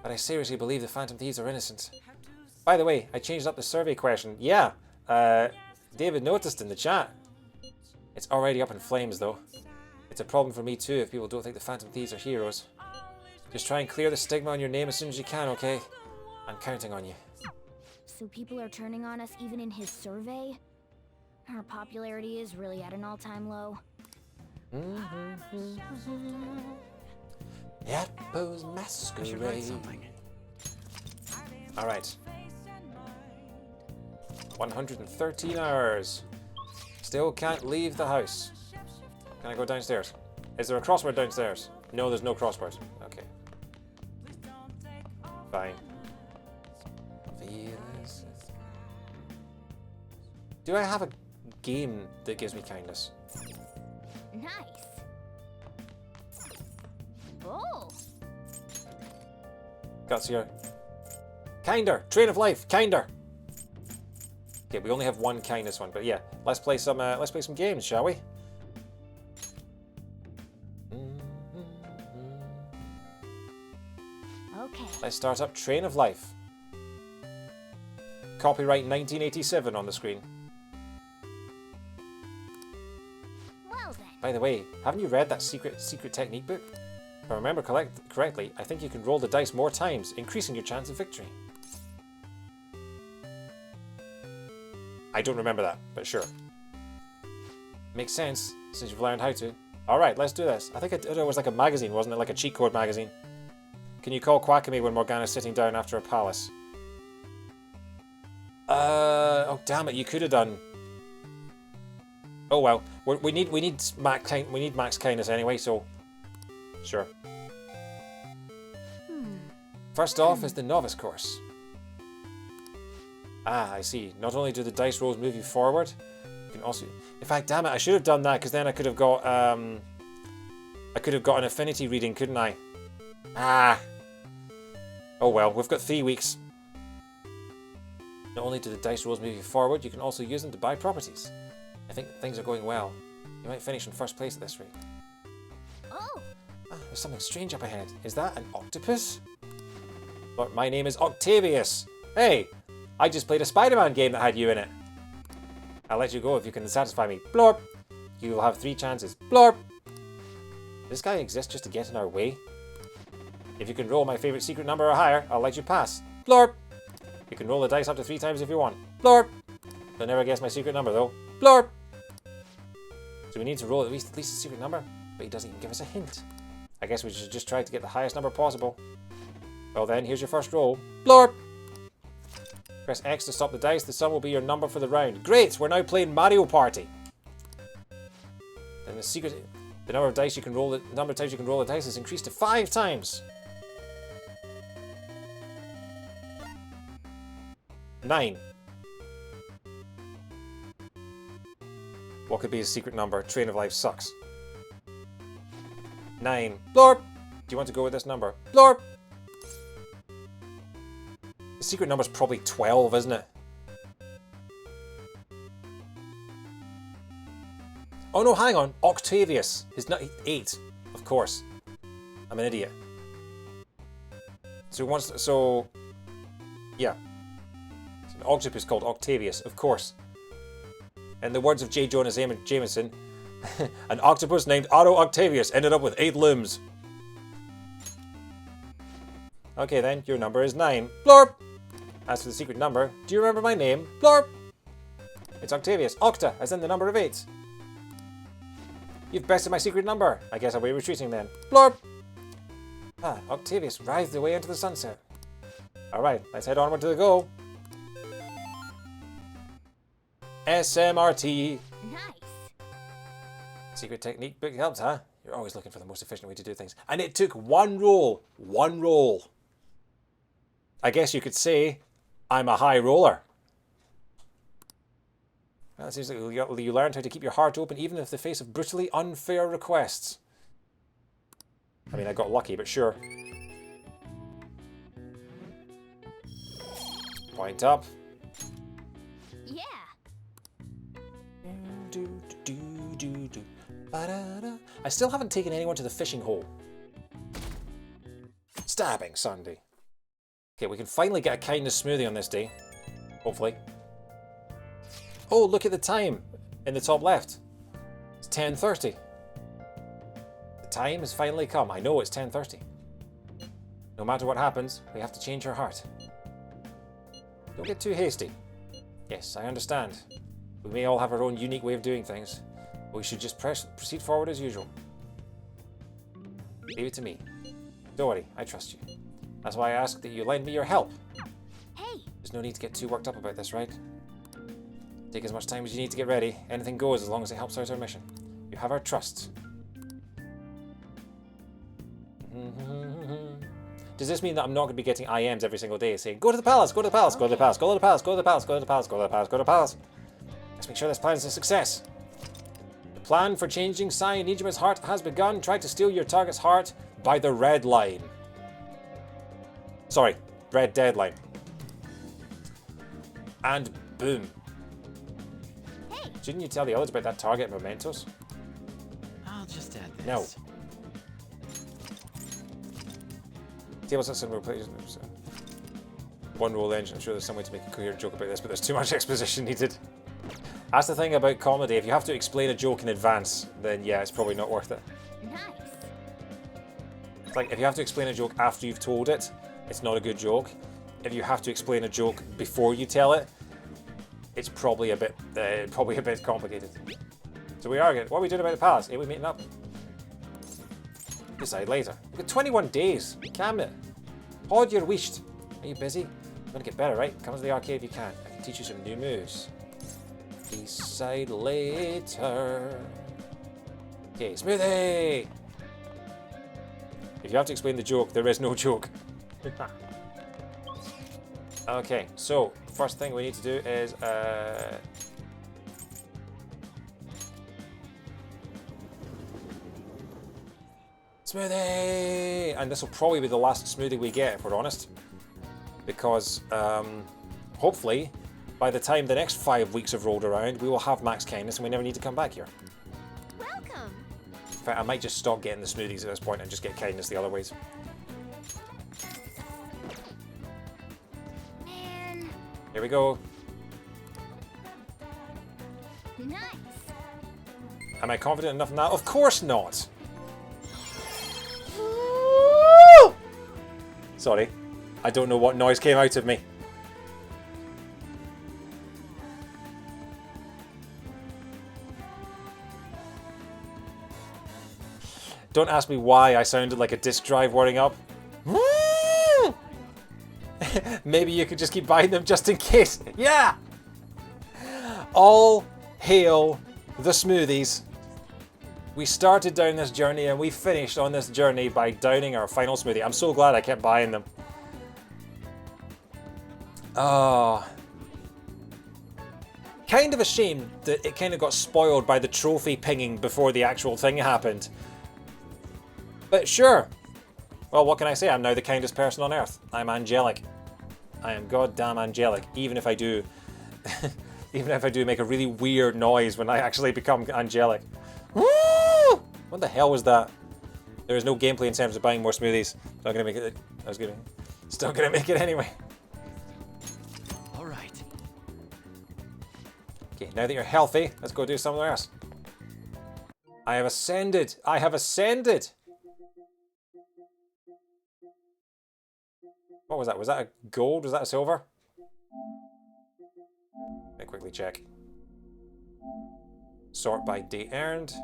But I seriously believe the Phantom Thieves are innocent. By the way, I changed up the survey question. Yeah, David noticed in the chat. It's already up in flames though. It's a problem for me too if people don't think the Phantom Thieves are heroes. Just try and clear the stigma on your name as soon as you can, okay? I'm counting on you. So people are turning on us even in his survey? Our popularity is really at an all-time low. Yappo's masquerade. Alright. 113 hours. Still can't leave the house. Can I go downstairs? Is there a crossword downstairs? No, there's no crossword. Okay. Fine. Do I have a game that gives me kindness? Nice. Oh. Guts here. Kinder. Train of life. Kinder. Okay, we only have one kindness one, but yeah, let's play some games, shall we? Okay. Let's start up Train of Life. Copyright 1987 on the screen. Well then. By the way, haven't you read that secret technique book? If I remember correctly, I think you can roll the dice more times, increasing your chance of victory. I don't remember that, but sure. Makes sense, since you've learned how to. Alright, let's do this. I think it was like a magazine, wasn't it? Like a cheat code magazine. Can you call Quackamy when Morgana's sitting down after a palace? Oh damn it, you could have done. Oh well, we need max kindness anyway, so sure. First off is the novice course. Ah, I see. Not only do the dice rolls move you forward, you can also. In fact, damn it, I should have done that because then I could have got an affinity reading, couldn't I? Ah. Oh well, we've got 3 weeks. Not only do the dice rolls move you forward, you can also use them to buy properties. I think things are going well. You might finish in first place at this rate. Oh! Ah, there's something strange up ahead. Is that an octopus? Look, my name is Octavius. Hey, I just played a Spider-Man game that had you in it. I'll let you go if you can satisfy me. Blorp! You will have 3 chances. Blorp! This guy exists just to get in our way? If you can roll my favorite secret number or higher, I'll let you pass. Blorp! You can roll the dice up to 3 times if you want. Blorp! You'll never guess my secret number though. Blorp! So we need to roll at least a secret number, but he doesn't even give us a hint. I guess we should just try to get the highest number possible. Well then, here's your first roll. Blorp! Press X to stop the dice. The sum will be your number for the round. Great! We're now playing Mario Party. Then the number of dice you can roll, the number of times you can roll the dice is increased to 5 times. 9. What could be his secret number? Train of Life sucks. 9. Blorp! Do you want to go with this number? Blorp! The secret number's probably 12, isn't it? Oh no, hang on. Octavius. He's not 8. Of course. I'm an idiot. So yeah. So an octopus called Octavius, of course. In the words of J. Jonah Jameson, an octopus named Otto Octavius ended up with 8 limbs. Okay then, your number is 9. Blorp! As for the secret number, do you remember my name? Blorp! It's Octavius. Octa, as in the number of 8. You've bested my secret number. I guess I'll be retreating then. Blorp! Ah, Octavius writhed away into the sunset. Alright, let's head onward to the goal. SMRT. Nice. Secret technique book helps, huh? You're always looking for the most efficient way to do things. And it took 1 roll. 1 roll. I guess you could say I'm a high roller. Well, it seems like you learned how to keep your heart open even in the face of brutally unfair requests. I mean, I got lucky, but sure. Point up. Yeah. I still haven't taken anyone to the fishing hole. Stabbing Sunday. Okay, we can finally get a kindness smoothie on this day. Hopefully. Oh, look at the time in the top left. It's 10:30. The time has finally come. I know it's 10:30. No matter what happens, we have to change her heart. Don't get too hasty. Yes, I understand. We may all have our own unique way of doing things, but we should just proceed forward as usual. Leave it to me. Don't worry, I trust you. That's why I ask that you lend me your help. Hey! There's no need to get too worked up about this, right? Take as much time as you need to get ready. Anything goes as long as it helps out our mission. You have our trust. Does this mean that I'm not going to be getting IMs every single day saying, go to the palace, go to the palace, go to the palace, go to the palace, go to the palace, go to the palace, go to the palace, go to the palace? Let's make sure this plan is a success. The plan for changing Sai Nijima's heart has begun. Try to steal your target's heart by the red line. Sorry, red deadline. And boom. Hey. Didn't you tell the others about that target mementos? I'll just add this. No. Table sets and replacement. One roll engine. I'm sure there's some way to make a coherent joke about this, but there's too much exposition needed. That's the thing about comedy. If you have to explain a joke in advance, then yeah, it's probably not worth it. Nice. It's like if you have to explain a joke after you've told it, it's not a good joke. If you have to explain a joke before you tell it, it's probably a bit complicated. So we are good. What are we doing about the palace? Are we meeting up? Decide later. We've got 21 days. Calm it. Hold your wished. Are you busy? I'm gonna get better, right? Come to the arcade if you can. I can teach you some new moves. Decide later. Okay, smoothie! If you have to explain the joke, there is no joke. Okay, so first thing we need to do is smoothie! And this will probably be the last smoothie we get, if we're honest. Because hopefully by the time the next 5 weeks have rolled around, we will have max kindness and we never need to come back here. Welcome. In fact, I might just stop getting the smoothies at this point and just get kindness the other ways. Man. Here we go. Nice. Am I confident enough in that? Of course not! Sorry. I don't know what noise came out of me. Don't ask me why I sounded like a disk drive whirring up. Maybe you could just keep buying them just in case. Yeah! All hail the smoothies. We started down this journey and we finished on this journey by downing our final smoothie. I'm so glad I kept buying them. Kind of a shame that it kind of got spoiled by the trophy pinging before the actual thing happened. But sure. Well, what can I say? I'm now the kindest person on earth. I'm angelic. I am goddamn angelic. Even if I do... even if I do make a really weird noise when I actually become angelic. Woo! What the hell was that? There is no gameplay in terms of buying more smoothies. Not gonna make it... Still gonna make it anyway. Alright. Okay, now that you're healthy, let's go do something else. I have ascended! I have ascended! What was that? Was that a gold? Was that a silver? Let me quickly check. Sort by date earned.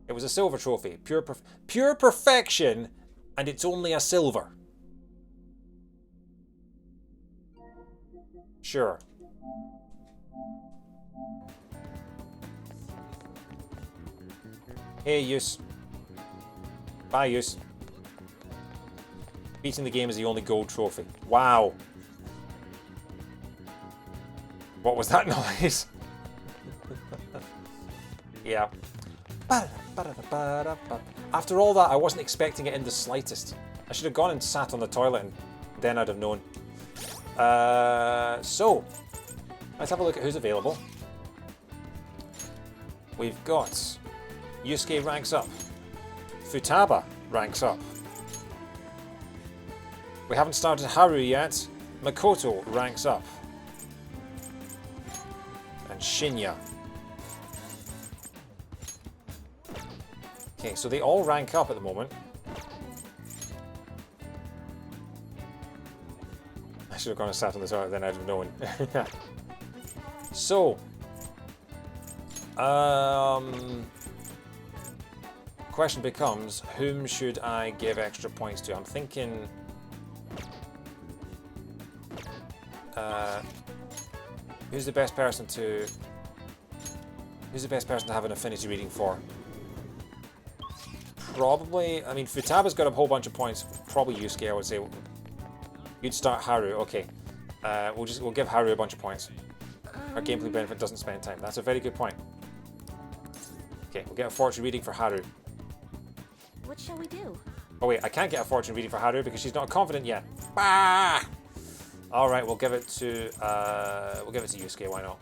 It was a silver trophy. Pure perfection, and it's only a silver. Sure. Hey, Use. Bye, Use. Beating the game is the only gold trophy. Wow. What was that noise? Yeah. After all that, I wasn't expecting it in the slightest. I should have gone and sat on the toilet and then I'd have known. So, let's have a look at who's available. We've got Yusuke ranks up. Futaba ranks up. We haven't started Haru yet. Makoto ranks up. And Shinya. Okay, so they all rank up at the moment. I should have gone and sat on the toilet, then I'd have known. So, question becomes, whom should I give extra points to? I'm thinking... who's the best person to have an affinity reading for? Probably, I mean, Futaba's got a whole bunch of points. Probably Yusuke, I would say. You'd start Haru, okay. We'll give Haru a bunch of points. Our gameplay benefit doesn't spend time. That's a very good point. Okay, we'll get a fortune reading for Haru. What shall we do? Oh wait, I can't get a fortune reading for Haru because she's not confident yet. Bah! All right, we'll give it to Yusuke. Why not?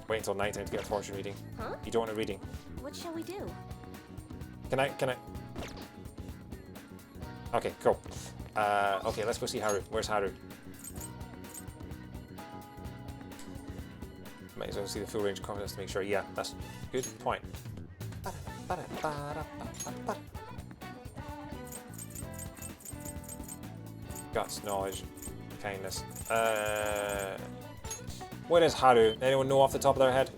Wait until nighttime to get a fortune reading. Huh? You don't want a reading. What shall we do? Can I? Okay, cool. Okay, let's go see Haru. Where's Haru? Might as well see the full range of confidence to make sure. Yeah, that's a good point. Guts, knowledge, kindness. Where is Haru? Anyone know off the top of their head?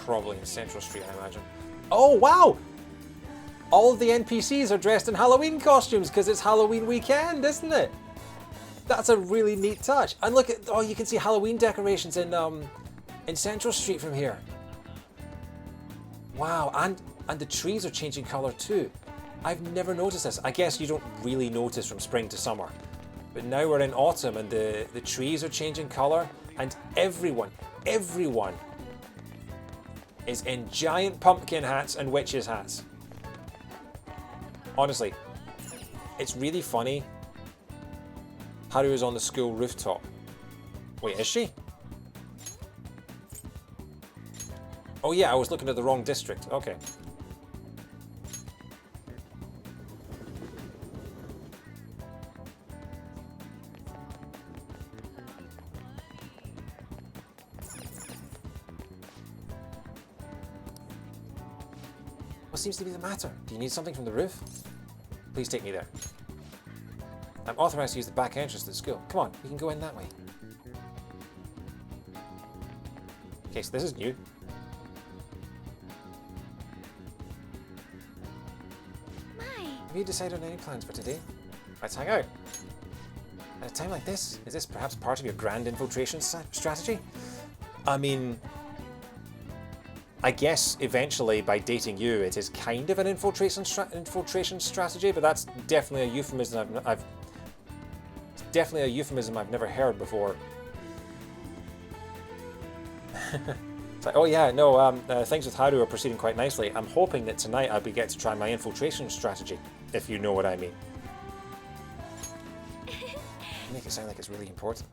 Probably in Central Street, I imagine. Oh, wow! All of the NPCs are dressed in Halloween costumes because it's Halloween weekend, isn't it? That's a really neat touch. And look at, oh, you can see Halloween decorations in Central Street from here. Wow, and the trees are changing color too. I've never noticed this. I guess you don't really notice from spring to summer. But now we're in autumn and the trees are changing color and everyone is in giant pumpkin hats and witches hats. Honestly, it's really funny. Haru is on the school rooftop. Wait, is she? Oh yeah, I was looking at the wrong district. Okay. What seems to be the matter? Do you need something from the roof? Please take me there. I'm authorized to use the back entrance to the school. Come on, we can go in that way. Okay, so this is new. Have you decided on any plans for today? Let's hang out. At a time like this, is this perhaps part of your grand infiltration strategy? I mean, I guess eventually by dating you, it is kind of an infiltration strategy, but that's definitely a euphemism it's definitely a euphemism I've never heard before. It's like, oh yeah, no, things with Haru are proceeding quite nicely. I'm hoping that tonight I'll get to try my infiltration strategy, if you know what I mean. You make it sound like it's really important.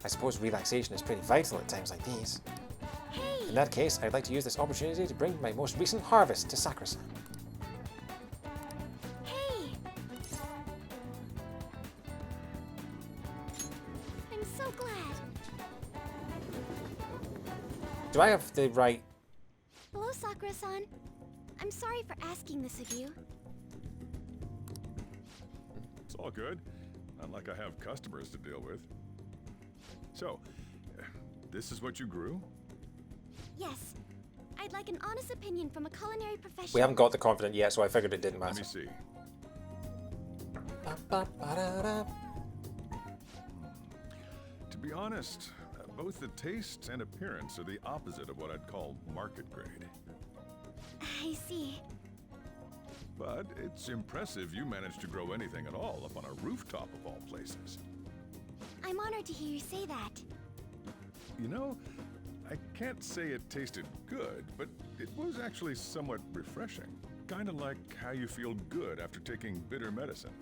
I suppose relaxation is pretty vital at times like these. Hey. In that case, I'd like to use this opportunity to bring my most recent harvest to Sakura-san. Hey! I'm so glad. Do I have the right... Hello, Sakura-san. I'm sorry for asking this of you. It's all good. Not like I have customers to deal with. So, this is what you grew? Yes. I'd like an honest opinion from a culinary professional. We haven't got the confident yet, so I figured it didn't matter. Let me see. To be honest, both the taste and appearance are the opposite of what I'd call market grade. I see. But it's impressive you managed to grow anything at all up on a rooftop of all places. I'm honored to hear you say that. You know, I can't say it tasted good, but it was actually somewhat refreshing. Kind of like how you feel good after taking bitter medicine.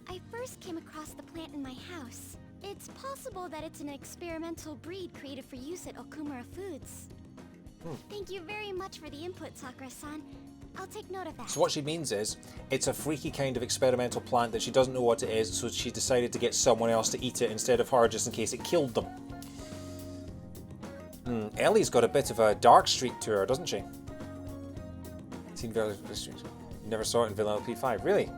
I first came across the plant in my house. It's possible that it's an experimental breed created for use at Okumura Foods. Thank you very much for the input, Sakura-san. I'll take note of that. So what she means is, it's a freaky kind of experimental plant that she doesn't know what it is, so she decided to get someone else to eat it instead of her, just in case it killed them. Ellie's got a bit of a dark streak to her, doesn't she? Never saw it in Vanilla P5, really?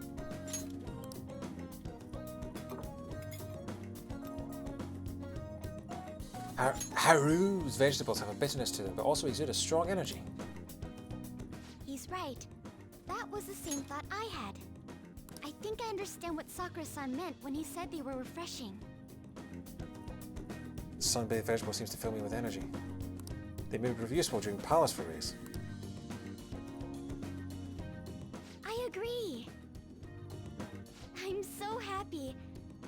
Haru's vegetables have a bitterness to them, but also exude a strong energy. He's right. That was the same thought I had. I think I understand what Sakura-san meant when he said they were refreshing. Sun-bathed vegetable seems to fill me with energy. They may prove useful during palace forays. I agree. I'm so happy.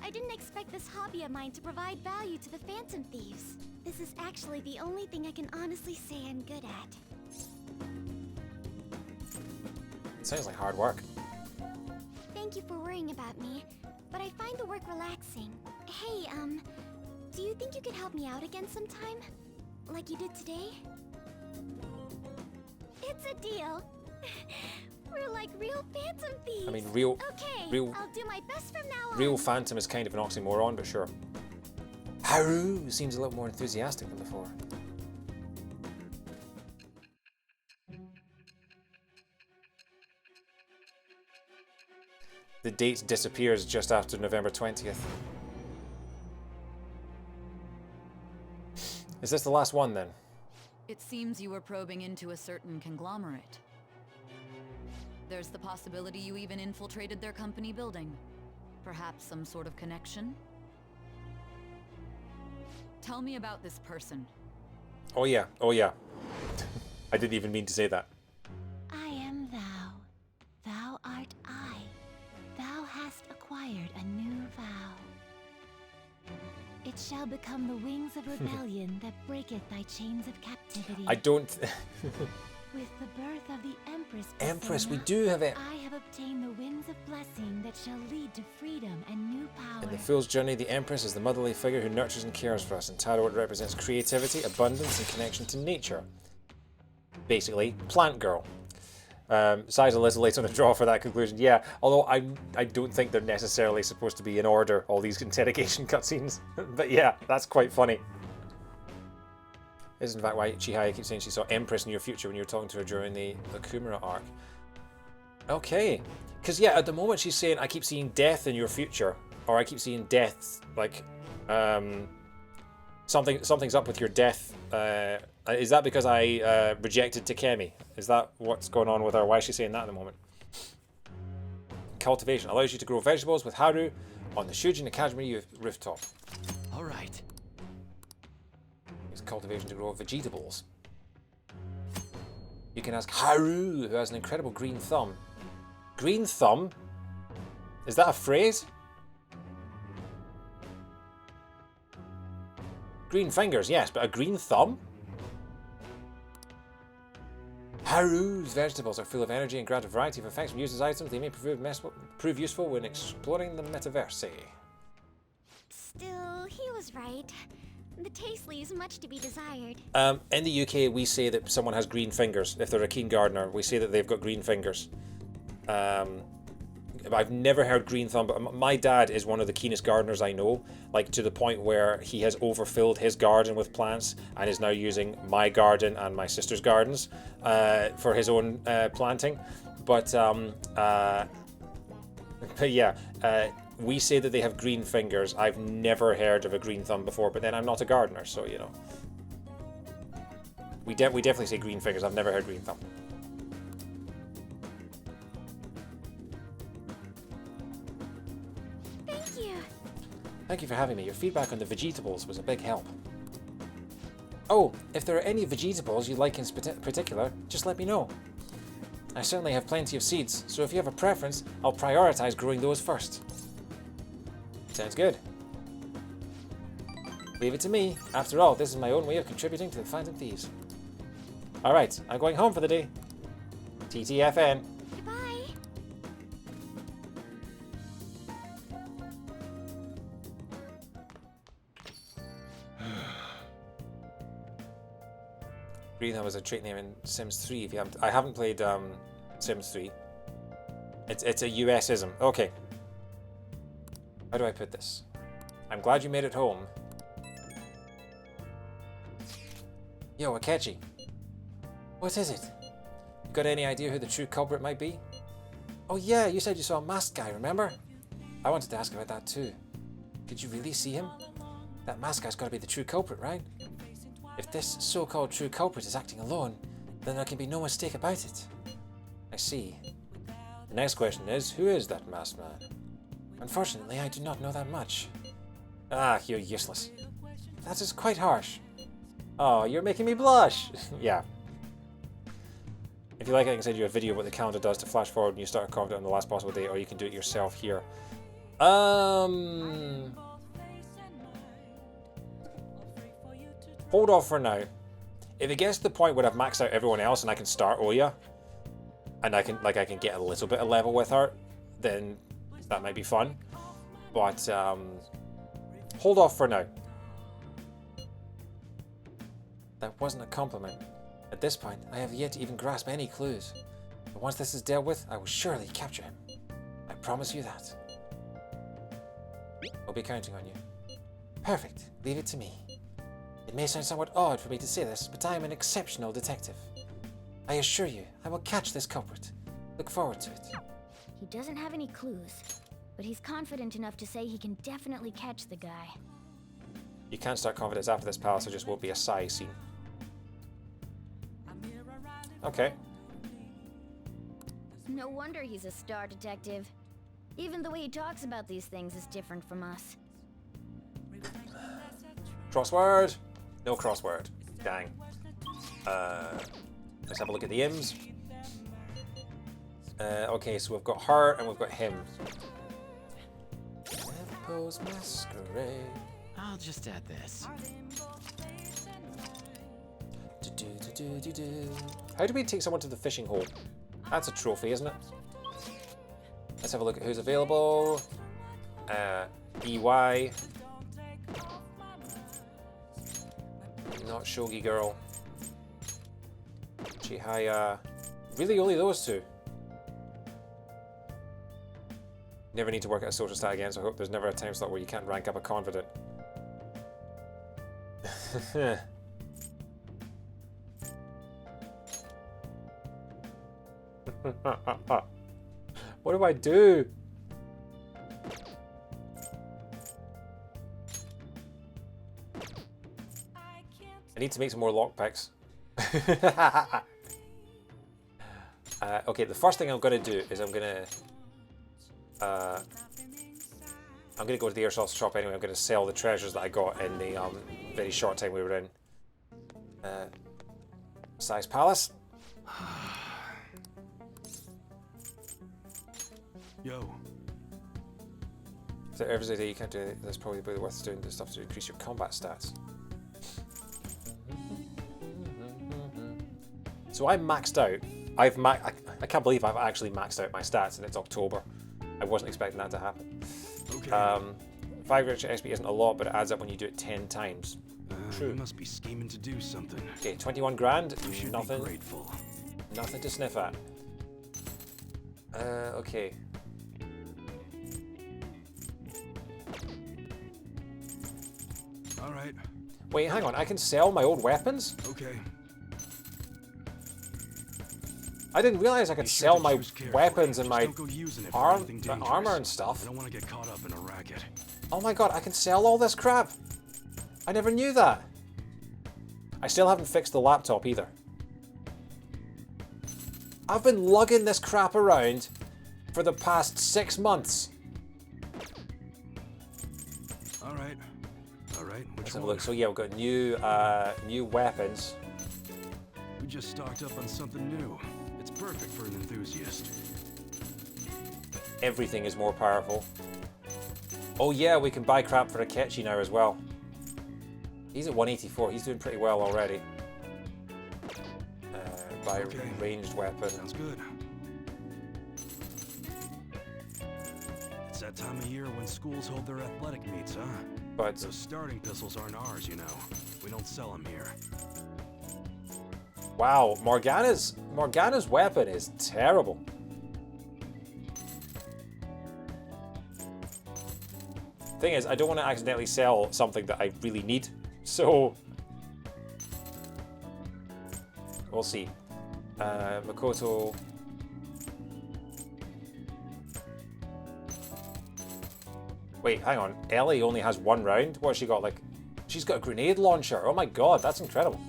I didn't expect this hobby of mine to provide value to the Phantom Thieves. This is actually the only thing I can honestly say I'm good at. It sounds like hard work. Thank you for worrying about me, but I find the work relaxing. Hey, do you think you could help me out again sometime? Like you did today? It's a deal. We're like real Phantom Thieves. I mean, Okay, I'll do my best from now on. Real Phantom is kind of an oxymoron, but sure. Haru seems a little more enthusiastic than before. The date disappears just after November 20th. Is this the last one then? It seems you were probing into a certain conglomerate. There's the possibility you even infiltrated their company building. Perhaps some sort of connection? Tell me about this person. Oh yeah, oh yeah. I didn't even mean to say that. I am thou. Thou art I. Thou hast acquired a new vow. It shall become the wings of rebellion that breaketh thy chains of captivity. I don't... With the birth of the Empress, Empress, Persona, we do have it. I have obtained the winds of blessing that shall lead to freedom and new power. In the Fool's Journey, the Empress is the motherly figure who nurtures and cares for us. In tarot, it represents creativity, abundance, and connection to nature. Basically, plant girl. Sighs a little late on the draw for that conclusion. Yeah, although I don't think they're necessarily supposed to be in order, all these interrogation cutscenes. But yeah, that's quite funny. This is in fact why Chihaya keeps saying she saw Empress in your future when you were talking to her during the Kumara arc. Okay. Because, yeah, at the moment she's saying, I keep seeing death in your future. Or I keep seeing death, like, something's up with your death. Is that because I rejected Takemi? Is that what's going on with her? Why is she saying that at the moment? Cultivation allows you to grow vegetables with Haru on the Shujin Academy rooftop. All right. Use cultivation to grow vegetables. You can ask Haru, who has an incredible green thumb. Green thumb? Is that a phrase? Green fingers, yes, but a green thumb? Haru's vegetables are full of energy and grant a variety of effects when used as items. They may prove useful when exploring the metaverse. Still, he was right. The taste leaves much to be desired. In the UK, we say that someone has green fingers. If they're a keen gardener, we say that they've got green fingers. I've never heard green thumb, but my dad is one of the keenest gardeners I know, like to the point where he has overfilled his garden with plants and is now using my garden and my sister's gardens for his own planting. But yeah, we say that they have green fingers. I've never heard of a green thumb before, but then I'm not a gardener, so you know. We definitely say green fingers. I've never heard green thumb. Thank you for having me. Your feedback on the vegetables was a big help. Oh, if there are any vegetables you like in particular, just let me know. I certainly have plenty of seeds, so if you have a preference, I'll prioritize growing those first. Sounds good. Leave it to me. After all, this is my own way of contributing to the Phantom Thieves. Alright, I'm going home for the day. TTFN. Green Thumb is a trait name in Sims 3. If you haven't, I haven't played Sims 3. It's a US-ism. Okay. How do I put this? I'm glad you made it home. Yo, Akechi. What is it? You got any idea who the true culprit might be? Oh yeah, you said you saw a masked guy, remember? I wanted to ask about that too. Did you really see him? That masked guy's got to be the true culprit, right? If this so-called true culprit is acting alone, then there can be no mistake about it. I see. The next question is, who is that masked man? Unfortunately, I do not know that much. Ah, you're useless. That is quite harsh. Oh, you're making me blush. Yeah. If you like, I can send you a video of what the calendar does to flash forward when you start a countdown on the last possible date, or you can do it yourself here. Hold off for now. If it gets to the point where I've maxed out everyone else and I can start Oya, and I can get a little bit of level with her, then that might be fun. But hold off for now. That wasn't a compliment. At this point, I have yet to even grasp any clues. But once this is dealt with, I will surely capture him. I promise you that. I'll be counting on you. Perfect. Leave it to me. It may sound somewhat odd for me to say this, but I am an exceptional detective. I assure you, I will catch this culprit. Look forward to it. He doesn't have any clues, but he's confident enough to say he can definitely catch the guy. You can't start confidence after this, pal, so just won't be a sigh scene. Okay. No wonder he's a star detective. Even the way he talks about these things is different from us. Crossword? No crossword. Dang. Let's have a look at the IMs. Okay, so we've got her and we've got him. Pose masquerade. I'll just add this. How do we take someone to the fishing hole? That's a trophy, isn't it? Let's have a look at who's available. EY. Not Shogi Girl. Chihaya. Really only those two. Never need to work at a social stat again, so I hope there's never a time slot where you can't rank up a confident. What do I do? I need to make some more lockpicks. Okay, the first thing I'm going to do is I'm going to go to the airsoft shop anyway. I'm going to sell the treasures that I got in the very short time we were in Size Palace. Yo. So every day you can't do it. That's probably worth doing the stuff to increase your combat stats. So I'm maxed out. I can't believe I've actually maxed out my stats and it's October. I wasn't expecting that to happen. Okay. 5 extra XP isn't a lot, but it adds up when you do it 10 times. True. You must be scheming to do something. Okay, 21 grand. You should nothing. Be grateful. Nothing to sniff at. Okay. All right. Wait, hang on. I can sell my old weapons? Okay. I didn't realize I could sell my weapons and my armor and stuff. I don't want to get caught up in a racket. Oh my god, I can sell all this crap. I never knew that. I still haven't fixed the laptop either. I've been lugging this crap around for the past 6 months. All right. All right. Let's have a look. So yeah, we've got new weapons. We just stocked up on something new. It's perfect for an enthusiast. Everything is more powerful. Oh yeah, we can buy crap for Akechi now as well. He's at 184. He's doing pretty well already. Buy ranged weapon. Sounds good. It's that time of year when schools hold their athletic meets, huh? But those starting pistols aren't ours, you know. We don't sell them here. Wow, Morgana's weapon is terrible. Thing is, I don't want to accidentally sell something that I really need, so we'll see. Makoto. Wait, hang on. Ellie only has 1 round. What's she got? Like, she's got a grenade launcher. Oh my god, that's incredible.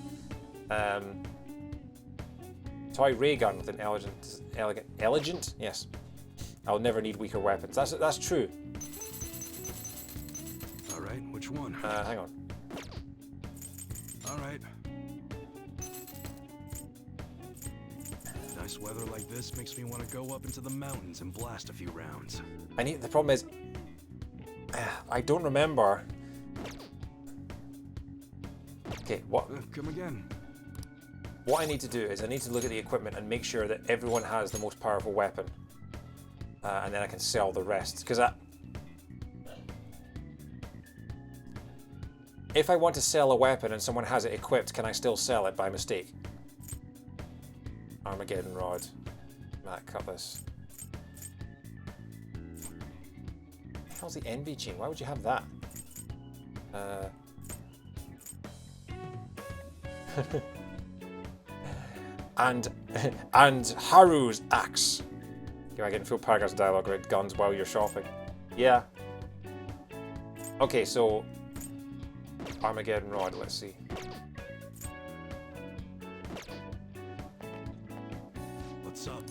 Toy ray gun with an elegant. Yes. I'll never need weaker weapons. That's true. All right, which one? Hang on. All right. Nice weather like this makes me want to go up into the mountains and blast a few rounds. The problem is, I don't remember. Okay, what? Come again. What I need to do is I need to look at the equipment and make sure that everyone has the most powerful weapon. And then I can sell the rest. Because if I want to sell a weapon and someone has it equipped, can I still sell it by mistake? Armageddon Rod. Mat Cutlass. What the hell's the Envy Chain? Why would you have that? and Haru's axe. You might get full paragraphs of dialogue about guns while you're shopping. Yeah. Okay, so Armageddon Rod, let's see. What's up?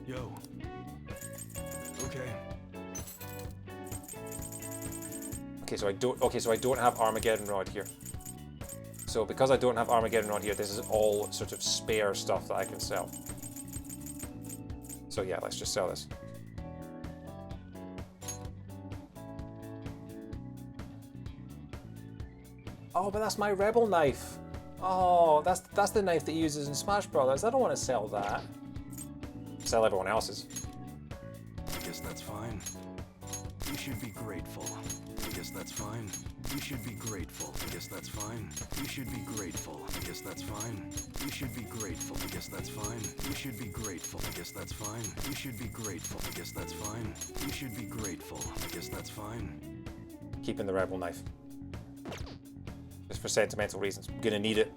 Yo. Okay. Okay, so I don't have Armageddon Rod here. So because I don't have Armageddon Rod here, this is all sort of spare stuff that I can sell. So yeah, let's just sell this. Oh, but that's my rebel knife. Oh, that's the knife that he uses in Smash Brothers. I don't want to sell that. Sell everyone else's. I guess that's fine. You should be grateful. I guess that's fine. You should be grateful. I guess that's fine. You should be grateful. I guess that's fine. You should be grateful. I guess that's fine. You should be grateful. I guess that's fine. You should be grateful. I guess that's fine. You should be grateful. I guess that's fine. Keeping the rebel knife. Just for sentimental reasons. I'm gonna need it.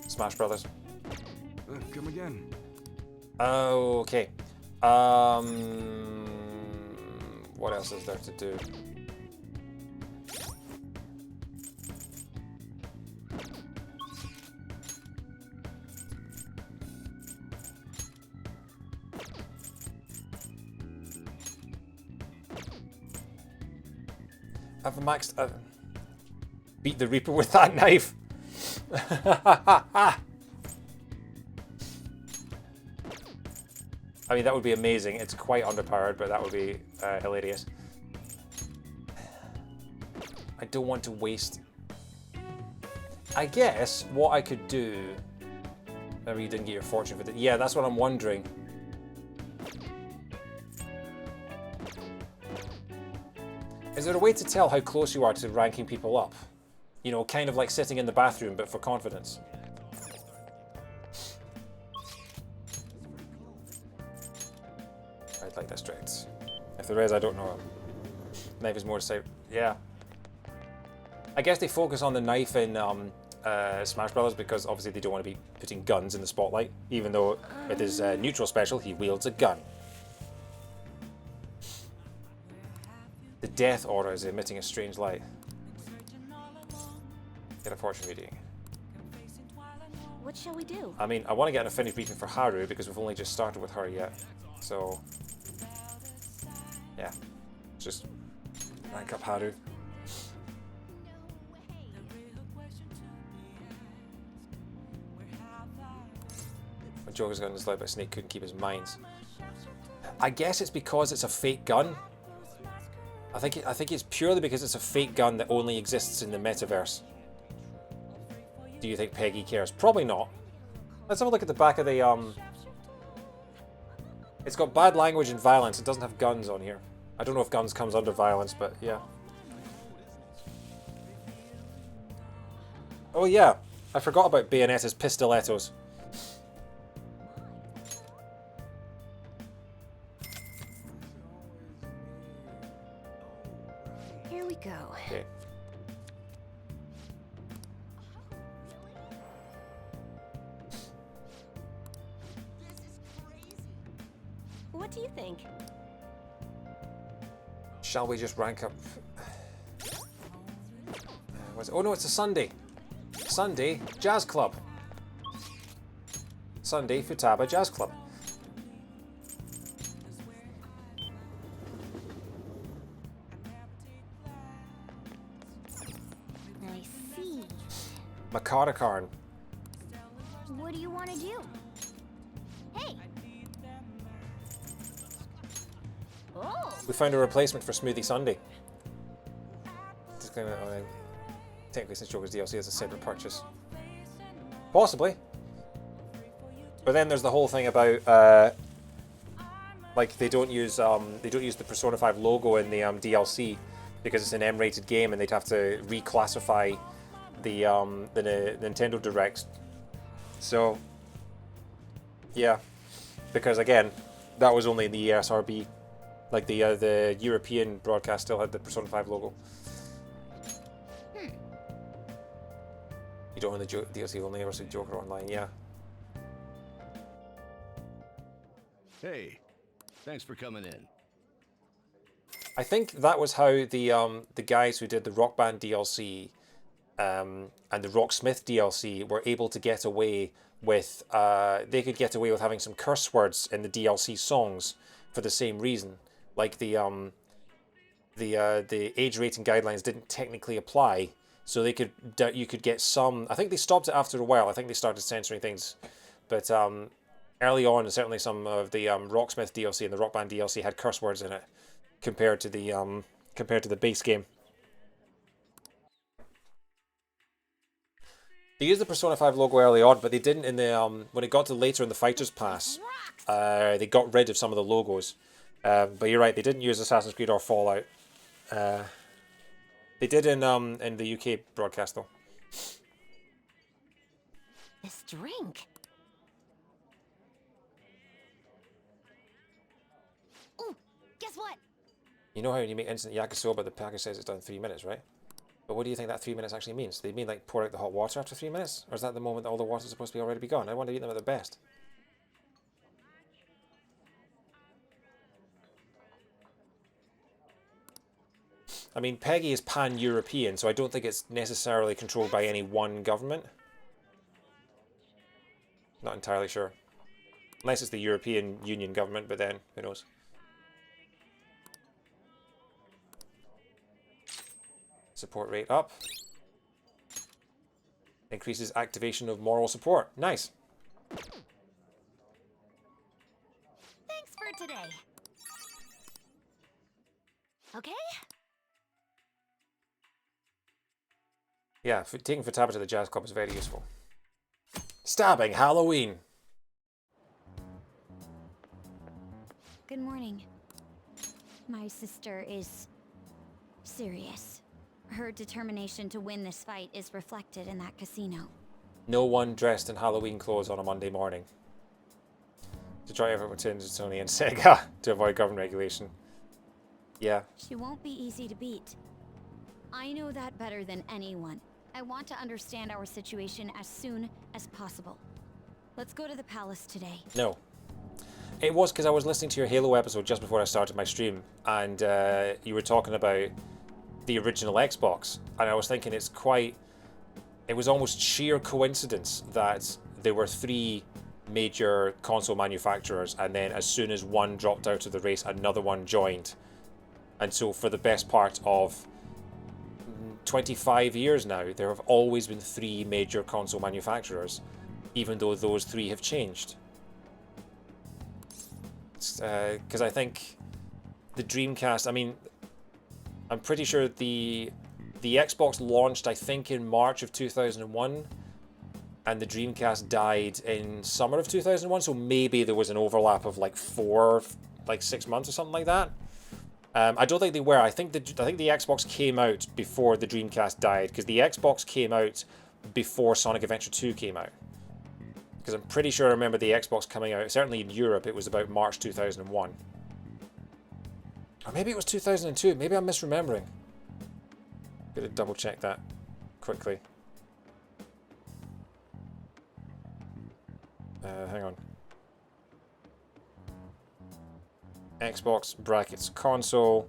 Smash Brothers. Come again. Okay. What else is there to do? I've maxed. Beat the Reaper with that knife. I mean, that would be amazing. It's quite underpowered, but that would be hilarious. I don't want to waste... I guess what I could do... Maybe you didn't get your fortune for that. Yeah, that's what I'm wondering. Is there a way to tell how close you are to ranking people up? You know, kind of like sitting in the bathroom, but for confidence. I'd like that straight. If there is, I don't know. Knife is more to say. Yeah. I guess they focus on the knife in Smash Brothers because obviously they don't want to be putting guns in the spotlight, even though with his neutral special he wields a gun. The death aura is emitting a strange light. Get a fortune reading. What shall we do? I mean, I want to get a finished reading for Haru because we've only just started with her yet. So, yeah, just rank up Haru. When Joker's gun is led by Snake couldn't keep his minds. I guess it's because it's a fake gun. I think it's purely because it's a fake gun that only exists in the metaverse. Do you think Peggy cares? Probably not. Let's have a look at the back of the It's got bad language and violence. It doesn't have guns on here. I don't know if guns comes under violence, but yeah. Oh yeah, I forgot about Bayonetta's pistolettos. Here we go. Okay. What do you think? Shall we just rank up? Oh no, it's a Sunday. Sunday Jazz Club. Sunday Futaba Jazz Club. I see. Makarakarn. What do you want to do? Hey! Oh! We found a replacement for Smoothie Sunday. Disclaimer, technically since Joker's DLC is a separate purchase. Possibly. But then there's the whole thing about like they don't use the Persona 5 logo in the DLC because it's an M-rated game and they'd have to reclassify the Nintendo Directs. So yeah, because again, that was only in the ESRB. Like the European broadcast still had the Persona 5 logo. You don't own the DLC, only ever see Joker online, yeah. Hey, thanks for coming in. I think that was how the guys who did the Rock Band DLC and the Rocksmith DLC were able to get away with they could get away with having some curse words in the DLC songs for the same reason. Like the age rating guidelines didn't technically apply, so you could get some. I think they stopped it after a while. I think they started censoring things, but early on, certainly some of the Rocksmith DLC and the Rock Band DLC had curse words in it compared to the base game. They used the Persona 5 logo early on, but they didn't in the when it got to later in the Fighters Pass. They got rid of some of the logos. But you're right, they didn't use Assassin's Creed or Fallout. They did in the UK broadcast though. This drink. Ooh, guess what? You know how when you make instant yakisoba, the package says it's done 3 minutes, right? But what do you think that 3 minutes actually means? Do they mean like pour out the hot water after 3 minutes? Or is that the moment that all the water's supposed to be already be gone? I want to eat them at their best. I mean, Peggy is pan-European, so I don't think it's necessarily controlled by any one government. Not entirely sure. Unless it's the European Union government, but then, who knows. Support rate up. Increases activation of moral support. Nice. Thanks for today. Okay? Yeah, taking Futaba to the jazz club is very useful. Stabbing Halloween. Good morning. My sister is serious. Her determination to win this fight is reflected in that casino. No one dressed in Halloween clothes on a Monday morning. To try everyone to Sony and Sega to avoid government regulation. Yeah. She won't be easy to beat. I know that better than anyone. I want to understand our situation as soon as possible. Let's go to the palace today. No. It was because I was listening to your Halo episode just before I started my stream, and you were talking about the original Xbox, and I was thinking it was almost sheer coincidence that there were 3 major console manufacturers, and then as soon as one dropped out of the race, another one joined. And so for the best part of 25 years now, there have always been 3 major console manufacturers, even though those 3 have changed. Because I think the Dreamcast, I mean, I'm pretty sure the Xbox launched, I think, in March of 2001, and the Dreamcast died in summer of 2001, so maybe there was an overlap of like 6 months or something like that. I don't think they were. I think the Xbox came out before the Dreamcast died, because the Xbox came out before Sonic Adventure 2 came out. Because I'm pretty sure I remember the Xbox coming out, certainly in Europe, it was about March 2001. Or maybe it was 2002. Maybe I'm misremembering. Gotta double check that quickly. Hang on. Xbox brackets console.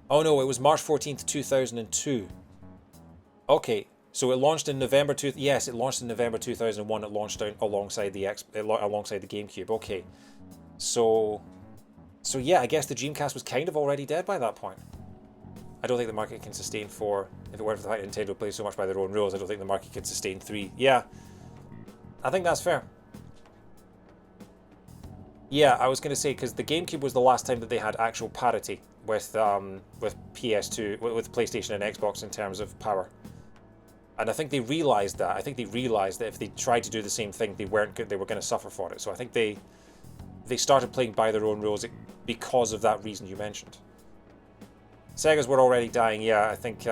Oh no, it was March 14th, 2002. Okay, so it launched in November yes, it launched in November 2001. It launched alongside the GameCube. Okay, so yeah, I guess the Dreamcast was kind of already dead by that point. I don't think the market can sustain 4. If it weren't for the fact that Nintendo plays so much by their own rules, I don't think the market can sustain 3. Yeah, I think that's fair. Yeah, I was going to say, because the GameCube was the last time that they had actual parity with PS2, with PlayStation and Xbox in terms of power. And I think they realized that. I think they realized that if they tried to do the same thing, they were going to suffer for it. So I think they started playing by their own rules because of that reason you mentioned. Segas were already dying, yeah, I think.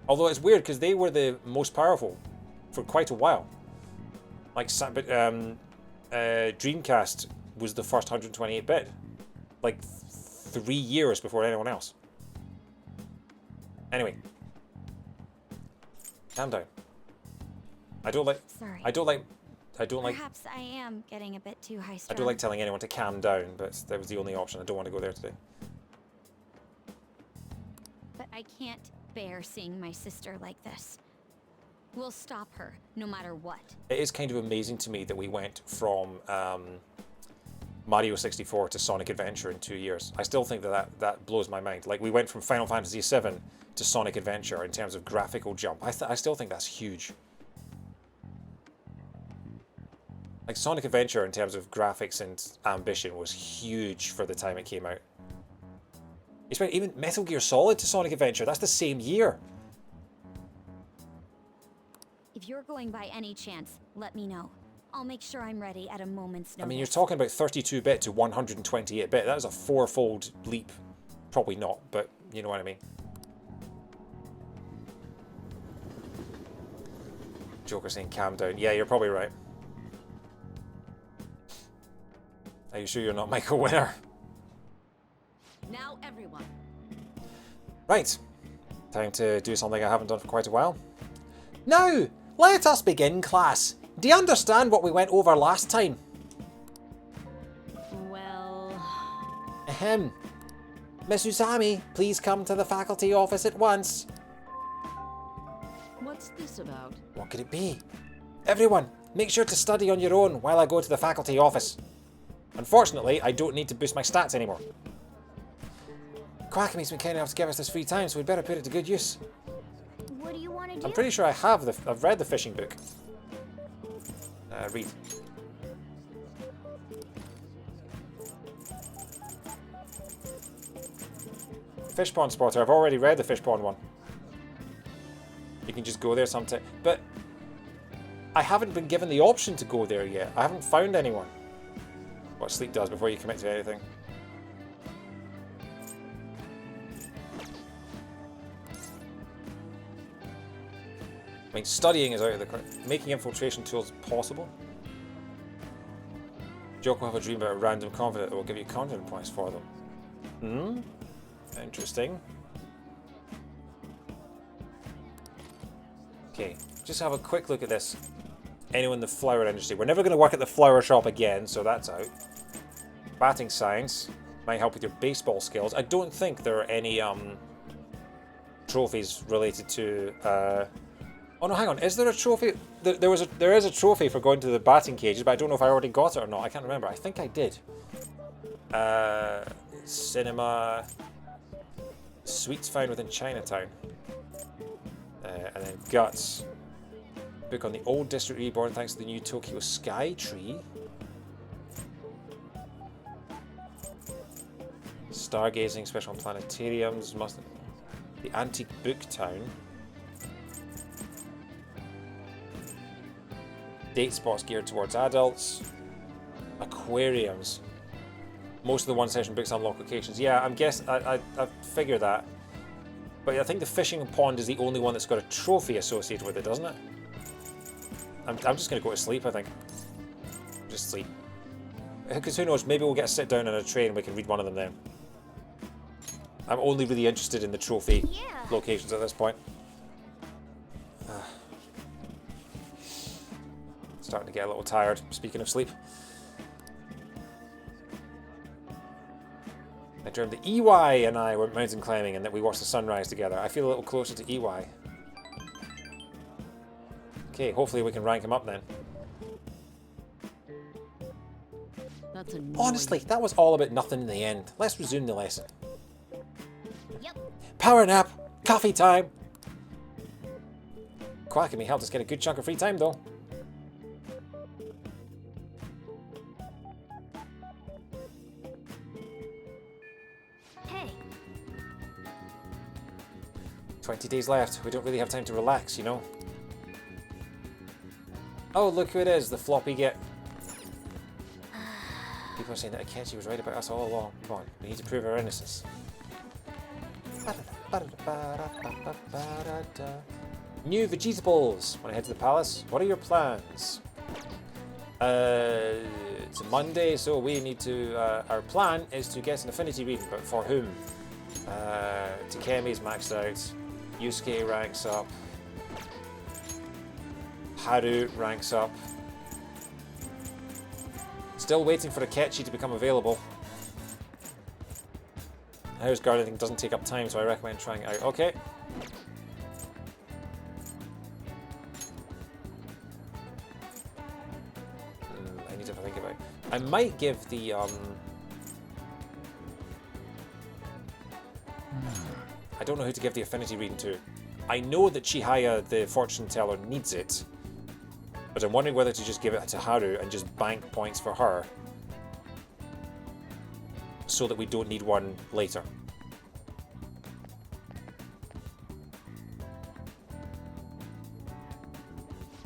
Although it's weird because they were the most powerful for quite a while. Like, Dreamcast was the first 128-bit, like 3 years before anyone else. Anyway, calm down. Sorry. I don't like. Perhaps I am getting a bit too high-strung. I don't like telling anyone to calm down, but that was the only option. I don't want to go there today. But I can't bear seeing my sister like this. We'll stop her, no matter what. It is kind of amazing to me that we went from Mario 64 to Sonic Adventure in 2 years. I still think that blows my mind. Like, we went from Final Fantasy VII to Sonic Adventure in terms of graphical jump. I still think that's huge. Like, Sonic Adventure in terms of graphics and ambition was huge for the time it came out. Even Metal Gear Solid to Sonic Adventure, that's the same year. If you're going by any chance, let me know. I'll make sure I'm ready at a moment's notice. I mean, you're talking about 32-bit to 128-bit. That is a 4-fold leap. Probably not, but you know what I mean. Joker saying calm down. Yeah, you're probably right. Are you sure you're not Michael Winner? Now everyone. Right. Time to do something I haven't done for quite a while. Now, let us begin, class. Do you understand what we went over last time? Well... Ahem. Miss Usami, please come to the faculty office at once. What's this about? What could it be? Everyone, make sure to study on your own while I go to the faculty office. Unfortunately, I don't need to boost my stats anymore. Quackamy's been kind enough to give us this free time, so we'd better put it to good use. What do you want to do? I'm pretty sure I've read the fishing book. Read. Fish pond spotter. I've already read the fish pond one. You can just go there sometime. But I haven't been given the option to go there yet. I haven't found anyone. What sleep does before you commit to anything. I mean, studying is out of the... Making infiltration tools possible. Joke will have a dream about a random confidant that will give you confidence points for them. Hmm? Interesting. Okay, just have a quick look at this. Anyone in the flower industry. We're never going to work at the flower shop again, so that's out. Batting science. Might help with your baseball skills. I don't think there are any trophies related to... Oh no, hang on. Is there a trophy? There is a trophy for going to the batting cages, but I don't know if I already got it or not. I can't remember. I think I did. Cinema... Sweets found within Chinatown. And then Guts. Book on the old district reborn thanks to the new Tokyo Sky Tree. Stargazing, special on planetariums. The Antique Book Town. Date spots geared towards adults. Aquariums. Most of the one-session books unlock locations. Yeah, I'm guessing... I figure that. But I think the fishing pond is the only one that's got a trophy associated with it, doesn't it? I'm just going to go to sleep, I think. Just sleep. Because who knows, maybe we'll get a sit down on a train and we can read one of them then. I'm only really interested in the trophy locations at this point. Starting to get a little tired, speaking of sleep. I dreamed that EY and I went mountain climbing and that we watched the sunrise together. I feel a little closer to EY. Okay, hopefully we can rank him up then. That's honestly, that was all about nothing in the end. Let's resume the lesson. Yep. Power nap! Coffee time! Quackamy helped us get a good chunk of free time though. Hey. 20 days left. We don't really have time to relax, you know? Oh, look who it is, the Floppy Git. People are saying that Akechi was right about us all along. Come on, we need to prove our innocence. New vegetables! Want to head to the palace? What are your plans? It's a Monday, so we need to... our plan is to get an affinity reading, but for whom? Takemi's maxed out. Yusuke ranks up. Haru ranks up. Still waiting for Akechi to become available. Haru's gardening doesn't take up time, so I recommend trying it out. Okay. I need to think about it. I might give the I don't know who to give the affinity reading to. I know that Chihaya, the fortune teller, needs it. But I'm wondering whether to just give it to Haru and just bank points for her. So that we don't need one later.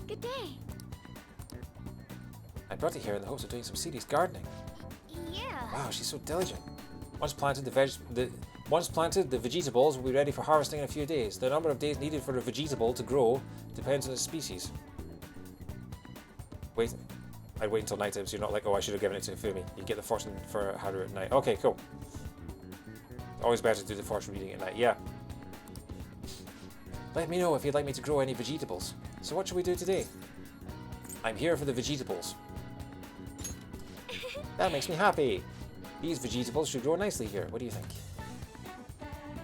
Good day. I brought it here in the hopes of doing some serious gardening. Yeah. Wow, she's so diligent. Once planted, the vegetables will be ready for harvesting in a few days. The number of days needed for a vegetable to grow depends on its species. Wait, I'd wait until night time so you're not like, oh, I should have given it to Fumi. You get the fortune for Haru at night. Okay, cool. Always better to do the fortune reading at night, yeah. Let me know if you'd like me to grow any vegetables. So what should we do today? I'm here for the vegetables. That makes me happy. These vegetables should grow nicely here. What do you think?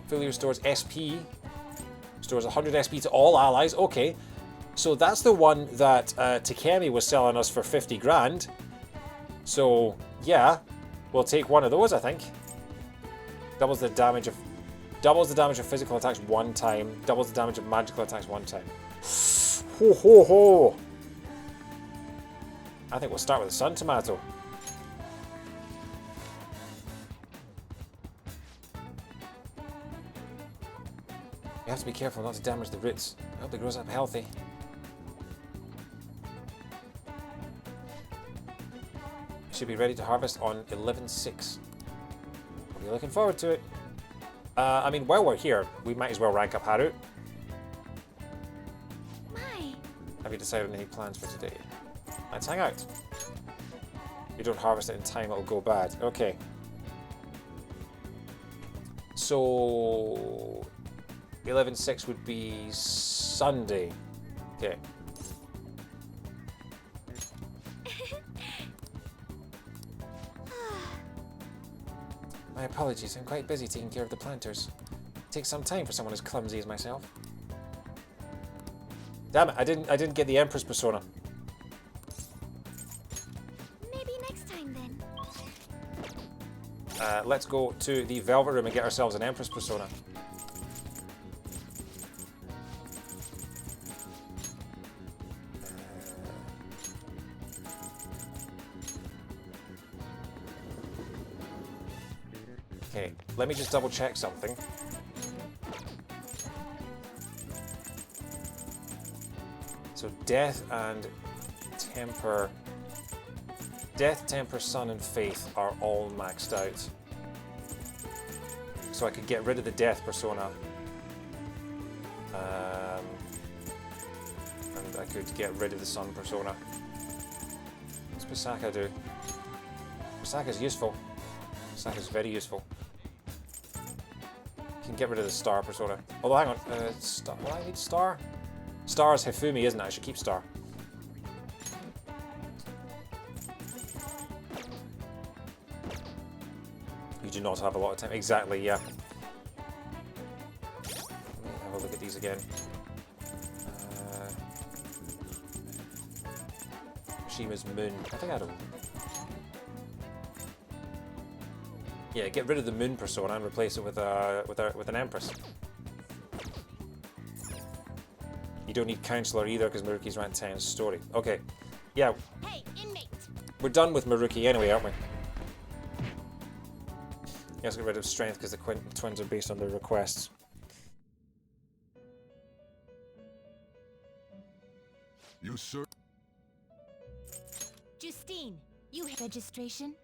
Fully restores SP. Restores 100 SP to all allies. Okay. So that's the one that Takemi was selling us for 50 grand. So, yeah. We'll take one of those, I think. Doubles the damage of physical attacks one time. Doubles the damage of magical attacks one time. Ho ho ho! I think we'll start with the Sun Tomato. You have to be careful not to damage the roots. I hope it grows up healthy. Should be ready to harvest on 11/6. I'll be looking forward to it. I mean, while we're here, we might as well rank up Haru. Have you decided on any plans for today? Let's hang out. If you don't harvest it in time, it'll go bad. Okay. So 11/6 would be Sunday. Okay. My apologies, I'm quite busy taking care of the planters. It takes some time for someone as clumsy as myself. Damn it, I didn't get the Empress persona. Maybe next time then. Let's go to the Velvet Room and get ourselves an Empress persona. Okay, let me just double check something. So Death and Temper... Death, Temper, Sun, and Faith are all maxed out. So I could get rid of the Death persona. And I could get rid of the Sun persona. What's Pusaka do? Pusaka's useful. Pusaka's very useful. You can get rid of the Star persona. Although, hang on. Star. Will I need Star? Star is Hifumi, isn't it? I should keep Star. You do not have a lot of time. Exactly, yeah. Let me have a look at these again. Shima's Moon. I think I don't. Yeah, get rid of the Moon persona and replace it with an Empress. You don't need Counselor either because Maruki's rank 10 story. Okay, yeah. Hey, inmate. We're done with Maruki anyway, aren't we? Let's get rid of Strength because the twins are based on their requests. You sir. Justine, you have registration?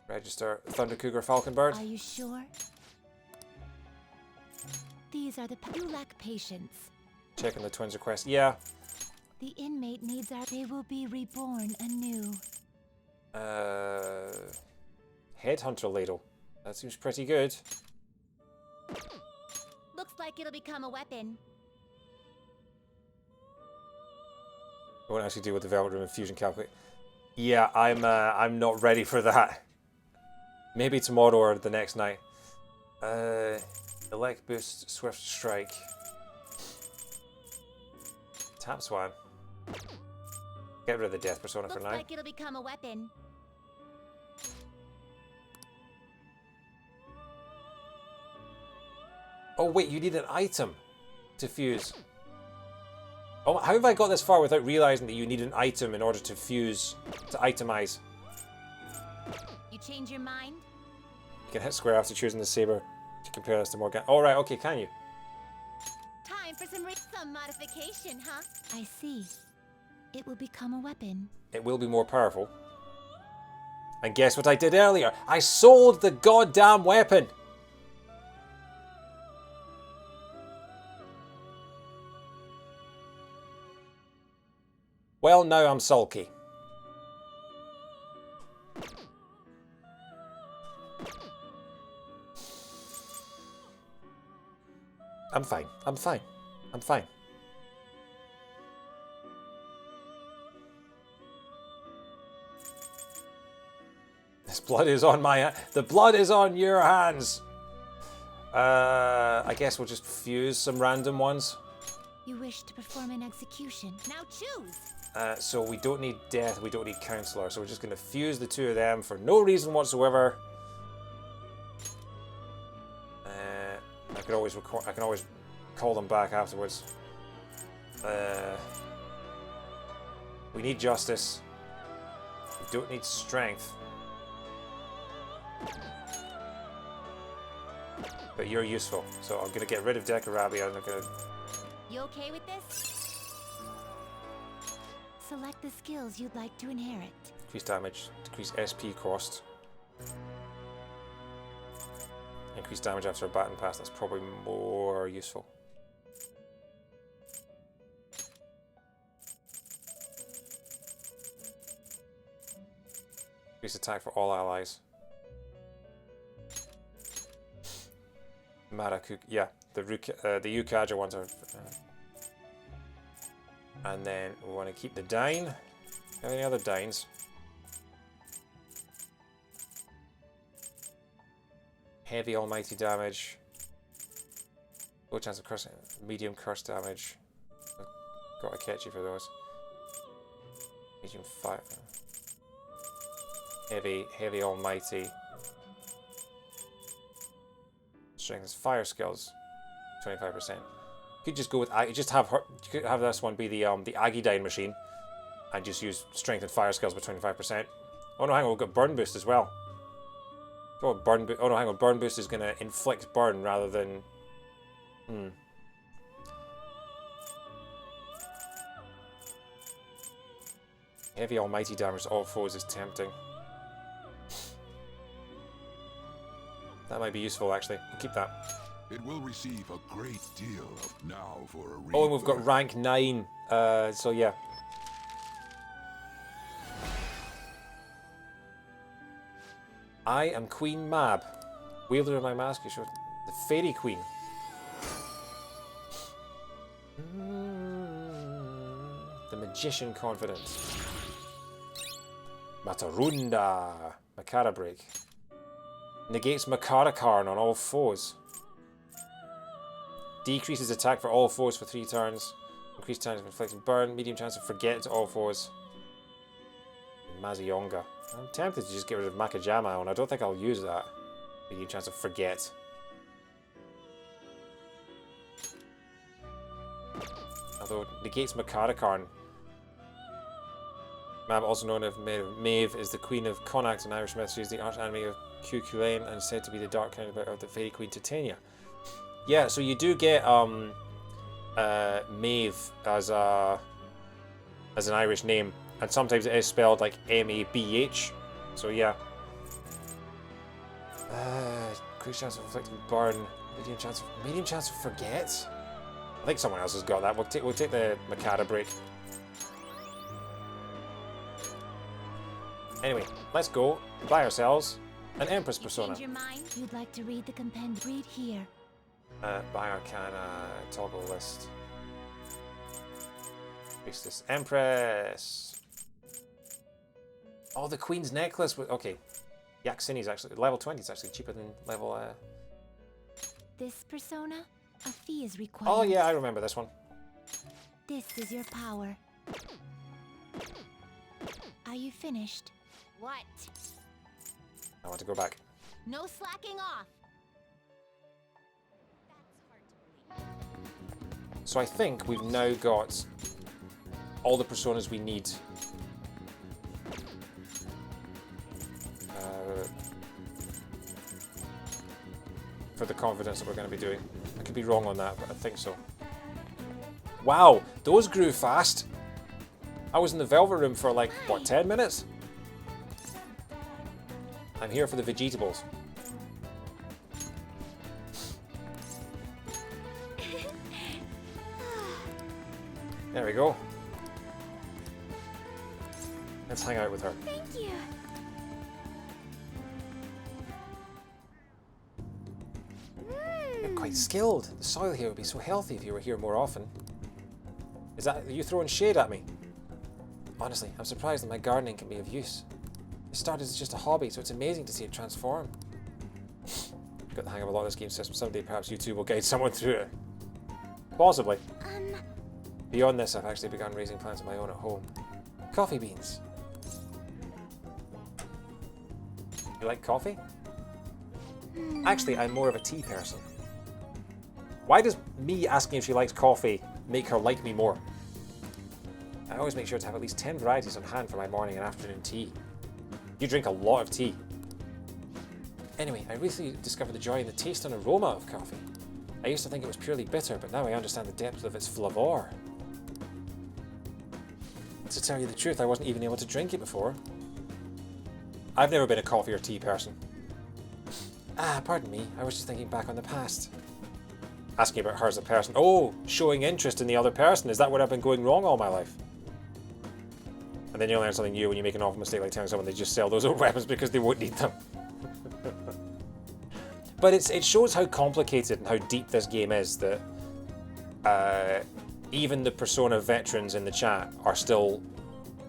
Register Thunder Cougar Falconbird. Are you sure? These are the... You lack patience. Checking the twins' request. Yeah. The inmate needs our... They will be reborn anew. Headhunter Ladle. That seems pretty good. Looks like it'll become a weapon. I won't actually deal with the Velvet Room Infusion Calculator. Yeah, I'm not ready for that. Maybe tomorrow or the next night. Elect Boost, Swift Strike. Tap Swan. Get rid of the Death persona for now. Looks like it'll become a weapon. Oh wait, you need an item to fuse. Oh, how have I got this far without realizing that you need an item in order to fuse, to itemize? You change your mind? You can hit square after choosing the saber to compare this to Morgan. Oh right, okay, can you? Time for some modification, huh? I see. It will become a weapon. It will be more powerful. And guess what I did earlier? I sold the goddamn weapon! Well, now I'm sulky. I'm fine. I'm fine. I'm fine. This blood is on my... The blood is on your hands! I guess we'll just fuse some random ones. You wish to perform an execution. Now choose! So we don't need death, we don't need counselor, so we're just going to fuse the two of them for no reason whatsoever. I can always call them back afterwards. We need justice. We don't need strength. But you're useful, so I'm going to get rid of Dekarabia and I'm going to... You okay with this? Select the skills you'd like to inherit. Increase damage, decrease SP cost. Increase damage after a baton pass, that's probably more useful. Increase attack for all allies. Marakuk, yeah, the Yukaja ones are... and then we want to keep the Dine. Any other Dines? Heavy almighty damage. Low chance of curse, medium curse damage. Got Akechi for those. Medium fire. Heavy almighty. Strength fire skills. 25%. You could just go with just have her. You could have this one be the Agidine machine, and just use strength and fire skills by 25%. Oh no, hang on, we've got burn boost as well. Oh, oh no, hang on, burn boost is gonna inflict burn rather than. Heavy almighty damage to all foes is tempting. That might be useful actually. We'll keep that. It will receive a great deal of now for a rebirth. Oh, and we've got rank 9. So yeah. I am Queen Mab. Wielder of my mask, you should. The Fairy Queen. The Magician Confidence. Matarunda. Makara Break. Negates Makara Karn on all foes. Decreases attack for all foes for 3 turns. Increased chance of inflicting burn. Medium chance of forget to all foes. Mazionga. I'm tempted to just get rid of Makajama and I don't think I'll use that. Medium chance of forget. Although it negates Makara-Karn. Mab, also known as Maeve, is the queen of Connacht and Irish myth. She is the arch enemy of Cuchulainn and said to be the dark counterpart of the Fairy Queen Titania. Yeah, so you do get Maeve as an Irish name, and sometimes it is spelled like M-A-B-H. So yeah. Increased chance of inflicting burn. Medium chance of forget. I think someone else has got that. We'll take the Makara break. Anyway, let's go buy ourselves an Empress persona. Change your mind? You'd like to read the compendium? Read here. Buy Arcana, toggle list. Priestess, Empress. Oh, the Queen's necklace. Okay, Yaxini's actually level 20 is actually cheaper than level. This persona, a fee is required. Oh yeah, I remember this one. This is your power. Are you finished? What? I want to go back. No slacking off. So I think we've now got all the personas we need. For the confidence that we're going to be doing. I could be wrong on that, but I think so. Wow, those grew fast. I was in the Velvet Room for like, what, 10 minutes? I'm here for the vegetables. There we go. Let's hang out with her. Thank you. You're quite skilled. The soil here would be so healthy if you were here more often. Are you throwing shade at me? Honestly, I'm surprised that my gardening can be of use. It started as just a hobby, so it's amazing to see it transform. got the hang of a lot of this game system. Someday perhaps you two will guide someone through it. Possibly. Beyond this, I've actually begun raising plants of my own at home. Coffee beans. You like coffee? Actually, I'm more of a tea person. Why does me asking if she likes coffee make her like me more? I always make sure to have at least 10 varieties on hand for my morning and afternoon tea. You drink a lot of tea. Anyway, I recently discovered the joy in the taste and aroma of coffee. I used to think it was purely bitter, but now I understand the depth of its flavour. To tell you the truth, I wasn't even able to drink it before. I've never been a coffee or tea person. Pardon me, I was just thinking back on the past. Asking about her as a person. Oh, showing interest in the other person. Is that what I've been going wrong all my life? And then you learn something new when you make an awful mistake like telling someone they just sell those old weapons because they won't need them. But it shows how complicated and how deep this game is that even the Persona veterans in the chat are still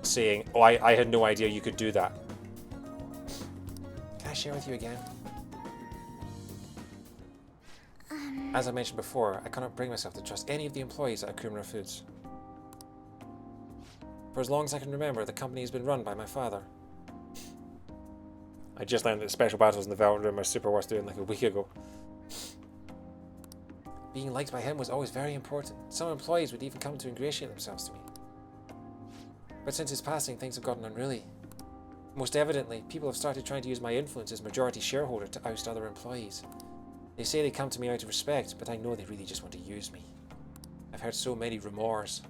saying, oh, I had no idea you could do that. Can I share with you again? As I mentioned before, I cannot bring myself to trust any of the employees at Akumura Foods. For as long as I can remember, the company has been run by my father. I just learned that the special battles in the development room are super worth doing like a week ago. Being liked by him was always very important. Some employees would even come to ingratiate themselves to me. But since his passing, things have gotten unruly. Most evidently, people have started trying to use my influence as majority shareholder to oust other employees. They say they come to me out of respect, but I know they really just want to use me. I've heard so many rumors.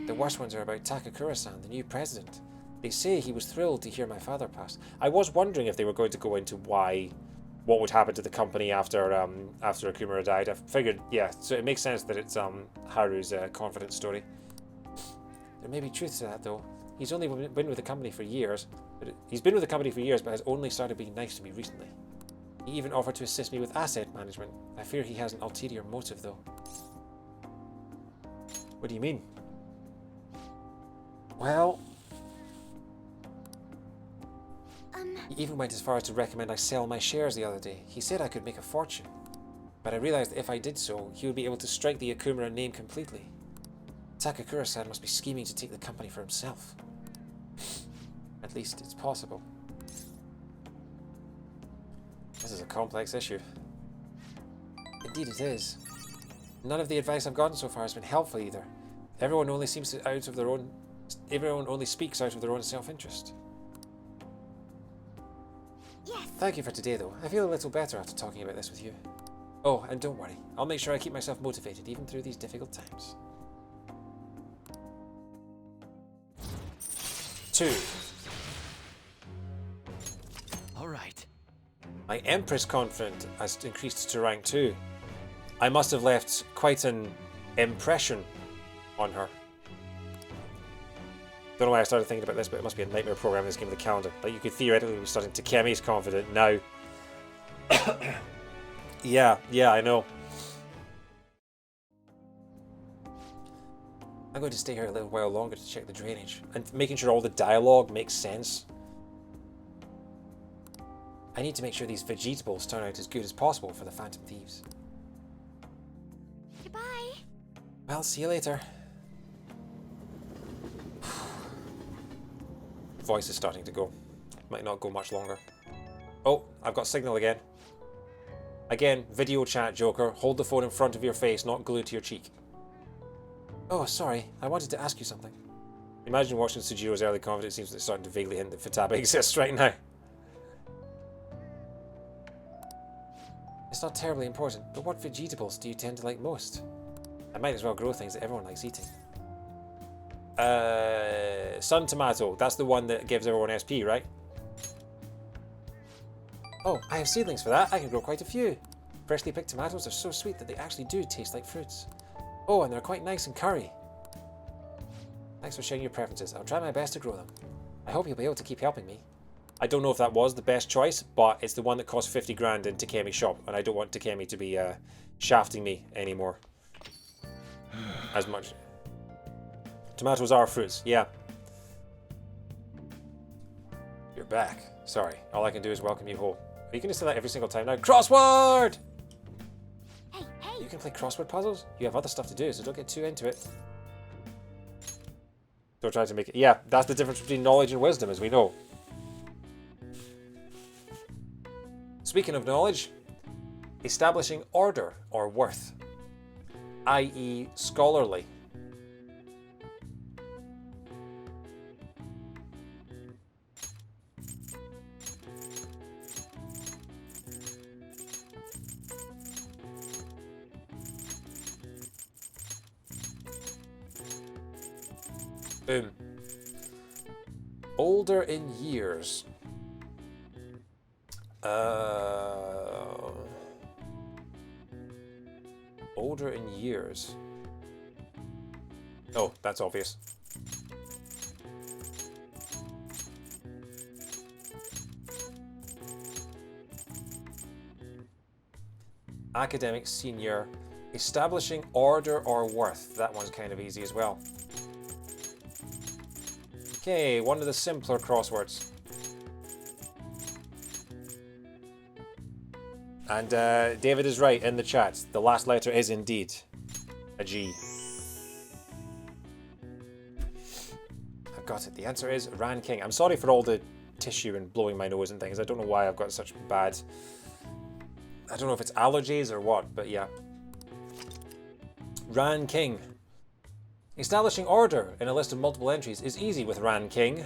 The worst ones are about Takakura-san, the new president. They say he was thrilled to hear my father pass. I was wondering if they were going to go into what would happen to the company after Akumura died. I figured, yeah, so it makes sense that it's Haru's confidence story. There may be truth to that, though. He's only been with the company for years, but has only started being nice to me recently. He even offered to assist me with asset management. I fear he has an ulterior motive, though. What do you mean? Well... He even went as far as to recommend I sell my shares the other day. He said I could make a fortune. But I realized that if I did so, he would be able to strike the Akumura name completely. Takakura-san must be scheming to take the company for himself. At least it's possible. This is a complex issue. Indeed it is. None of the advice I've gotten so far has been helpful either. Everyone only speaks out of their own self-interest. Yes. Thank you for today though. I feel a little better after talking about this with you. Oh, and don't worry. I'll make sure I keep myself motivated even through these difficult times. 2. Alright. My Empress confidence has increased to rank 2. I must have left quite an impression on her. Don't know why I started thinking about this, but it must be a nightmare program in this game with the calendar. Like, you could theoretically be starting Takemi's confident now. Yeah, I know. I'm going to stay here a little while longer to check the drainage, and making sure all the dialogue makes sense. I need to make sure these vegetables turn out as good as possible for the Phantom Thieves. Goodbye. Well, see you later. Voice is starting to go. Might not go much longer. Oh, I've got signal again. Again, video chat, Joker. Hold the phone in front of your face, not glued to your cheek. Oh, sorry. I wanted to ask you something. Imagine watching Sujiro's early confidence. It seems that it's starting to vaguely hint that Futaba exists right now. It's not terribly important, but what vegetables do you tend to like most? I might as well grow things that everyone likes eating. Sun tomato. That's the one that gives everyone SP, right? Oh, I have seedlings for that. I can grow quite a few. Freshly picked tomatoes are so sweet that they actually do taste like fruits. Oh, and they're quite nice in curry. Thanks for sharing your preferences. I'll try my best to grow them. I hope you'll be able to keep helping me. I don't know if that was the best choice, but it's the one that cost 50 grand in Takemi's shop, and I don't want Takemi to be shafting me anymore. As much. Tomatoes are fruits, yeah. You're back. Sorry, all I can do is welcome you home. Are you going to say that every single time now? Crossword! Hey, hey! You can play crossword puzzles? You have other stuff to do, so don't get too into it. Don't try to make it... Yeah, that's the difference between knowledge and wisdom, as we know. Speaking of knowledge, establishing order or worth, i.e. scholarly. Boom. Older in years. Older in years. Oh, that's obvious. Academic senior. Establishing order or worth. That one's kind of easy as well. Okay, one of the simpler crosswords. And David is right in the chat. The last letter is indeed a G. I've got it. The answer is Ran King. I'm sorry for all the tissue and blowing my nose and things. I don't know why I've got such bad... I don't know if it's allergies or what, but yeah. Ran King. Establishing order in a list of multiple entries is easy with Ran King.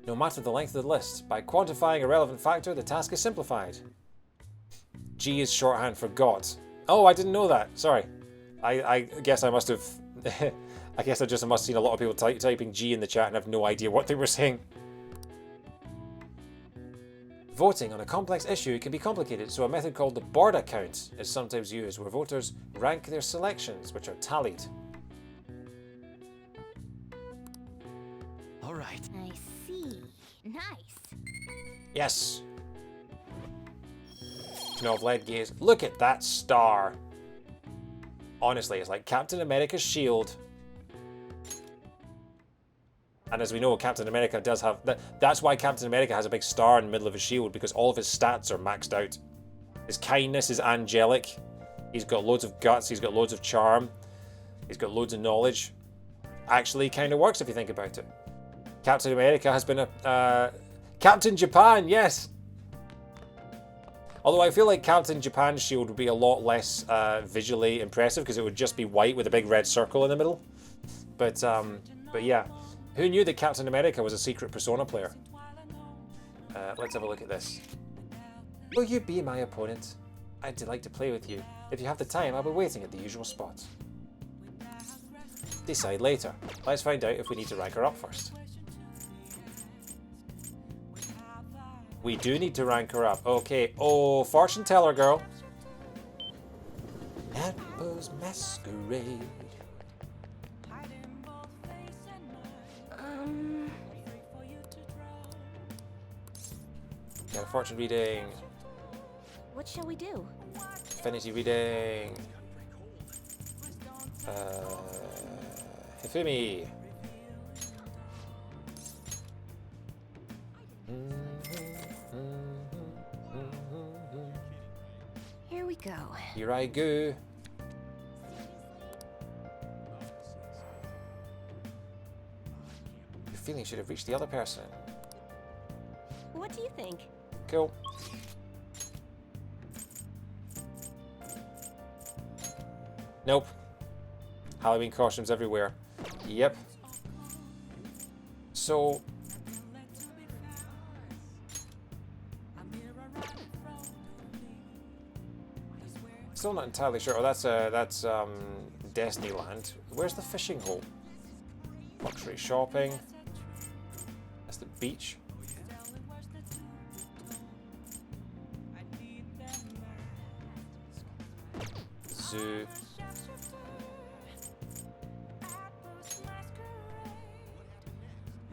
No matter the length of the list, by quantifying a relevant factor, the task is simplified. G is shorthand for God. Oh, I didn't know that. Sorry. I guess I must have... I guess I just must have seen a lot of people typing G in the chat and have no idea what they were saying. Voting on a complex issue can be complicated, so a method called the border count is sometimes used, where voters rank their selections, which are tallied. All right. I see. Nice. Yes. Knov-led gaze. Look at that star. Honestly, it's like Captain America's shield. And as we know, Captain America does have... That's why Captain America has a big star in the middle of his shield, because all of his stats are maxed out. His kindness is angelic. He's got loads of guts. He's got loads of charm. He's got loads of knowledge. Actually kind of works if you think about it. Captain America has been a... Captain Japan, yes! Although I feel like Captain Japan's shield would be a lot less visually impressive, because it would just be white with a big red circle in the middle. But yeah. Who knew that Captain America was a secret Persona player? Let's have a look at this. Will you be my opponent? I'd like to play with you. If you have the time, I'll be waiting at the usual spot. Decide later. Let's find out if we need to rank her up first. We do need to rank her up. Okay. Oh, fortune teller girl. Apples masquerade. Got a fortune reading. What shall we do? Affinity reading. Hifumi. Here we go. Here I go. Your feeling should have reached the other person. What do you think? Cool. Nope. Halloween costumes everywhere. Yep. So... Still not entirely sure. Oh, that's Destinyland. Where's the fishing hole? Luxury shopping. That's the beach. Zoo.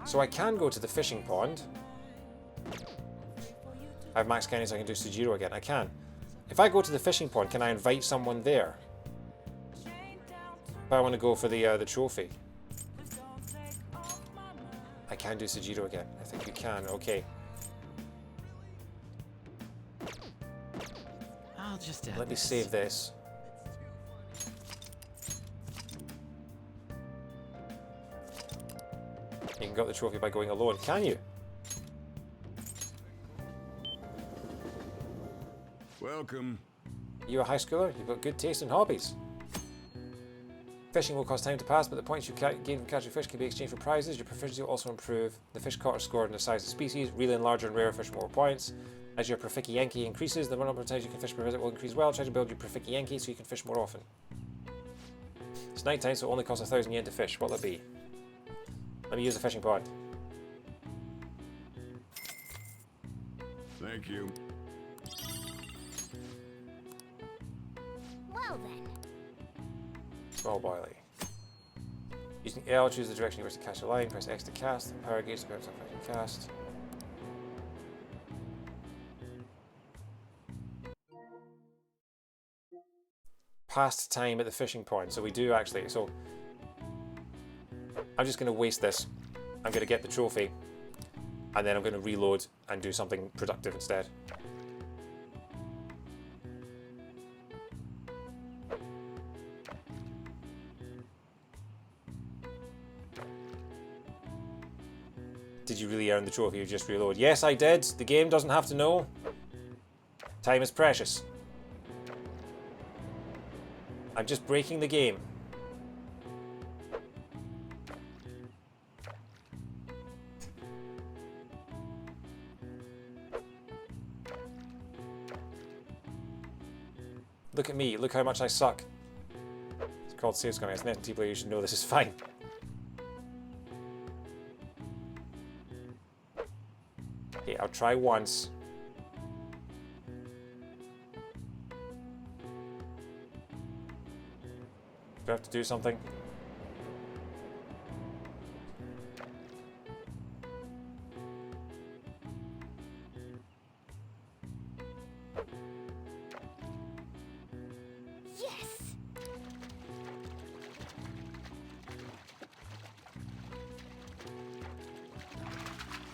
So I can go to the fishing pond. I have max candy, so I can do Sujiro again. I can. If I go to the fishing pond, can I invite someone there? If I want to go for the trophy. I can do Sujiro again. I think you can. Okay. I'll just add Let me this. save this. You can get the trophy by going alone, can you? Welcome. You a high schooler? You've got good taste in hobbies. Fishing will cost time to pass, but the points you gain from catching fish can be exchanged for prizes. Your proficiency will also improve. The fish caught are scored in the size of species. Reeling larger and rarer fish for more points. As your proficiency increases, the number of times you can fish per visit will increase well. Try to build your proficiency so you can fish more often. It's night time, so it only costs 1,000 yen to fish. What'll it be? Let me use the fishing pod. Thank you. Well then. Small boilie. Using L, choose the direction you wish to cast a line. Press X to cast. Power gauge to press to cast. Past time at the fishing point. So we do actually. So I'm just going to waste this. I'm going to get the trophy, and then I'm going to reload and do something productive instead. Did you really earn the trophy or just reload? Yes, I did. The game doesn't have to know. Time is precious. I'm just breaking the game. Look at me. Look how much I suck. It's called save scumming. As an NT player, you should know this is fine. Okay, I'll try once. Do I have to do something? Yes!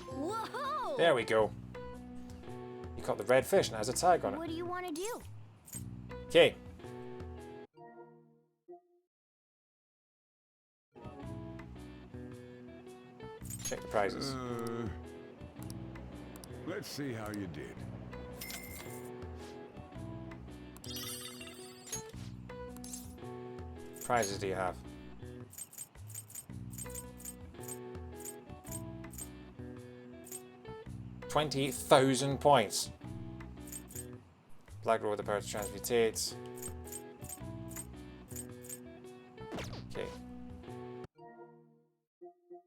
Whoa! There we go. You caught the red fish and it has a tag on it. What do you want to do? Okay. Check the prizes. Let's see how you did. Prizes do you have? $20,000 points. Black roll with the power to transmutate. Okay.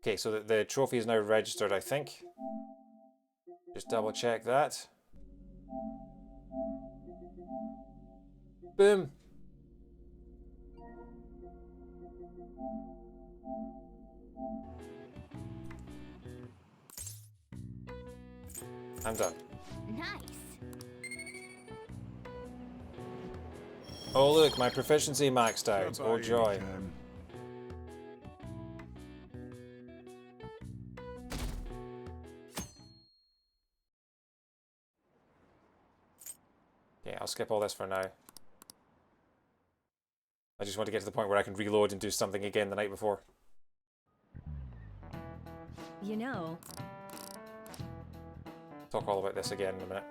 Okay, so the trophy is now registered, I think. Just double check that. Boom. I'm done. Nice. Oh look, my proficiency maxed out. Oh joy. Yeah, I'll skip all this for now. I just want to get to the point where I can reload and do something again the night before. You know. Talk all about this again in a minute.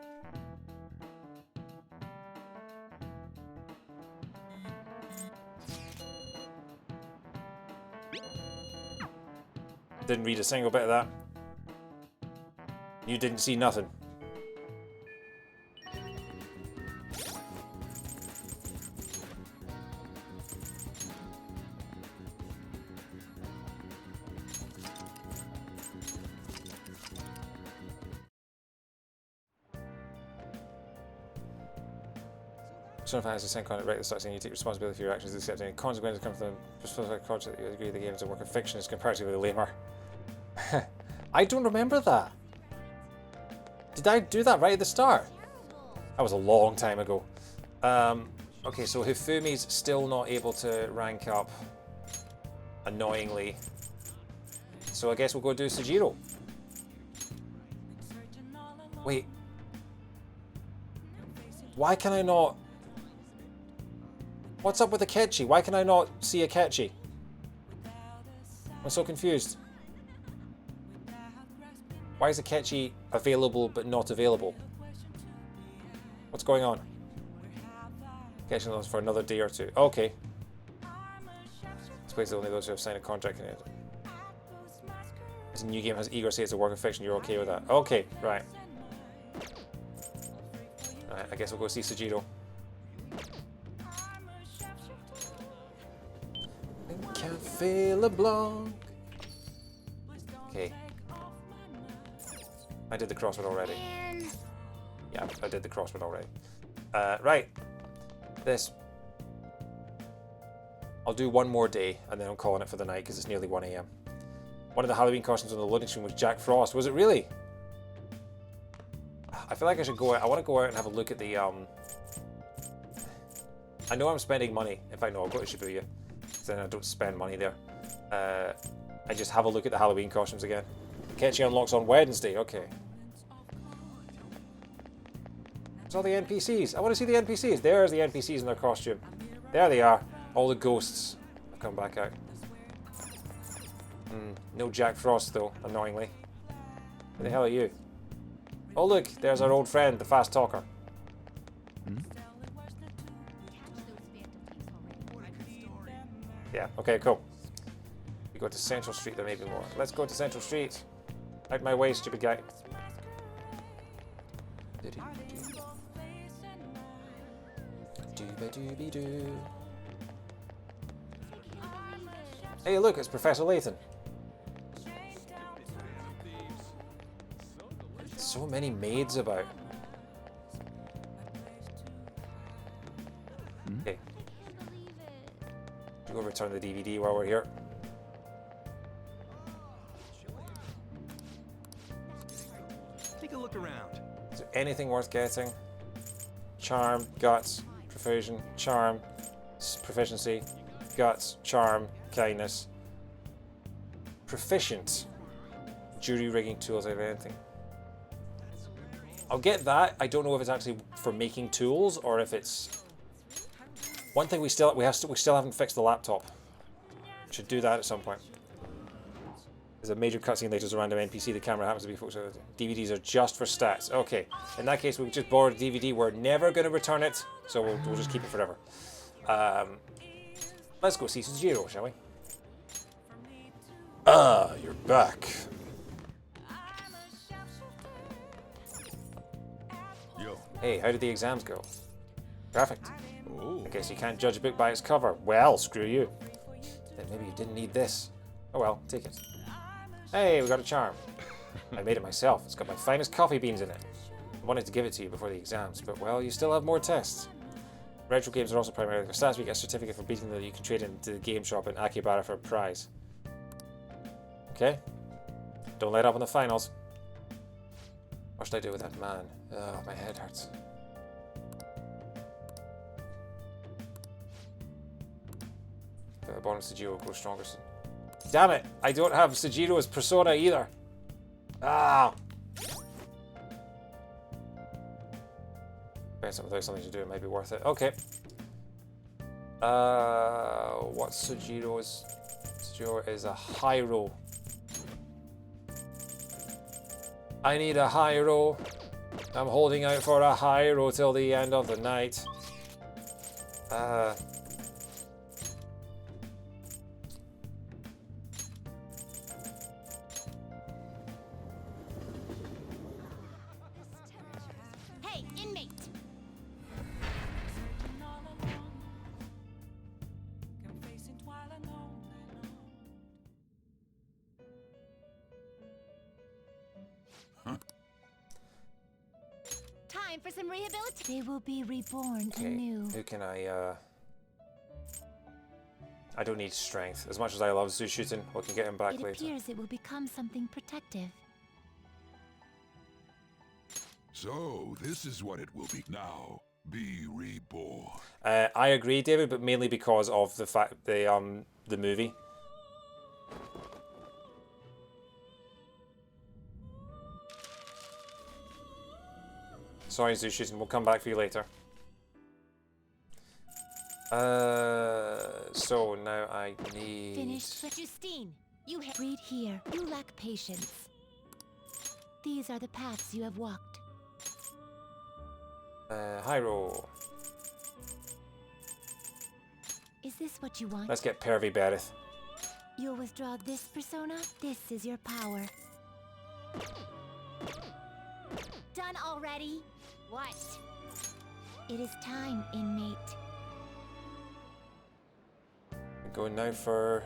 Didn't read a single bit of that. You didn't see nothing. Sometimes has a same content right at the start saying you take responsibility for your actions, accepting any consequences come from them. Just for the concept that you agree the game is a work of fiction is comparatively lamer. I don't remember that. Did I do that right at the start? That was a long time ago. Okay, so Hifumi's still not able to rank up, annoyingly. So I guess we'll go do Sujiro. Wait. Why can I not What's up with Akechi? Why can I not see Akechi? I'm so confused. Why is Akechi available but not available? What's going on? Akechi lost for another day or two. Okay. This place is only those who have signed a contract in it. This new game has eager say it's a work of fiction. You're okay with that? Okay, right. Alright, I guess we'll go see Sujiro. Can't feel a blanc. Okay. I did the crossword already. Yeah, I did the crossword already. Right. This. I'll do one more day and then I'm calling it for the night because it's nearly 1 AM. One of the Halloween costumes on the loading screen was Jack Frost. Was it really? I feel like I should go out. I want to go out and have a look at the I know I'm spending money. In fact, no, I'll go to Shibuya. Then I don't spend money there. I just have a look at the Halloween costumes again. Akechi unlocks on Wednesday. Okay. There's all the NPCs. I want to see the NPCs. There's the NPCs in their costume. There they are. All the ghosts have come back out. No Jack Frost though, annoyingly. Who the hell are you? Oh look, there's our old friend, the fast talker. Yeah, okay, cool. We go to Central Street, there may be more. Let's go to Central Street. Out my way, stupid guy. Doo-ba-doo-be-doo. Hey, look, it's Professor Layton. So many maids about. Okay. We'll return the DVD while we're here. Take a look around. Is there anything worth getting? Charm, guts, profusion, charm, proficiency, guts, charm, kindness. Proficient. Jury rigging tools, I have anything. I'll get that. I don't know if it's actually for making tools or if it's. One thing we still haven't fixed the laptop. Should do that at some point. There's a major cutscene later as a random NPC. The camera happens to be focused on DVDs are just for stats. Okay, in that case, we just borrowed a DVD. We're never going to return it, so we'll just keep it forever. Let's go see Sujiro, shall we? You're back. Yo. Hey, how did the exams go? Perfect. I guess you can't judge a book by its cover. Well, screw you. Then maybe you didn't need this. Oh well, take it. Hey, we got a charm. I made it myself. It's got my finest coffee beans in it. I wanted to give it to you before the exams, but well, you still have more tests. Retro games are also primarily for stats. We get a certificate for beating them that you can trade into the game shop in Akihabara for a prize. Okay. Don't let up on the finals. What should I do with that man? Oh, my head hurts. The bonus Sujiro grows stronger soon. Damn it! I don't have Sujiro's persona either. Ah! Without something to do, it might be worth it. Okay. What's Sujiro's? Sujiro is a high roll. I need a high roll. I'm holding out for a high roll till the end of the night. Hey, inmate! Time for some rehabilitation. They will be reborn anew. Who can I don't need strength. As much as I love Zushutin, we can get him back It later. appears it will become something protective. So, this is what it will be now. Be reborn. I agree, David, but mainly because of the fact the movie. Sorry, Zushutin, we'll come back for you later. So now I need... Finished. But Justine, read here. You lack patience. These are the paths you have walked. High roll. Is this what you want? Let's get pervy Berith. You'll withdraw this persona. This is your power. Done already? What? It is time, inmate. Going now for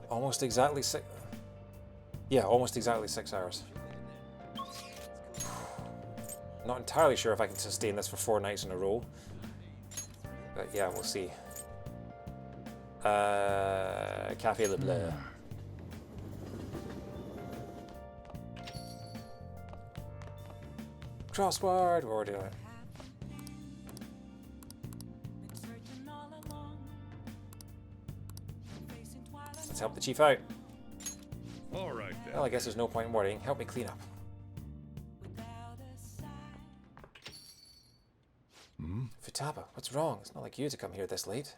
almost exactly 6. Yeah, almost exactly 6 hours. Not entirely sure if I can sustain this for 4 nights in a row. But yeah, we'll see. Café Le Bleu. Crossword, we're already on it. Let's help the chief out. All right then. Well, I guess there's no point in worrying. Help me clean up. Futaba, what's wrong? It's not like you to come here this late.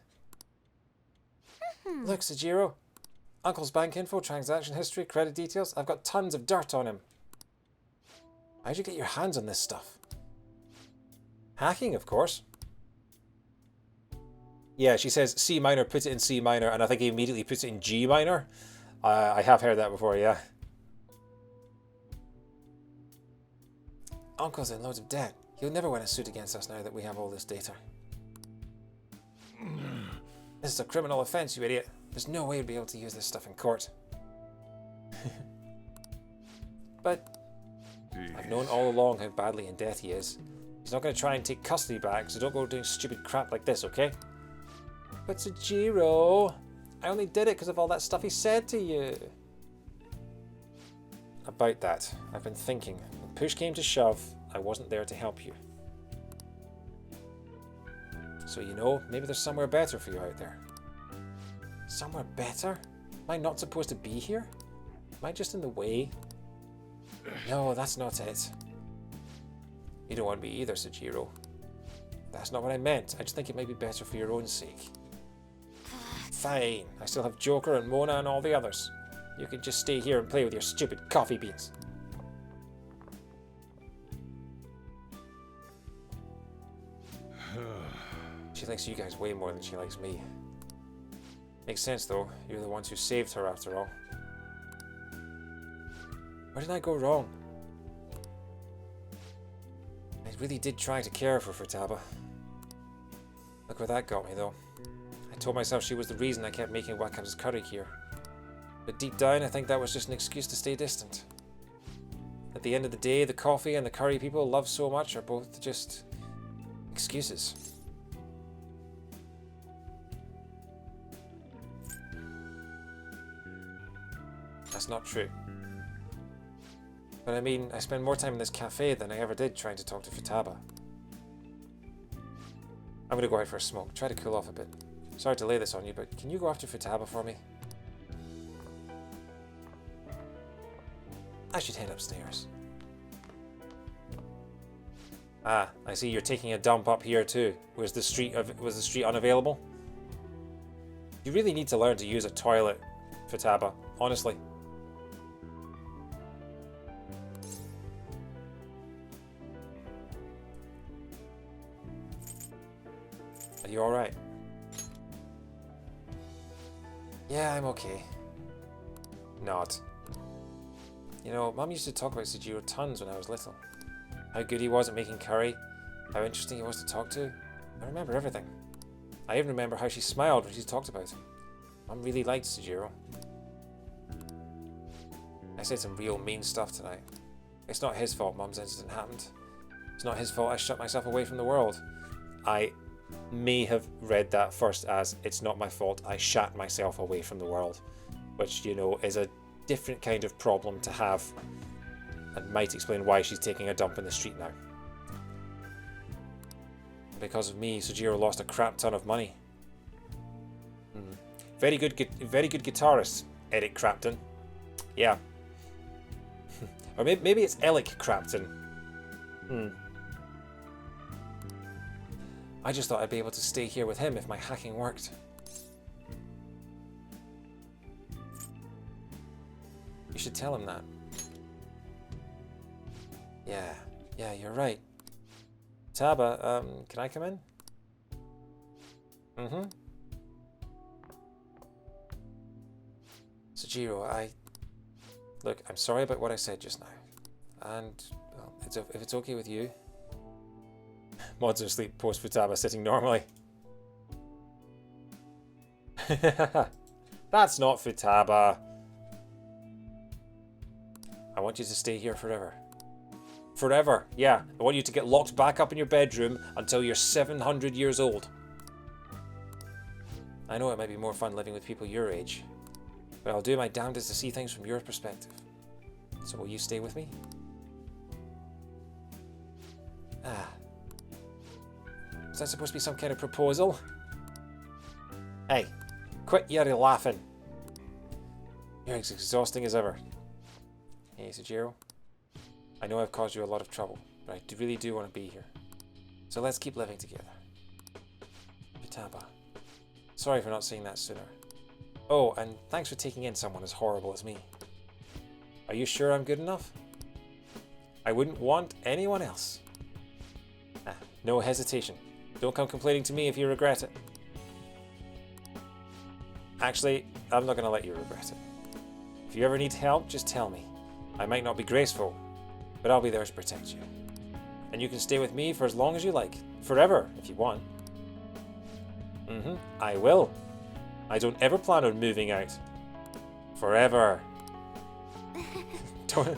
Look, Sejiro. Uncle's bank info, transaction history, credit details. I've got tons of dirt on him. How'd you get your hands on this stuff? Hacking, of course. Yeah, she says C minor, put it in C minor, and I think he immediately puts it in G minor. I have heard that before, yeah. Uncle's in loads of debt. He'll never win a suit against us now that we have all this data. This is a criminal offense, you idiot. There's no way you'd be able to use this stuff in court. But I've known all along how badly in debt he is. He's not going to try and take custody back, so don't go doing stupid crap like this, okay? But Sejiro, I only did it because of all that stuff he said to you. About that, I've been thinking. When push came to shove, I wasn't there to help you. So you know, maybe there's somewhere better for you out there. Somewhere better? Am I not supposed to be here? Am I just in the way? No, that's not it. You don't want me either, Sejiro. That's not what I meant. I just think it might be better for your own sake. Fine. I still have Joker and Mona and all the others. You can just stay here and play with your stupid coffee beans. She likes you guys way more than she likes me. Makes sense though. You're the ones who saved her after all. Where did I go wrong? I really did try to care for Futaba. Look where that got me though. I told myself she was the reason I kept making Waka's curry here. But deep down I think that was just an excuse to stay distant. At the end of the day, the coffee and the curry people love so much are both just excuses. That's not true. But I mean, I spend more time in this cafe than I ever did trying to talk to Futaba. I'm gonna go out for a smoke, try to cool off a bit. Sorry to lay this on you, but can you go after Futaba for me? I should head upstairs. Ah, I see you're taking a dump up here too. Was the street unavailable? You really need to learn to use a toilet, Futaba, honestly. Are you alright? Yeah, I'm okay. Not. You know, Mum used to talk about Sejiro tons when I was little. How good he was at making curry, how interesting he was to talk to. I remember everything. I even remember how she smiled when she talked about him. Mum really liked Sejiro. I said some real mean stuff tonight. It's not his fault Mum's incident happened. It's not his fault I shut myself away from the world. I may have read that first as, it's not my fault I shut myself away from the world. Which, you know, is a different kind of problem to have. And might explain why she's taking a dump in the street now. Because of me, Sejiro lost a crap ton of money. Very good guitarist, Eric Crapton. Yeah. Or maybe it's Alec Crapton. I just thought I'd be able to stay here with him if my hacking worked. You should tell him that. Yeah, you're right. Taba, can I come in? Mm-hmm. Sojiro, look, I'm sorry about what I said just now. And, well, if it's okay with you. Mods are asleep post Futaba sitting normally. That's not Futaba. I want you to stay here forever. Forever, yeah. I want you to get locked back up in your bedroom until you're 700 years old. I know it might be more fun living with people your age, but I'll do my damnedest to see things from your perspective. So will you stay with me? Is that supposed to be some kind of proposal? Hey, quit your laughing. You're as exhausting as ever. Hey, Sojiro. I know I've caused you a lot of trouble, but I really do want to be here. So let's keep living together. Futaba. Sorry for not saying that sooner. Oh, and thanks for taking in someone as horrible as me. Are you sure I'm good enough? I wouldn't want anyone else. No hesitation. Don't come complaining to me if you regret it. Actually, I'm not going to let you regret it. If you ever need help, just tell me. I might not be graceful, but I'll be there to protect you. And you can stay with me for as long as you like. Forever, if you want. I will. I don't ever plan on moving out. Forever. Don't...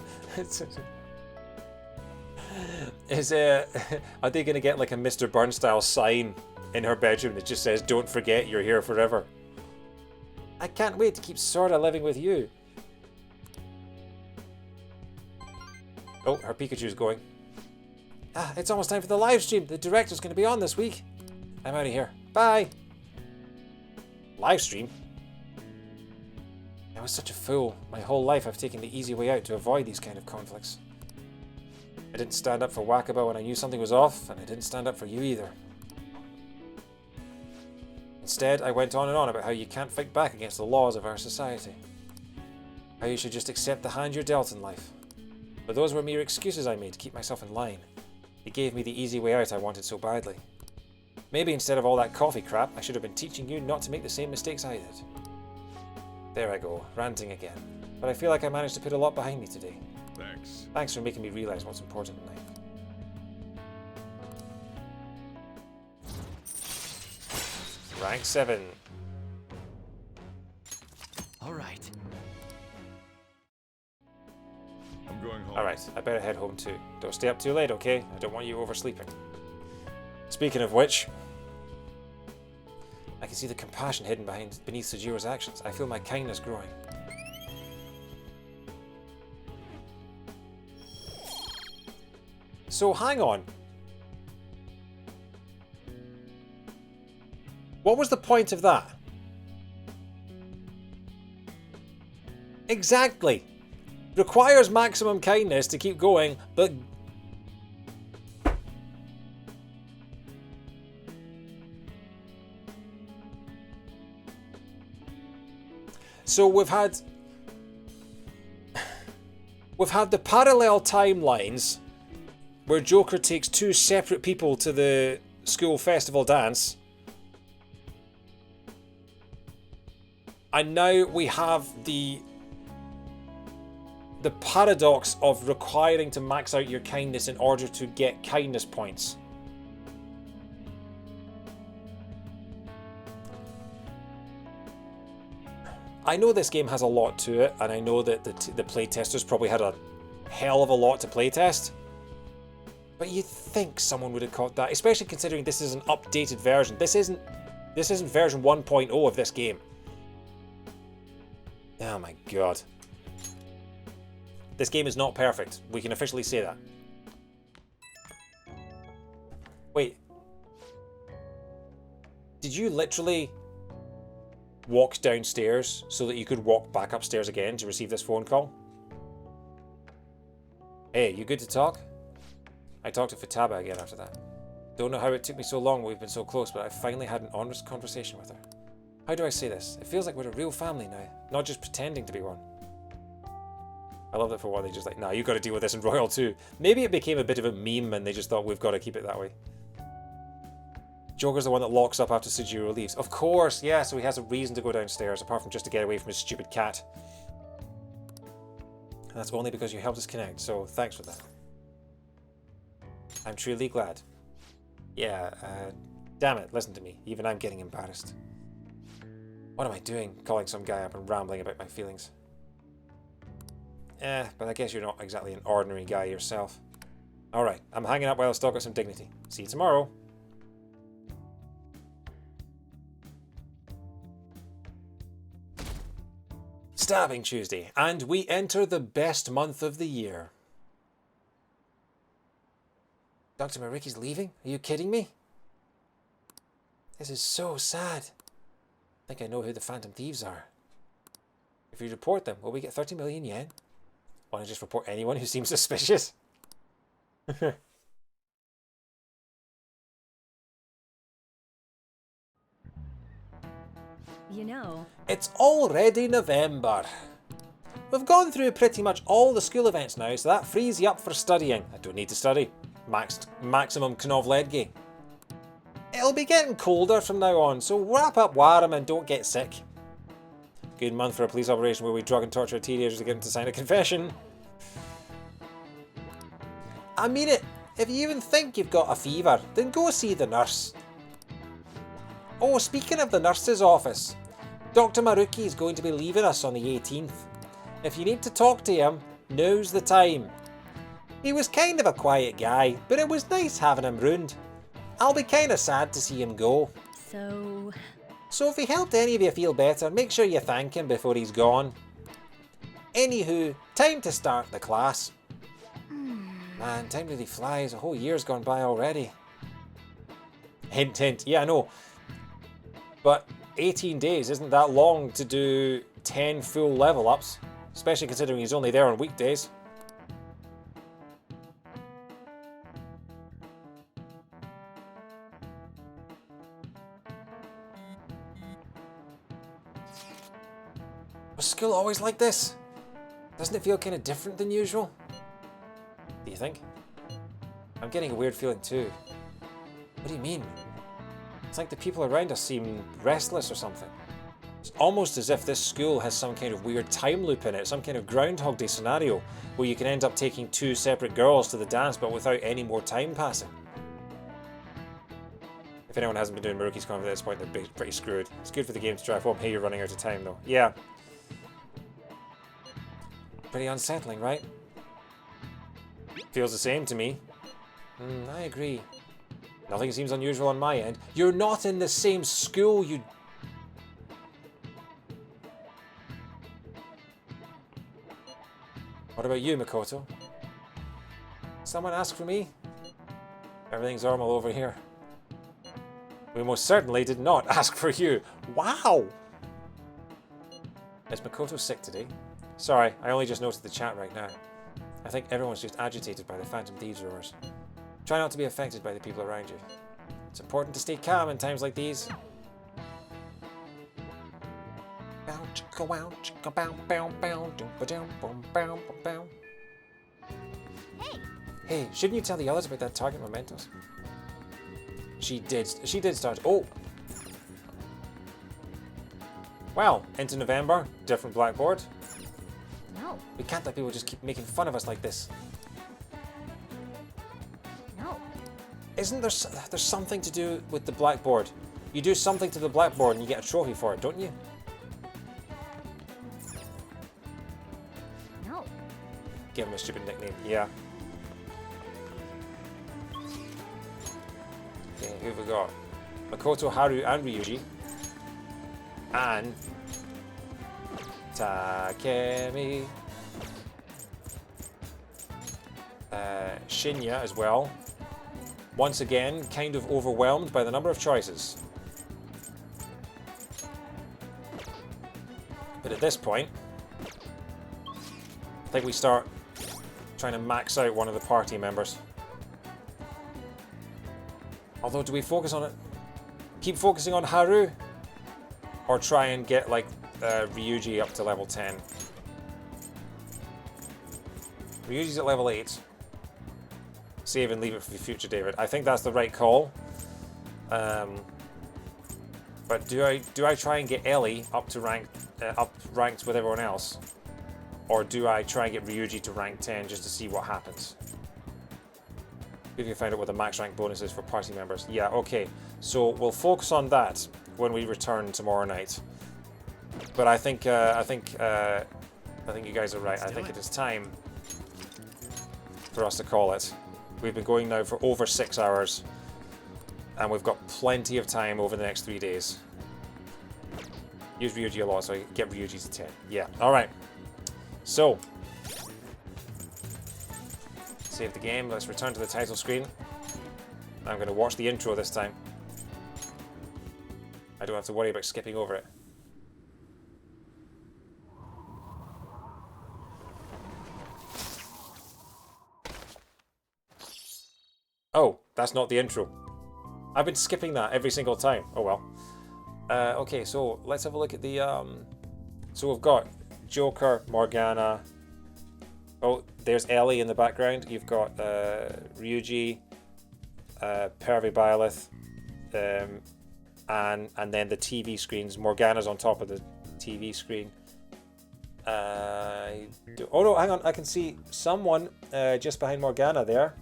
Are they going to get like a Mr. Burns style sign in her bedroom that just says, "Don't forget you're here forever"? I can't wait to keep sorta living with you. Oh, her Pikachu's going. It's almost time for the live stream. The director's going to be on this week. I'm out of here. Bye. Live stream? I was such a fool. My whole life I've taken the easy way out to avoid these kind of conflicts. I didn't stand up for Wakaba when I knew something was off, and I didn't stand up for you either. Instead, I went on and on about how you can't fight back against the laws of our society. How you should just accept the hand you're dealt in life. But those were mere excuses I made to keep myself in line. It gave me the easy way out I wanted so badly. Maybe instead of all that coffee crap, I should have been teaching you not to make the same mistakes I did. There I go, ranting again. But I feel like I managed to put a lot behind me today. Thanks. Thanks for making me realize what's important in life. Rank 7. Alright. I'm going home. Alright, I better head home too. Don't stay up too late, okay? I don't want you oversleeping. Speaking of which, I can see the compassion hidden beneath Sojiro's actions. I feel my kindness growing. So hang on. What was the point of that? Exactly. Requires maximum kindness to keep going, but... So we've had the parallel timelines where Joker takes two separate people to the school festival dance. And now we have the paradox of requiring to max out your kindness in order to get kindness points. I know this game has a lot to it, and I know that the playtesters probably had a hell of a lot to playtest. But you'd think someone would have caught that, especially considering this is an updated version. This isn't version 1.0 of this game. Oh my god. This game is not perfect. We can officially say that. Wait. Did you literally walk downstairs so that you could walk back upstairs again to receive this phone call? Hey, you good to talk? I talked to Futaba again after that. Don't know how it took me so long, we've been so close, but I finally had an honest conversation with her. How do I say this? It feels like we're a real family now, not just pretending to be one. I love that for what they just like, nah, you got to deal with this in Royal too. Maybe it became a bit of a meme and they just thought we've got to keep it that way. Joker's the one that locks up after Sujiro leaves. Of course, yeah, so he has a reason to go downstairs, apart from just to get away from his stupid cat. And that's only because you helped us connect, so thanks for that. I'm truly glad. Yeah, damn it, listen to me. Even I'm getting embarrassed. What am I doing, calling some guy up and rambling about my feelings? But I guess you're not exactly an ordinary guy yourself. Alright, I'm hanging up while I've still got some dignity. See you tomorrow. Stabbing Tuesday, and we enter the best month of the year. Dr. Mariki's leaving? Are you kidding me? This is so sad. I think I know who the Phantom Thieves are. If we report them, will we get 30 million yen? Want to just report anyone who seems suspicious? You know, it's already November. We've gone through pretty much all the school events now, so that frees you up for studying. I don't need to study. Maximum Knovledgi. It'll be getting colder from now on, so wrap up warm and don't get sick. Good month for a police operation where we drug and torture teenagers to get them to sign a confession. I mean it. If you even think you've got a fever, then go see the nurse. Oh, speaking of the nurse's office, Dr. Maruki is going to be leaving us on the 18th. If you need to talk to him, now's the time. He was kind of a quiet guy, but it was nice having him round. I'll be kind of sad to see him go. So if he helped any of you feel better, make sure you thank him before he's gone. Anywho, time to start the class. Man, time really flies. A whole year's gone by already. Hint, hint. Yeah, I know. But 18 days isn't that long to do 10 full level ups, especially considering he's only there on weekdays. Was school always like this? Doesn't it feel kind of different than usual? Do you think? I'm getting a weird feeling too. What do you mean? It's like the people around us seem restless or something. It's almost as if this school has some kind of weird time loop in it, some kind of Groundhog Day scenario where you can end up taking two separate girls to the dance but without any more time passing. If anyone hasn't been doing Maruki's Convent at this point, they're pretty screwed. It's good for the game to drive home. Hey, you're running out of time though. Yeah. Pretty unsettling, right? Feels the same to me. I agree. Nothing seems unusual on my end. You're not in the same school, you... What about you, Makoto? Someone ask for me? Everything's normal over here. We most certainly did not ask for you. Wow! Is Makoto sick today? Sorry, I only just noticed the chat right now. I think everyone's just agitated by the Phantom Thieves roars. Try not to be affected by the people around you. It's important to stay calm in times like these. Hey, shouldn't you tell the others about that target mementos? She did start. Oh! Well, into November, different blackboard. No. We can't let people just keep making fun of us like this. No. Isn't there's something to do with the blackboard? You do something to the blackboard and you get a trophy for it, don't you? No. Give him a stupid nickname. Yeah. Okay, who have we got? Makoto, Haru, and Ryuji. And Takemi. Shinya as well. Once again, kind of overwhelmed by the number of choices. But at this point, I think we start trying to max out one of the party members. Although, do we focus on it? Keep focusing on Haru? Or try and get, like, Ryuji up to level 10? Ryuji's at level 8. Save and leave it for the future, David. I think that's the right call. But do I try and get Ellie up to ranked with everyone else? Or do I try and get Ryuji to rank 10 just to see what happens? If you find out what the max rank bonus is for party members. Yeah, okay. So we'll focus on that when we return tomorrow night. But I think you guys are right. I think it is time for us to call it. We've been going now for over 6 hours, and we've got plenty of time over the next 3 days. Use Ryuji a lot, so I get Ryuji to 10. Yeah, alright. So, save the game. Let's return to the title screen. I'm going to watch the intro this time. I don't have to worry about skipping over it. Oh, that's not the intro. I've been skipping that every single time. Oh well. Okay, so let's have a look at the... So we've got Joker, Morgana. Oh, there's Ellie in the background. You've got Ryuji, Pervy Byleth, and then the TV screens. Morgana's on top of the TV screen. Oh no, hang on. I can see someone just behind Morgana there.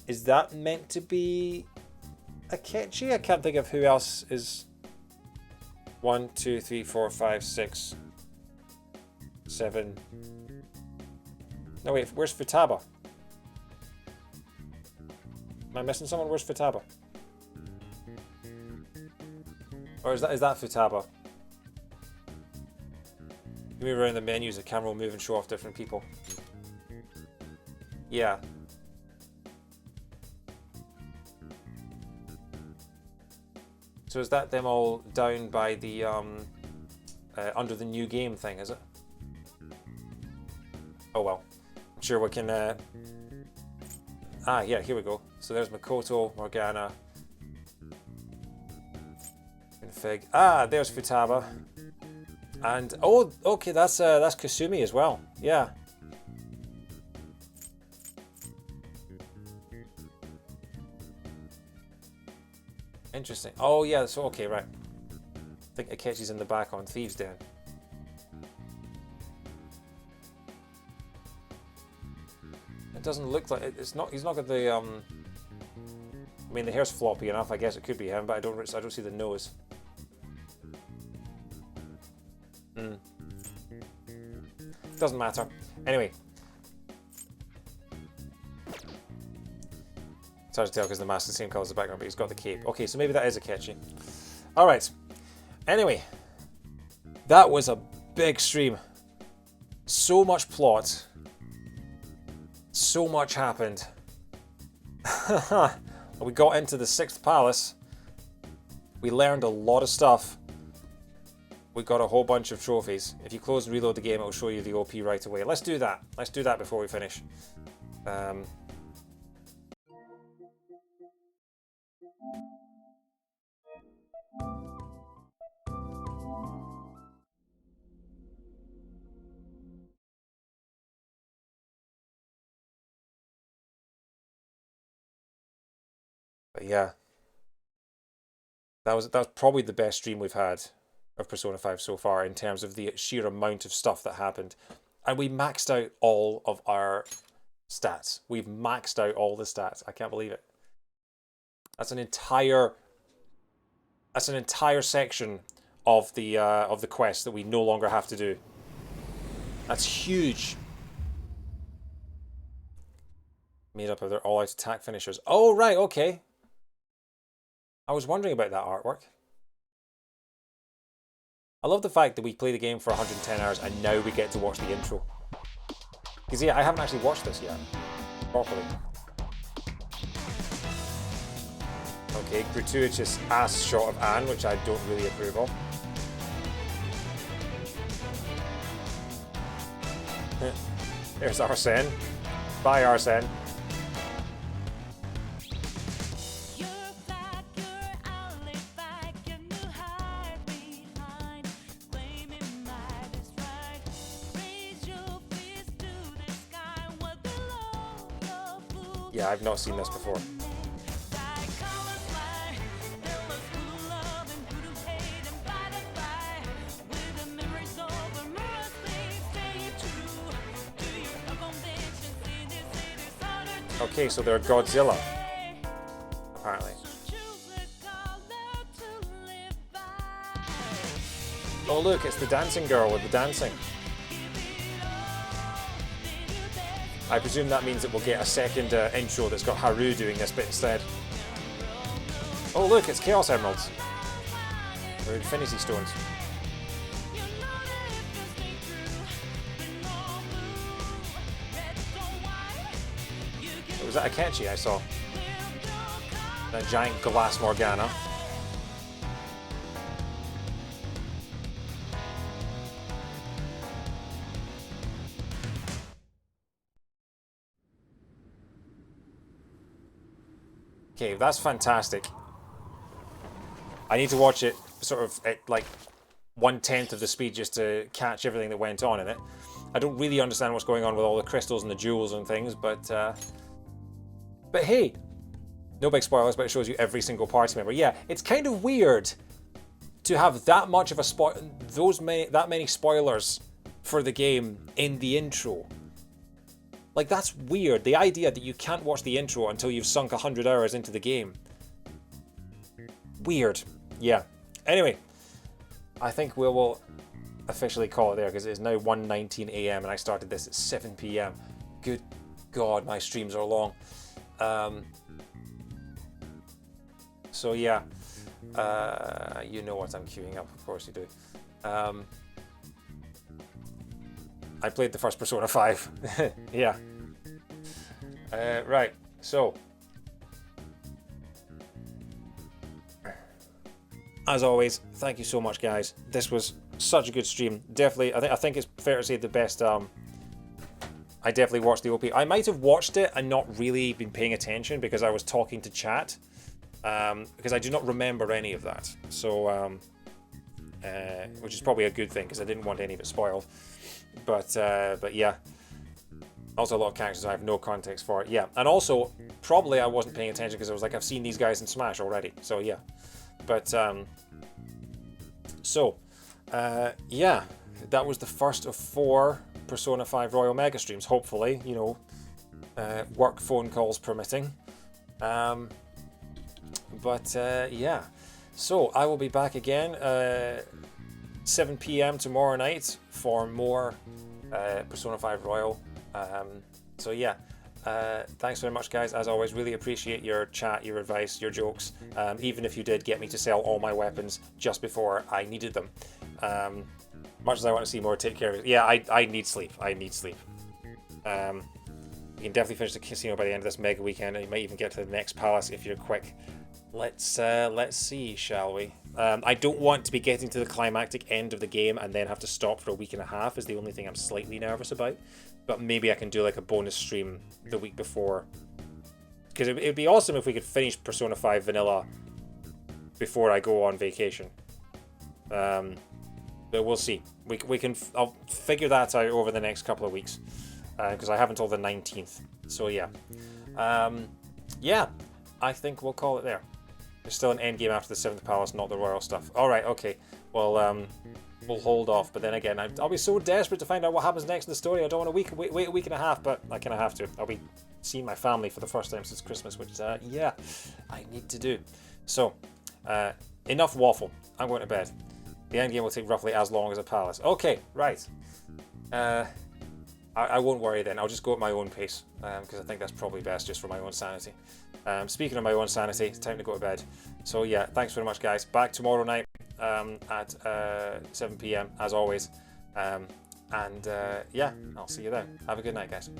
Is that meant to be Akechi? I can't think of who else is... 1, 2, 3, 4, 5, 6, 7... No wait, where's Futaba? Am I missing someone? Where's Futaba? Or is that Futaba? You move around the menus, the camera will move and show off different people. Yeah. So is that them all down by the under the new game thing, is it? Oh well. I'm sure we can yeah, here we go. So there's Makoto, Morgana, and Fig. There's Futaba. And oh, okay, that's Kasumi as well. Yeah. Interesting. Oh yeah, so okay, right. I think Akechi's in the back on Thieves' Den. It doesn't look like it's not. He's not got the. I mean, the hair's floppy enough. I guess it could be him, but I don't see the nose. Doesn't matter. Anyway. It's hard to tell because the mask is the same colour as the background, but he's got the cape. Okay, so maybe that is Akechi. Alright. Anyway. That was a big stream. So much plot. So much happened. We got into the 6th palace. We learned a lot of stuff. We got a whole bunch of trophies. If you close and reload the game, it will show you the OP right away. Let's do that. Let's do that before we finish. But yeah, that was probably the best stream we've had of Persona 5 so far in terms of the sheer amount of stuff that happened. And we maxed out all of our stats. We've maxed out all the stats. I can't believe it. That's an entire section of the quest that we no longer have to do. That's huge. Made up of their all-out attack finishers. Oh right, okay. I was wondering about that artwork. I love the fact that we play the game for 110 hours and now we get to watch the intro. Because yeah, I haven't actually watched this yet. Properly. Okay, gratuitous ass shot of Anne, which I don't really approve of. There's Arsene. Bye, Arsene. Yeah, I've not seen this before. Okay, so they're Godzilla, apparently. Oh look, it's the dancing girl with the dancing. I presume that means that we'll get a second intro that's got Haru doing this bit instead. Oh look, it's Chaos Emeralds. Or Infinity Stones. Was that Akechi I saw? That giant glass Morgana. Okay, that's fantastic. I need to watch it sort of at like 1/10 of the speed just to catch everything that went on in it. I don't really understand what's going on with all the crystals and the jewels and things, but hey, no big spoilers, but it shows you every single party member. Yeah, it's kind of weird to have that much of a that many spoilers for the game in the intro. Like, that's weird. The idea that you can't watch the intro until you've sunk 100 hours into the game. Weird. Yeah. Anyway, I think we will officially call it there because it is now 1:19 AM and I started this at 7 PM. Good God, my streams are long. So yeah, you know what I'm queuing up, of course you do. I played the first Persona 5. Yeah. Right, so. As always, thank you so much, guys. This was such a good stream. Definitely, I think it's fair to say the best. I definitely watched the OP. I might have watched it and not really been paying attention because I was talking to chat. Because I do not remember any of that. So, which is probably a good thing because I didn't want any of it spoiled. But yeah. Also, a lot of characters I have no context for. Yeah, and also probably I wasn't paying attention because I was like, I've seen these guys in Smash already. So yeah. But yeah, that was the first of 4 Persona 5 Royal Mega streams. Hopefully, you know, work phone calls permitting. Yeah, so I will be back again 7 PM tomorrow night for more Persona 5 Royal. So yeah. Thanks very much, guys. As always, really appreciate your chat, your advice, your jokes, even if you did get me to sell all my weapons just before I needed them. Much as I want to see more, take care of it. Yeah, I need sleep. I need sleep. You can definitely finish the casino by the end of this mega weekend, and you might even get to the next palace if you're quick. Let's see, shall we? I don't want to be getting to the climactic end of the game and then have to stop for a week and a half is the only thing I'm slightly nervous about. But maybe I can do like a bonus stream the week before. Because it'd be awesome if we could finish Persona 5 Vanilla before I go on vacation. But we'll see. I'll figure that out over the next couple of weeks. Because I have until the 19th. So yeah. Yeah, I think we'll call it there. There's still an end game after the 7th Palace, not the royal stuff. Alright, okay. Well, we'll hold off. But then again, I'll be so desperate to find out what happens next in the story. I don't want to wait a week and a half, but I kind of have to. I'll be seeing my family for the first time since Christmas, which, yeah, I need to do. So, enough waffle. I'm going to bed. The end game will take roughly as long as a palace. Okay, right. I won't worry then. I'll just go at my own pace because I think that's probably best just for my own sanity. Speaking of my own sanity, it's time to go to bed. So yeah, thanks very much, guys. Back tomorrow night at 7 PM as always. Yeah, I'll see you then. Have a good night, guys.